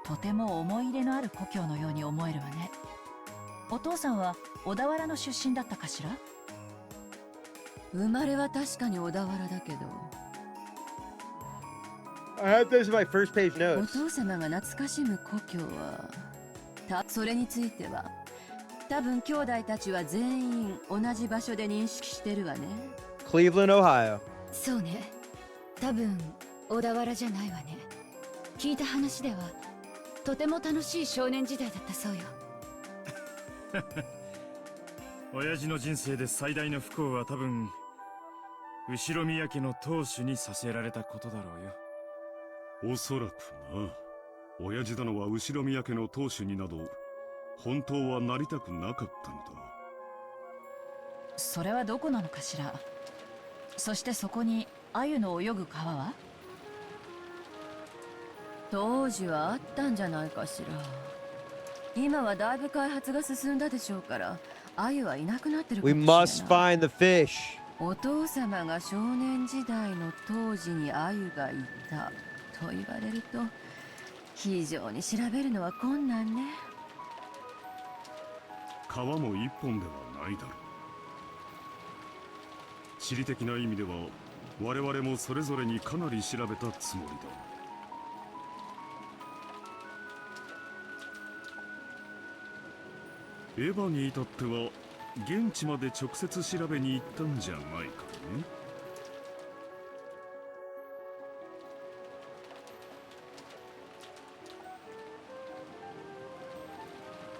とても思い入れのある故郷のように思えるわね。お父さんは小田原の出身だったかしら。生まれは確かに小田原だけど、 I have this in my first page お notes. 父様が懐かしむ故郷はそれについては多分兄弟たちは全員同じ場所で認識してるわね。 Cleveland, Ohio. そうね。多分小田原じゃないわね。聞いた話ではとても楽しい少年時代だったそうよ。親父の人生で最大の不幸は多分後ろ宮家の当主にさせられたことだろうよ。おそらくな。親父殿は後ろ宮家の当主になど本当はなりたくなかったのだ。それはどこなのかしら。そしてそこに鮎の泳ぐ川は当時はあったんじゃないかしら。今はだいぶ開発が進んだでしょうから鮎はいなくなってるか We もしれない。 must find the fish. お父様が少年時代の当時に鮎がいたと言われると非常に調べるのは困難ね。川も一本ではないだろう。地理的な意味では我々もそれぞれにかなり調べたつもりだ。エヴァに至っては現地まで直接調べに行ったんじゃないかね。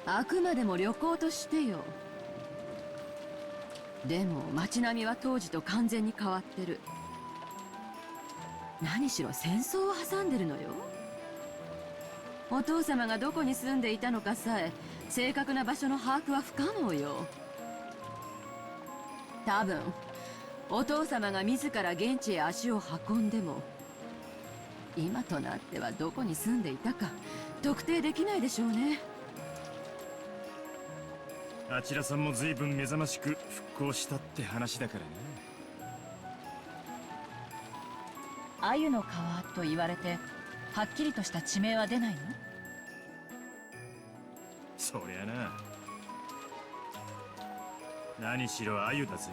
あくまでも旅行としてよ。でも街並みは当時と完全に変わってる。何しろ戦争を挟んでるのよ。お父様がどこに住んでいたのかさえ正確な場所の把握は不可能よ。多分お父様が自ら現地へ足を運んでも今となってはどこに住んでいたか特定できないでしょうね。あちらさんも随分目覚ましく復興したって話だからね。鮎の川と言われてはっきりとした地名は出ないの？そりゃな。何しろ鮎だぜ。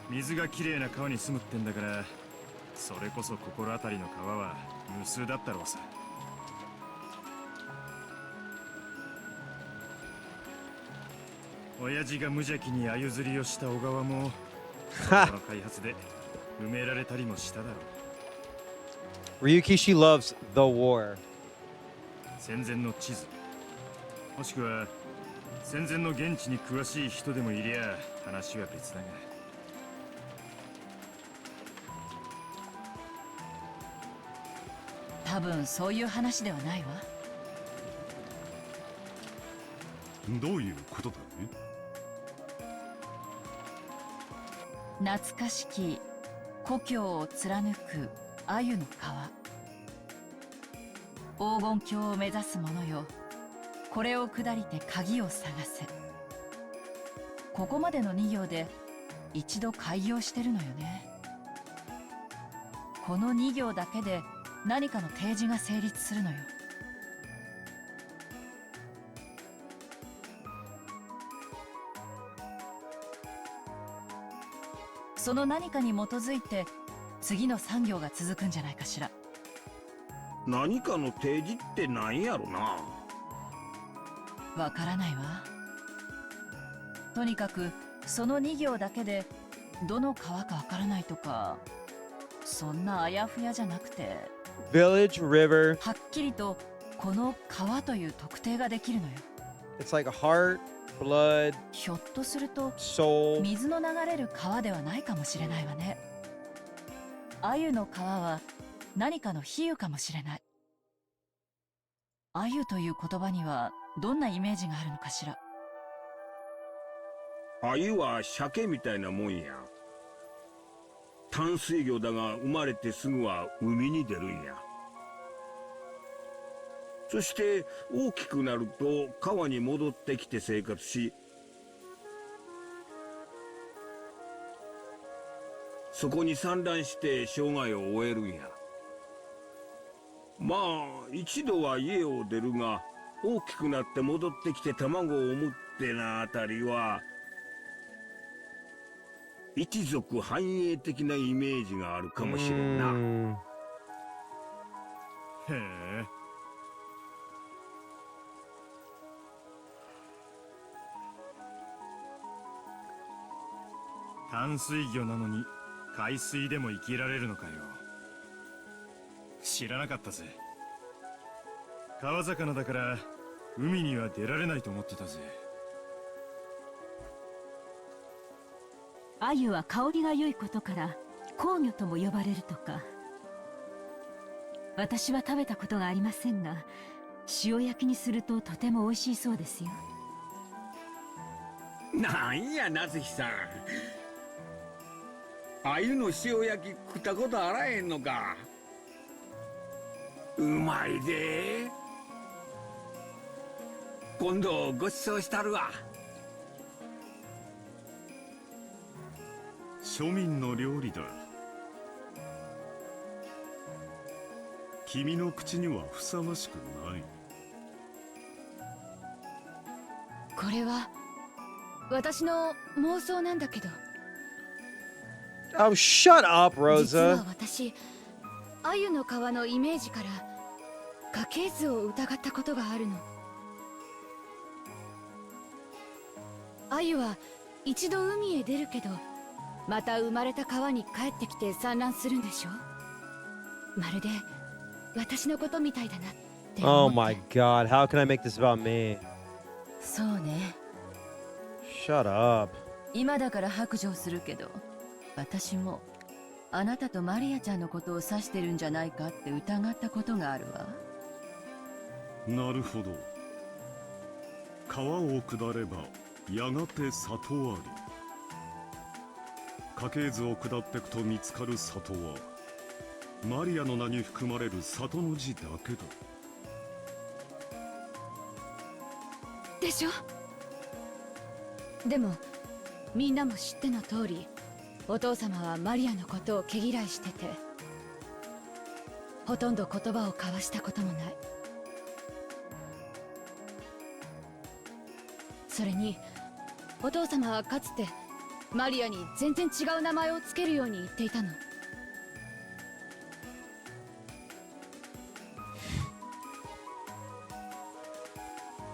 水がきれいな川に住むってんだから、それこそ心当たりの川は無数だったろうさ。親父が無邪気に鮎釣りをした小川もその開発で埋められたりもしただろう。Ryukishi loves the war. 戦前の地図、もしくは戦前の現地に詳しい人でもいりゃ話は別だが。多分そういう話ではないわ。どういうことだね。懐かしき故郷を貫く鮎の川。黄金鏡を目指す者よ、これを下りて鍵を探せ。ここまでの2行で一度開業してるのよね。この2行だけで何かの提示が成立するのよ。その何かに基づいて次の3行が続くんじゃないかしら。何かの提示って何やろな。わからないわ。とにかくその2行だけでどの川かわからないとか、そんなあやふやじゃなくて、 Village, river. はっきりとこの川という特定ができるのよ。 It's like a heart, blood, ひょっとすると soul. 水の流れる川ではないかもしれないわね。鮎の川は何かの比喩かもしれない。鮎という言葉にはどんなイメージがあるのかしら。鮎は鮭みたいなもんや。淡水魚だが生まれてすぐは海に出るんや。そして大きくなると川に戻ってきて生活し、そこに産卵して生涯を終えるんや。まあ一度は家を出るが、大きくなって戻ってきて卵を産むってなあたりは一族繁栄的なイメージがあるかもしれんな。へえ。淡水魚なのに海水でも生きられるのかよ。知らなかったぜ。川魚だから海には出られないと思ってたぜ。鮎は香りが良いことから香魚とも呼ばれるとか。私は食べたことがありませんが、塩焼きにするととても美味しいそうですよ。なんや夏日さん、鮎の塩焼き食ったことあらへんのか。うまいで。今度ごちそうしたるわ。庶民の料理だ。君の口にはふさわしくない。これは私の妄想なんだけど。 Oh, shut up, 実は Rosa. 私、鮎の皮のイメージから家系図を疑ったことがあるの。鮎は一度海へ出るけど、また生まれた川に帰ってきて産卵するんでしょ。まるで私のことみたいだなって。 Oh my god, how can I make this about me? そうね。 Shut up. 今だから白状するけど、私もあなたとマリアちゃんのことを指してるんじゃないかって疑ったことがあるわ。なるほど。川を下ればやがて里あり。家系図を下っていくと見つかる里はマリアの名に含まれる里の字だけだ。でしょ。でもみんなも知っての通り、お父様はマリアのことを毛嫌いしてて、ほとんど言葉を交わしたこともない。それにお父様はかつてマリアに全然違う名前をつけるように言っていたの。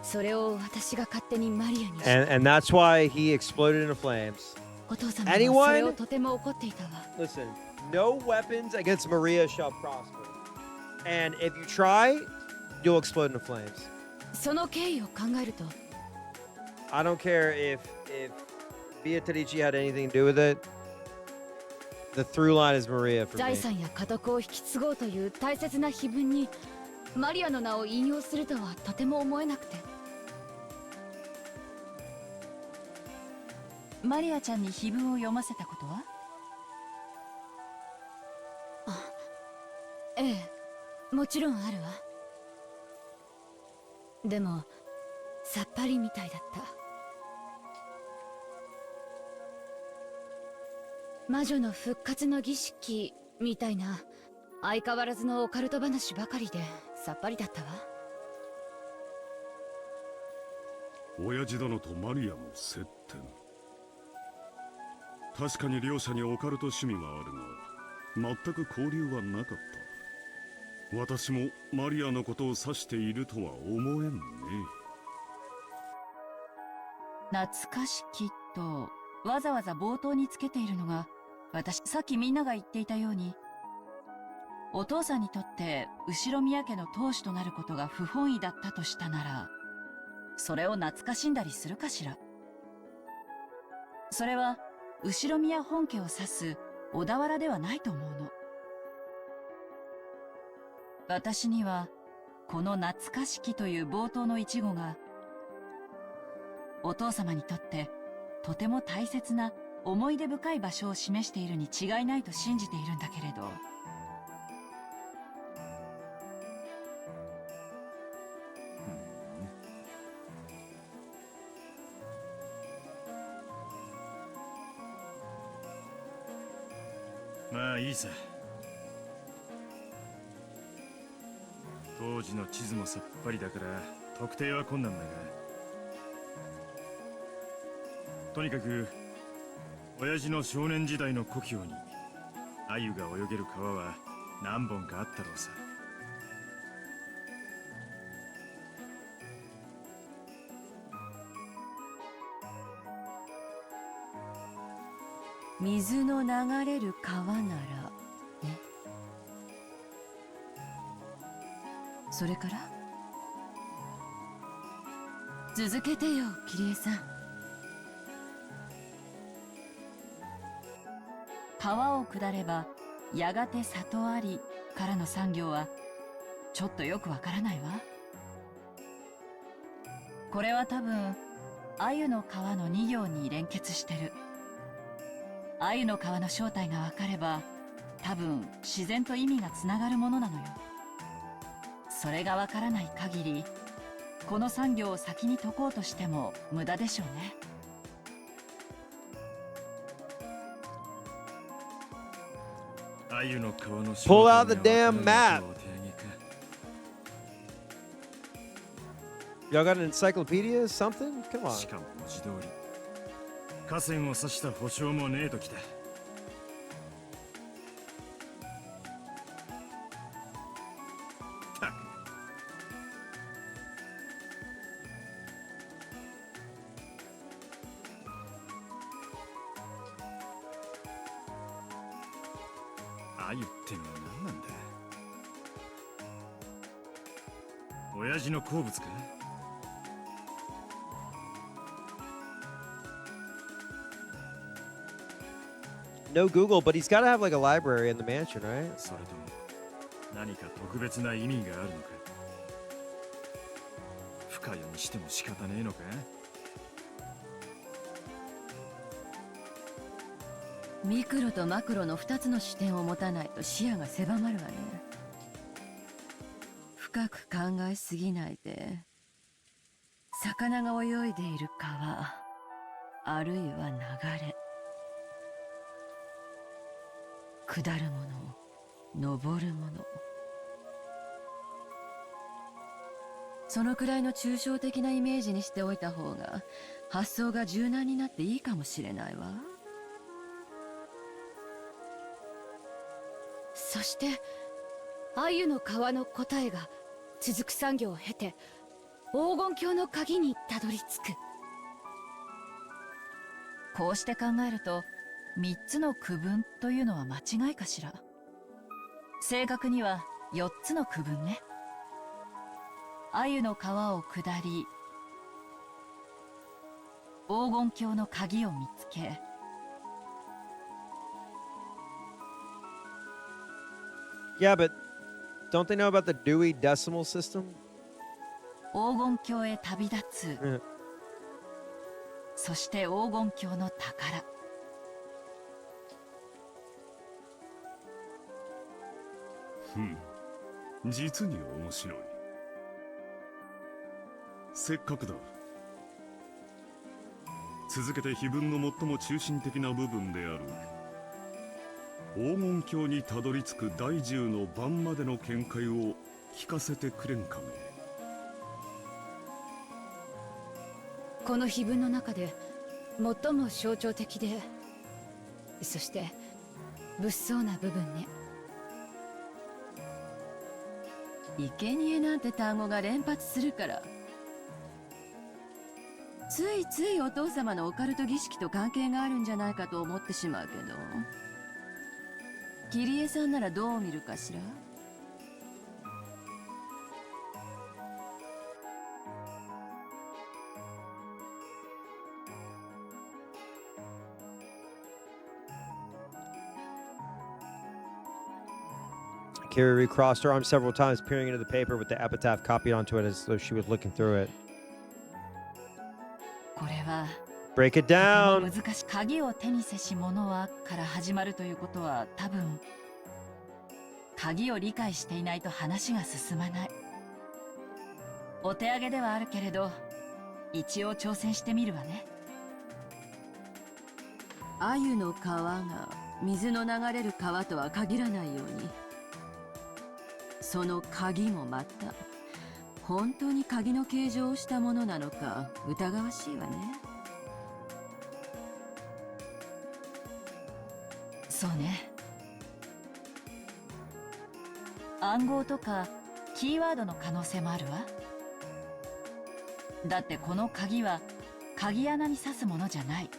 それを私が勝手にマリアにして。And that's why he exploded into flames. お父様はそれをとても怒っていたわ。Listen, no weapons against Maria shall prosper. And if you try, you'll explode into flames. その経緯を考えると、I don't care if Beatrice had anything to do with it. The through line is Maria for 財 me. 産や家督を引き継ごうという大切な碑文にマリアの名を引用するとはとても思えなくて。マリアちゃんに碑文を読ませたことは？ええ、もちろんあるわ。でもさっぱりみたいだった。魔女の復活の儀式みたいな相変わらずのオカルト話ばかりでさっぱりだったわ。親父殿とマリアの接点。確かに両者にオカルト趣味はあるが、全く交流はなかった。私もマリアのことを指しているとは思えんね。懐かしきとわざわざ冒頭につけているのが、さっきみんなが言っていたように、お父さんにとって後宮家の当主となることが不本意だったとしたなら、それを懐かしんだりするかしら。それは後宮本家を指す小田原ではないと思うの。私にはこの懐かしきという冒頭の一語が、お父様にとってとても大切な思い出深い場所を示しているに違いないと信じているんだけれど、まあいいさ。当時の地図もさっぱりだから特定は困難だが、とにかく親父の少年時代の故郷に鮎が泳げる川は何本かあったろうさ。水の流れる川ならね。それから続けてよ、キリエさん。川を下ればやがて里ありからの産業はちょっとよくわからないわ。これは多分鮎の川の2行に連結してる。鮎の川の正体がわかれば多分自然と意味がつながるものなのよ。それがわからない限りこの産業を先に解こうとしても無駄でしょうね。鮎の川の Pull out the damn map. Y'all got an encyclopedia or something? Come on. しかも文字通り河川を指した保証もねえときた。鮎ってのは何なんだ。親父の好物か。No Google, but he's got to have like a library in the mansion, right? それとも何か特別な意味があるのか。深読みしても仕方ねえのか。ミクロとマクロの2つの視点を持たないと視野が狭まるわね。深く考えすぎないで、魚が泳いでいる川、あるいは流れ、下るもの、登るもの、そのくらいの抽象的なイメージにしておいた方が発想が柔軟になっていいかもしれないわ。そして鮎の川の答えが続く産業を経て黄金鏡の鍵にたどり着く。こうして考えると3つの区分というのは間違いかしら。正確には4つの区分ね。鮎の川を下り、黄金鏡の鍵を見つけ、Yeah, but don't they know about the Dewey Decimal System? 黄金鏡へ旅立つ。そして黄金鏡の宝。実に面白い。せっかくだ。続けて碑文の最も中心的な部分である黄金鏡にたどり着く第10の番までの見解を聞かせてくれんかね。この碑文の中で最も象徴的で、そして物騒な部分ね。生贄なんて単語が連発するからついついお父様のオカルト儀式と関係があるんじゃないかと思ってしまうけど、キリエさんならどう見るかしら。Carrie recrossed her arms several times, peering into the paper with the epitaph copied onto it as though she was looking through it. これは Break it down! 難しい。鍵を手にせし者はから始まるということは、多分鍵を理解していないと話が進まない。お手上げではあるけれど一応挑戦してみるわね。鮎の川が水の流れる川とは限らないように、その鍵もまた本当に鍵の形状をしたものなのか疑わしいわね。そうね。暗号とかキーワードの可能性もあるわ。だってこの鍵は鍵穴に刺すものじゃない。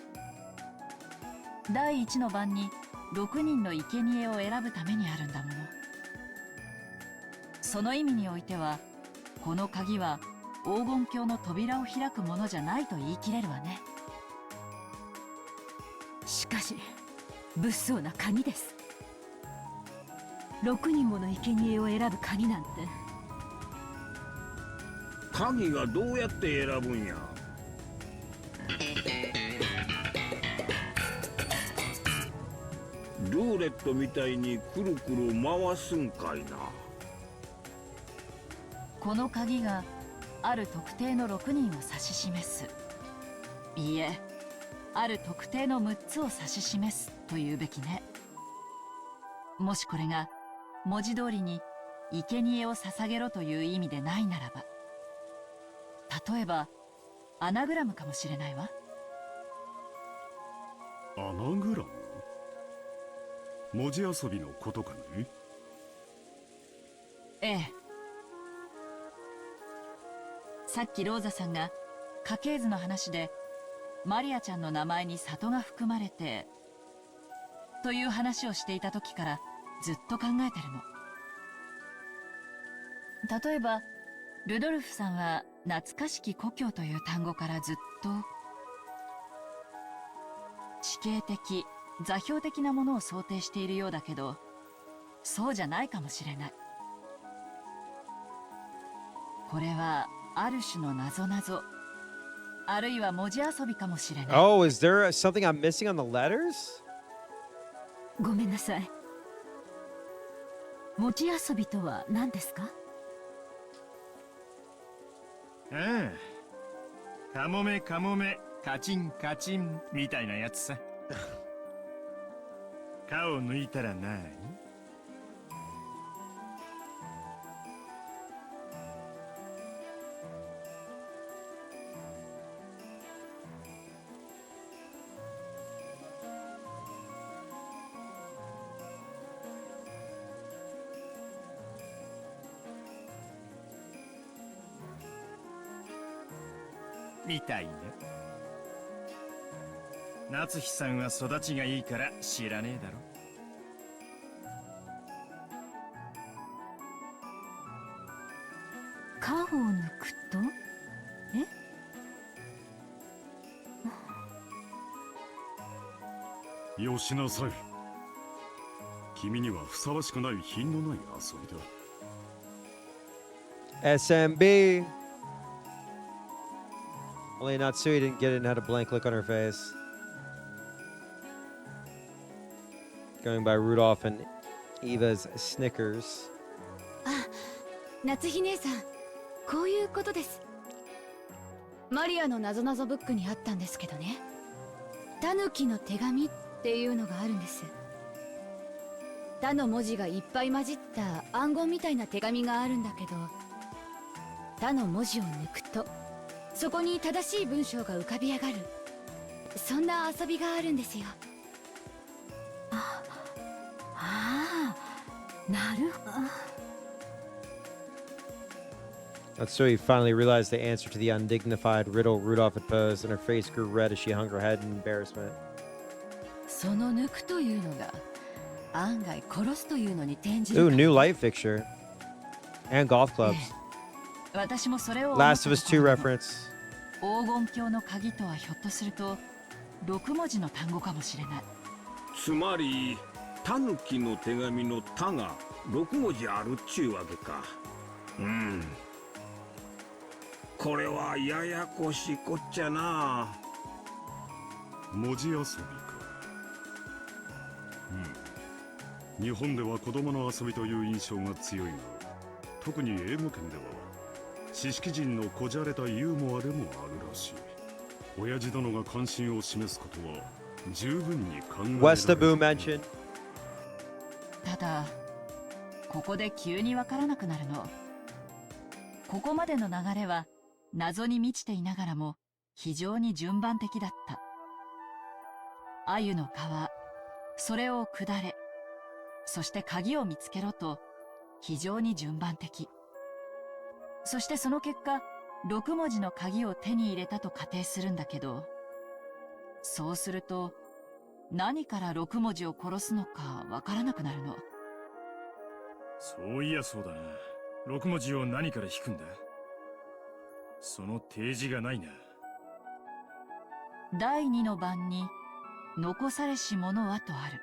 第1の番に6人の生贄を選ぶためにあるんだもの。その意味においてはこの鍵は黄金鏡の扉を開くものじゃないと言い切れるわね。しかし物騒な鍵です。6人もの生贄を選ぶ鍵なんて。鍵がどうやって選ぶんや。ルーレットみたいにくるくる回すんかいな。この鍵がある特定の6人を指し示す。いいえ、ある特定の6つを指し示すというべきね。もしこれが文字通りに生贄を捧げろという意味でないならば、例えばアナグラムかもしれないわ。アナグラム？文字遊びのことかね？ええ。さっきローザさんが家系図の話でマリアちゃんの名前に里が含まれてという話をしていた時からずっと考えてるの。例えばルドルフさんは懐かしき故郷という単語からずっと地形的座標的なものを想定しているようだけど、そうじゃないかもしれない。これはある種の謎々、あるいは文字遊びかもしれない。Oh, is there something I'm missing on the letters? ごめんなさい。持ち遊びとは何ですか？ああ、カモメカモメカチンカチンみたいなやつさ。皮を抜いたらなに？みたいな。夏日さんは育ちがいいから知らねえだろ。皮を抜くと？よしなさい。君にはふさわしくない品のない遊びだ。SMB. Only Natsui didn't get it and had a blank look on her face. Going by Rudolph and Eva's Snickers. あ、夏日姉さん、こういうことです。マリアのなぞなぞブックにあったんですけどね。タヌキの手紙っていうのがあるんです。タの文字がいっぱい混じった暗号みたいな手紙があるんだけど、タの文字を抜くとそこに正しい文章が浮かび上がる、そんな遊びがあるんですよ。なるほど。Natsui finally realized the answer to the undignified riddle Rudolph had posed, and her face grew red as she hung her head in embarrassment. その抜くというのが案外殺すというのに転じる。 Ooh, new light fixture. And golf clubs. 私もそれを Last of Us 2 reference. 黄金鏡の鍵とはひょっとすると6文字の単語かもしれない。つまりタヌキの手紙の「タ」が6文字あるっちゅうわけか。これはややこしいこっちゃな。文字遊びか。日本では子供の遊びという印象が強いが、特に英語圏では知識人のこじゃれたユーモアでもあるらしい。親父殿が関心を示すことは十分に考えられる。Westaboo mentioned. ただここで急にわからなくなるの。ここまでの流れは謎に満ちていながらも非常に順番的だった。鮎の皮、それを下れ、そして鍵を見つけろと非常に順番的。そしてその結果6文字の鍵を手に入れたと仮定するんだけど、そうすると何から6文字を殺すのかわからなくなるの。そういやそうだな。6文字を何から引くんだ？その提示がないな。第2の番に残されし者はとある。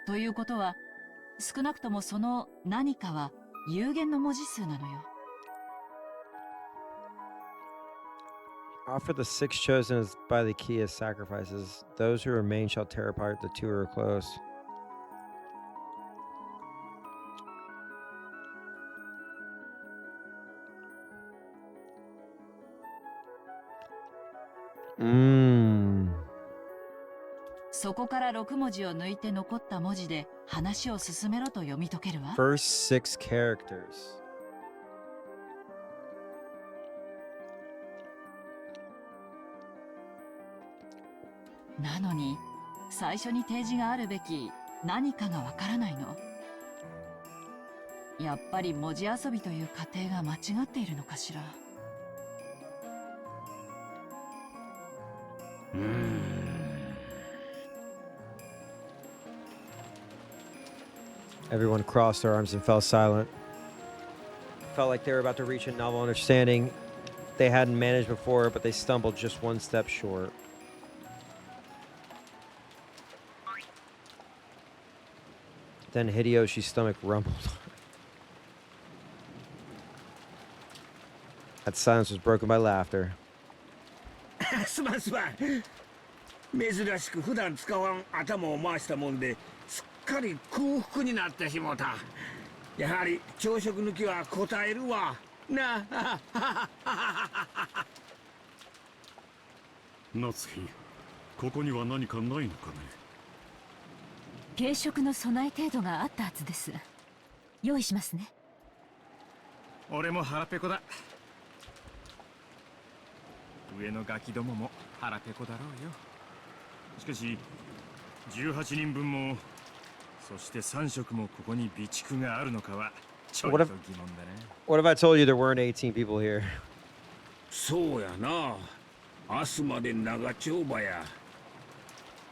ということは少なくともその何かは有限の文字数なのよ。Offer the 6 chosen as by the key as sacrifices. Those who remain shall tear apart the 2 who are close. Mmm. そこから6文字を抜いて残った文字で話を進めろと読み解けるわ。First 6 characters. なのに最初に提示があるべき何かがわからないの。やっぱり文字遊びという過程が間違っているのかしら。Everyone crossed their arms and fell silent. Felt like they were about to reach a novel understanding they hadn't managed before, but they stumbled just one step short. Then Hideyoshi's stomach rumbled. That silence was broken by laughter. すまんすまん。珍しく普段使わん頭を回したもんですっかり空腹になってしもた。やはり朝食抜きは答えるわなあ。夏日、ここには何かないのかね。軽食の備え程度があったはずです。用意しますね。俺も腹ペコだ。上のガキどもも腹ペコだろうよ。しかし18人分も、そして3食もここに備蓄があるのかはちょっと疑問だね。What if I told you there weren't 18 people here? そうやな。明日まで長丁場や。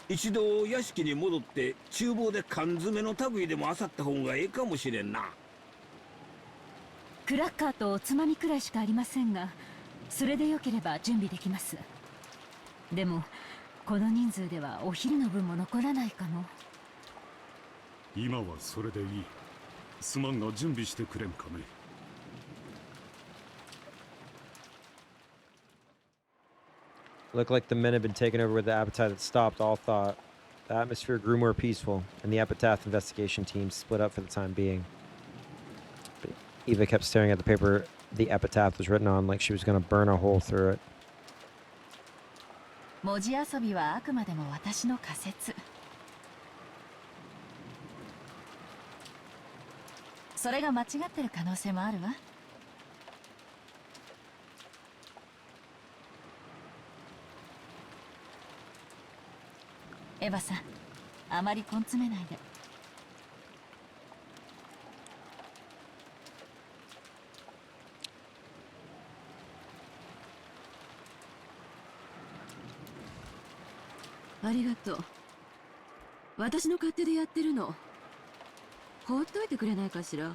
一度屋敷に戻って厨房で缶詰の類でも漁った方がええかもしれんな。クラッカーとおつまみくらいしかありませんが、それでよければ準備できます。でもこの人数ではお昼の分も残らないかも。今はそれでいい。すまんが準備してくれんかね。Looked like the men had been taken over with the appetite that stopped all thought. The atmosphere grew more peaceful, and the epitaph investigation team split up for the time being. But Eva kept staring at the paper the epitaph was written on, like she was going to burn a hole through it. 文字遊びはあくまでも私の仮説。それが間違ってる可能性もあるわ。エヴァさん、あまり根詰めないで。ありがとう。私の勝手でやってるの。放っといてくれないかしら。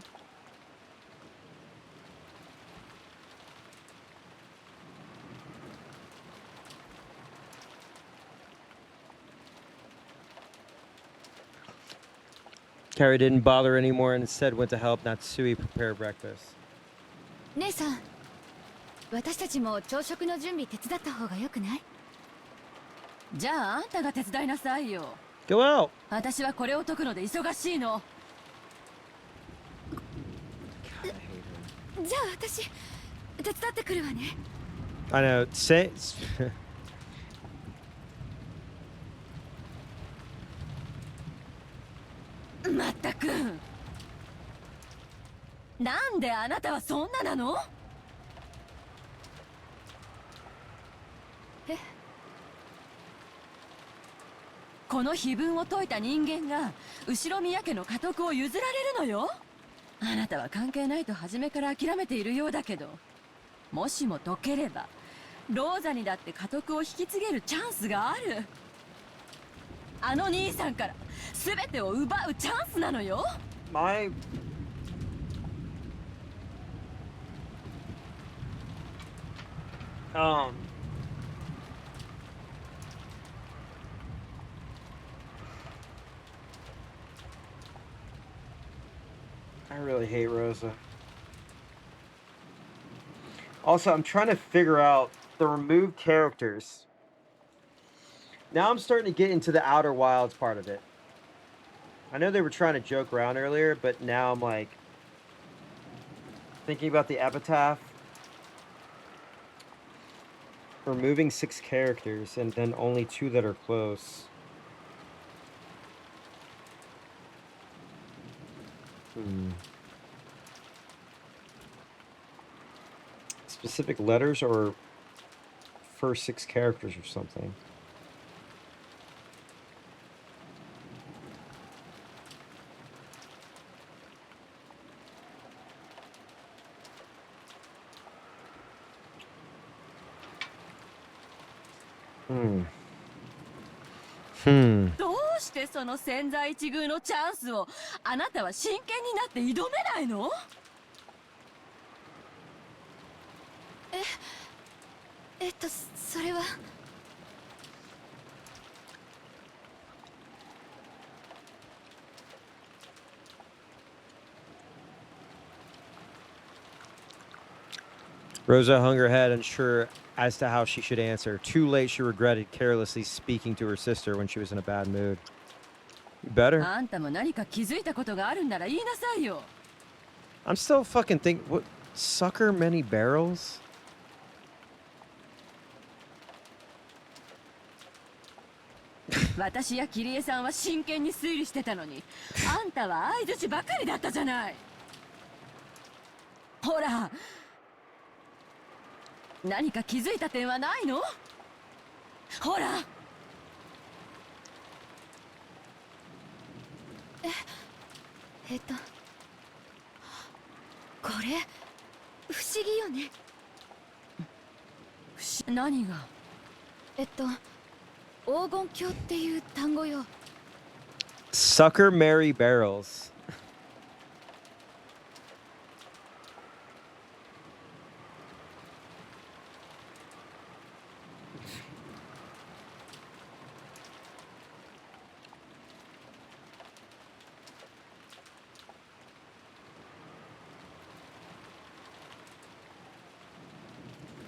Carrie didn't bother anymore and instead went to help Natsui prepare breakfast. 姉さん、私たちも朝食の準備手伝った方がよくない？じゃああんたが手伝いなさいよ。Go out! 私はこれを解くので忙しいの。じゃあ私手伝ってくるわね。I know. Say. まったく。なんであなたはそんななの？え？この碑文を解いた人間が後宮家の家督を譲られるのよ。あなたは関係ないと初めから諦めているようだけど、もしも解ければローザにだって家督を引き継げるチャンスがある。あの兄さんから全てを奪うチャンスなのよ。My I really hate Rosa. Also, I'm trying to figure out the removed characters. Now I'm starting to get into the Outer Wilds part of it. I know they were trying to joke around earlier, but now I'm like thinking about the epitaph. Removing 6 characters and then only 2 that are close. Specific letters or first 6 characters or something. Hmm. どうしてその千載一遇のチャンスをあなたは真剣になって挑めないの？それは。Rosa hung her head, unsure as to how she should answer. Too late, she regretted carelessly speaking to her sister when she was in a bad mood. You better. あんたも何か気づいたことがあるんなら言いなさいよ。 I'm still fucking thinking. What? Sucker many barrels? 私やキリエさんは真剣に推理してたのに、あんたは相槌ばかりだったじゃない。ほら、何か気づいた点はないの？ほら。これ不思議よね。何が？黄金鏡っていう単語よ。Sucker Mary barrels.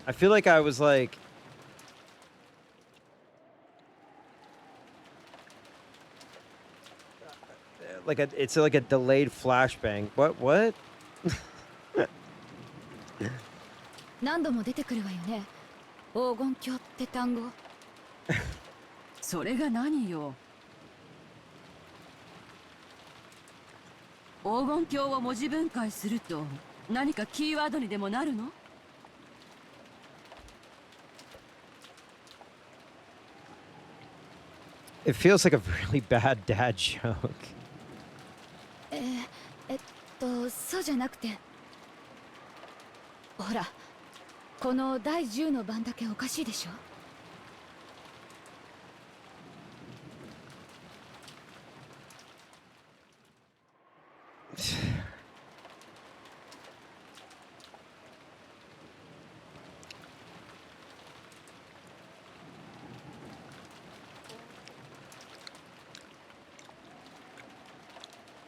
I feel like I was like it's like a delayed flashbang. What? 何度も出てくるわよね。黄金鏡って単語。それが何よ。黄金鏡を文字分解すると何かキーワードにでもなるの？It feels like a really bad dad joke. そうじゃなくて。ほら、この第10の番だけおかしいでしょ。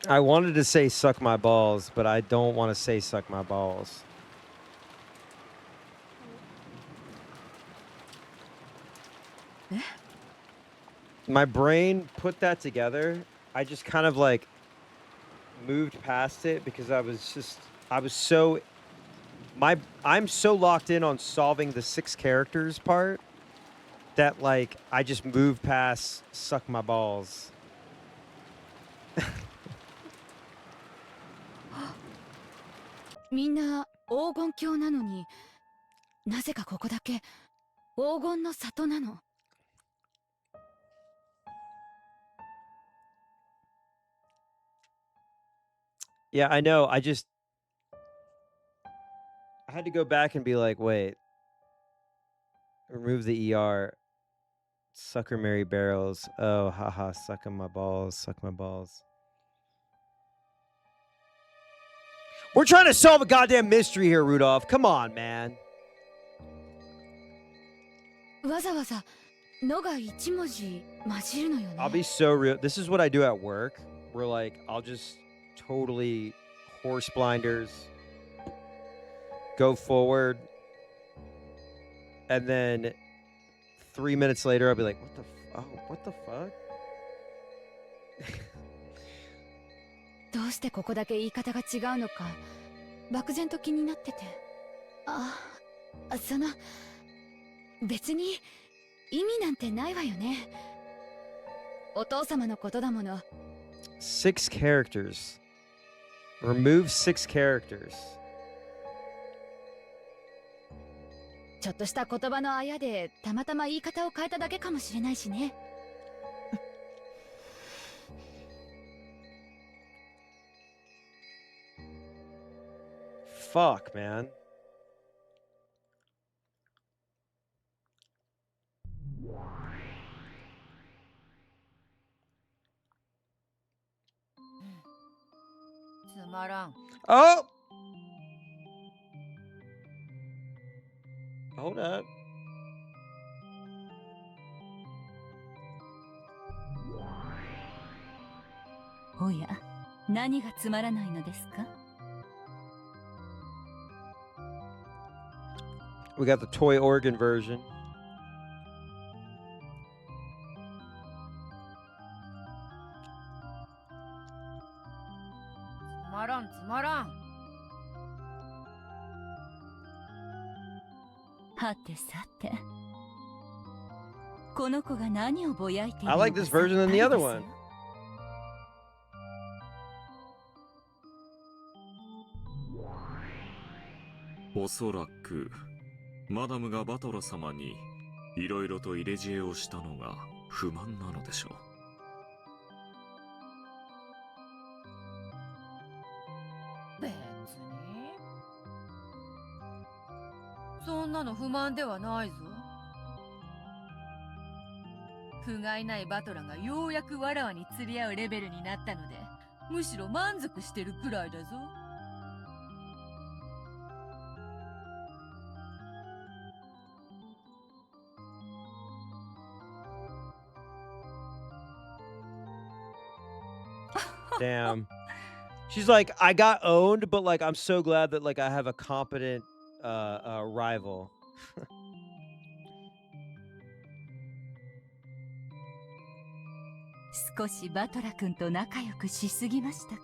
I wanted to say suck my balls, but I don't want to say suck my balls. My brain put that together. I just kind of like moved past it because I'm so locked in on solving the 6 characters part that like I just moved past suck my balls. みんな黄金鏡なのに、なぜかここだけ黄金の里なの。Yeah, I know. I had to go back and be like, wait. Remove the ER. Sucker Mary barrels. Oh, haha, suck on my balls. Suck my balls. We're trying to solve a goddamn mystery here, Rudolph. Come on, man. わざわざのが1文字混じるのよね。I'll be so real. This is what I do at work. Where like I'll just totally horse blinders, go forward, and then 3 minutes later I'll be like, what the fuck? どうしてここだけ言い方が違うのか漠然と気になってて。別に意味なんてないわよね。お父様のことだもの。6 characters. Remove 6 characters. ちょっとした言葉のあやでたまたま言い方を変えただけかもしれないしね。Fuck, man. Oh! Hold up. Oh, おや、何がつまらないのですか？ We got the toy organ version. I like this version than the other one. おそらくマダムがバトラ様にいろいろと入れ知恵をしたのが不満なのでしょう。別にそんなの不満ではないぞ。不甲斐ないバトラがようやくわらわに釣り合うレベルになったので、むしろ満足してるくらいだぞ。Damn. She's like, I got owned, but like, I'm so glad that like I have a competent rival. 少しバトラ君と仲良くしすぎましたか。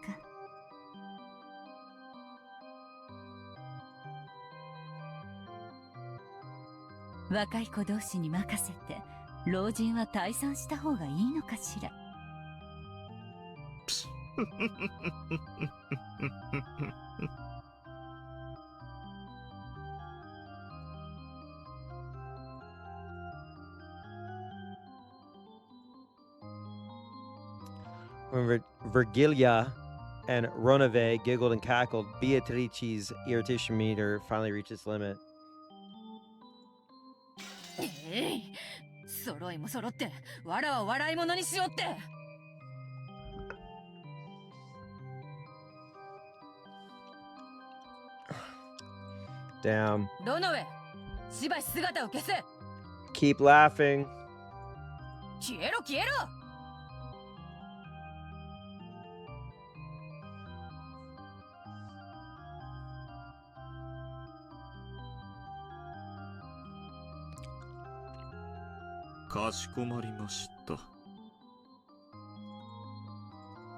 若い子同士に任せて老人は退散した方がいいのかしら。When Virgilia and Ronave giggled and cackled, Beatrice's irritation meter finally reached its limit. 揃いも揃ってわらは笑い物にしよって。Damn. ロノウェイ、しばし姿を消せ。 Keep laughing. 消えろ消えろ。かしこまりました。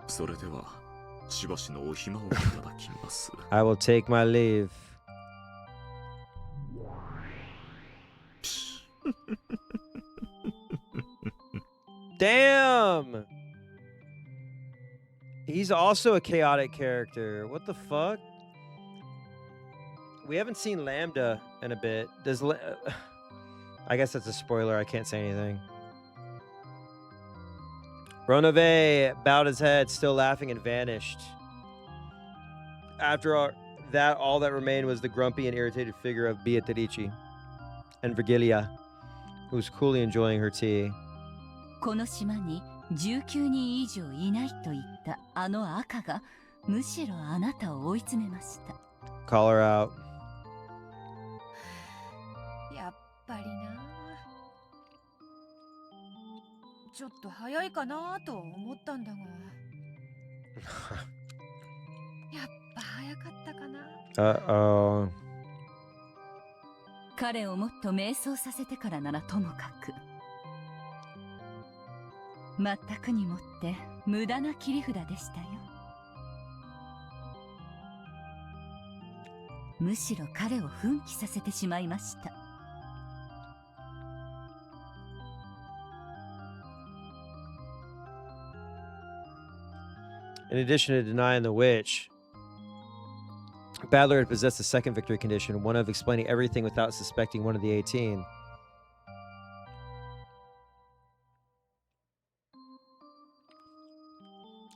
それではしばしのお暇をいただきます。I will take my leave. Damn! He's also a chaotic character. What the fuck? We haven't seen Lambda in a bit. Does I guess that's a spoiler. I can't say anything. Ronave bowed his head, still laughing, and vanished. After all that remained was the grumpy and irritated figure of Beatrice and Virgilia, who was coolly enjoying her tea. この島に19人以上いないと言ったあの赤がむしろあなたを追い詰めました。 Call her out. やっぱりな。ちょっと早いかなと思ったんだが。やっぱ早かったかな。Uh-oh. 彼をもっと迷走させてからならともかく。全くにもって無駄な切り札でしたよ。むしろ彼を奮起させてしまいました。In addition to denying the witch, Badler had possessed the second victory condition, one of explaining everything without suspecting one of the 18.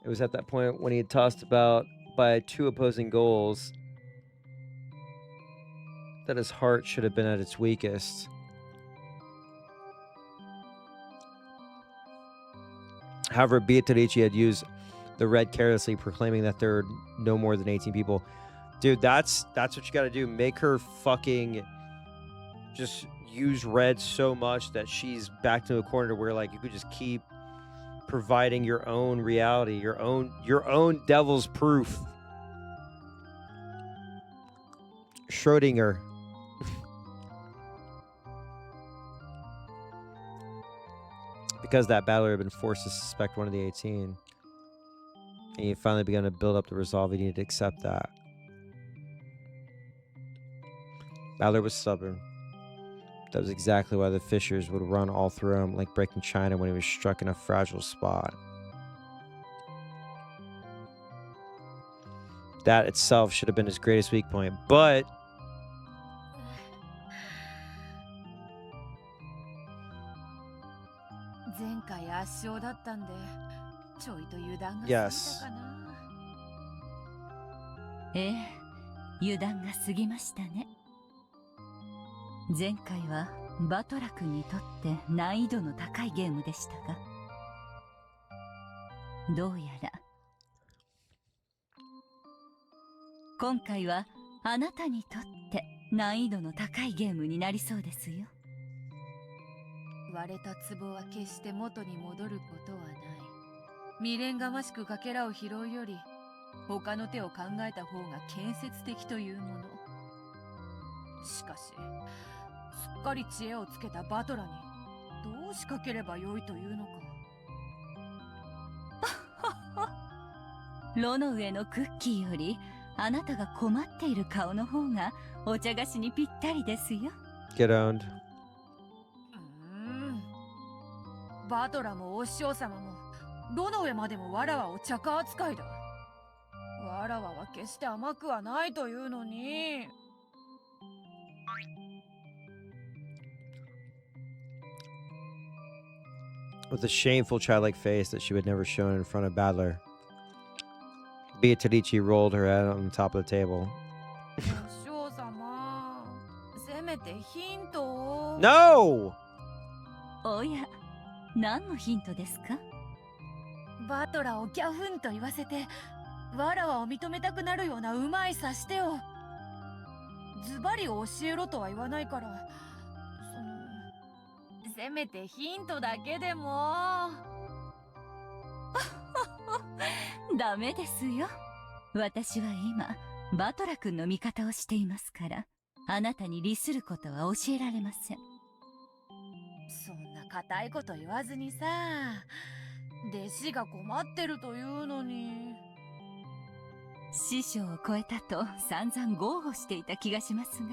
It was at that point when he had tossed about by 2 opposing goals that his heart should have been at its weakest. However, Beatrice had used the red carelessly, proclaiming that there are no more than 18 people. Dude, that's what you gotta do. Make her fucking just use red so much that she's back to a corner where like you could just keep providing your own reality, your own devil's proof. Schrödinger. Because that battler had been forced to suspect one of the 18. And he finally began to build up the resolve he needed to accept that. Battler was stubborn. That was exactly why the Fishers would run all through him like breaking china when he was struck in a fragile spot. That itself should have been his greatest weak point, but yes. ええ、油断が過ぎましたね。前回はバトラ君にとって難易度の高いゲームでしたが、どうやら今回はあなたにとって難易度の高いゲームになりそうですよ。割れた壺は決して元に戻ることはない。未練がましくかけらを拾うより、他の手を考えた方が建設的というもの。しかし、すっかり知恵をつけたバトラにどう仕掛ければよいというのか。炉の上のクッキーよりあなたが困っている顔の方がお茶菓子にぴったりですよ。Get owned. バトラもお師匠様も炉の上までもわらわを茶化扱いだ。わらわは決して甘くはないというのに。With a shameful childlike face that she would never shown in front of Battler, Beatrice rolled her head on the top of the table. お師匠様、せめてヒントを。No! おや、何のヒントですか？バトラをギャフンと言わせて、わらわを認めたくなるようなうまい指し手を。ズバリ教えろとは言わないから、せめてヒントだけでも。ダメですよ。私は今バトラ君の味方をしていますから、あなたに利することは教えられません。そんな固いこと言わずにさ、弟子が困ってるというのに。師匠を超えたと散々豪語していた気がしますが。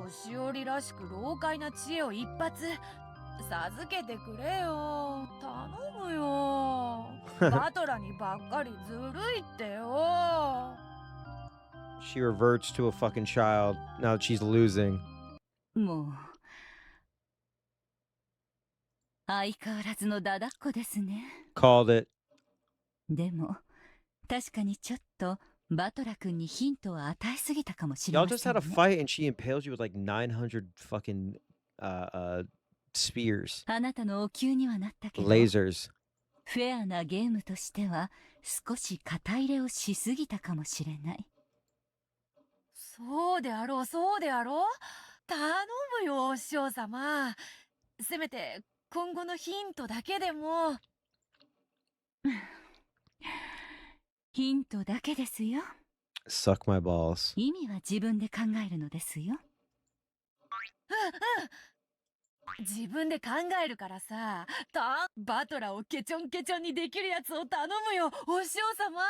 年寄りらしく老快な知恵を一発授けてくれよ。頼むよ。バトラにばっかりずるいってよ。She reverts to a fucking child now that she's losing. もう相変わらずのだだっこですね。Called it. でも確かにちょっとバトラ君にヒントを与えすぎたかもしれ Y'all ませ just ん had ね。 a fight and she impaled you with like 900 fucking spears. あなたのお灸にはなったけど、 Lasers. フェアなゲームとしては少し肩入れをしすぎたかもしれない。そうであろう、そうであろう。頼むよ、お師匠様。せめて今後のヒントだけでも。ヒントだけですよ。 Suck my balls. 意味は自分で考えるのですよ。自分で考えるからさ、バトラをケチョンケチョンにできるやつを頼むよ、お師匠様。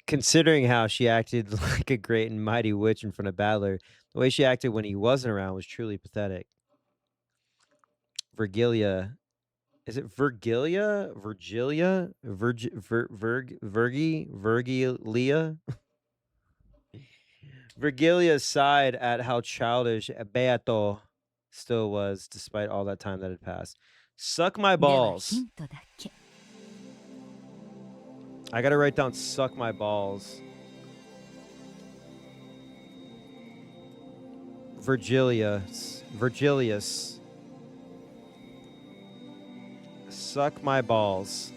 Considering how she acted like a great and mighty witch in front of Battler, the way she acted when he wasn't around was truly pathetic. Virgilia. Is it Virgilia? Virgilia? Virgilia? Virgilia sighed at how childish Beato still was despite all that time that had passed. Suck my では balls. ヒントだけ。 I gotta write down suck my balls. Virgilius. Suck my balls.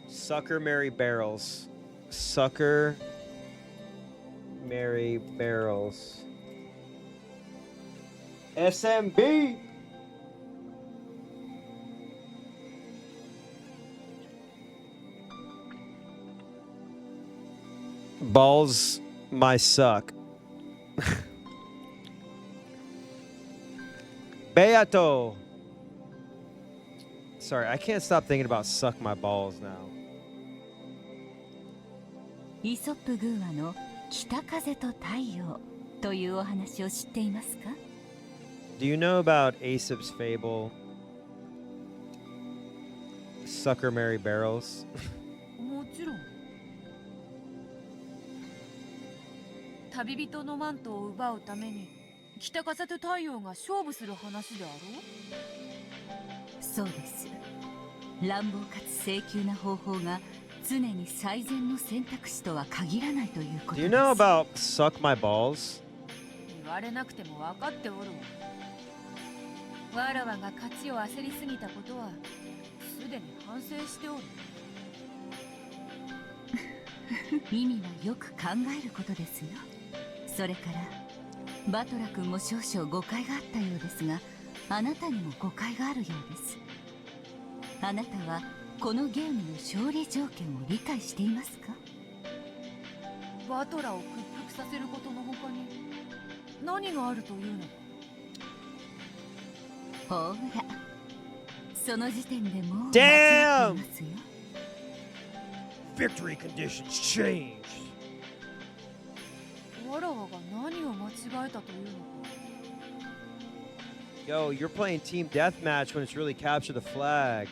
Sucker Mary Barrels. Sucker Mary Barrels. SMB. Balls my suck. Beato. Sorry, I can't stop thinking about suck my balls now. イソップ寓話の北風と太陽というお話を知っていますか？ Do you know about Aesop's fable? Sucker Mary Barrels? もちろん。旅人のマントを奪うために北風と太陽が勝負する話であろう？そうです。乱暴かつ請求な方法が常に最善の選択肢とは限らないということ Do です。 you know about suck my balls? 言われなくても分かっておるわ。わらわが勝ちを焦りすぎたことはすでに反省しておる。意味はよく考えることですよ。それからバトラ君も少々誤解があったようですが、あなたにも誤解があるようです。あなたはこのゲームの勝利条件を理解していますか？バトラを屈服させることの他に何があるというのか？ほら、その時点でもう間違ってい Damn! ますよ。 Victory conditions changed. わらわが何を間違えたというのか？ Yo, you're playing team deathmatch when it's really capture the flag.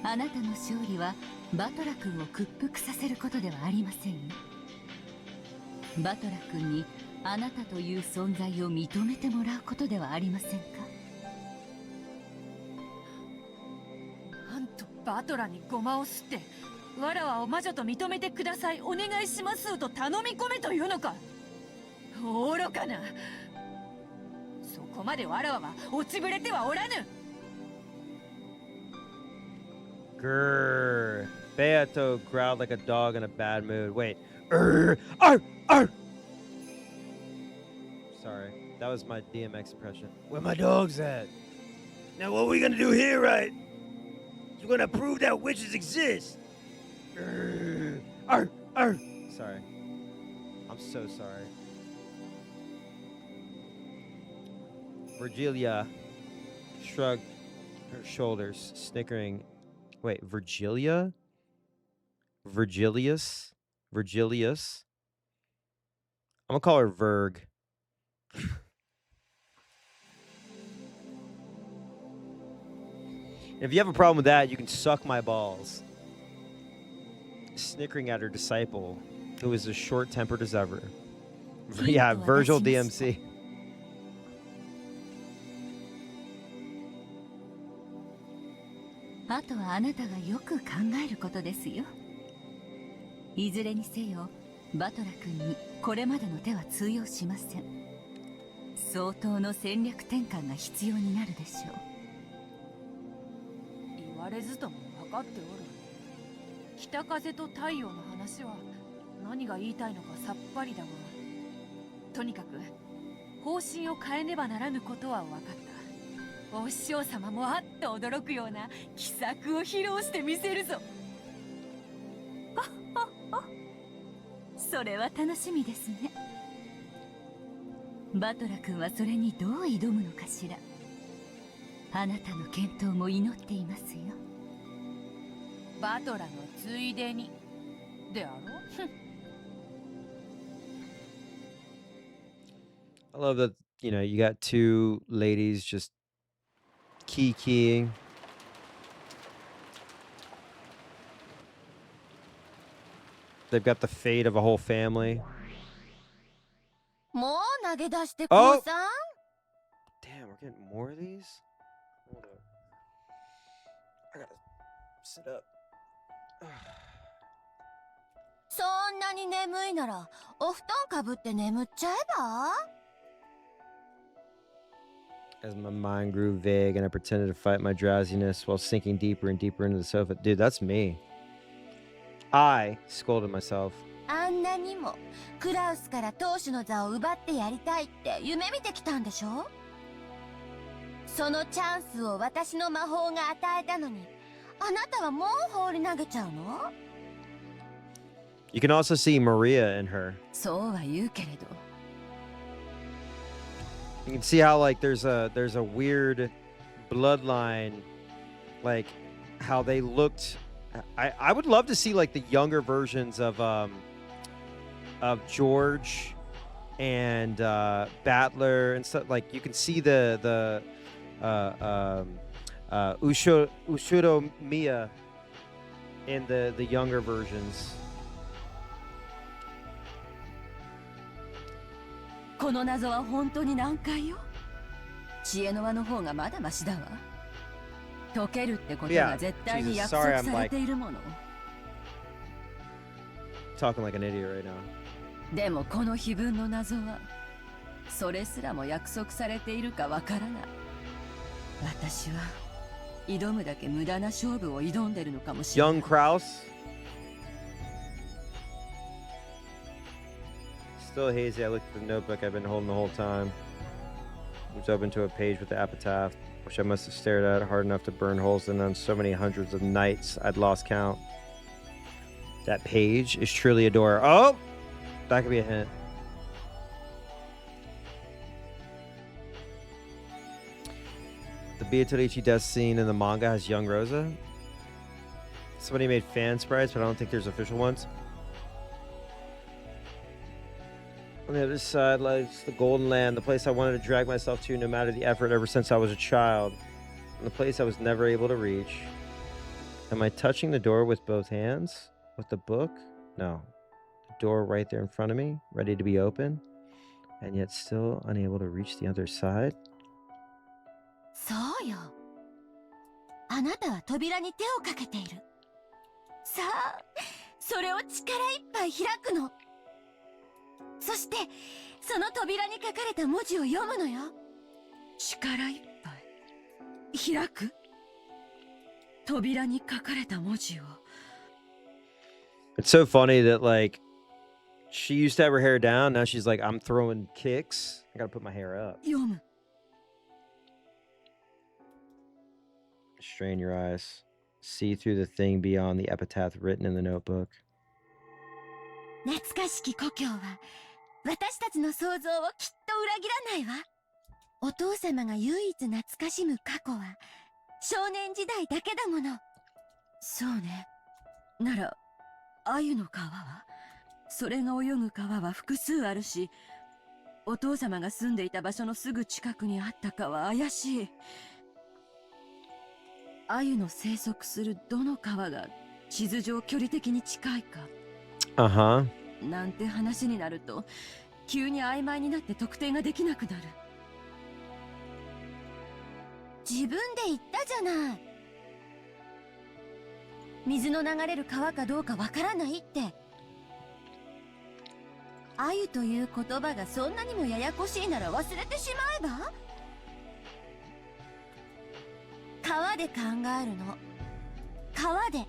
あなたの勝利はバトラ君を屈服させることではありませんよ。バトラ君にあなたという存在を認めてもらうことではありませんか？なんとバトラにゴマを吸ってわらわを魔女と認めてください、お願いしますと頼み込めというのか？愚かな。そこまでわらわは落ちぶれてはおらぬ。Grrr. Beato growled like a dog in a bad mood. Wait. Arr! Arr! Sorry. That was my DMX impression. Where my dogs at? Now what are we gonna do here, right? We're gonna prove that witches exist. Arr! Arr! Arr! Sorry. I'm so sorry. Virgilia shrugged her shoulders, snickering. Wait, Virgilia? Virgilius? Virgilius? I'm gonna call her Verg. If you have a problem with that, you can suck my balls. Snickering at her disciple, who is as short-tempered as ever. Yeah, Virgil DMC. あとはあなたがよく考えることですよ。いずれにせよ、バトラ君にこれまでの手は通用しません。相当の戦略転換が必要になるでしょう。言われずとも分かっておる。北風と太陽の話は何が言いたいのかさっぱりだが、とにかく方針を変えねばならぬことは分かった。お師匠様もあっと驚くような奇策を披露してみせるぞ。それは楽しみですね。バトラ君はそれにどう挑むのかしら。あなたの健闘も祈っていますよ。バトラのついでにであろう。I love that, you know, you got two ladies just keying. They've got the fate of a whole family. もう投げ出してこうさん。 Damn, we're getting more of these? Hold up. I gotta sit up. そんなに眠いならお布団かぶって眠っちゃえば？ As my mind grew vague and I pretended to fight my drowsiness while sinking deeper and deeper into the sofa. Dude, that's me. I scolded myself. あんなにもクラウスから当主の座を奪ってやりたいって夢見てきたんでしょ？そのチャンスを私の魔法が与えたのに、あなたはもう放り投げちゃうの？ You can also see Maria in her. そうは言うけれど。You can see how like there's a weird bloodline, like how they looked. I would love to see like the younger versions of George and Battler and stuff. Like you can see the Ushuro Mia in the younger versions. この謎は本当に難解よ。知恵の輪の方がまだマシだわ。解けるってことが絶対に約束されているもの。Talking like an idiot right now. でもこの碑文の謎はそれすらも約束されているかわからない。私は挑むだけ無駄な勝負を挑んでるのかもしれない。Young Kraus. Still hazy. I looked at the notebook I've been holding the whole time. It was open to a page with the epitaph, which I must have stared at hard enough to burn holes in on so many hundreds of nights I'd lost count. That page is truly a door. Oh! That could be a hint. The Beatrice death scene in the manga has young Rosa. Somebody made fan sprites, but I don't think there's official ones. On the other side lies the Golden Land, the place I wanted to drag myself to no matter the effort ever since I was a child, and the place I was never able to reach. Am I touching the door with both hands? With the book? No. The door right there in front of me, ready to be open, and yet still unable to reach the other side? そうよ。あなたは扉に手をかけている。さあ、それを力いっぱい開くの。そしてその扉に書かれた文字を読むのよ。力いっぱい開く？扉に書かれた文字を。It's so funny that like she used to have her hair down, now she's like, I'm throwing kicks. I gotta put my hair up. 読む。Strain your eyes. See through the thing beyond the epitaph written in the notebook. 懐かしき故郷は私たちの想像をきっと裏切らないわ。お父様が唯一懐かしむ過去は少年時代だけだもの。そうね。なら鮎の川は、それが泳ぐ川は複数あるし、お父様が住んでいた場所のすぐ近くにあったかは怪しい。鮎の生息するどの川が地図上距離的に近いか。なんて話になると急に曖昧になって特定ができなくなる。自分で言ったじゃない。水の流れる川かどうかわからないって。鮎という言葉がそんなにもややこしいなら忘れてしまえば。川で考えるの。川で。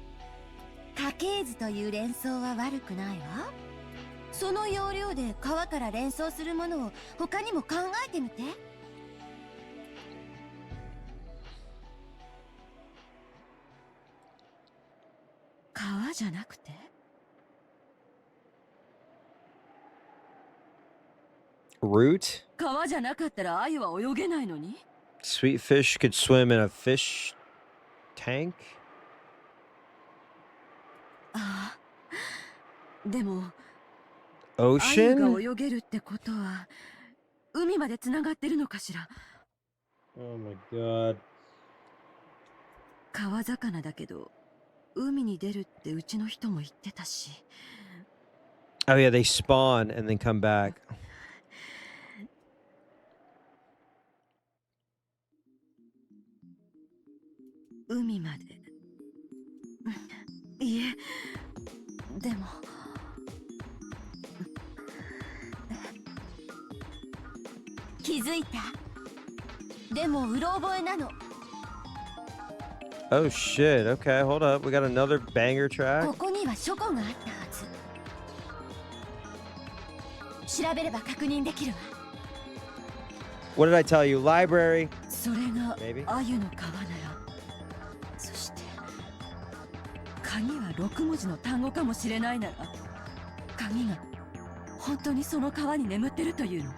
家系図という連想は悪くないわ。その要領で川から連想するものを他にも考えてみて。川じゃなくて？ Root? 川じゃなかったら鮎は泳げないのに。 Sweet fish could swim in a fish tank? ああ。でも、Ocean? 鮎が泳げるってことは、海までつながってるのかしら。Oh my god. 川魚だけど、海に出るってうちの人も言ってたし。Oh yeah, they spawn and then come back. 海まで。いえ、でも。気づいた。でもうろ覚えなの。Oh shit, okay, hold up. We got another banger track. ここには書庫があったはず。調べれば確認できるわ。What did I tell you? Library. それが Maybe? アユの皮なら、そして鍵は6文字の単語かもしれないなら、鍵が本当にその皮に眠ってるというの？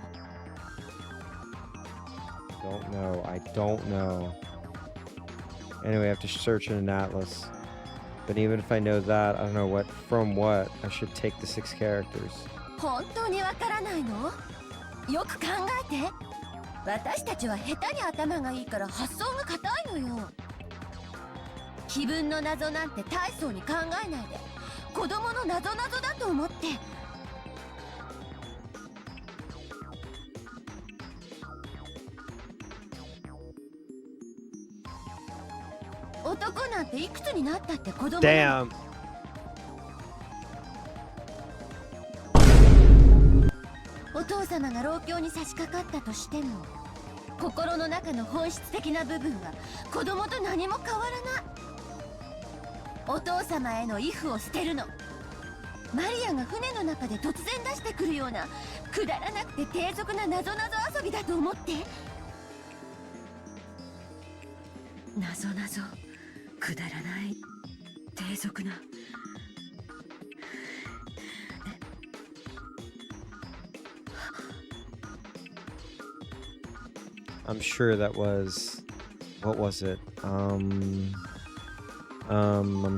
Don't know. I don't know. Anyway, I have to search in an atlas. But even if I know that, I don't know what from what I should take the 6 characters. 本当にわからないの？よく考えて。私たちは下手に頭がいいから発想が硬いのよ。気分の謎なんて大層に考えないで、子供の謎だと思って。男なんていくつになったって子供。Damn. お父様が老境に差し掛かったとしても、心の中の本質的な部分は子供と何も変わらない。お父様への畏怖を捨てるの。マリアが船の中で突然出してくるようなくだらなくて低俗な謎遊びだと思って。謎くだらない低俗な。I'm sure that was, what was it? I'm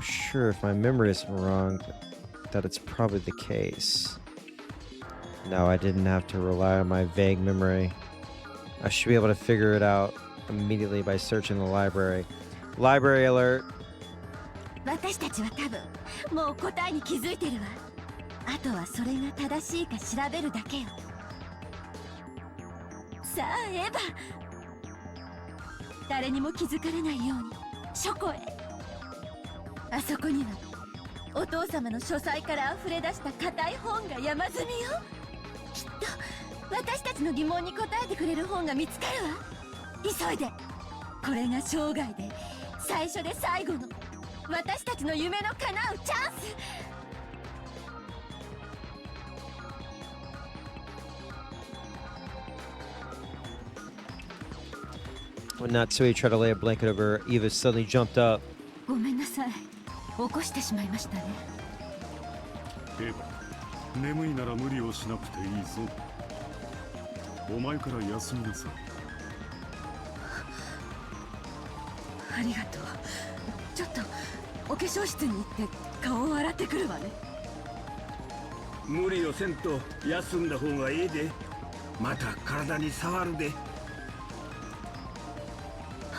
sure if my memory isn't wrong, that it's probably the case. No, I didn't have to rely on my vague memory. I should be able to figure it out immediately by searching the library. Library alert. 私たちは多分もう答えに気づいてるわ。あとはそれが正しいか調べるだけよ。さあエヴァ、誰にも気づかれないように書庫へ。あそこにはお父様の書斎から溢れ出した硬い本が山積みよ。きっと私たちの疑問に答えてくれる本が見つかるわ。急いで。これが生涯で最初で最後の私たちの夢の叶うチャンス。When Natsui tried to lay a blanket over her, Eva suddenly jumped up. ごめんなさい、起こしてしまいましたね。エヴァ、眠いなら無理をしなくていいぞ。お前から休みなさい。ありがとう。ちょっとお化粧室に行って顔を洗ってくるわね。無理をせんと休んだ方がいいで。また体に触るで。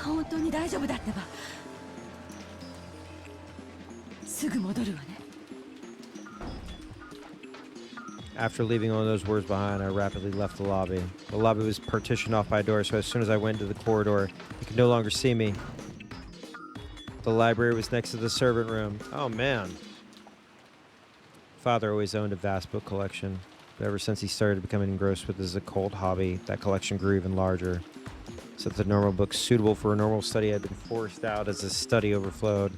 本当に大丈夫だってば。すぐ戻るわね。After leaving all those words behind, I rapidly left the lobby. The lobby was partitioned off by a door, so as soon as I went into the corridor, he could no longer see me. The library was next to the servant room. Oh, man. Father always owned a vast book collection, but ever since he started becoming engrossed with his occult hobby, that collection grew even larger. So that the normal books suitable for a normal study had been forced out as the study overflowed.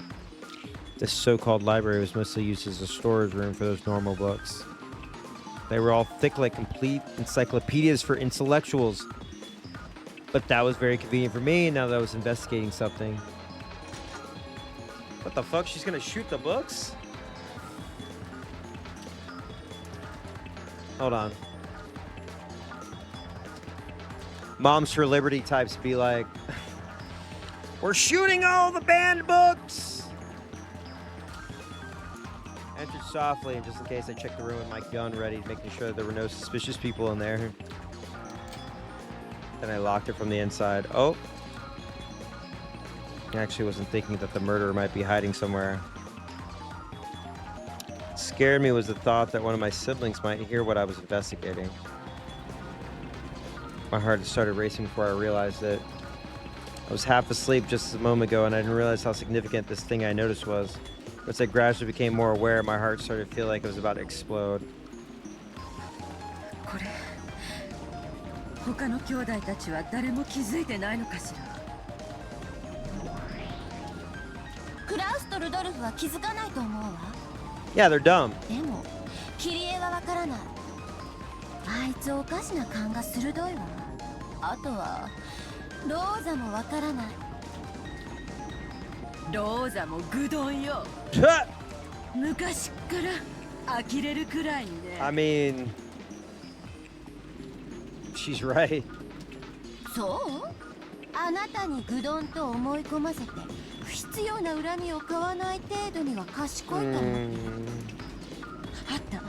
This so-called library was mostly used as a storage room for those normal books. They were all thick like complete encyclopedias for intellectuals. But that was very convenient for me now that I was investigating something. What the fuck? She's gonna shoot the books? Hold on. Moms for Liberty types be like, we're shooting all the banned books! Entered softly, and just in case I checked the room with my gun ready, making sure there were no suspicious people in there. Then I locked it from the inside. Oh! I actually wasn't thinking that the murderer might be hiding somewhere. What scared me was the thought that one of my siblings might hear what I was investigating. My heart started racing before I realized it. I was half asleep just a moment ago, and I didn't realize how significant this thing I noticed was. As I gradually became more aware, my heart started to feel like it was about to explode. これ、他の兄弟たちは誰も気づいてないのかしら。クラウスとルドルフは気づかないと思うわ。Yeah, they're dumb. でも、キリエはわからない。あいつおかしな勘が鋭いわ。あとは、ローザもわからない。ローザも愚鈍よ。昔っから呆れるくらいにね。I mean, she's right. そう？あなたに愚鈍と思い込ませて不必要な恨みを買わない程度には賢いと思ってる。あった。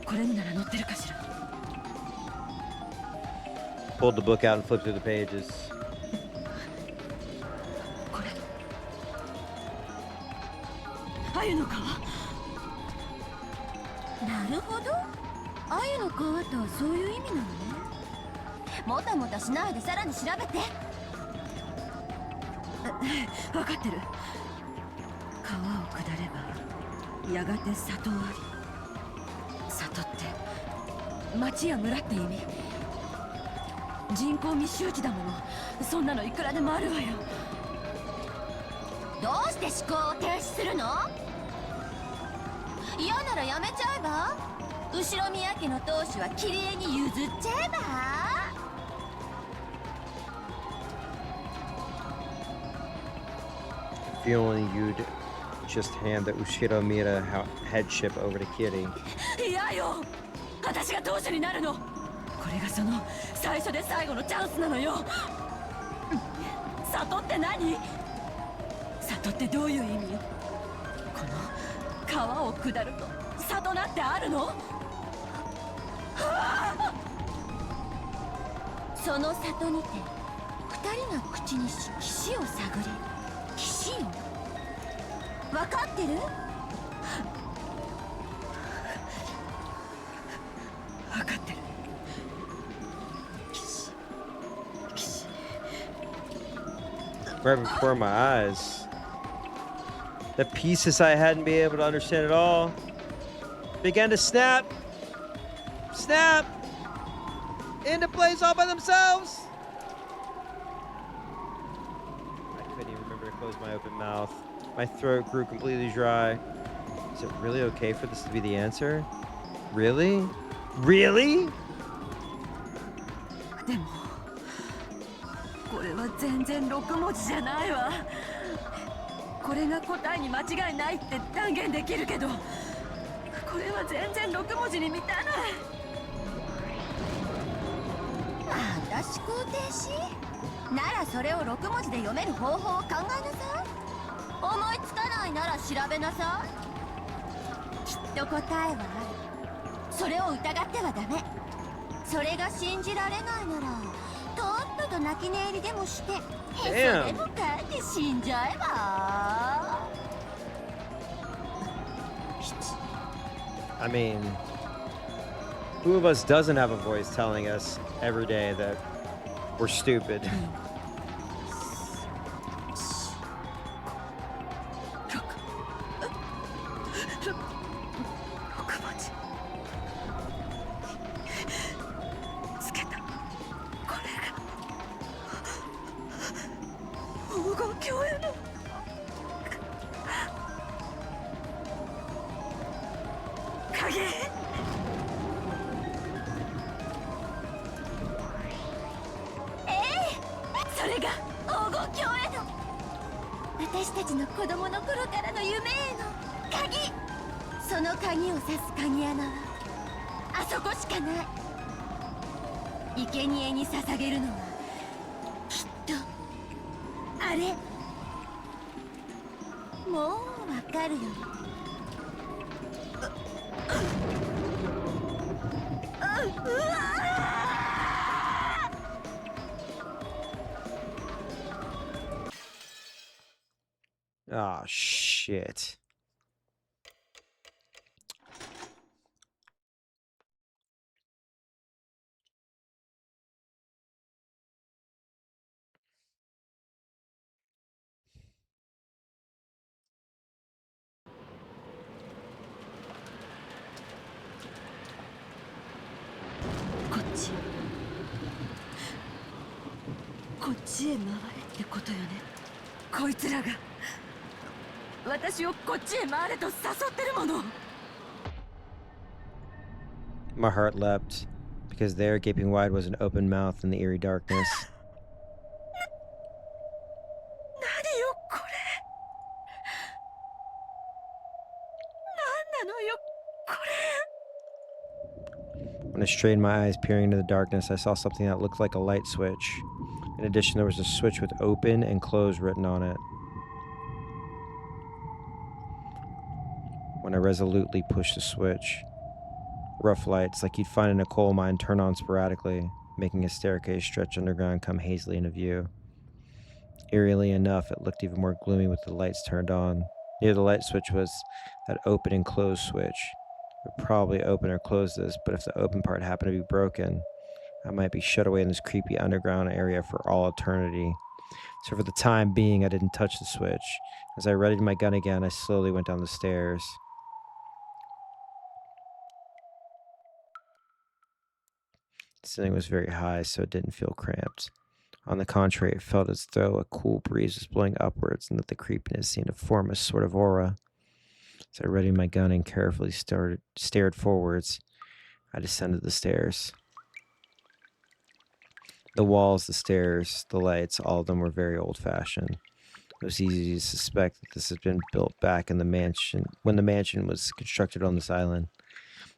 これになら載ってるかしら。Pulled the book out and flipped through the pages. これ。鮎の皮。なるほど。鮎の皮とはそういう意味なのね。もたもたしないでさらに調べて。分かってる。川を下ればやがて里あり。里って町や村って意味。人口密集地だもの。そんなのいくらでもあるわよ。どうして思考を停止するの？嫌ならやめちゃえば？後ろ宮家の当主は桐江に譲っちゃえばIf only you'd just hand the Ushiromiya headship over to Kitty. いやよ、私が当主になるの。これがその最初で最後のチャンスなのよ。里って何？里ってどういう意味よ。この川を下ると里なんてあるの？その里にて二人が口にし岸を探れ。岸よ。分かってる？分かってる。岸。Right before my eyes. The pieces I hadn't been able to understand at all began to snap into place all by themselves. I couldn't even remember to close my open mouth. My throat grew completely dry. Is it really okay for this to be the answer? Really? Really? でもこれは全然6文字じゃないわ。これが答えに間違いないって断言できるけど、これは全然6文字に満たない。また思考停止？ならそれを6文字で読める方法を考えなさい。思いつかないなら調べなさい。きっと答えはある。それを疑ってはダメ。それが信じられないならとっとと泣き寝入りでもしてへそでもかいて死んじゃえば。I mean, who of us doesn't have a voice telling us every day that we're stupid?私たちの子供の頃からの夢への鍵。その鍵を刺す鍵穴はあそこしかない。生贄に捧げるのはきっとあれ。もうわかるよ。うわOh, shit.こっちへ回れってことよね。こいつらが私をこっちへ回れと誘ってるもの。My heart leapt because there, gaping wide, was an open mouth in the eerie darkness. When I strained my eyes peering into the darkness, I saw something that looked like a light switch. In addition, there was a switch with open and close written on it. When I resolutely pushed the switch, rough lights like you'd find in a coal mine turn on sporadically, making a staircase stretch underground come hazily into view. Eerily enough, it looked even more gloomy with the lights turned on. Near the light switch was that open and close switch. It would probably open or close this, but if the open part happened to be broken, I might be shut away in this creepy underground area for all eternity. So for the time being, I didn't touch the switch. As I readied my gun again, I slowly went down the stairs. The ceiling was very high, so it didn't feel cramped. On the contrary, it felt as though a cool breeze was blowing upwards and that the creepiness seemed to form a sort of aura. As I readied my gun and carefully stared forwards, I descended the stairs. The walls, the stairs, the lights, all of them were very old-fashioned. It was easy to suspect that this had been built back in the mansion when the mansion was constructed on this island.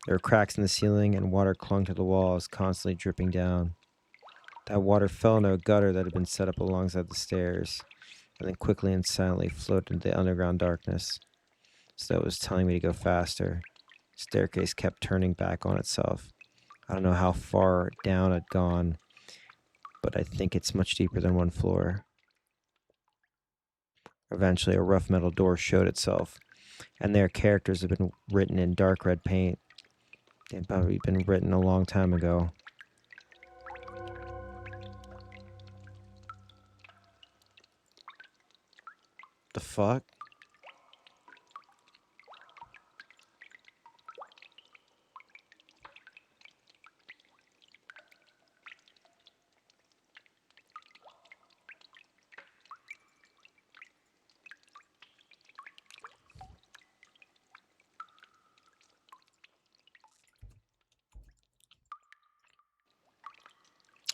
There were cracks in the ceiling and water clung to the walls, constantly dripping down. That water fell into a gutter that had been set up alongside the stairs, and then quickly and silently flowed into the underground darkness. So it was telling me to go faster. The staircase kept turning back on itself. I don't know how far down I'd gone, but I think it's much deeper than one floor. Eventually, a rough metal door showed itself, and their characters had been written in dark red paint. They'd probably been written a long time ago. The fuck?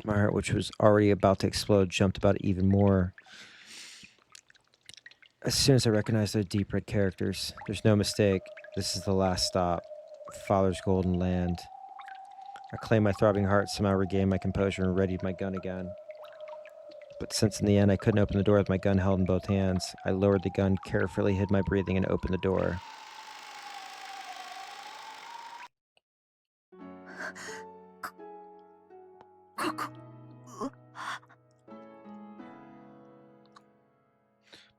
My heart, which was already about to explode, jumped about even more. As soon as I recognized their deep red characters, there's no mistake. This is the last stop. Father's golden land. I claimed my throbbing heart, somehow regained my composure, and readied my gun again. But since in the end I couldn't open the door with my gun held in both hands, I lowered the gun, carefully hid my breathing, and opened the door.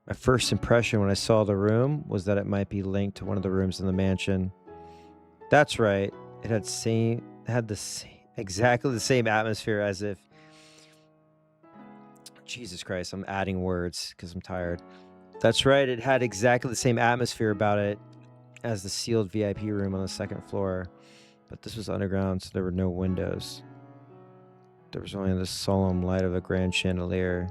My first impression when I saw the room was that it might be linked to one of the rooms in the mansion. That's right. It had exactly the same atmosphere as if... Jesus Christ, I'm adding words because I'm tired. That's right. It had exactly the same atmosphere about it as the sealed VIP room on the second floor. But this was underground, so there were no windows. There was only the solemn light of a grand chandelier.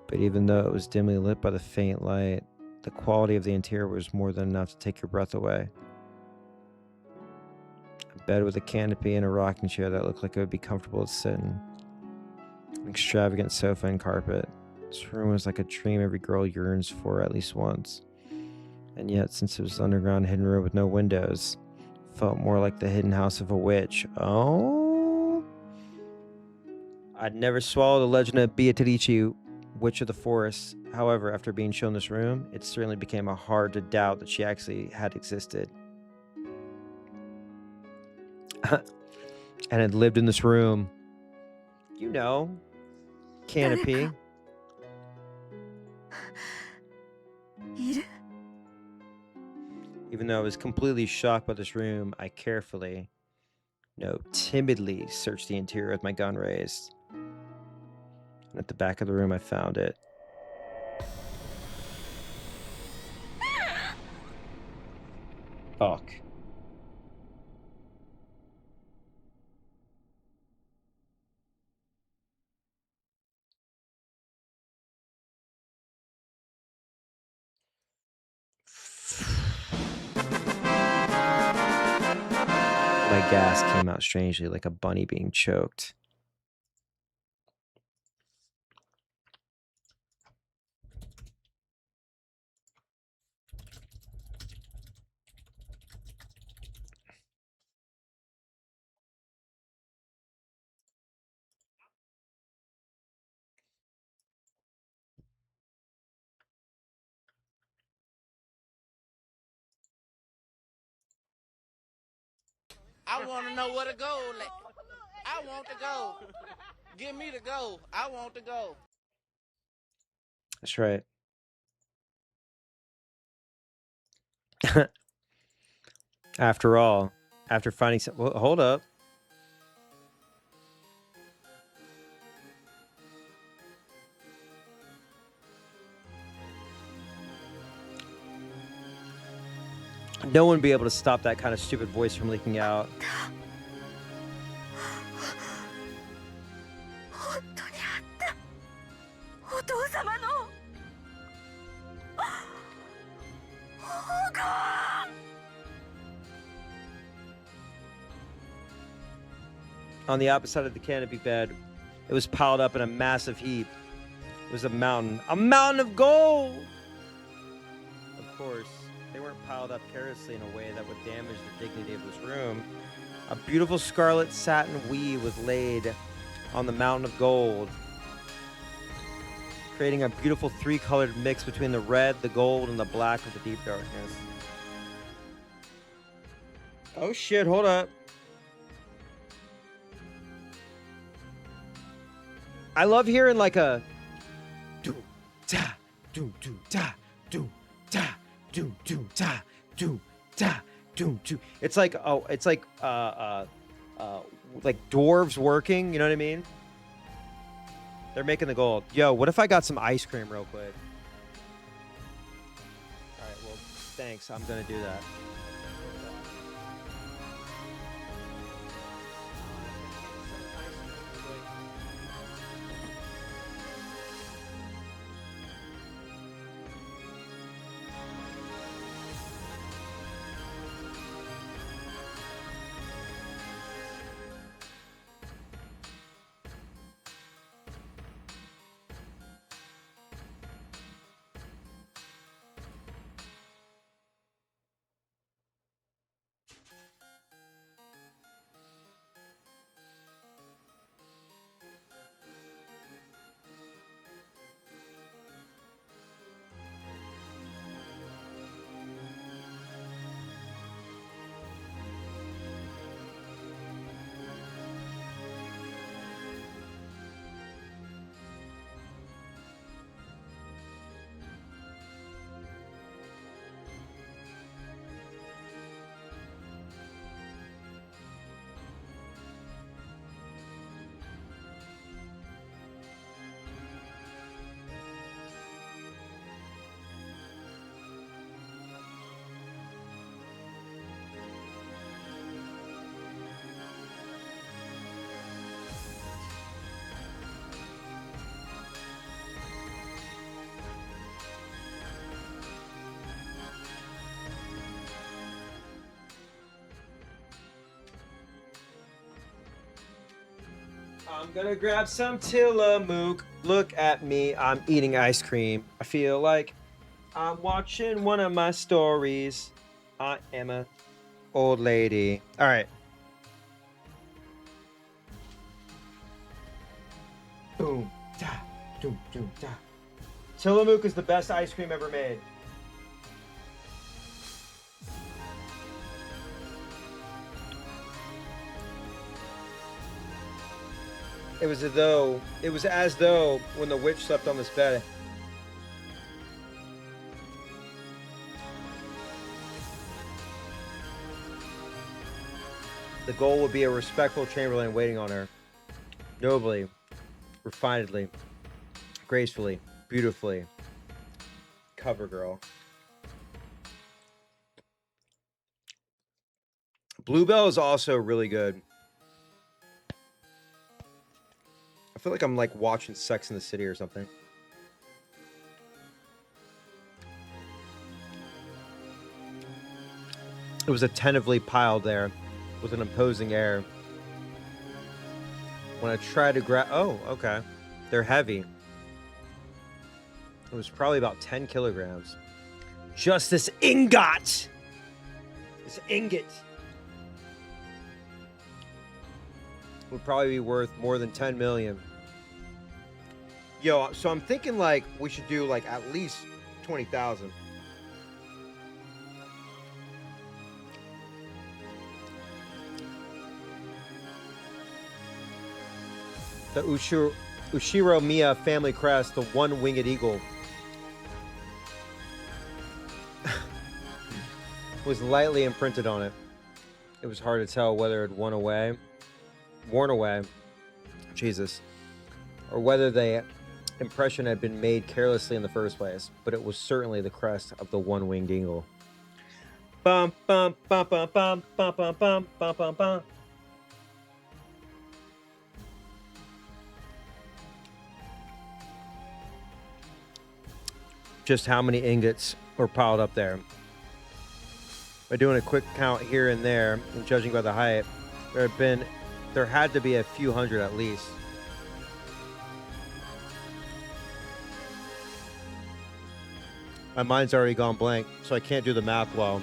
But even though it was dimly lit by the faint light, the quality of the interior was more than enough to take your breath away. A bed with a canopy and a rocking chair that looked like it would be comfortable to sit in. An extravagant sofa and carpet. This room was like a dream every girl yearns for at least once. And yet, since it was an underground hidden room with no windows, it felt more like the hidden house of a witch. Oh? I'd never swallowed the legend of Beatrice, Witch of the Forest. However, after being shown this room, it certainly became hard to doubt that she actually had existed. And had lived in this room. You know, canopy. Even though I was completely shocked by this room, I carefully, timidly searched the interior with my gun raised. And at the back of the room, I found it. Fuck. My gas came out strangely, like a bunny being choked. I want to know where to go. I want to go. Give me the go. I want to go. That's right. After all, after finding some... Well, hold up. No one would be able to stop that kind of stupid voice from leaking out. 本当にあったお父様の黄金 On the opposite side of the canopy bed, it was piled up in a massive heap. It was a mountain of gold! Of course, they weren't piled up carelessly in a way that would damage the dignity of this room. A beautiful scarlet satin weave was laid on the mountain of gold, creating a beautiful three-colored mix between the red, the gold, and the black of the deep darkness. Oh shit, hold up. I love hearing like a do ta do ta do ta do ta do ta do. It's like like dwarves working, you know what I mean? They're making the gold. Yo, what if I got some ice cream real quick? All right, well, thanks. I'm gonna do that. I'm gonna grab some Tillamook. Look at me, I'm eating ice cream. I feel like I'm watching one of my stories. I am a old lady. All right. Boom, da, doom, doom, da. Tillamook is the best ice cream ever made. It was as though when the witch slept on this bed. The goal would be a respectful chamberlain waiting on her. Nobly, refinedly, gracefully, beautifully. Cover girl. Bluebell is also really good. I feel like I'm like watching Sex in the City or something. It was attentively piled there with an imposing air. When I tried to grab... Oh, okay. They're heavy. It was probably about 10 kilograms. Just this ingot! This ingot would probably be worth more than 10 million. Yo, so I'm thinking like we should do like at least 20,000. The Ushiro Miya family crest, the one-winged eagle, was lightly imprinted on it. It was hard to tell whether it worn away, Jesus, or whether the impression had been made carelessly in the first place, but it was certainly the crest of the one-winged eagle. Bum, bum, bum, bum, bum, bum, bum, bum, bum, bum, bum. Just how many ingots were piled up there. By doing a quick count here and there, and judging by the height, there had to be a few hundred at least. My mind's already gone blank, so I can't do the math well.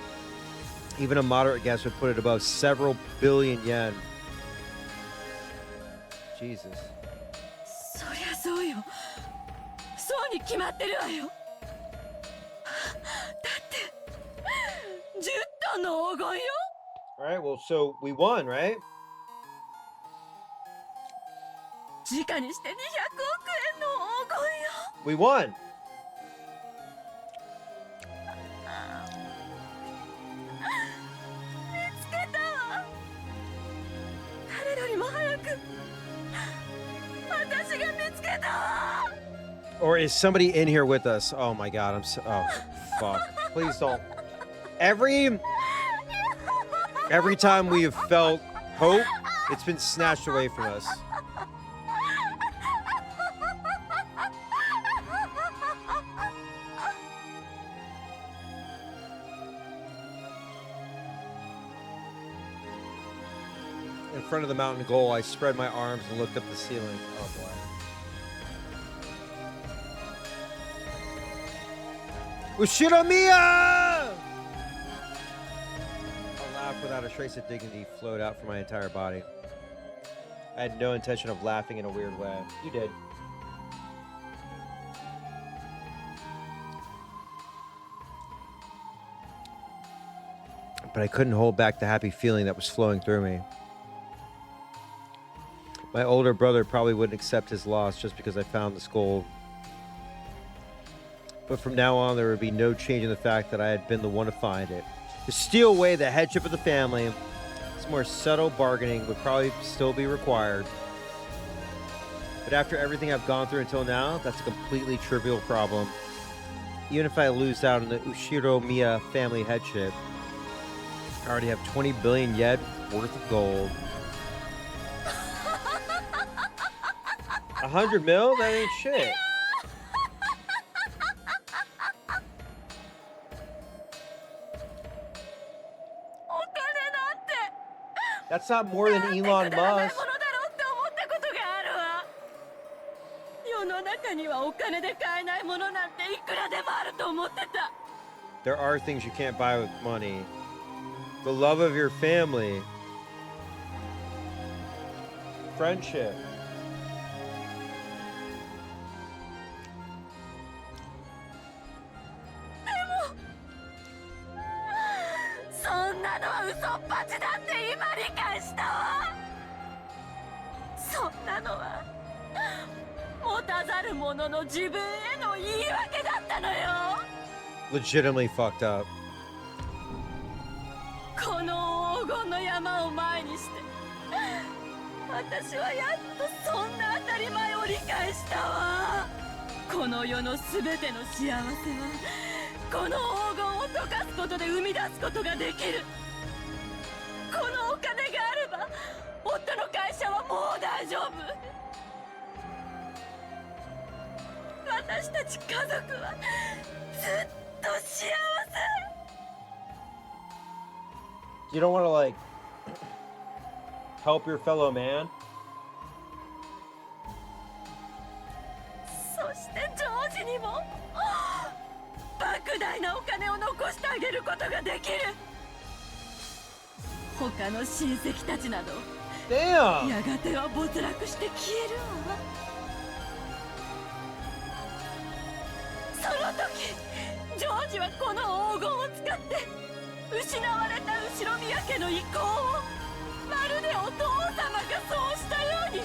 Even a moderate guess would put it above several billion yen. Jesus. そりゃそうよ。そうに決まってるわよ。だって10トンの黄金よ。All right, well, so we won, right? 時価にして200億円の黄金よ。We won. 見つけたわ。誰よりも早く私が見つけたわ。 Or is somebody in here with us? Oh my God, I'm so... Oh, fuck. Please don't. Every time we have felt hope, it's been snatched away from us. In front of the mountain goal, I spread my arms and looked up the ceiling. Oh boy. Ushiromiya! A laugh without a trace of dignity flowed out from my entire body. I had no intention of laughing in a weird way. You did. But I couldn't hold back the happy feeling that was flowing through me. My older brother probably wouldn't accept his loss just because I found this gold. But from now on, there would be no change in the fact that I had been the one to find it. To steal away the headship of the family, this more subtle bargaining would probably still be required. But after everything I've gone through until now, that's a completely trivial problem. Even if I lose out on the Ushiro-miya family headship, I already have 20 billion yen worth of gold. 100 mil? That ain't shit. That's not more than Elon Musk. 世の中にはお金で買えないものなんていくらでもあると思ってた。 There are things you can't buy with money. The love of your family. Friendship. Legitimately fucked up. この黄金の山を前にして私はやっとそんな当たり前を理解したわ。この世のすべての幸せはこの黄金を溶かすことで生み出すことができる。このお金があれば夫の会社はもう大丈夫。私たち家族はずっと幸せ。 You don't want to like Help your fellow man. そしてジョージにも莫大なお金を残してあげることができる。他の親戚たちなど Damn! やがては没落して消えるわ。その時ジョージはこの黄金を使って失われた後ろ宮家の遺構をまるでお父様がそうしたように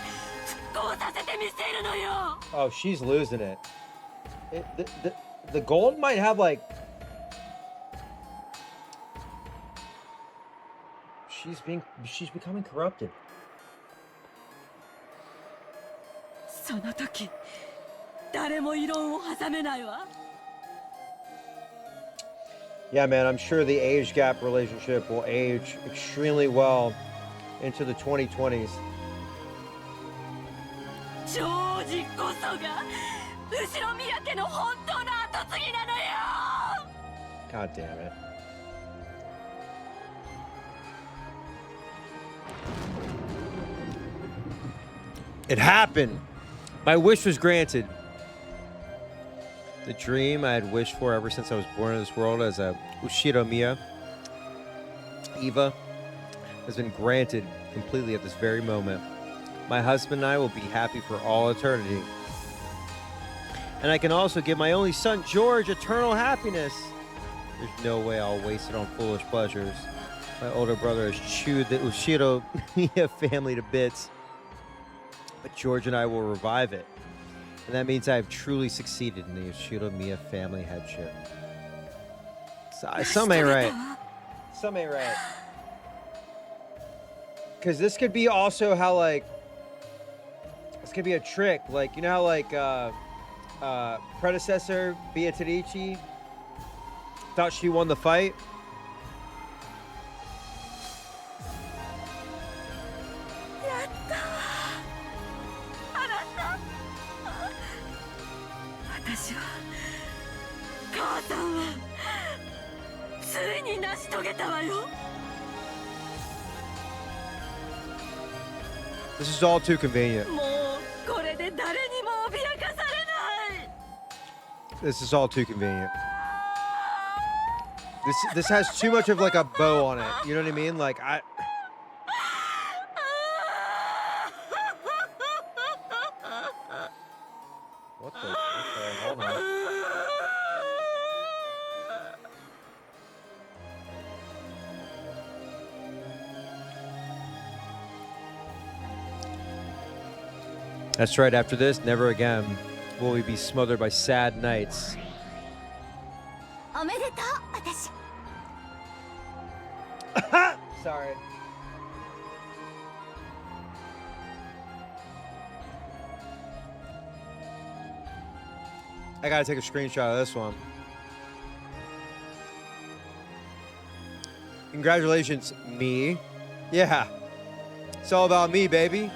復興させてみせるのよ。 Oh, she's losing it. The gold might have like... She's becoming corrupted. その時誰も異論を挟めないわ。 Yeah, man, I'm sure the age gap relationship will age extremely well into the 2020s. ジョージこそが後ろ宮家の本当の跡継ぎなのよ。 God damn it. It happened. My wish was granted. The dream I had wished for ever since I was born in this world as a Ushiromiya, Eva, has been granted completely at this very moment. My husband and I will be happy for all eternity. And I can also give my only son, George, eternal happiness. There's no way I'll waste it on foolish pleasures. My older brother has chewed the Ushiromiya family to bits. But George and I will revive it. And that means I have truly succeeded in the Ushiromiya family headship. Some ain't right. Some ain't right. Because this could be also how, like... This could be a trick. Like, you know how, like, predecessor Beatrice thought she won the fight? This is all too convenient. This is all too convenient. This has too much of like a bow on it. You know what I mean? Like What the? Hold on. That's right, after this, never again will we be smothered by sad nights. Sorry. I gotta take a screenshot of this one. Congratulations, me. Yeah. It's all about me, baby.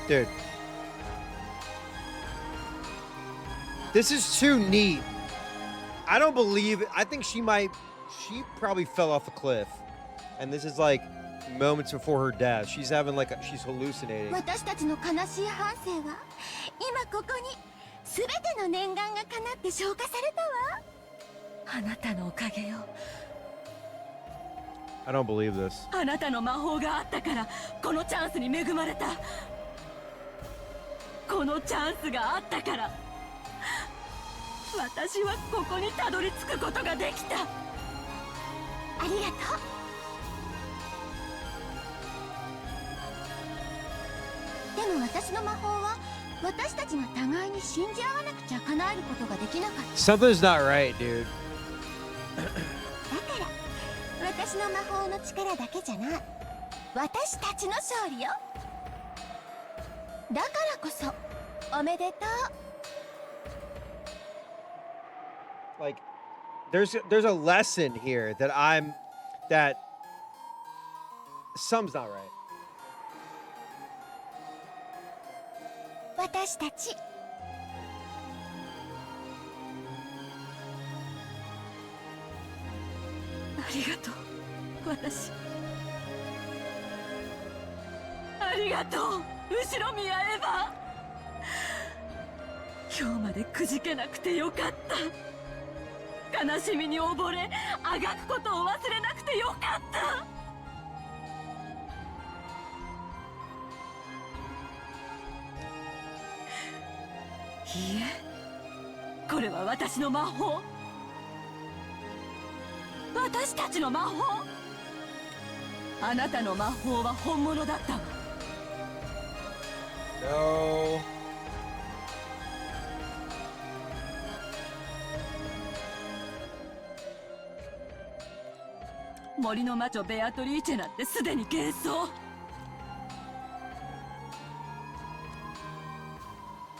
Dude. This is too neat. I don't believe it. I think she probably fell off a cliff. And this is like moments before her death. She's having like, she's hallucinating. 私たちの悲しい半生は今ここに全ての念願が叶って消化されたわ。あなたのおかげよ。 I don't believe this. あなたの魔法があったからこのチャンスに恵まれた。このチャンスがあったから私はここにたどり着くことができた。ありがとう。でも私の魔法は私たちが互いに信じ合わなくちゃ叶えることができなかった。 Something's not right, dude. だから私の魔法の力だけじゃない。私たちの勝利よ。だからこそおめでとう。 Like, there's a lesson here that something's not right. 私たちりがとう私ありがとう後ろ宮エヴァ今日までくじけなくてよかった悲しみに溺れあがくことを忘れなくてよかったいいえこれは私の魔法私たちの魔法あなたの魔法は本物だったわ No. 森の魔女ベアトリーチェなんてすでに幻想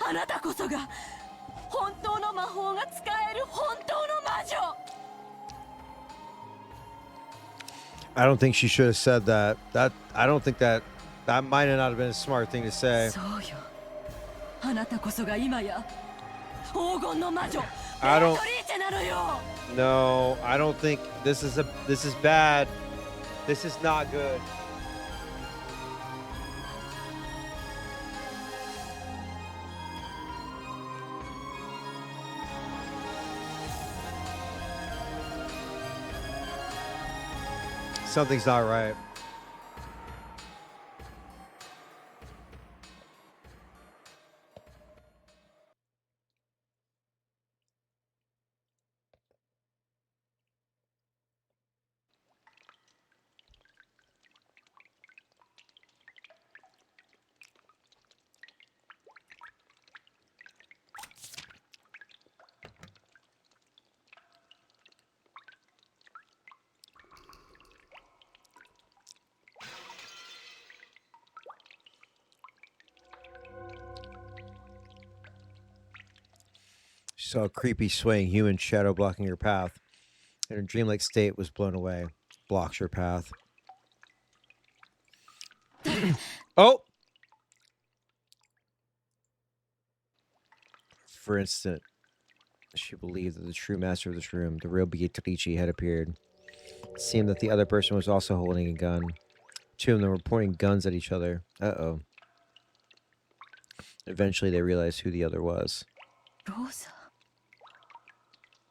あなたこそが本当の魔法が使える本当の魔女 I don't think she should have said that. I don't think that might not have been a smart thing to say. そうよあなたこそが今や黄金の魔女ベ I ア don't. トリーチェなのよ No, I don't think this is bad. This is not good. Something's not right. She saw a creepy swaying human shadow blocking her path, and her dreamlike state was blown away. Blocks her path. Oh! For instant, she believed that the true master of this room, the real Beatrice, had appeared. It seemed that the other person was also holding a gun. Two of them were pointing guns at each other. Uh-oh. Eventually, they realized who the other was. Rosa.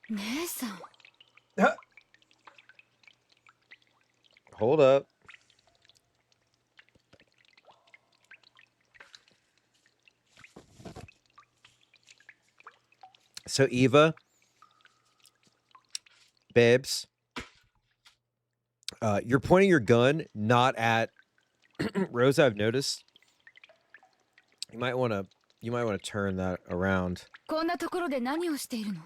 姉さん Hold up. So Eva, babes, you're pointing your gun not at Rosa. I've noticed. You might want to turn that around. こんなところで何をしているの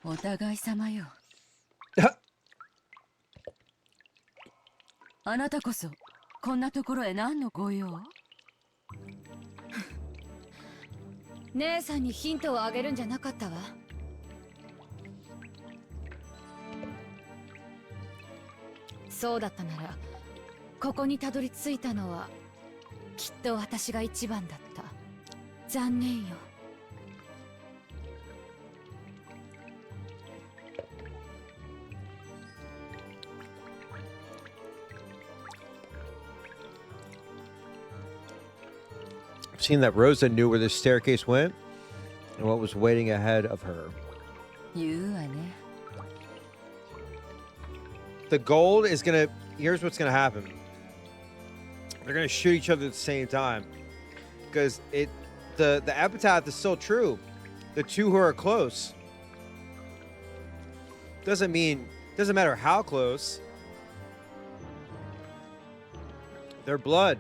お互い様よあなたこそこんなところへ何のご用姉さんにヒントをあげるんじゃなかったわそうだったならここにたどり着いたのはきっと私が一番だった残念よSeeing that Rosa knew where the staircase went and what was waiting ahead of her. 言うわね The gold is gonna. Here's what's gonna happen. They're gonna shoot each other at the same time, because the epitaph is still true. The two who are close doesn't matter how close. Their blood.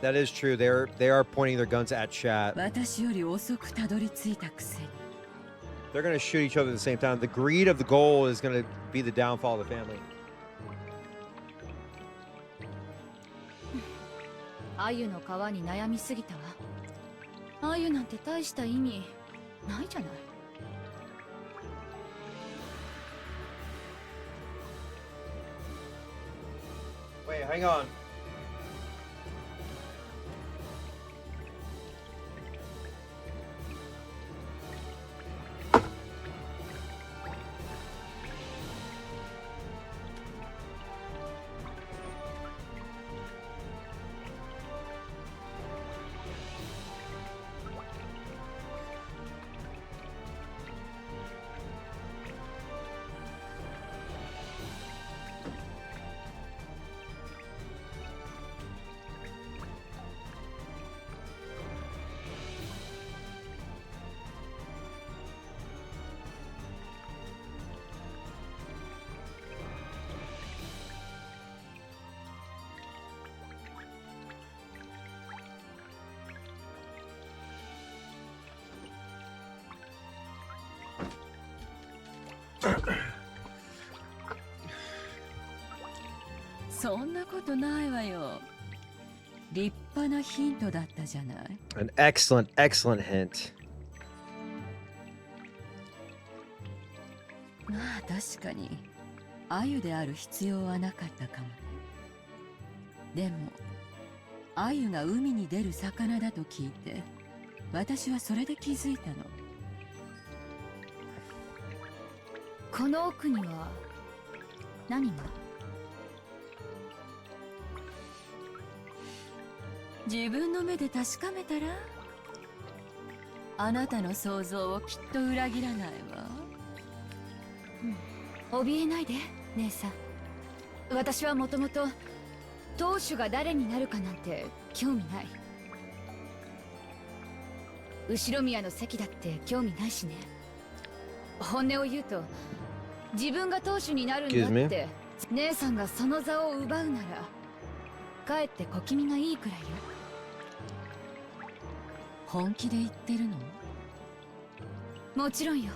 That is true. They are pointing their guns at Chat. 私より遅くたどり着いたくせに They're going to shoot each other at the same time. The greed of the gold is going to be the downfall of the family. 鮎の皮に悩みすぎたわ鮎なんて大した意味ないじゃない Wait, hang on. そんなことないわよ。立派なヒントだったじゃない。An excellent, excellent hint. まあ確かに鮎である必要はなかったかもね。でも鮎が海に出る魚だと聞いて、私はそれで気づいたの。この奥には何が？自分の目で確かめたら、あなたの想像をきっと裏切らないわ。怯えないで姉さん。私はもともと当主が誰になるかなんて興味ない。後宮の席だって興味ないしね。本音を言うと、自分が当主になるんだって姉さんがその座を奪うなら、かえって小気味がいいくらいよ。本気で言ってるの？もちろんよ。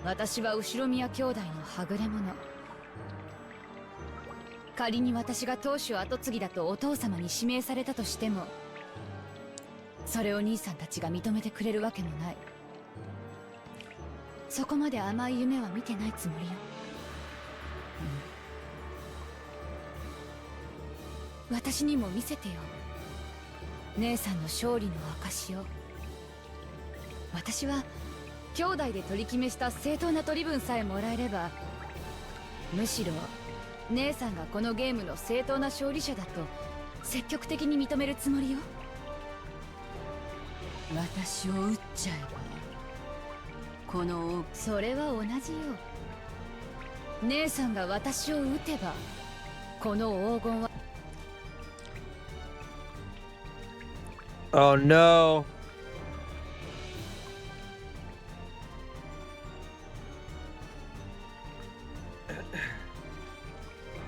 私は後宮兄弟のはぐれ者。仮に私が当主跡継ぎだとお父様に指名されたとしても、それを兄さんたちが認めてくれるわけもない。そこまで甘い夢は見てないつもりよ。私にも見せてよ、姉さんの勝利の証を。私は兄弟で取り決めした正当な取り分さえもらえれば、むしろ姉さんがこのゲームの正当な勝利者だと積極的に認めるつもりよ。私を撃っちゃえば、このそれは同じよ。姉さんが私を撃てば、この黄金は。 Oh no.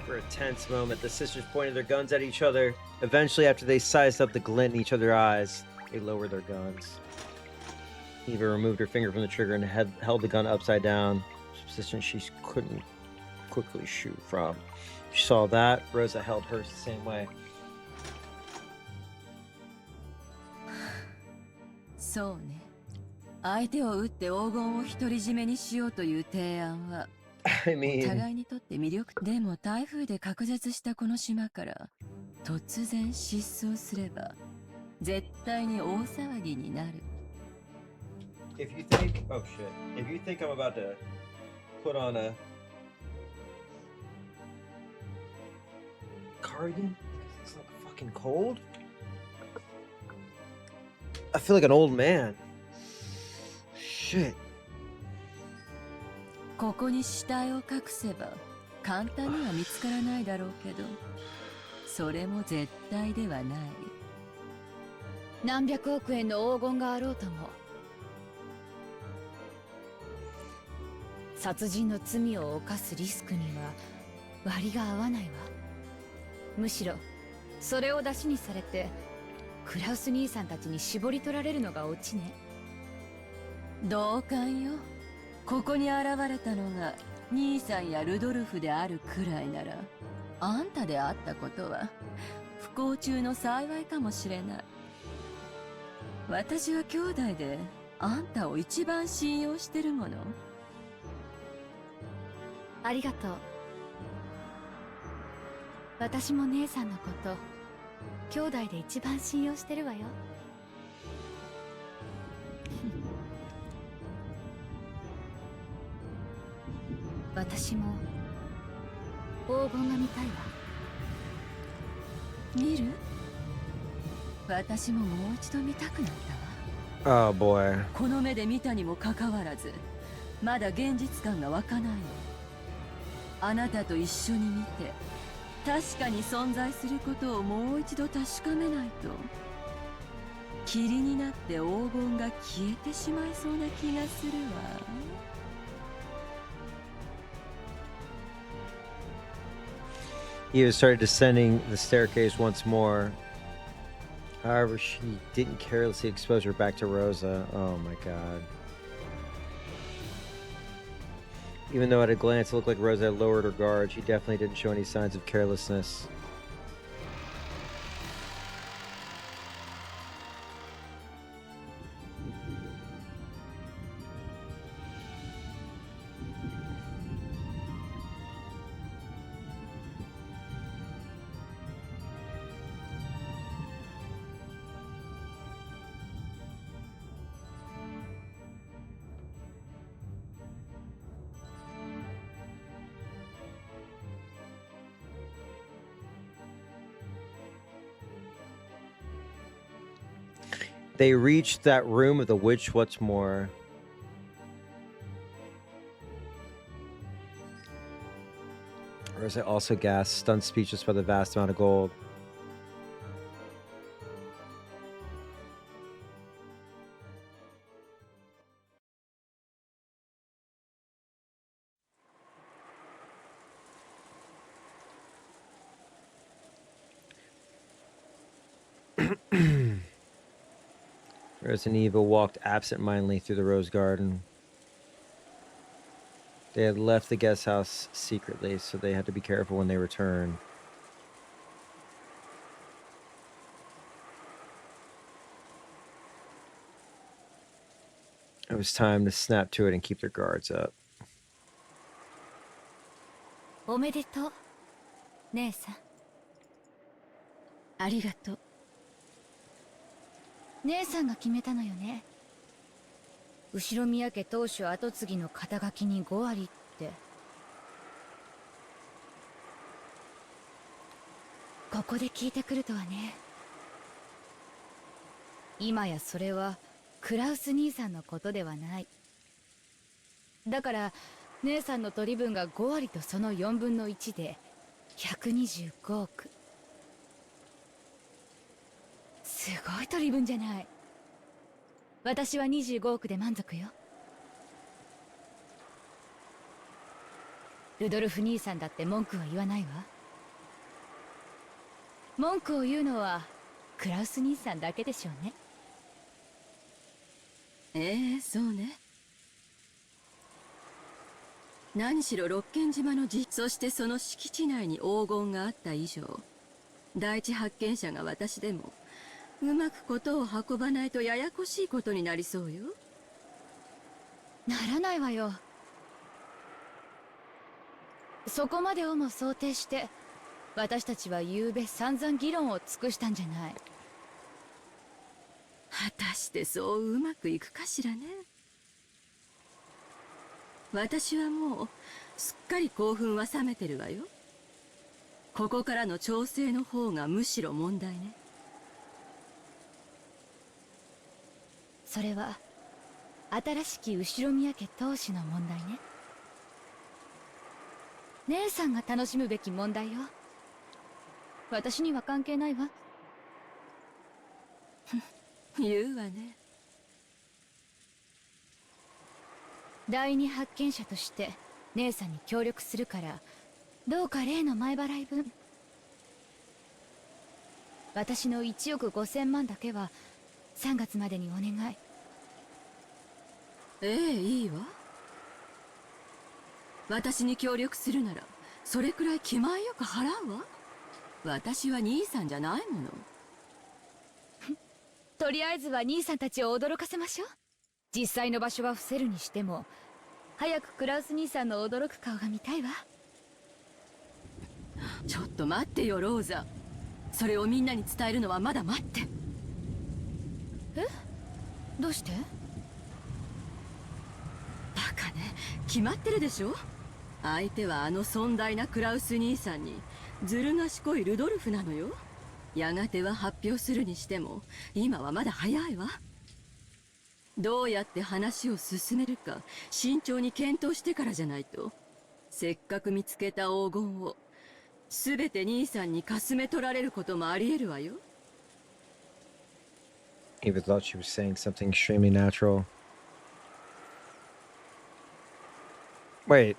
For a tense moment, the sisters pointed their guns at each other. Eventually, after they sized up the glint in each other's eyes, they lowered their guns. Eva removed her finger from the trigger and held the gun upside down, a position she couldn't quickly shoot from. She saw that. Rosa held hers the same way. そうね。相手を撃って黄金を独り占めにしようという提案は、互いにとって魅力。でも台風で隔絶したこの島から突然失踪すれば、絶対に大騒ぎになる。If you think, oh shit, if you think I'm about to put on a cardigan, it's like fucking cold. I feel like an old man. Shit. ここに死体を隠せば簡単には見つからないだろうけど、それも絶対ではない。何百億円の黄金があろうとも、殺人の罪を犯すリスクには割が合わないわ。むしろそれを出しにされてクラウス兄さんたちに絞り取られるのがオチね。同感よ。ここに現れたのが兄さんやルドルフであるくらいなら、あんたであったことは不幸中の幸いかもしれない。私は兄弟であんたを一番信用してるもの。ありがとう。私も姉さんのこと兄弟で一番信用してるわよ。私も黄金が見たいわ。見る？私ももう一度見たくなったわ。Oh boy. この目で見たにもかかわらず、まだ現実感が湧かないの。あなたと一緒に見て、確かに存在することをもう一度確かめないと、霧になって黄金が消えてしまいそうな気がするわ。Eva started descending the staircase once more. However, she didn't carelessly expose her back to Rosa. Oh my god. Even though at a glance it looked like Rosa had lowered her guard, she definitely didn't show any signs of carelessness. They reached that room of the witch. What's more? Rosa also gasped, stunned speechless by the vast amount of gold. Rosa and Eva walked absent-mindedly through the rose garden. They had left the guest house secretly, so they had to be careful when they returned. It was time to snap to it and keep their guards up. おめでとう、姉さん。ありがとう。姉さんが決めたのよね。後宮家当主跡継ぎの肩書きに5割って。ここで聞いてくるとはね。今やそれはクラウス兄さんのことではない。だから姉さんの取り分が5割とその4分の1で125億。すごい取り分じゃない。私は25億で満足よ。ルドルフ兄さんだって文句は言わないわ。文句を言うのはクラウス兄さんだけでしょうね。そうね。何しろ六軒島のそしてその敷地内に黄金があった以上、第一発見者が私でもうまくことを運ばないとややこしいことになりそうよ。ならないわよ。そこまでをも想定して私たちは昨べ散々議論を尽くしたんじゃない。果たしてそううまくいくかしらね。私はもうすっかり興奮は冷めてるわよ。ここからの調整の方がむしろ問題ね。それは新しき後宮家当主の問題ね。姉さんが楽しむべき問題よ。私には関係ないわ。言うわね。第二発見者として姉さんに協力するから、どうか例の前払い分、私の1億5000万だけは3月までにお願い。いいわ。私に協力するならそれくらい気前よく払うわ。私は兄さんじゃないもの。とりあえずは兄さんたちを驚かせましょう。実際の場所は伏せるにしても早くクラウス兄さんの驚く顔が見たいわ。ちょっと待ってよローザ。それをみんなに伝えるのはまだ待って。どうして？バカね、決まってるでしょ。相手はあの尊大なクラウス兄さんにずる賢いルドルフなのよ。やがては発表するにしても今はまだ早いわ。どうやって話を進めるか慎重に検討してからじゃないと、せっかく見つけた黄金を全て兄さんにかすめ取られることもあり得るわよ。Eva thought she was saying something extremely natural. Wait.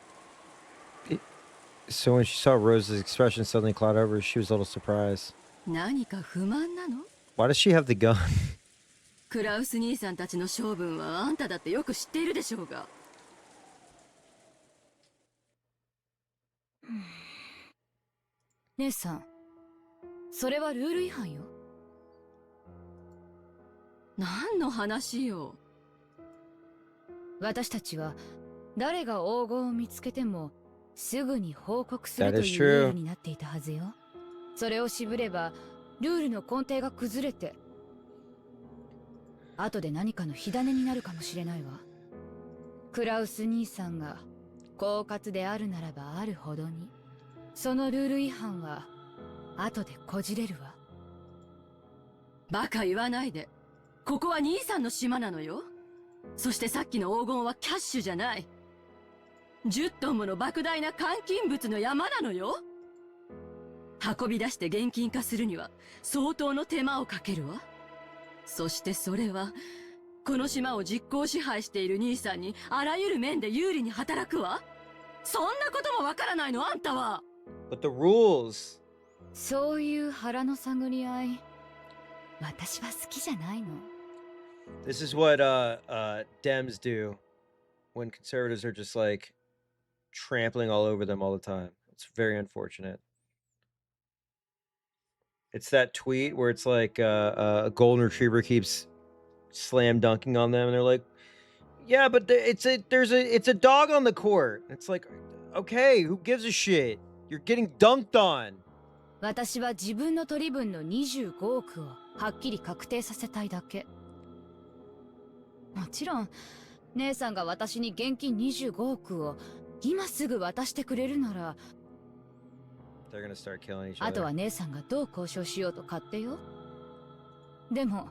So when she saw Rose's expression suddenly cloud over, she was a little surprised. 何か不満なの？ Why does she have the gun? クラウス兄さんたちの性分はあんただってよく知っているでしょうが。姉さん、それはルール違反よ。何の話よ。私たちは誰が黄金を見つけてもすぐに報告する That と is いうルー true. ルになっていたはずよ。それを渋ればルールの根底が崩れて後で何かの火種になるかもしれないわ。クラウス兄さんが狡猾であるならばあるほどに、そのルール違反は後でこじれるわ。バカ言わないで。ここは兄さんの島なのよ。そしてさっきの黄金はキャッシュじゃない。10トンもの莫大な換金物の山なのよ。運び出して現金化するには相当の手間をかけるわ。そしてそれはこの島を実効支配している兄さんにあらゆる面で有利に働くわ。そんなこともわからないのあんたは。 But the rules. そういう腹の探り合い、私は好きじゃないの。This is what Dems do when conservatives are just like trampling all over them all the time. It's very unfortunate. It's that tweet where it's like a golden retriever keeps slam dunking on them, and they're like, "Yeah, but it's a dog on the court." It's like, okay, who gives a shit? You're getting dunked on. 私は自分の取り分の25億をはっきり確定させたいだけ。もちろん姉さんが私に現金25億を今すぐ渡してくれるなら、 They're gonna start killing each あと other. は姉さんがどう交渉しようと勝手よ。でも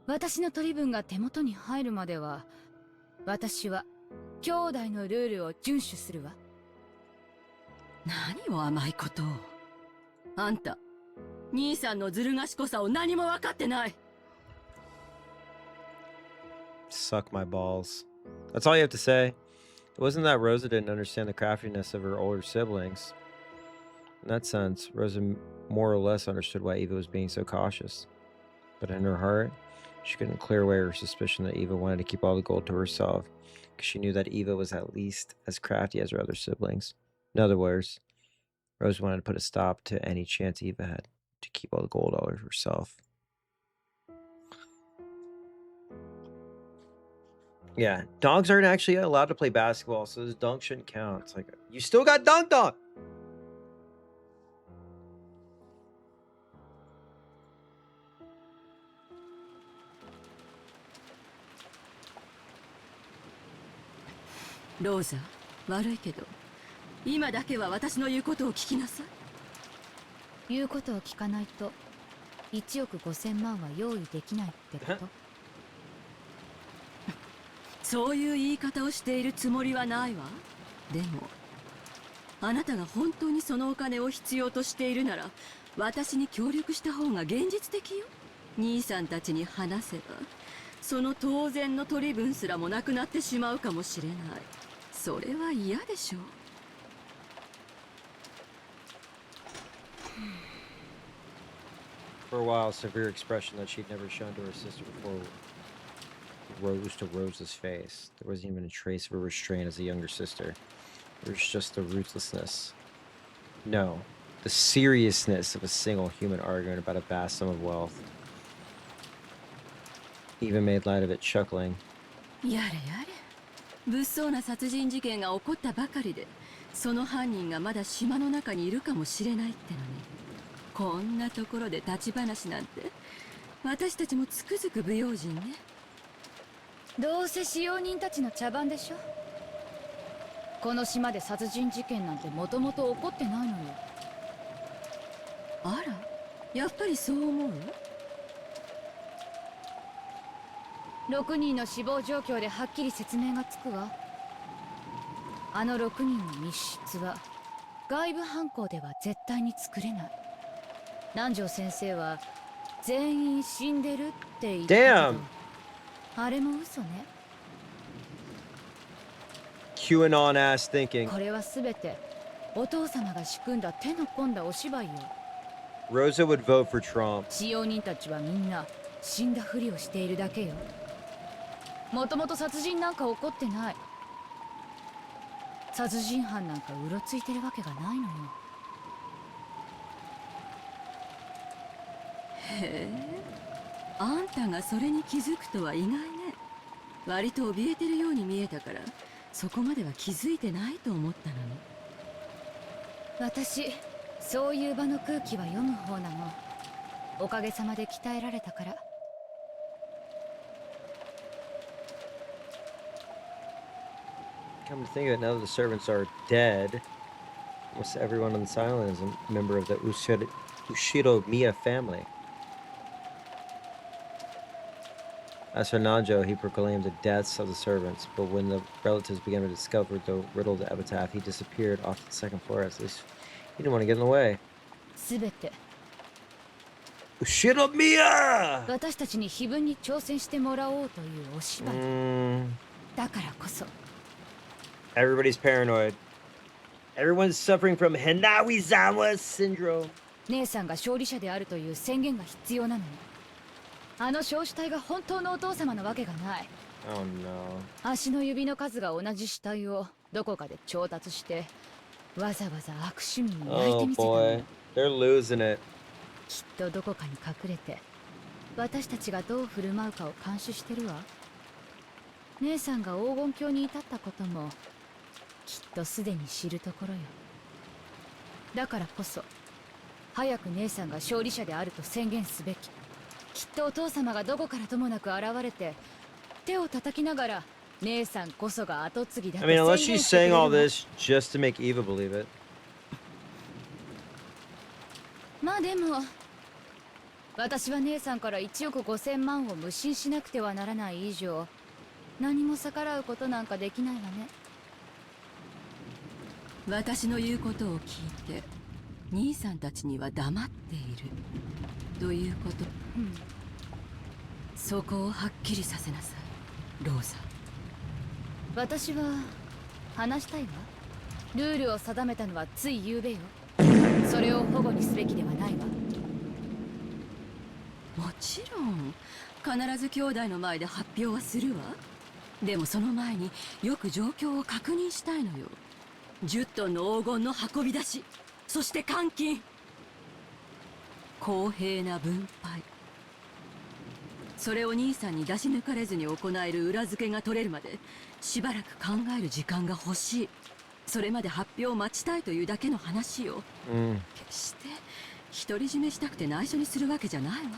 私の取り分が手元に入るまでは私は兄弟のルールを遵守するわ。何を甘いことを。あんた、兄さんのずる賢さを何も分かってない。Suck my balls. That's all you have to say. It wasn't that Rosa didn't understand the craftiness of her older siblings. In that sense, Rosa more or less understood why Eva was being so cautious. But in her heart, she couldn't clear away her suspicion that Eva wanted to keep all the gold to herself, because she knew that Eva was at least as crafty as her other siblings. In other words, Rose wanted to put a stop to any chance Eva had to keep all the gold all herself. Yeah, dogs aren't actually allowed to play basketball, so this dunk shouldn't count. It's like, you still got dunked on! ローザ、悪いけど今だけは私の言うことを聞きなさい。言うことを聞かないと1億5000万は用意できないってこと？そういう言い方をしているつもりはないわ。でもあなたが本当にそのお金を必要としているなら私に協力した方が現実的よ。兄さんたちに話せばその当然の取り分すらもなくなってしまうかもしれない。それは嫌でしょう。For a while, a severe expression that she'd never shown to her sister before rose to Rose's face. There wasn't even a trace of her restraint as a younger sister. There was just the ruthlessness. No, the seriousness of a single human argument about a vast sum of wealth. Eva made light of it, chuckling. やれやれ。物騒な殺人事件が起こったばかりで、その犯人がまだ島の中にいるかもしれないってのに。こんなところで立ち話なんて、私たちもつくづく不用心ね。どうせ使用人たちの茶番でしょ。この島で殺人事件なんてもともと起こってないのよ。あら、やっぱりそう思う？6人の死亡状況ではっきり説明がつくわ。あの6人の密室は外部犯行では絶対に作れない。南條先生は全員死んでるって言ったけど、あれも嘘ね。QAnon ass thinking. これはすべてお父様が仕組んだ手の込んだお芝居よ。Rosa would vote for Trump. 使用人たちはみんな死んだふりをしているだけよ。もともと殺人なんか起こってない。殺人犯なんかうろついてるわけがないのよ。へえ、あんたがそれに気づくとは意外ね。割と怯えてるように見えたから、そこまでは気づいてないと思ったのに。私そういう場の空気は読む方なの。おかげさまで鍛えられたから。Come to think of it, now that the servants are dead, almost everyone on this island is a member of the Ushiromiya family. As for Nanjo, he proclaimed the deaths of the servants, but when the relatives began to discover the riddled epitaph, he disappeared off to the second floor. At least he didn't want to get in the way. すべて Ushiromiya! 私たちに碑文に挑戦してもらおうというお芝居。だからこそ。Everybody's paranoid. Everyone's suffering from Hinawizawa syndrome. 姉さんが勝利者であるという宣言が必要なのに。あの少子体が本当のお父様なわけがない。Oh no. 足の指の数が同じ死体をどこかで調達して、わざわざ悪趣味に焼いてみせたの。Oh boy, they're losing it. きっとどこかに隠れて、私たちがどう振る舞うかを監視してるわ。姉さんが黄金鏡に至ったことも、きっとすでに知るところよ。だからこそ、早く姉さんが勝利者であると宣言すべき。きっとお父様がどこからともなく現れて、手を叩きながら、姉さんこそが後継ぎだと宣 I 言 mean, してくれる unless she's saying all this just to make Eva believe it. まあでも、私は姉さんから1億5000万を無心しなくてはならない以上、何も逆らうことなんかできないわね。私の言うことを聞いて、兄さんたちには黙っているということ、そこをはっきりさせなさい、ローザ。私は話したいわ。ルールを定めたのはつい昨べよ。それを保護にすべきではないわ。もちろん必ず兄弟の前で発表はするわ。でもその前によく状況を確認したいのよ。10トンの黄金の運び出し、そして監禁、公平な分配、それを兄さんに出し抜かれずに行える裏付けが取れるまでしばらく考える時間が欲しい。それまで発表を待ちたいというだけの話よ。決して独り占めしたくて内緒にするわけじゃないわ。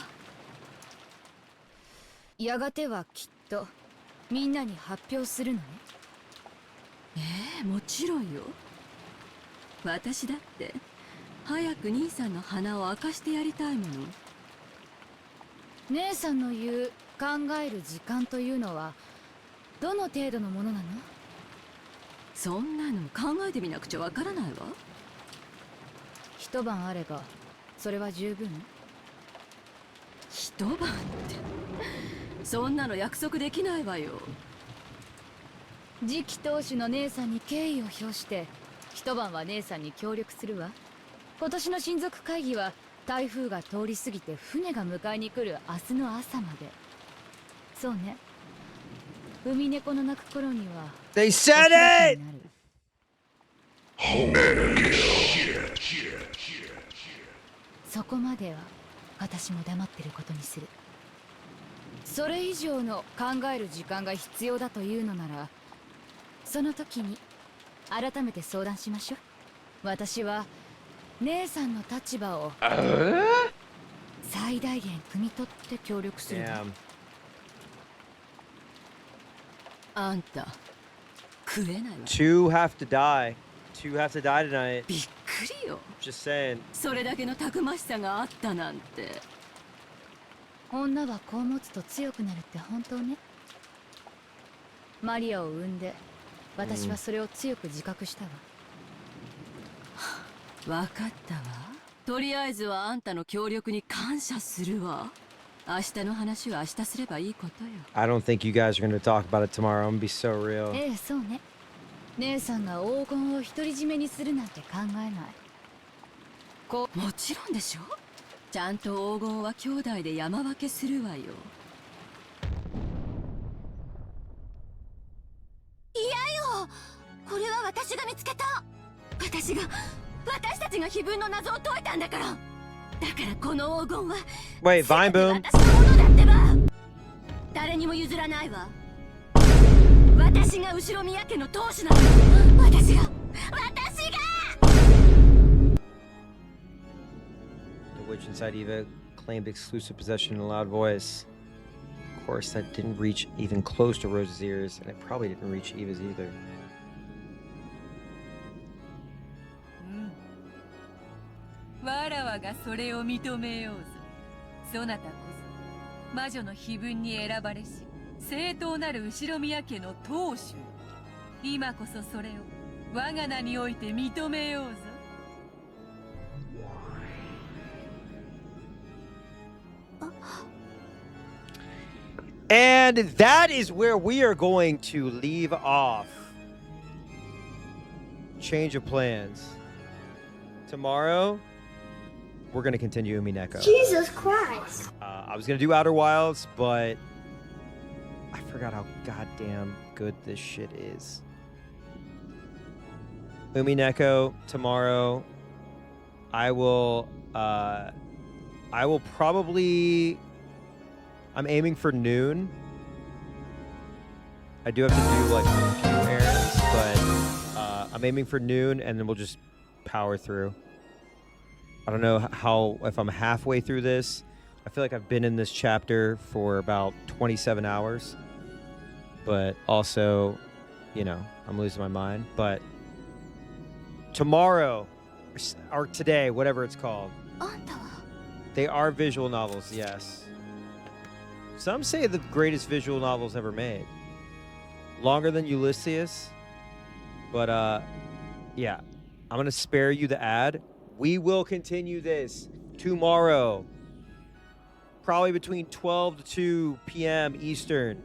やがてはきっとみんなに発表するのね。もちろんよ。私だって早く兄さんの鼻を明かしてやりたいもの。姉さんの言う考える時間というのはどの程度のものなの？そんなの考えてみなくちゃわからないわ。一晩あればそれは十分？一晩ってそんなの約束できないわよ。次期当主の姉さんに敬意を表して一晩は姉さんに協力するわ。今年の親族会議は台風が通り過ぎて船が迎えに来る明日の朝まで。そうね、海猫の鳴く頃には They said it! そこまでは私も黙ってることにする。それ以上の考える時間が必要だというのなら、その時に改めて相談しましょう。私は姉さんの立場を最大限汲み取って協力するわ。あんた食えないわ。 Two have to die. Two have to die tonight. びっくりよ。 Just saying. それだけのたくましさがあったなんて。女は子を持つと強くなるって本当ね。マリアを産んで私はそれを強く自覚したわ。わかったわ。とりあえずはあんたの協力に感謝するわ。明日の話は明日すればいいことよ。 I don't think you guys are going to talk about it tomorrow. I'm going to be so real. ええ、そうね。姉さんが黄金を独り占めにするなんて考えない。もちろんでしょ。ちゃんと黄金は兄弟で山分けするわよ。いやよ、これは私が見つけた。私たちが碑文の謎を解いたんだから。だからこの黄金は Wait, Vine Boom. 私のものだってば。誰にも譲らないわ。私が後ろ宮家の当主なの。私が The witch inside Eva claimed exclusive possession in a loud voice. Of course, that didn't reach even close to Rose's ears, and it probably didn't reach Eva's either. わらわがそれを認めようぞ。そなたこそ魔女の碑文に選ばれし正当なる後宮家の当主。今こそそれを我が名において認めようぞ。And that is where we are going to leave off. Change of plans. Tomorrow, we're going to continue Umineko. Jesus Christ. I was going to do Outer Wilds, but I forgot how goddamn good this shit is. Umineko tomorrow. I will probably... I'm aiming for noon. I do have to do like a few errands, but I'm aiming for noon, and then we'll just power through. I don't know if I'm halfway through this. I feel like I've been in this chapter for about 27 hours, but also, you know, I'm losing my mind. But tomorrow, or today, whatever it's called, they are visual novels, yes. Some say the greatest visual novels ever made. Longer than Ulysses. But, yeah. I'm going to spare you the ad. We will continue this tomorrow. Probably between 12 to 2 p.m. Eastern.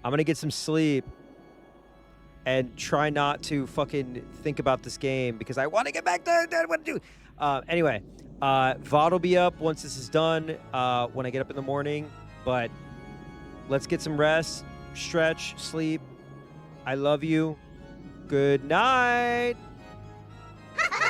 I'm going to get some sleep. And try not to fucking think about this game. Because I want to get back to what to do. Anyway. VOD will be up once this is done. When I get up in the morning. But let's get some rest, stretch, sleep. I love you. Good night.